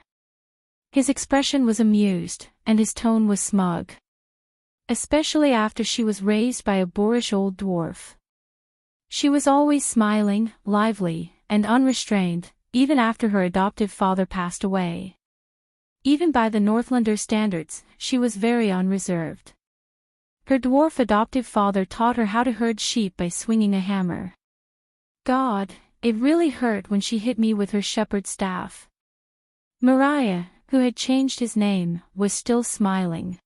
His expression was amused, and his tone was smug. Especially after she was raised by a boorish old dwarf. She was always smiling, lively, and unrestrained, even after her adoptive father passed away. Even by the Northlander standards, she was very unreserved. Her dwarf adoptive father taught her how to herd sheep by swinging a hammer. God, it really hurt when she hit me with her shepherd's staff. Mariah, who had changed his name, was still smiling.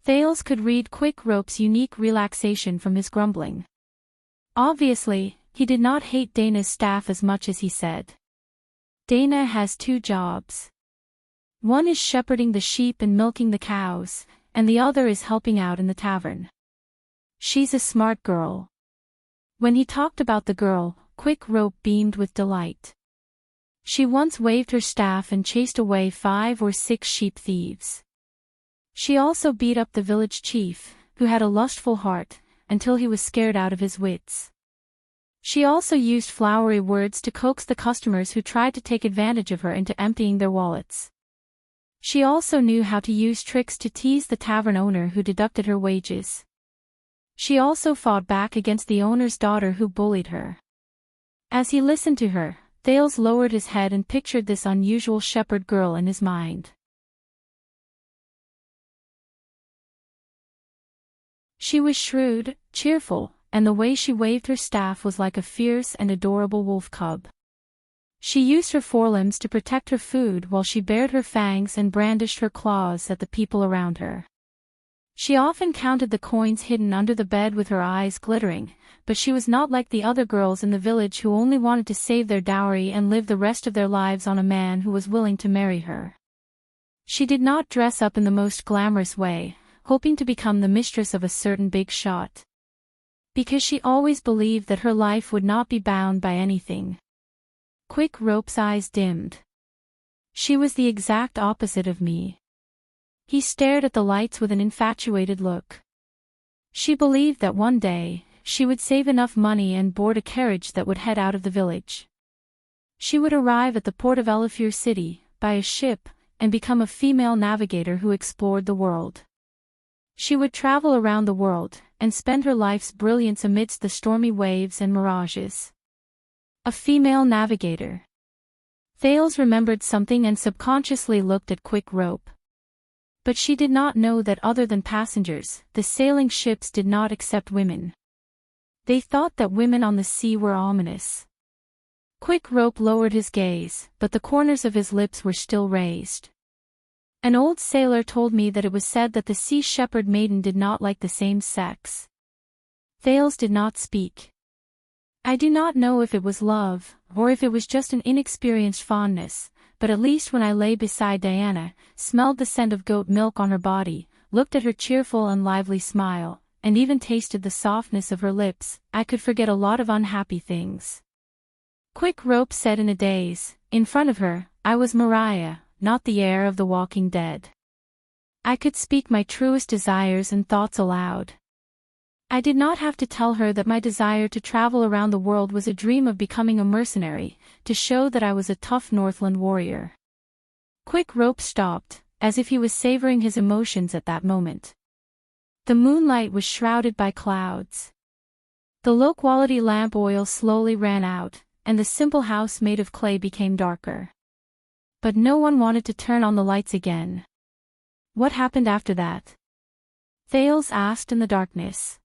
Thales could read Quick Rope's unique relaxation from his grumbling. Obviously, he did not hate Dana's staff as much as he said. Dana has 2 jobs. One is shepherding the sheep and milking the cows, and the other is helping out in the tavern. She's a smart girl. When he talked about the girl, Quick Rope beamed with delight. She once waved her staff and chased away 5 or 6 sheep thieves. She also beat up the village chief, who had a lustful heart, until he was scared out of his wits. She also used flowery words to coax the customers who tried to take advantage of her into emptying their wallets. She also knew how to use tricks to tease the tavern owner who deducted her wages. She also fought back against the owner's daughter who bullied her. As he listened to her, Thales lowered his head and pictured this unusual shepherd girl in his mind. She was shrewd, cheerful, and the way she waved her staff was like a fierce and adorable wolf cub. She used her forelimbs to protect her food while she bared her fangs and brandished her claws at the people around her. She often counted the coins hidden under the bed with her eyes glittering, but she was not like the other girls in the village who only wanted to save their dowry and live the rest of their lives on a man who was willing to marry her. She did not dress up in the most glamorous way, hoping to become the mistress of a certain big shot. Because she always believed that her life would not be bound by anything. Quick Rope's eyes dimmed. She was the exact opposite of me. He stared at the lights with an infatuated look. She believed that one day, she would save enough money and board a carriage that would head out of the village. She would arrive at the port of Elifure City, buy a ship, and become a female navigator who explored the world. She would travel around the world, and spend her life's brilliance amidst the stormy waves and mirages. A female navigator. Thales remembered something and subconsciously looked at Quick Rope. But she did not know that other than passengers, the sailing ships did not accept women. They thought that women on the sea were ominous. Quick Rope lowered his gaze, but the corners of his lips were still raised. An old sailor told me that it was said that the sea shepherd maiden did not like the same sex. Thales did not speak. I do not know if it was love, or if it was just an inexperienced fondness, but at least when I lay beside Diana, smelled the scent of goat milk on her body, looked at her cheerful and lively smile, and even tasted the softness of her lips, I could forget a lot of unhappy things. Quick Rope said in a daze, in front of her, I was Mariah, not the heir of the Walking Dead. I could speak my truest desires and thoughts aloud. I did not have to tell her that my desire to travel around the world was a dream of becoming a mercenary, to show that I was a tough Northland warrior. Quick Rope stopped, as if he was savoring his emotions at that moment. The moonlight was shrouded by clouds. The low-quality lamp oil slowly ran out, and the simple house made of clay became darker. But no one wanted to turn on the lights again. What happened after that? Thales asked in the darkness.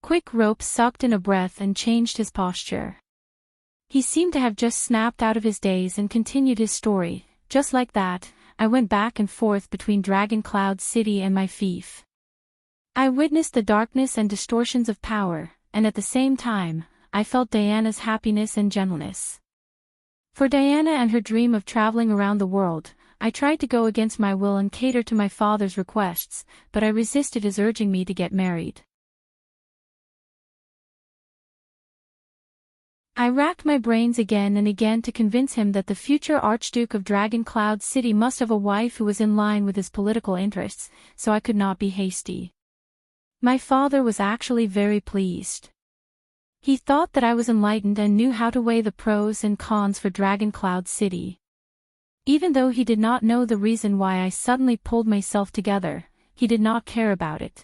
Quick Rope sucked in a breath and changed his posture. He seemed to have just snapped out of his daze and continued his story. Just like that, I went back and forth between Dragon Cloud City and my fief. I witnessed the darkness and distortions of power, and at the same time, I felt Diana's happiness and gentleness. For Diana and her dream of traveling around the world, I tried to go against my will and cater to my father's requests, but I resisted his urging me to get married. I racked my brains again and again to convince him that the future Archduke of Dragon Cloud City must have a wife who was in line with his political interests, so I could not be hasty. My father was actually very pleased. He thought that I was enlightened and knew how to weigh the pros and cons for Dragon Cloud City. Even though he did not know the reason why I suddenly pulled myself together, he did not care about it.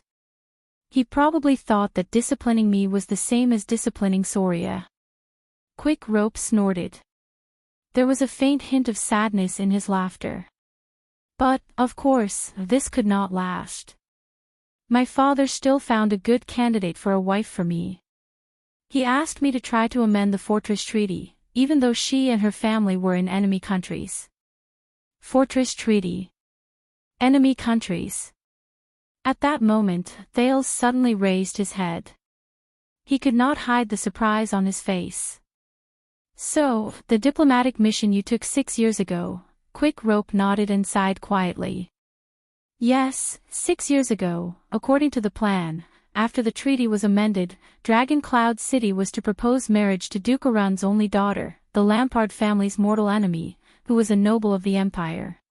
He probably thought that disciplining me was the same as disciplining Soria. Quick Rope snorted. There was a faint hint of sadness in his laughter. But, of course, this could not last. My father still found a good candidate for a wife for me. He asked me to try to amend the Fortress Treaty, even though she and her family were in enemy countries. Fortress Treaty. Enemy countries. At that moment, Thales suddenly raised his head. He could not hide the surprise on his face. So, the diplomatic mission you took 6 years ago, Quick Rope nodded and sighed quietly. Yes, 6 years ago, according to the plan, after the treaty was amended, Dragon Cloud City was to propose marriage to Duke Arun's only daughter, the Lampard family's mortal enemy, who was a noble of the Empire.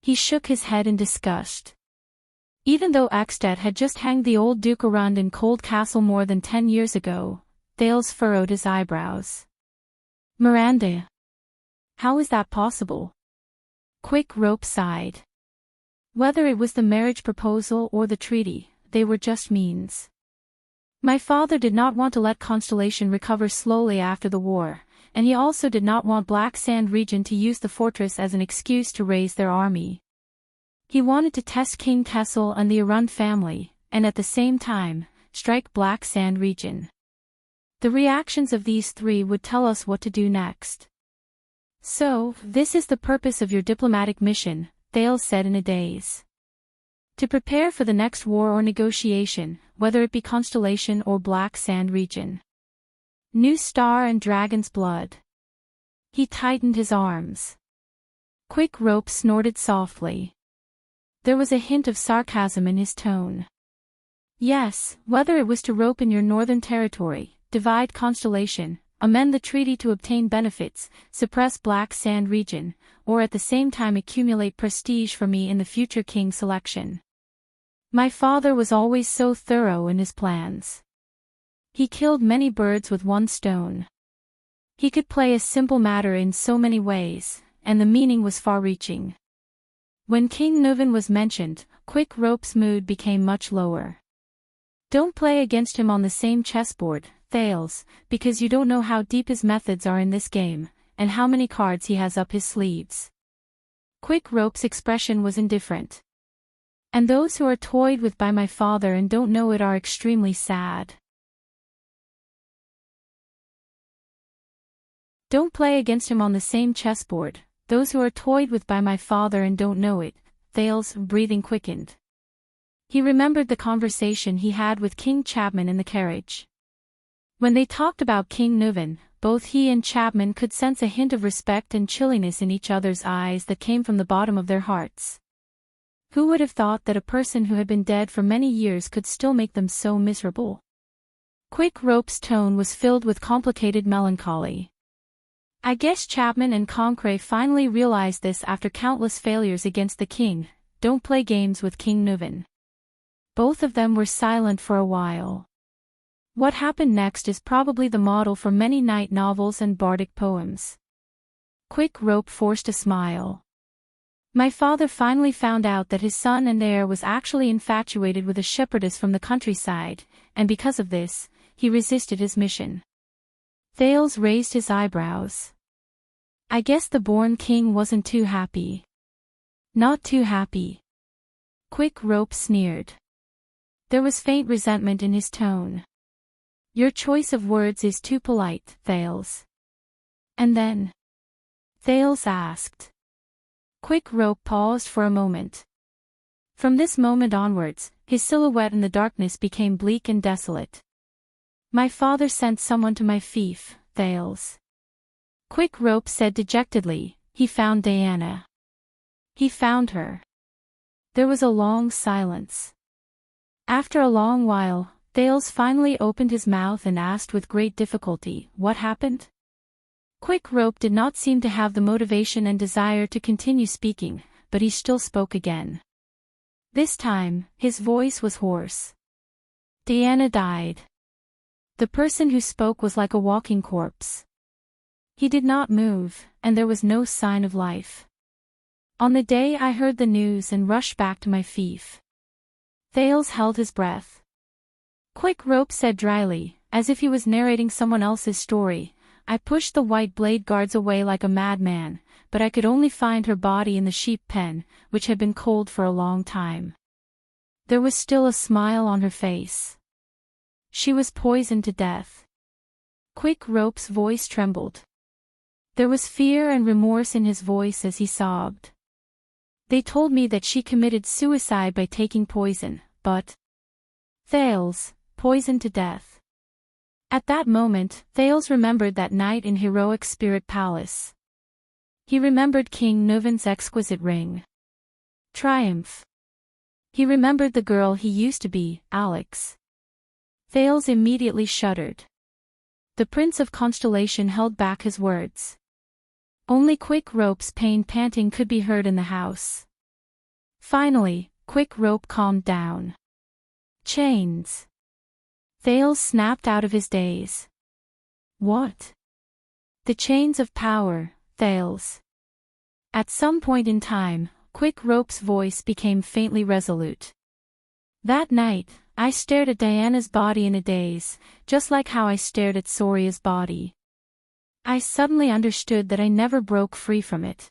He shook his head in disgust. Even though Ekstedt had just hanged the old Duke Arund in Cold Castle more than 10 years ago, Thales furrowed his eyebrows. Miranda. How is that possible? Quick Rope sighed. Whether it was the marriage proposal or the treaty, they were just means. My father did not want to let Constellation recover slowly after the war, and he also did not want Black Sand Region to use the fortress as an excuse to raise their army. He wanted to test King Kessel and the Arund family, and at the same time, strike Black Sand Region. The reactions of these three would tell us what to do next. So, this is the purpose of your diplomatic mission, Thales said in a daze. To prepare for the next war or negotiation, whether it be Constellation or Black Sand Region. New Star and Dragon's Blood. He tightened his arms. Quick Rope snorted softly. There was a hint of sarcasm in his tone. Yes, whether it was to rope in your northern territory, divide Constellation, amend the treaty to obtain benefits, suppress Black Sand Region, or at the same time accumulate prestige for me in the future king selection. My father was always so thorough in his plans. He killed many birds with one stone. He could play a simple matter in so many ways, and the meaning was far-reaching. When King Nuven was mentioned, Quick Rope's mood became much lower. Don't play against him on the same chessboard, Thales, because you don't know how deep his methods are in this game, and how many cards he has up his sleeves. Quick Rope's expression was indifferent. And those who are toyed with by my father and don't know it are extremely sad. Don't play against him on the same chessboard, those who are toyed with by my father and don't know it. Thales' breathing quickened. He remembered the conversation he had with King Chapman in the carriage. When they talked about King Nuven, both he and Chapman could sense a hint of respect and chilliness in each other's eyes that came from the bottom of their hearts. Who would have thought that a person who had been dead for many years could still make them so miserable? Quick Rope's tone was filled with complicated melancholy. I guess Chapman and Concré finally realized this after countless failures against the king. Don't play games with King Nuven. Both of them were silent for a while. What happened next is probably the model for many night novels and bardic poems. Quick Rope forced a smile. My father finally found out that his son and heir was actually infatuated with a shepherdess from the countryside, and because of this, he resisted his mission. Thales raised his eyebrows. I guess the born king wasn't too happy. Not too happy. Quick Rope sneered. There was faint resentment in his tone. Your choice of words is too polite, Thales. And then? Thales asked. Quick Rope paused for a moment. From this moment onwards, his silhouette in the darkness became bleak and desolate. My father sent someone to my fief, Thales. Quick Rope said dejectedly, he found Diana. He found her. There was a long silence. After a long while, Thales finally opened his mouth and asked with great difficulty, what happened? Quick Rope did not seem to have the motivation and desire to continue speaking, but he still spoke again. This time, his voice was hoarse. Diana died. The person who spoke was like a walking corpse. He did not move, and there was no sign of life. On the day I heard the news and rushed back to my fief. Thales held his breath. Quick Rope said dryly, as if he was narrating someone else's story, I pushed the white blade guards away like a madman, but I could only find her body in the sheep pen, which had been cold for a long time. There was still a smile on her face. She was poisoned to death. Quick Rope's voice trembled. There was fear and remorse in his voice as he sobbed. They told me that she committed suicide by taking poison, but... Thales, poisoned to death. At that moment, Thales remembered that night in Heroic Spirit Palace. He remembered King Nuven's exquisite ring. Triumph. He remembered the girl he used to be, Alex. Thales immediately shuddered. The Prince of Constellation held back his words. Only Quick Rope's pained panting could be heard in the house. Finally, Quick Rope calmed down. Chains. Thales snapped out of his daze. What? The chains of power, Thales. At some point in time, Quick Rope's voice became faintly resolute. That night, I stared at Diana's body in a daze, just like how I stared at Soria's body. I suddenly understood that I never broke free from it.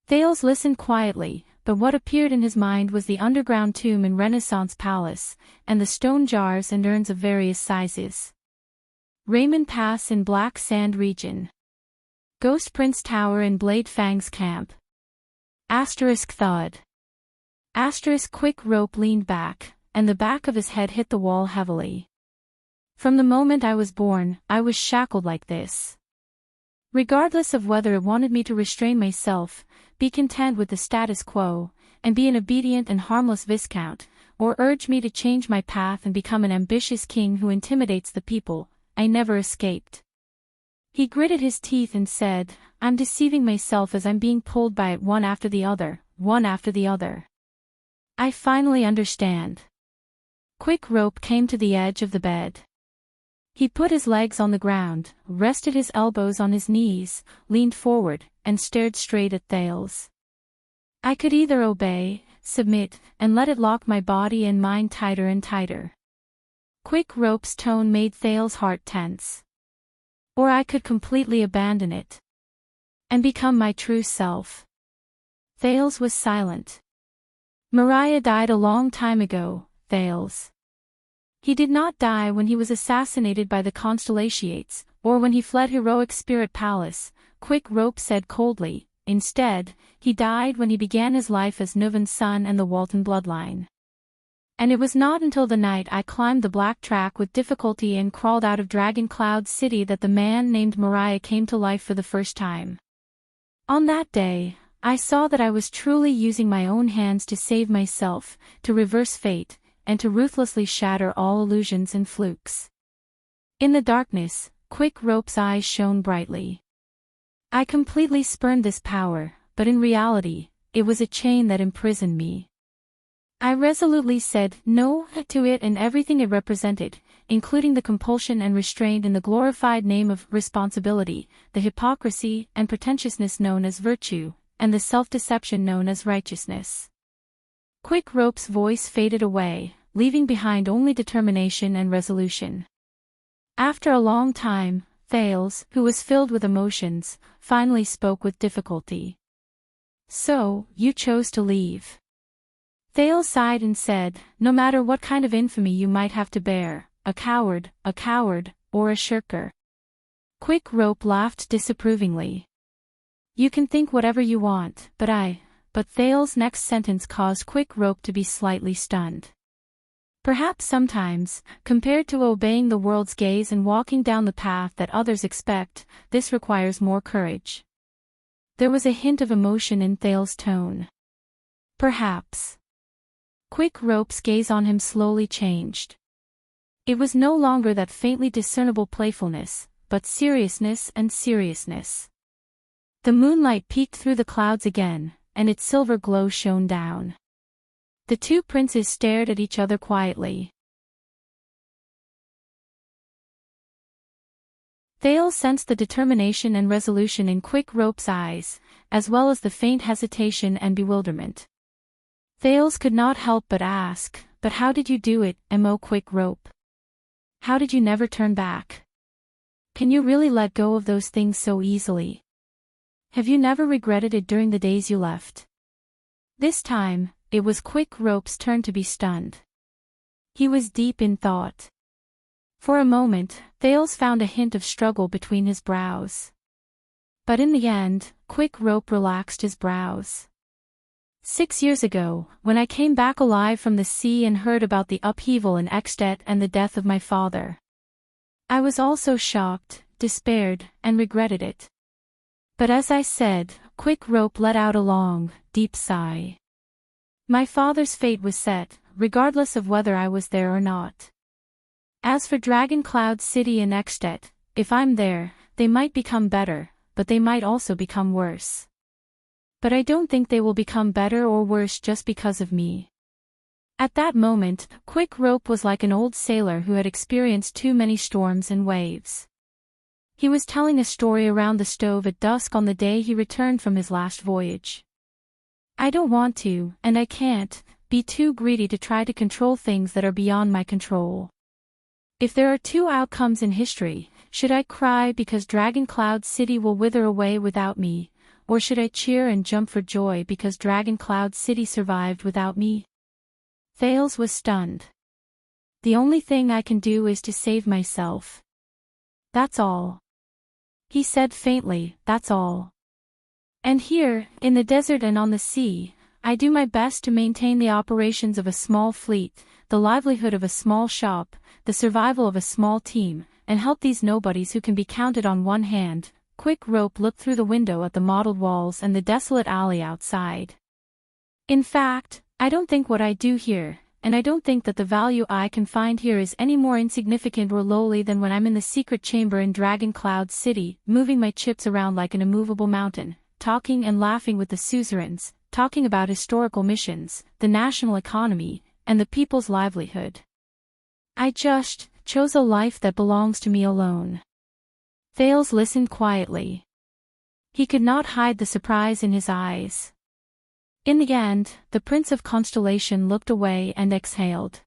Thales listened quietly, but what appeared in his mind was the underground tomb in Renaissance Palace, and the stone jars and urns of various sizes. Raymond Pass in Black Sand region. Ghost Prince Tower in Blade Fang's camp. Asterisk thud. Asterisk Quick Rope leaned back, and the back of his head hit the wall heavily. From the moment I was born, I was shackled like this. Regardless of whether it wanted me to restrain myself, be content with the status quo, and be an obedient and harmless viscount, or urge me to change my path and become an ambitious king who intimidates the people, I never escaped. He gritted his teeth and said, I'm deceiving myself as I'm being pulled by it one after the other, one after the other. I finally understand. Quick Rope came to the edge of the bed. He put his legs on the ground, rested his elbows on his knees, leaned forward, and stared straight at Thales. I could either obey, submit, and let it lock my body and mind tighter and tighter. Quick Rope's tone made Thales' heart tense. Or I could completely abandon it. And become my true self. Thales was silent. Mariah died a long time ago, Thales. He did not die when he was assassinated by the Constellations, or when he fled heroic Spirit Palace, Quick Rope said coldly. Instead, he died when he began his life as Nuvan's son and the Walton bloodline. And it was not until the night I climbed the black track with difficulty and crawled out of Dragon Cloud City that the man named Mariah came to life for the first time. On that day, I saw that I was truly using my own hands to save myself, to reverse fate, and to ruthlessly shatter all illusions and flukes. In the darkness, Quick Rope's eyes shone brightly. I completely spurned this power, but in reality, it was a chain that imprisoned me. I resolutely said no to it and everything it represented, including the compulsion and restraint in the glorified name of responsibility, the hypocrisy and pretentiousness known as virtue, and the self-deception known as righteousness. Quick Rope's voice faded away, leaving behind only determination and resolution. After a long time, Thales, who was filled with emotions, finally spoke with difficulty. So, you chose to leave. Thales sighed and said, no matter what kind of infamy you might have to bear, a coward, or a shirker. Quick Rope laughed disapprovingly. You can think whatever you want, but Thales' next sentence caused Quick Rope to be slightly stunned. Perhaps sometimes, compared to obeying the world's gaze and walking down the path that others expect, this requires more courage. There was a hint of emotion in Thales' tone. Perhaps. Quick Rope's gaze on him slowly changed. It was no longer that faintly discernible playfulness, but seriousness and seriousness. The moonlight peeked through the clouds again, and its silver glow shone down. The two princes stared at each other quietly. Thales sensed the determination and resolution in Quick Rope's eyes, as well as the faint hesitation and bewilderment. Thales could not help but ask, but how did you do it, Mo Quick Rope? How did you never turn back? Can you really let go of those things so easily? Have you never regretted it during the days you left? This time, it was Quick Rope's turn to be stunned. He was deep in thought. For a moment, Thales found a hint of struggle between his brows. But in the end, Quick Rope relaxed his brows. 6 years ago, when I came back alive from the sea and heard about the upheaval in Extet and the death of my father, I was also shocked, despaired, and regretted it. But as I said, Quick Rope let out a long, deep sigh. My father's fate was set, regardless of whether I was there or not. As for Dragon Cloud City and Extet, if I'm there, they might become better, but they might also become worse. But I don't think they will become better or worse just because of me. At that moment, Quick Rope was like an old sailor who had experienced too many storms and waves. He was telling a story around the stove at dusk on the day he returned from his last voyage. I don't want to, and I can't, be too greedy to try to control things that are beyond my control. If there are two outcomes in history, should I cry because Dragon Cloud City will wither away without me, or should I cheer and jump for joy because Dragon Cloud City survived without me? Thales was stunned. The only thing I can do is to save myself. That's all. He said faintly, that's all. And here, in the desert and on the sea, I do my best to maintain the operations of a small fleet, the livelihood of a small shop, the survival of a small team, and help these nobodies who can be counted on one hand. Quick Rope looked through the window at the mottled walls and the desolate alley outside. In fact, I don't think what I do here, and I don't think that the value I can find here is any more insignificant or lowly than when I'm in the secret chamber in Dragon Cloud City, moving my chips around like an immovable mountain, talking and laughing with the suzerains, talking about historical missions, the national economy, and the people's livelihood. I just chose a life that belongs to me alone. Thales listened quietly. He could not hide the surprise in his eyes. In the end, the Prince of Constellation looked away and exhaled.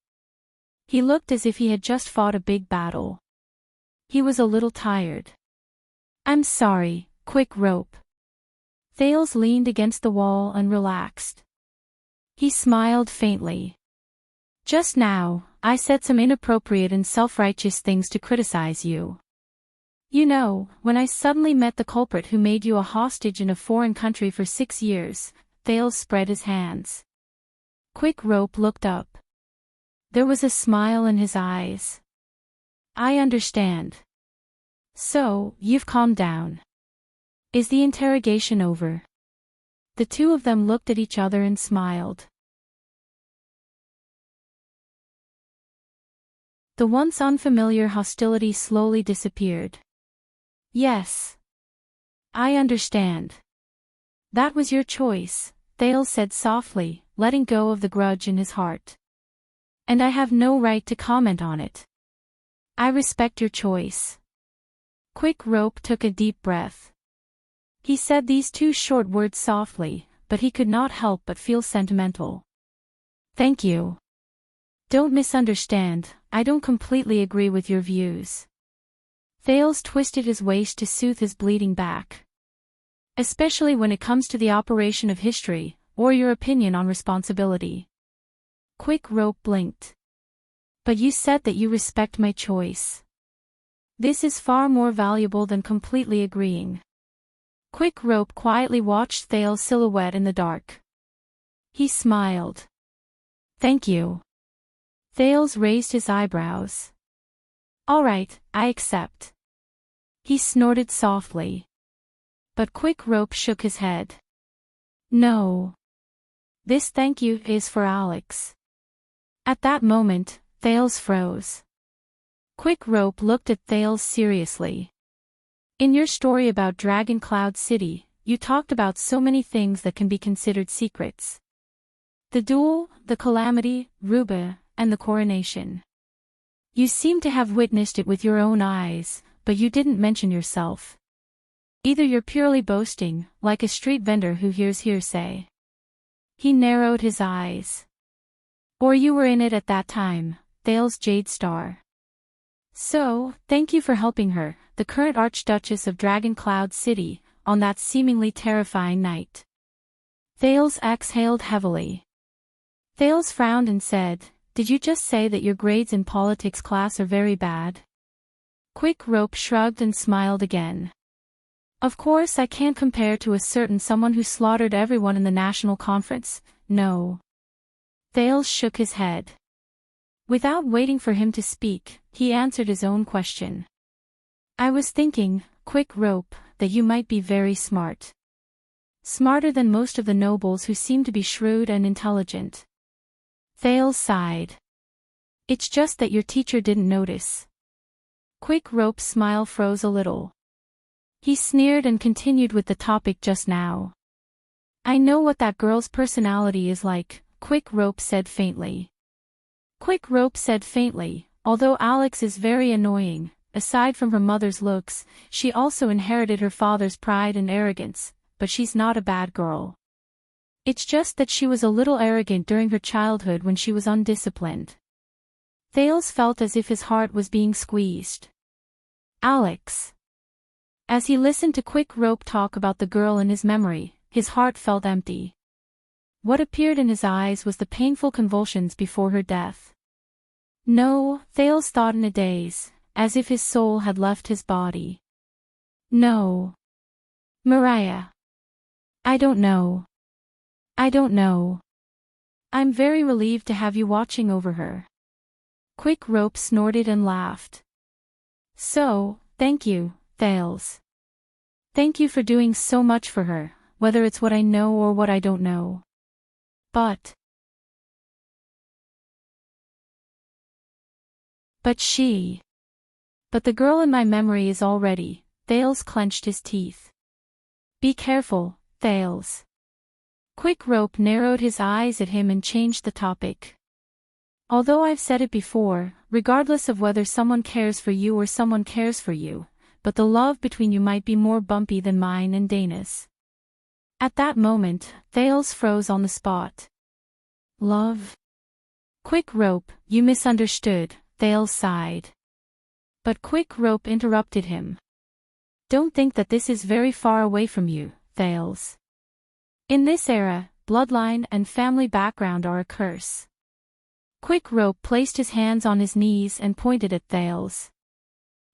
He looked as if he had just fought a big battle. He was a little tired. I'm sorry, quick rope. Thales leaned against the wall and relaxed. He smiled faintly. Just now, I said some inappropriate and self-righteous things to criticize you. You know, when I suddenly met the culprit who made you a hostage in a foreign country for 6 years, Thales spread his hands. Quick Rope looked up. There was a smile in his eyes. I understand. So, you've calmed down. Is the interrogation over? The two of them looked at each other and smiled. The once unfamiliar hostility slowly disappeared. Yes. I understand. That was your choice, Thales said softly, letting go of the grudge in his heart. And I have no right to comment on it. I respect your choice. Quick Rope took a deep breath. He said these 2 short words softly, but he could not help but feel sentimental. Thank you. Don't misunderstand, I don't completely agree with your views. Thales twisted his waist to soothe his bleeding back. Especially when it comes to the operation of history, or your opinion on responsibility. Quick Rope blinked. But you said that you respect my choice. This is far more valuable than completely agreeing. Quick Rope quietly watched Thales' silhouette in the dark. He smiled. Thank you. Thales raised his eyebrows. All right, I accept. He snorted softly. But Quick Rope shook his head. No. This thank you is for Alex. At that moment, Thales froze. Quick Rope looked at Thales seriously. In your story about Dragon Cloud City, you talked about so many things that can be considered secrets. The duel, the calamity, Ruba, and the coronation. You seem to have witnessed it with your own eyes, but you didn't mention yourself. Either you're purely boasting, like a street vendor who hears hearsay. He narrowed his eyes. Or you were in it at that time, Thales Jade Star. So, thank you for helping her, the current Archduchess of Dragon Cloud City, on that seemingly terrifying night. Thales exhaled heavily. Thales frowned and said, Did you just say that your grades in politics class are very bad? Quick Rope shrugged and smiled again. Of course I can't compare to a certain someone who slaughtered everyone in the national conference, no. Thales shook his head. Without waiting for him to speak, he answered his own question. I was thinking, Quick Rope, that you might be very smart. Smarter than most of the nobles who seem to be shrewd and intelligent. Thales sighed. It's just that your teacher didn't notice. Quick Rope's smile froze a little. He sneered and continued with the topic just now. I know what that girl's personality is like, Quick Rope said faintly. Quick Rope said faintly, although Alex is very annoying, aside from her mother's looks, she also inherited her father's pride and arrogance, but she's not a bad girl. It's just that she was a little arrogant during her childhood when she was undisciplined. Thales felt as if his heart was being squeezed. Alex. As he listened to Quick Rope talk about the girl in his memory, his heart felt empty. What appeared in his eyes was the painful convulsions before her death. No, Thales thought in a daze, as if his soul had left his body. No. Mariah. I don't know. I don't know. I'm very relieved to have you watching over her. Quick Rope snorted and laughed. So, thank you, Thales. Thank you for doing so much for her, whether it's what I know or what I don't know. But she. But the girl in my memory is already, Thales clenched his teeth. Be careful, Thales. Quick Rope narrowed his eyes at him and changed the topic. Although I've said it before, regardless of whether someone cares for you or someone cares for you, but the love between you might be more bumpy than mine and Dana's. At that moment, Thales froze on the spot. Love? Quick Rope, you misunderstood, Thales sighed. But Quick Rope interrupted him. Don't think that this is very far away from you, Thales. In this era, bloodline and family background are a curse. Quick Rope placed his hands on his knees and pointed at Thales.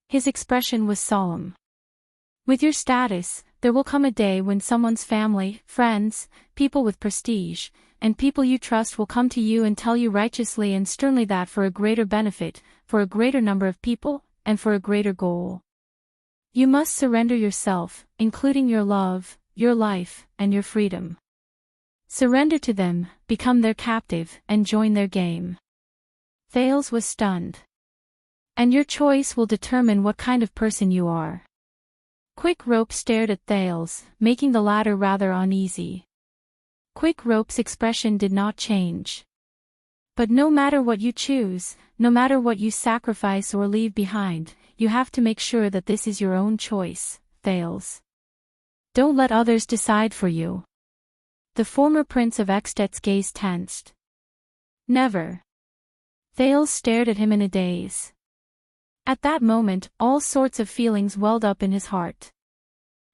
His expression was solemn. With your status, there will come a day when someone's family, friends, people with prestige, and people you trust will come to you and tell you righteously and sternly that for a greater benefit, for a greater number of people, and for a greater goal, you must surrender yourself, including your love, your life, and your freedom. Surrender to them, become their captive, and join their game. Thales was stunned. And your choice will determine what kind of person you are. Quick Rope stared at Thales, making the latter rather uneasy. Quick Rope's expression did not change. But no matter what you choose, no matter what you sacrifice or leave behind, you have to make sure that this is your own choice, Thales. Don't let others decide for you. The former Prince of Extet's gaze tensed. Never. Thales stared at him in a daze. At that moment, all sorts of feelings welled up in his heart.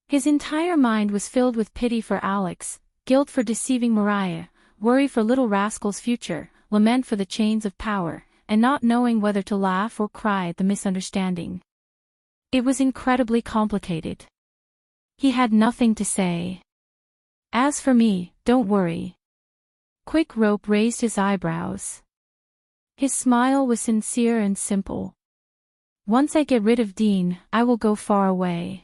His entire mind was filled with pity for Alex, guilt for deceiving Mariah, worry for little rascal's future, lament for the chains of power, and not knowing whether to laugh or cry at the misunderstanding. It was incredibly complicated. He had nothing to say. As for me, don't worry. Quick Rope raised his eyebrows. His smile was sincere and simple. Once I get rid of Dean, I will go far away.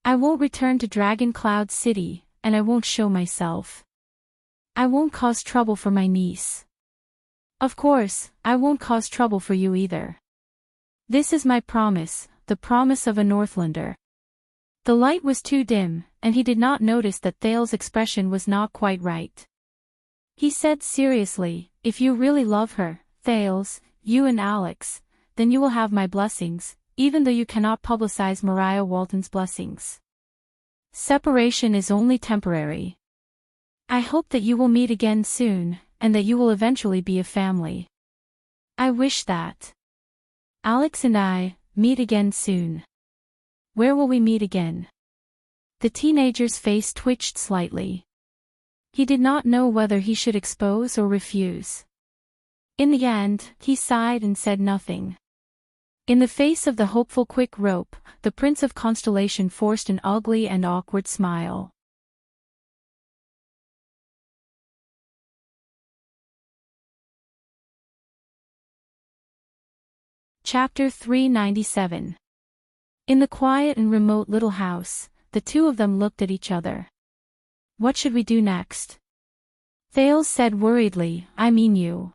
I won't return to Dragon Cloud City, and I won't show myself. I won't cause trouble for my niece. Of course, I won't cause trouble for you either. This is my promise, the promise of a Northlander. The light was too dim, and he did not notice that Thales' expression was not quite right. He said seriously, if you really love her, Thales, you and Alex, then you will have my blessings, even though you cannot publicize Mariah Walton's blessings. Separation is only temporary. I hope that you will meet again soon, and that you will eventually be a family. I wish that Alex and I meet again soon. Where will we meet again? The teenager's face twitched slightly. He did not know whether he should expose or refuse. In the end, he sighed and said nothing. In the face of the hopeful Quick Rope, the Prince of Constellation forced an ugly and awkward smile. Chapter 397. In the quiet and remote little house, the two of them looked at each other. What should we do next? Thales said worriedly, I mean you.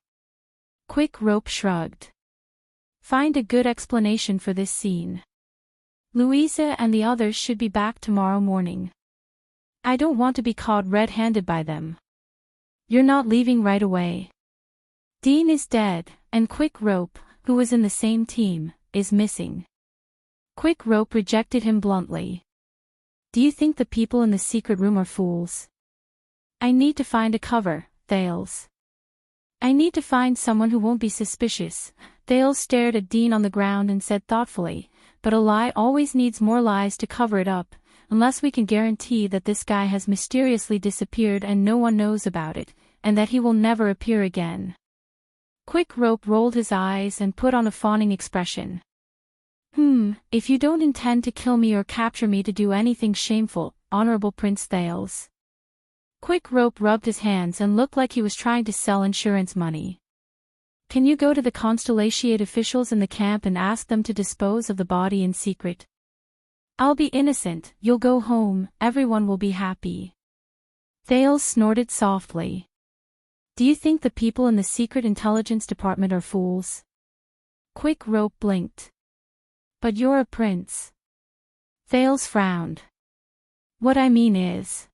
Quick Rope shrugged. Find a good explanation for this scene. Louisa and the others should be back tomorrow morning. I don't want to be caught red-handed by them. You're not leaving right away. Dean is dead, and Quick Rope, who was in the same team, is missing. Quick Rope rejected him bluntly. Do you think the people in the secret room are fools? I need to find a cover, Thales. I need to find someone who won't be suspicious. Thales stared at Dean on the ground and said thoughtfully, but a lie always needs more lies to cover it up, unless we can guarantee that this guy has mysteriously disappeared and no one knows about it, and that he will never appear again. Quick Rope rolled his eyes and put on a fawning expression. If you don't intend to kill me or capture me to do anything shameful, Honorable Prince Thales. Quick Rope rubbed his hands and looked like he was trying to sell insurance money. Can you go to the Constellation officials in the camp and ask them to dispose of the body in secret? I'll be innocent, you'll go home, everyone will be happy. Thales snorted softly. Do you think the people in the Secret Intelligence Department are fools? Quick Rope blinked. But you're a prince. Thales frowned. What I mean is.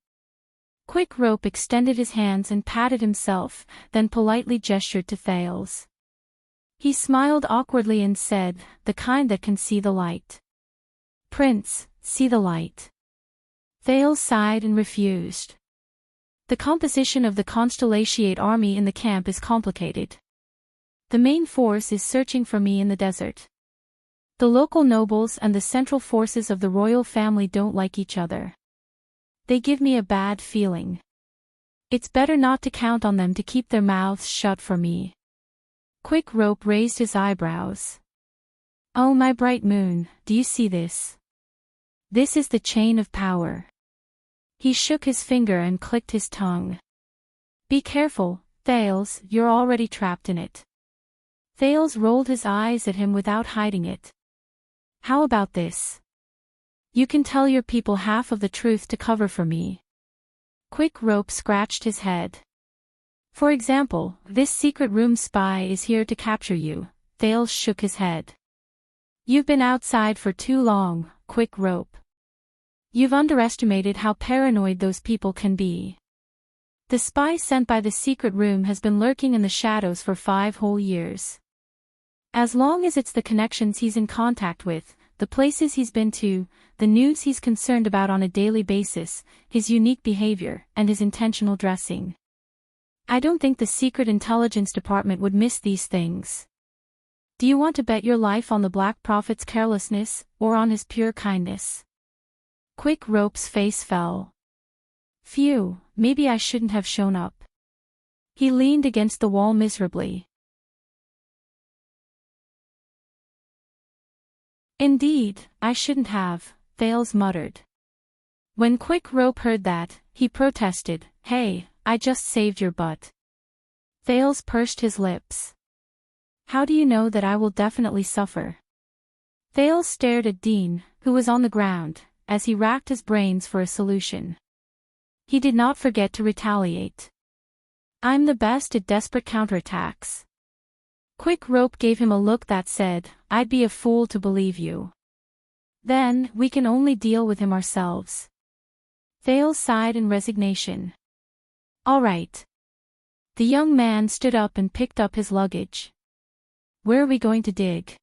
Quick Rope extended his hands and patted himself, then politely gestured to Thales. He smiled awkwardly and said, "The kind that can see the light." "Prince, see the light." Thales sighed and refused. The composition of the Constellatiate army in the camp is complicated. The main force is searching for me in the desert. The local nobles and the central forces of the royal family don't like each other. They give me a bad feeling. It's better not to count on them to keep their mouths shut for me. Quick Rope raised his eyebrows. "Oh my bright moon, do you see this? This is the chain of power." He shook his finger and clicked his tongue. "Be careful, Thales, you're already trapped in it." Thales rolled his eyes at him without hiding it. "How about this? You can tell your people half of the truth to cover for me." Quick Rope scratched his head. "For example, this secret room spy is here to capture you." Thales shook his head. "You've been outside for too long, Quick Rope. You've underestimated how paranoid those people can be. The spy sent by the secret room has been lurking in the shadows for 5 whole years. As long as it's the connections he's in contact with, the places he's been to, the news he's concerned about on a daily basis, his unique behavior, and his intentional dressing. I don't think the Secret Intelligence Department would miss these things. Do you want to bet your life on the Black Prophet's carelessness, or on his pure kindness?" Quick Rope's face fell. "Phew, maybe I shouldn't have shown up." He leaned against the wall miserably. "Indeed, I shouldn't have," Thales muttered. When Quick Rope heard that, he protested, "Hey, I just saved your butt." Thales pursed his lips. "How do you know that I will definitely suffer?" Thales stared at Dean, who was on the ground, as he racked his brains for a solution. He did not forget to retaliate. "I'm the best at desperate counterattacks." Quick Rope gave him a look that said, "I'd be a fool to believe you." "Then, we can only deal with him ourselves." Thales sighed in resignation. "All right." The young man stood up and picked up his luggage. "Where are we going to dig?"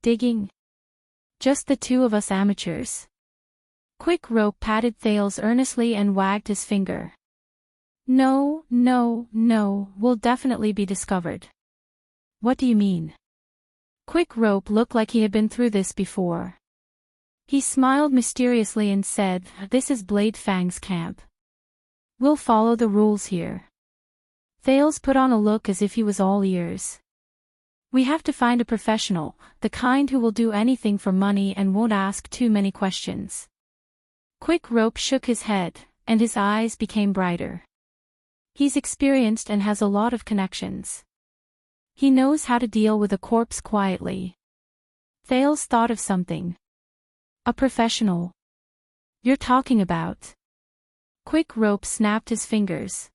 "Digging? Just the two of us amateurs." Quick Rope patted Thales earnestly and wagged his finger. "No, no, no, we'll definitely be discovered." "What do you mean?" Quick Rope looked like he had been through this before. He smiled mysteriously and said, "This is Blade Fang's camp. We'll follow the rules here." Thales put on a look as if he was all ears. "We have to find a professional, the kind who will do anything for money and won't ask too many questions." Quick Rope shook his head, and his eyes became brighter. "He's experienced and has a lot of connections. He knows how to deal with a corpse quietly." Thales thought of something. "A professional? You're talking about?" Quick Rope snapped his fingers.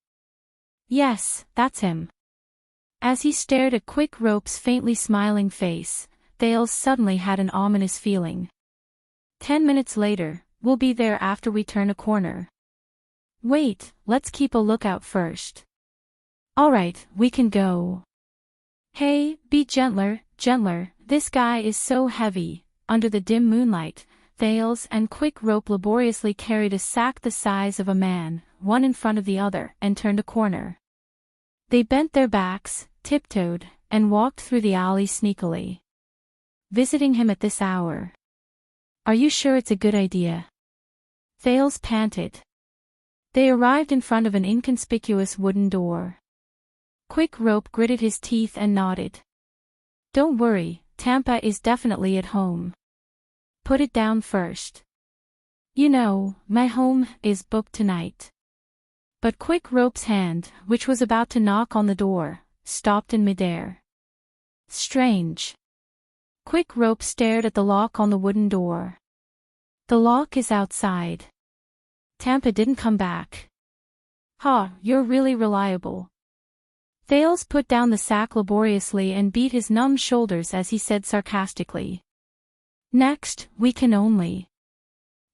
"Yes, that's him." As he stared at Quick Rope's faintly smiling face, Thales suddenly had an ominous feeling. 10 minutes later, we'll be there after we turn a corner. Wait, let's keep a lookout first. All right, we can go. Hey, be gentler, gentler, this guy is so heavy. Under the dim moonlight, Thales and Quick Rope laboriously carried a sack the size of a man, one in front of the other, and turned a corner. They bent their backs, tiptoed, and walked through the alley sneakily. Visiting him at this hour. Are you sure it's a good idea? Thales panted. They arrived in front of an inconspicuous wooden door. Quick Rope gritted his teeth and nodded. Don't worry, Tampa is definitely at home. Put it down first. You know, my home is booked tonight. But Quick Rope's hand, which was about to knock on the door, stopped in midair. Strange. Quick Rope stared at the lock on the wooden door. The lock is outside. Tampa didn't come back. Ha, you're really reliable. Thales put down the sack laboriously and beat his numb shoulders as he said sarcastically. Next, we can only.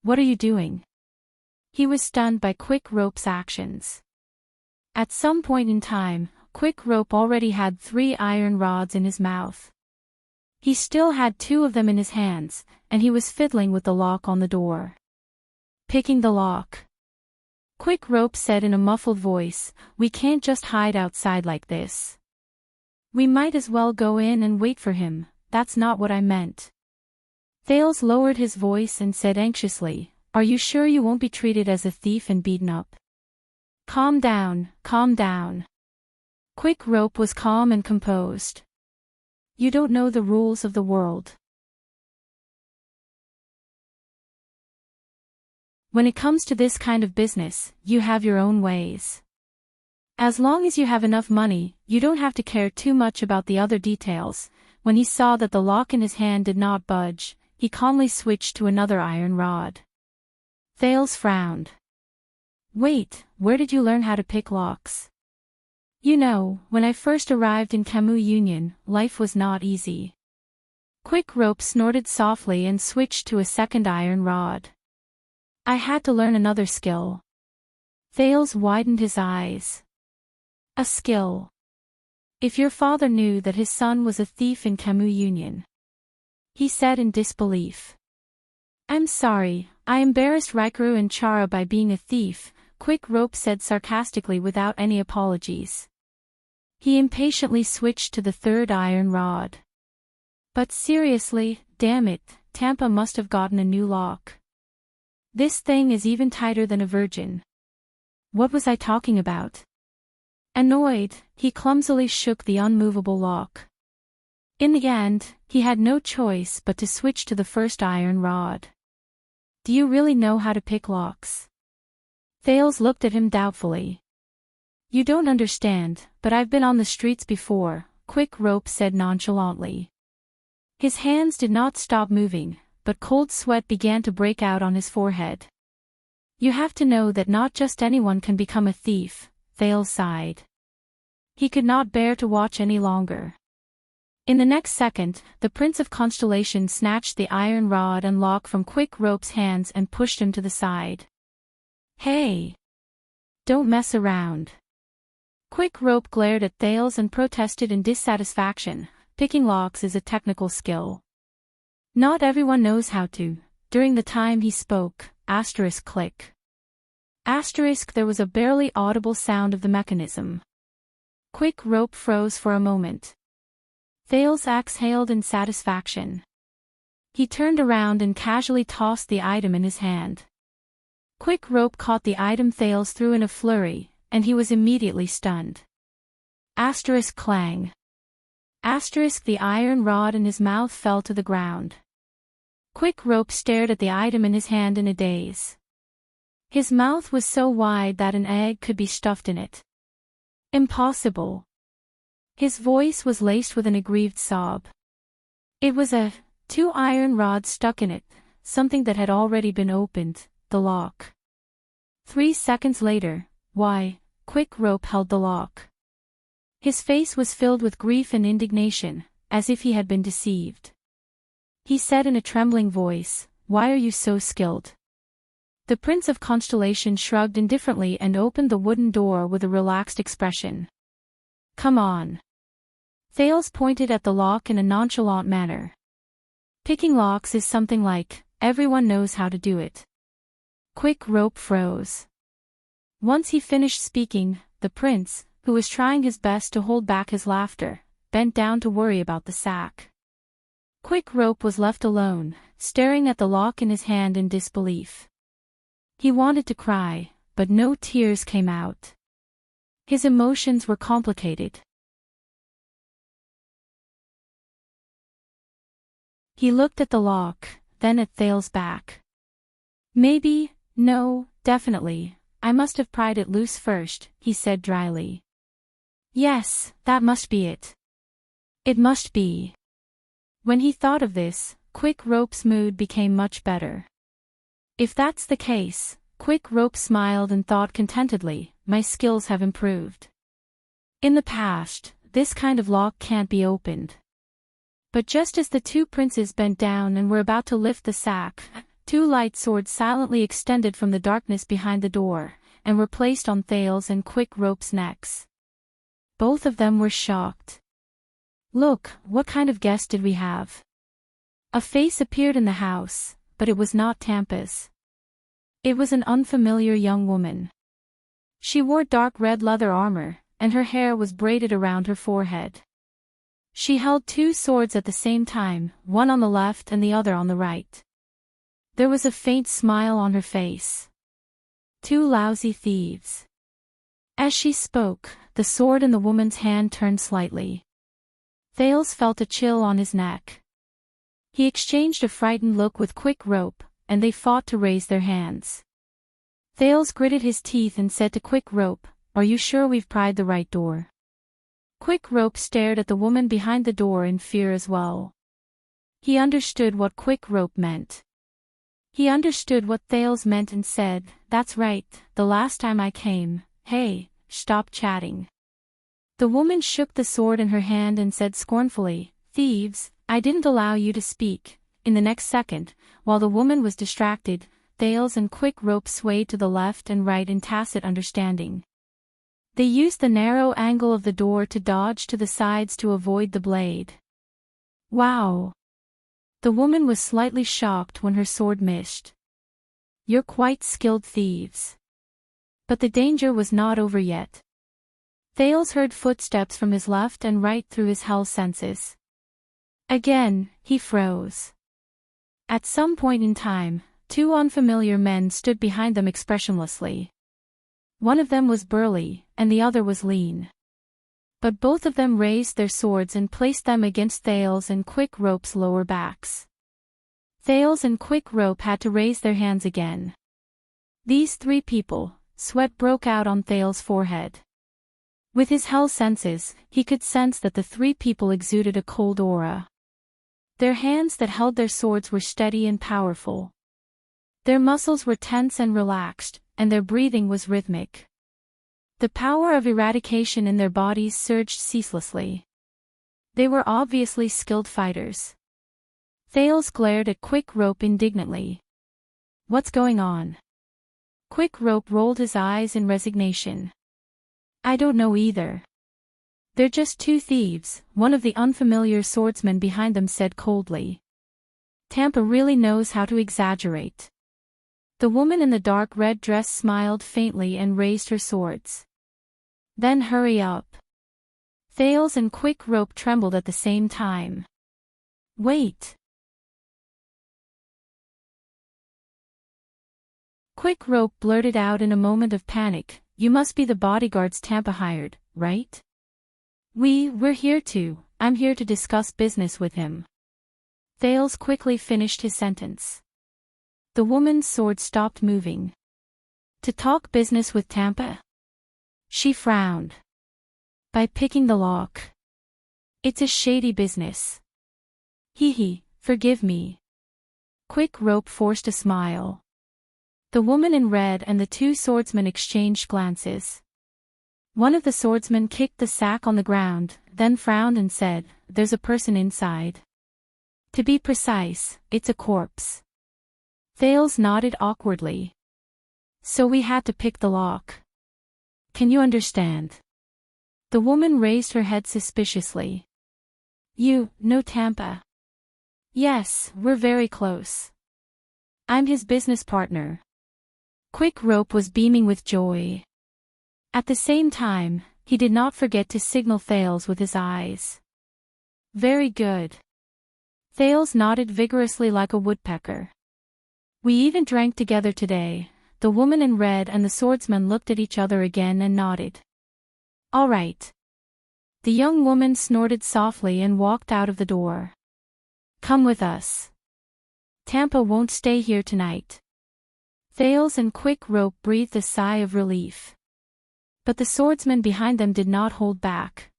What are you doing? He was stunned by Quick Rope's actions. At some point in time, Quick Rope already had 3 iron rods in his mouth. He still had 2 of them in his hands, and he was fiddling with the lock on the door. Picking the lock. Quick Rope said in a muffled voice, "We can't just hide outside like this. We might as well go in and wait for him." "That's not what I meant." Thales lowered his voice and said anxiously, "Are you sure you won't be treated as a thief and beaten up?" "Calm down, calm down." Quick Rope was calm and composed. "You don't know the rules of the world. When it comes to this kind of business, you have your own ways. As long as you have enough money, you don't have to care too much about the other details." When he saw that the lock in his hand did not budge, he calmly switched to another iron rod. Thales frowned. "Wait, where did you learn how to pick locks?" "You know, when I first arrived in Camus Union, life was not easy." Quick Rope snorted softly and switched to a second iron rod. "I had to learn another skill." Thales widened his eyes. "A skill? If your father knew that his son was a thief in Camus Union," he said in disbelief. "I'm sorry, I embarrassed Raikuru and Chara by being a thief," Quick Rope said sarcastically without any apologies. He impatiently switched to the third iron rod. "But seriously, damn it, Tampa must have gotten a new lock. This thing is even tighter than a virgin." What was I talking about? Annoyed, he clumsily shook the unmovable lock. In the end, he had no choice but to switch to the first iron rod. "Do you really know how to pick locks?" Thales looked at him doubtfully. "You don't understand, but I've been on the streets before," Quick Rope said nonchalantly. His hands did not stop moving, but cold sweat began to break out on his forehead. "You have to know that not just anyone can become a thief," Thales sighed. He could not bear to watch any longer. In the next second, the Prince of Constellation snatched the iron rod and lock from Quick Rope's hands and pushed him to the side. "Hey! Don't mess around." Quick Rope glared at Thales and protested in dissatisfaction. "Picking locks is a technical skill. Not everyone knows how to." During the time he spoke, click. There was a barely audible sound of the mechanism. Quick Rope froze for a moment. Thales exhaled in satisfaction. He turned around and casually tossed the item in his hand. Quick Rope caught the item Thales threw in a flurry, and he was immediately stunned. Clang. The iron rod in his mouth fell to the ground. Quick Rope stared at the item in his hand in a daze. His mouth was so wide that an egg could be stuffed in it. Impossible. His voice was laced with an aggrieved sob. It was 2 iron rods stuck in it, something that had already been opened, the lock. 3 seconds later, Quick Rope held the lock. His face was filled with grief and indignation, as if he had been deceived. He said in a trembling voice, "Why are you so skilled?" The Prince of Constellation shrugged indifferently and opened the wooden door with a relaxed expression. "Come on." Thales pointed at the lock in a nonchalant manner. "Picking locks is something like, everyone knows how to do it." Quick Rope froze. Once he finished speaking, the prince, who was trying his best to hold back his laughter, bent down to worry about the sack. Quick Rope was left alone, staring at the lock in his hand in disbelief. He wanted to cry, but no tears came out. His emotions were complicated. He looked at the lock, then at Thales' back. "Maybe, no, definitely, I must have pried it loose first," he said dryly. "Yes, that must be it. It must be." When he thought of this, Quick Rope's mood became much better. If that's the case, Quick Rope smiled and thought contentedly, "My skills have improved. In the past, this kind of lock can't be opened." But just as the 2 princes bent down and were about to lift the sack, 2 light swords silently extended from the darkness behind the door, and were placed on Thales and Quick Rope's necks. Both of them were shocked. Look, what kind of guest did we have? A face appeared in the house, but it was not Tampa's. It was an unfamiliar young woman. She wore dark red leather armor, and her hair was braided around her forehead. She held two swords at the same time, one on the left and the other on the right. There was a faint smile on her face. Two lousy thieves. As she spoke, the sword in the woman's hand turned slightly. Thales felt a chill on his neck. He exchanged a frightened look with Quick Rope, and they fought to raise their hands. Thales gritted his teeth and said to Quick Rope, "Are you sure we've pried the right door?" Quick Rope stared at the woman behind the door in fear as well. He understood what Quick Rope meant. He understood what Thales meant and said, "That's right, the last time I came, hey, stop chatting." The woman shook the sword in her hand and said scornfully, "Thieves, I didn't allow you to speak." In the next second, while the woman was distracted, Thales and Quick Rope swayed to the left and right in tacit understanding. They used the narrow angle of the door to dodge to the sides to avoid the blade. Wow! The woman was slightly shocked when her sword missed. "You're quite skilled thieves." But the danger was not over yet. Thales heard footsteps from his left and right through his hell senses. Again, he froze. At some point in time, two unfamiliar men stood behind them expressionlessly. One of them was burly, and the other was lean. But both of them raised their swords and placed them against Thales and Quick Rope's lower backs. Thales and Quick Rope had to raise their hands again. These three people, sweat broke out on Thales' forehead. With his hell senses, he could sense that the three people exuded a cold aura. Their hands that held their swords were steady and powerful. Their muscles were tense and relaxed, and their breathing was rhythmic. The power of eradication in their bodies surged ceaselessly. They were obviously skilled fighters. Thales glared at Quick Rope indignantly. "What's going on?" Quick Rope rolled his eyes in resignation. "I don't know either. They're just two thieves," one of the unfamiliar swordsmen behind them said coldly. "Tampa really knows how to exaggerate." The woman in the dark red dress smiled faintly and raised her swords. "Then hurry up." Thales and Quick Rope trembled at the same time. "Wait." Quick Rope blurted out in a moment of panic, "You must be the bodyguards Tampa hired, right?" We're here I'm here to discuss business with him." Thales quickly finished his sentence. The woman's sword stopped moving. "To talk business with Tampa?" She frowned. "By picking the lock. It's a shady business." Forgive me." Quick Rope forced a smile. The woman in red and the two swordsmen exchanged glances. One of the swordsmen kicked the sack on the ground, then frowned and said, "There's a person inside. To be precise, it's a corpse." Thales nodded awkwardly. "So we had to pick the lock. Can you understand?" The woman raised her head suspiciously. "You know Tampa?" "Yes, we're very close. I'm his business partner." Quick Rope was beaming with joy. At the same time, he did not forget to signal Thales with his eyes. "Very good." Thales nodded vigorously like a woodpecker. "We even drank together today." The woman in red and the swordsman looked at each other again and nodded. "All right." The young woman snorted softly and walked out of the door. "Come with us. Tampa won't stay here tonight." Thales and Quick Rope breathed a sigh of relief. But the swordsmen behind them did not hold back.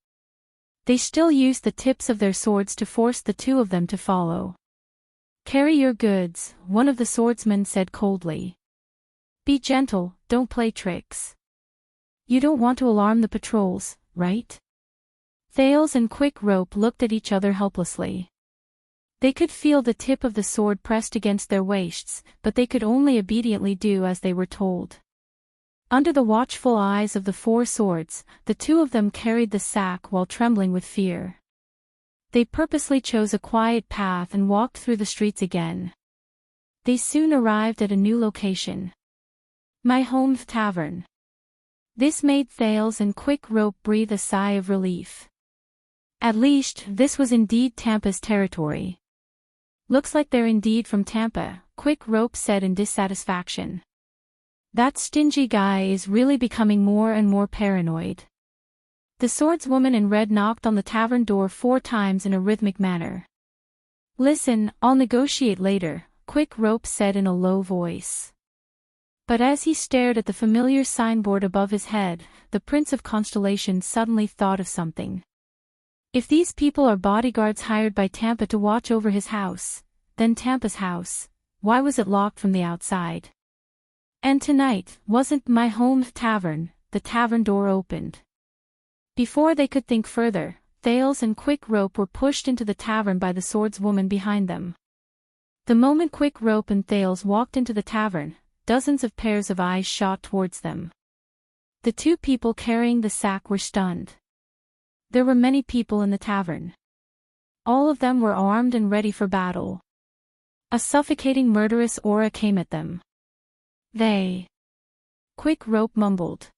They still used the tips of their swords to force the two of them to follow. "Carry your goods," one of the swordsmen said coldly. "Be gentle, don't play tricks. You don't want to alarm the patrols, right?" Thales and Quick Rope looked at each other helplessly. They could feel the tip of the sword pressed against their waists, but they could only obediently do as they were told. Under the watchful eyes of the four swords, the two of them carried the sack while trembling with fear. They purposely chose a quiet path and walked through the streets again. They soon arrived at a new location. My home tavern. This made Thales and Quick Rope breathe a sigh of relief. At least, this was indeed Tampa's territory. Looks like they're indeed from Tampa, Quick Rope said in dissatisfaction. That stingy guy is really becoming more and more paranoid. The swordswoman in red knocked on the tavern door 4 times in a rhythmic manner. Listen, I'll negotiate later, Quick Rope said in a low voice. But as he stared at the familiar signboard above his head, the Prince of Constellations suddenly thought of something. If these people are bodyguards hired by Tampa to watch over his house, then Tampa's house, why was it locked from the outside? And tonight, wasn't my home tavern, the tavern door opened. Before they could think further, Thales and Quick Rope were pushed into the tavern by the swordswoman behind them. The moment Quick Rope and Thales walked into the tavern, dozens of pairs of eyes shot towards them. The two people carrying the sack were stunned. There were many people in the tavern. All of them were armed and ready for battle. A suffocating murderous aura came at them. They. Quick Rope mumbled.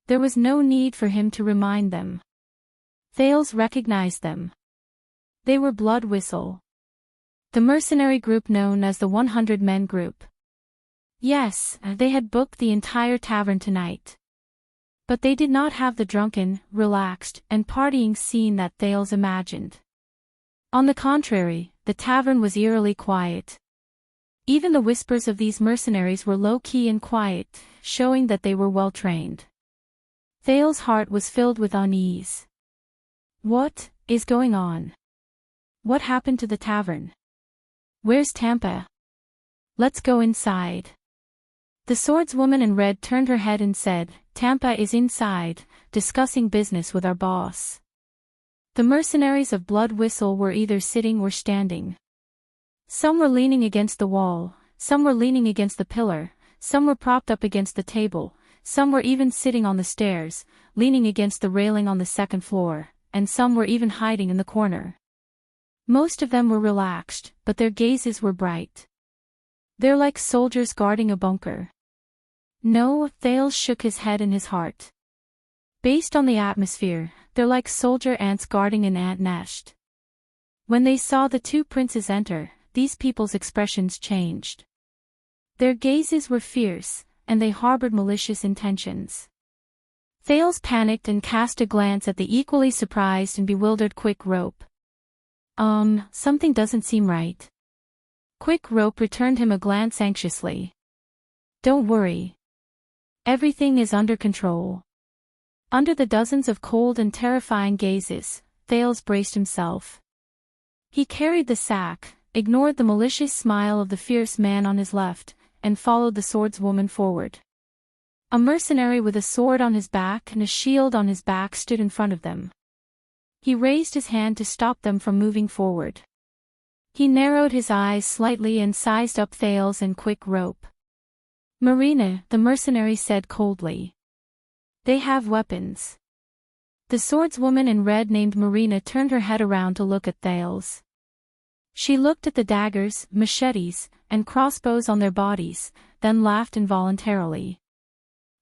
There was no need for him to remind them. Thales recognized them. They were Blood Whistle. The mercenary group known as the 100 Men Group. Yes, they had booked the entire tavern tonight. But they did not have the drunken, relaxed, and partying scene that Thales imagined. On the contrary, the tavern was eerily quiet. Even the whispers of these mercenaries were low-key and quiet, showing that they were well-trained. Thales' heart was filled with unease. What is going on? What happened to the tavern? Where's Tampa? Let's go inside. The swordswoman in red turned her head and said, Tampa is inside, discussing business with our boss. The mercenaries of Blood Whistle were either sitting or standing. Some were leaning against the wall, some were leaning against the pillar, some were propped up against the table, some were even sitting on the stairs, leaning against the railing on the second floor, and some were even hiding in the corner. Most of them were relaxed, but their gazes were bright. They're like soldiers guarding a bunker. No, Thales shook his head in his heart. Based on the atmosphere, they're like soldier ants guarding an ant nest. When they saw the two princes enter, these people's expressions changed. Their gazes were fierce, and they harbored malicious intentions. Thales panicked and cast a glance at the equally surprised and bewildered Quick Rope. Something doesn't seem right. Quick Rope returned him a glance anxiously. Don't worry. Everything is under control. Under the dozens of cold and terrifying gazes, Thales braced himself. He carried the sack, ignored the malicious smile of the fierce man on his left, and followed the swordswoman forward. A mercenary with a sword on his back and a shield on his back stood in front of them. He raised his hand to stop them from moving forward. He narrowed his eyes slightly and sized up Thales and Quick Rope. Marina, the mercenary said coldly. They have weapons. The swordswoman in red named Marina turned her head around to look at Thales. She looked at the daggers, machetes, and crossbows on their bodies, then laughed involuntarily.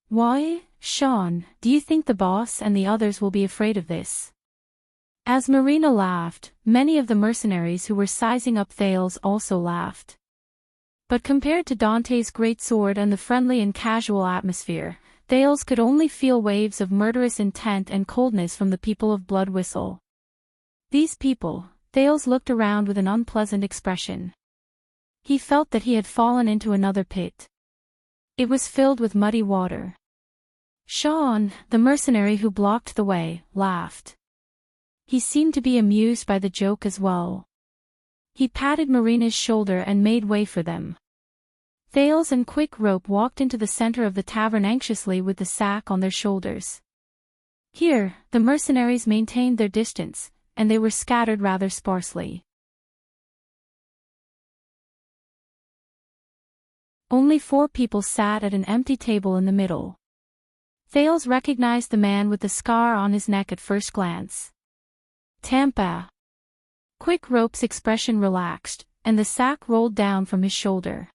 Why, Sean, do you think the boss and the others will be afraid of this? As Marina laughed, many of the mercenaries who were sizing up Thales also laughed. But compared to Dante's great sword and the friendly and casual atmosphere, Thales could only feel waves of murderous intent and coldness from the people of Blood Whistle. These people, Thales looked around with an unpleasant expression. He felt that he had fallen into another pit. It was filled with muddy water. Sean, the mercenary who blocked the way, laughed. He seemed to be amused by the joke as well. He patted Marina's shoulder and made way for them. Thales and Quick Rope walked into the center of the tavern anxiously with the sack on their shoulders. Here, the mercenaries maintained their distance, and they were scattered rather sparsely. Only 4 people sat at an empty table in the middle. Thales recognized the man with the scar on his neck at first glance. Tampa. Quick Rope's expression relaxed, and the sack rolled down from his shoulder.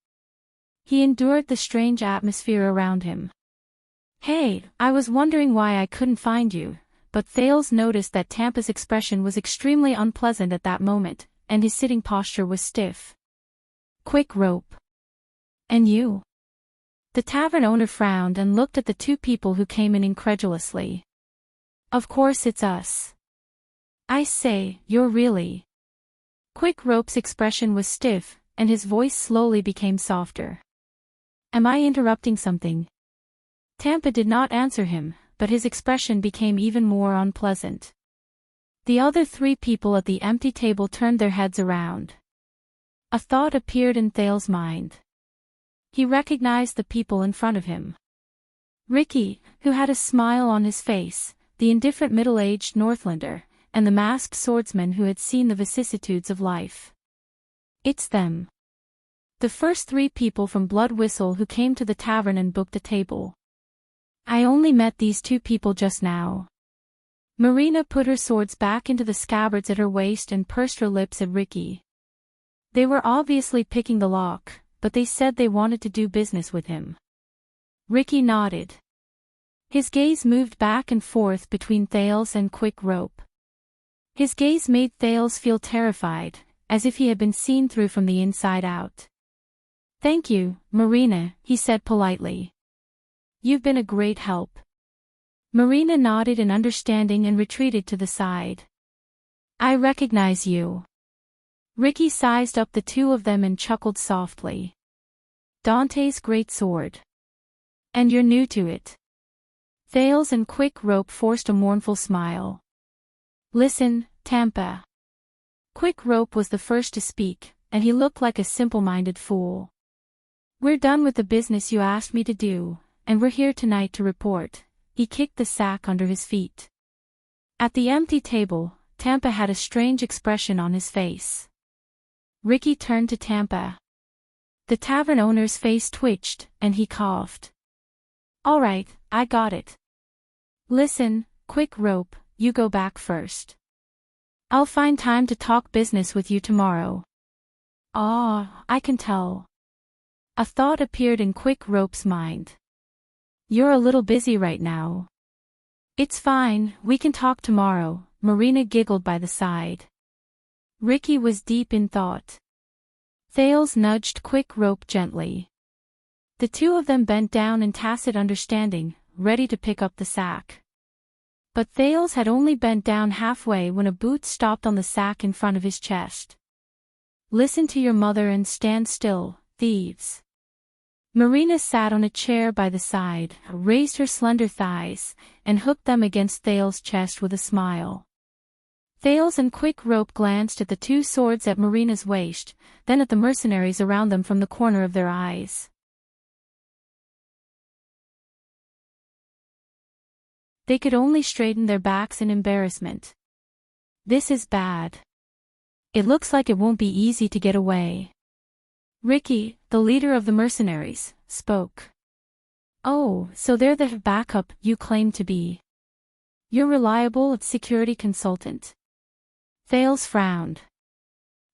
He endured the strange atmosphere around him. Hey, I was wondering why I couldn't find you, but Thales noticed that Tampa's expression was extremely unpleasant at that moment, and his sitting posture was stiff. Quick Rope. And you? The tavern owner frowned and looked at the 2 people who came in incredulously. Of course it's us. I say, you're really. Quick Rope's expression was stiff, and his voice slowly became softer. Am I interrupting something? Tampa did not answer him, but his expression became even more unpleasant. The other 3 people at the empty table turned their heads around. A thought appeared in Thales' mind. He recognized the people in front of him. Ricky, who had a smile on his face, the indifferent middle-aged Northlander, and the masked swordsman who had seen the vicissitudes of life. It's them. The first 3 people from Blood Whistle who came to the tavern and booked a table. I only met these 2 people just now. Marina put her swords back into the scabbards at her waist and pursed her lips at Ricky. They were obviously picking the lock, but they said they wanted to do business with him. Ricky nodded. His gaze moved back and forth between Thales and Quick Rope. His gaze made Thales feel terrified, as if he had been seen through from the inside out. Thank you, Marina, he said politely. You've been a great help. Marina nodded in understanding and retreated to the side. I recognize you. Ricky sized up the 2 of them and chuckled softly. Dante's great sword. And you're new to it. Thales and Quick Rope forced a mournful smile. Listen, Tampa. Quick Rope was the first to speak, and he looked like a simple-minded fool. We're done with the business you asked me to do, and we're here tonight to report. He kicked the sack under his feet. At the empty table, Tampa had a strange expression on his face. Ricky turned to Tampa. The tavern owner's face twitched, and he coughed. All right, I got it. Listen, Quick Rope, you go back first. I'll find time to talk business with you tomorrow. I can tell. A thought appeared in Quick Rope's mind. You're a little busy right now. It's fine, we can talk tomorrow, Marina giggled by the side. Ricky was deep in thought. Thales nudged Quick Rope gently. The 2 of them bent down in tacit understanding, ready to pick up the sack. But Thales had only bent down halfway when a boot stopped on the sack in front of his chest. Listen to your mother and stand still, thieves. Marina sat on a chair by the side, raised her slender thighs, and hooked them against Thales' chest with a smile. Thales and Quick Rope glanced at the 2 swords at Marina's waist, then at the mercenaries around them from the corner of their eyes. They could only straighten their backs in embarrassment. This is bad. It looks like it won't be easy to get away. Ricky, the leader of the mercenaries, spoke. Oh, so they're the backup you claim to be. You're reliable security consultant. Thales frowned.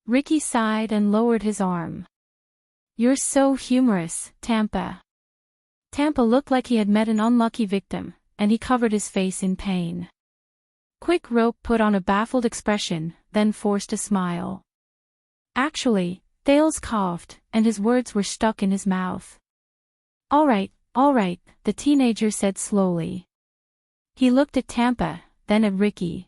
Ricky sighed and lowered his arm. You're so humorous, Tampa. Tampa looked like he had met an unlucky victim, and he covered his face in pain. Quick Rope put on a baffled expression, then forced a smile. Actually, Thales coughed, and his words were stuck in his mouth. All right, the teenager said slowly. He looked at Tampa, then at Ricky.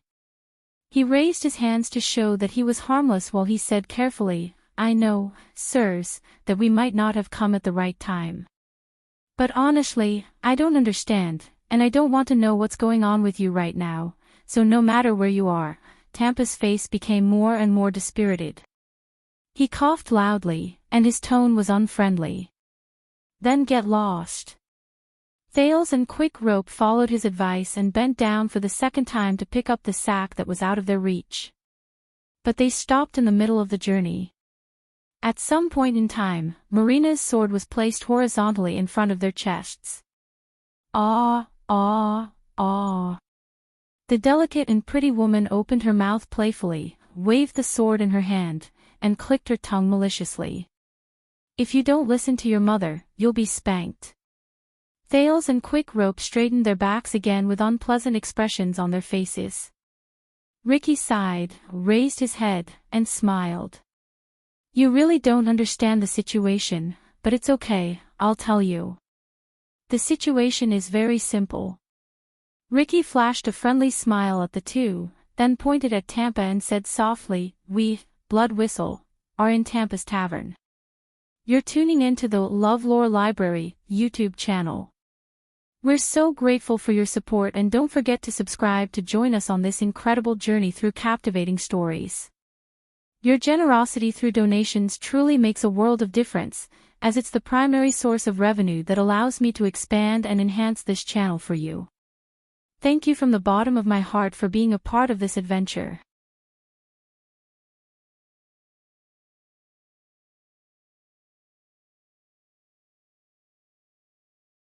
He raised his hands to show that he was harmless while he said carefully, I know, sirs, that we might not have come at the right time. But honestly, I don't understand, and I don't want to know what's going on with you right now, so no matter where you are. Tampa's face became more and more dispirited. He coughed loudly, and his tone was unfriendly. Then get lost. Thales and Quick Rope followed his advice and bent down for the second time to pick up the sack that was out of their reach. But they stopped in the middle of the journey. At some point in time, Marina's sword was placed horizontally in front of their chests. Ah, ah, ah. The delicate and pretty woman opened her mouth playfully, waved the sword in her hand, and clicked her tongue maliciously. If you don't listen to your mother, you'll be spanked. Thales and Quick Rope straightened their backs again with unpleasant expressions on their faces. Ricky sighed, raised his head, and smiled. You really don't understand the situation, but it's okay, I'll tell you. The situation is very simple. Ricky flashed a friendly smile at the two, then pointed at Tampa and said softly, "We, Blood Whistle, are in Tampa's tavern. You're tuning in to the LoveLore Library YouTube channel. We're so grateful for your support, and don't forget to subscribe to join us on this incredible journey through captivating stories. Your generosity through donations truly makes a world of difference, as it's the primary source of revenue that allows me to expand and enhance this channel for you. Thank you from the bottom of my heart for being a part of this adventure."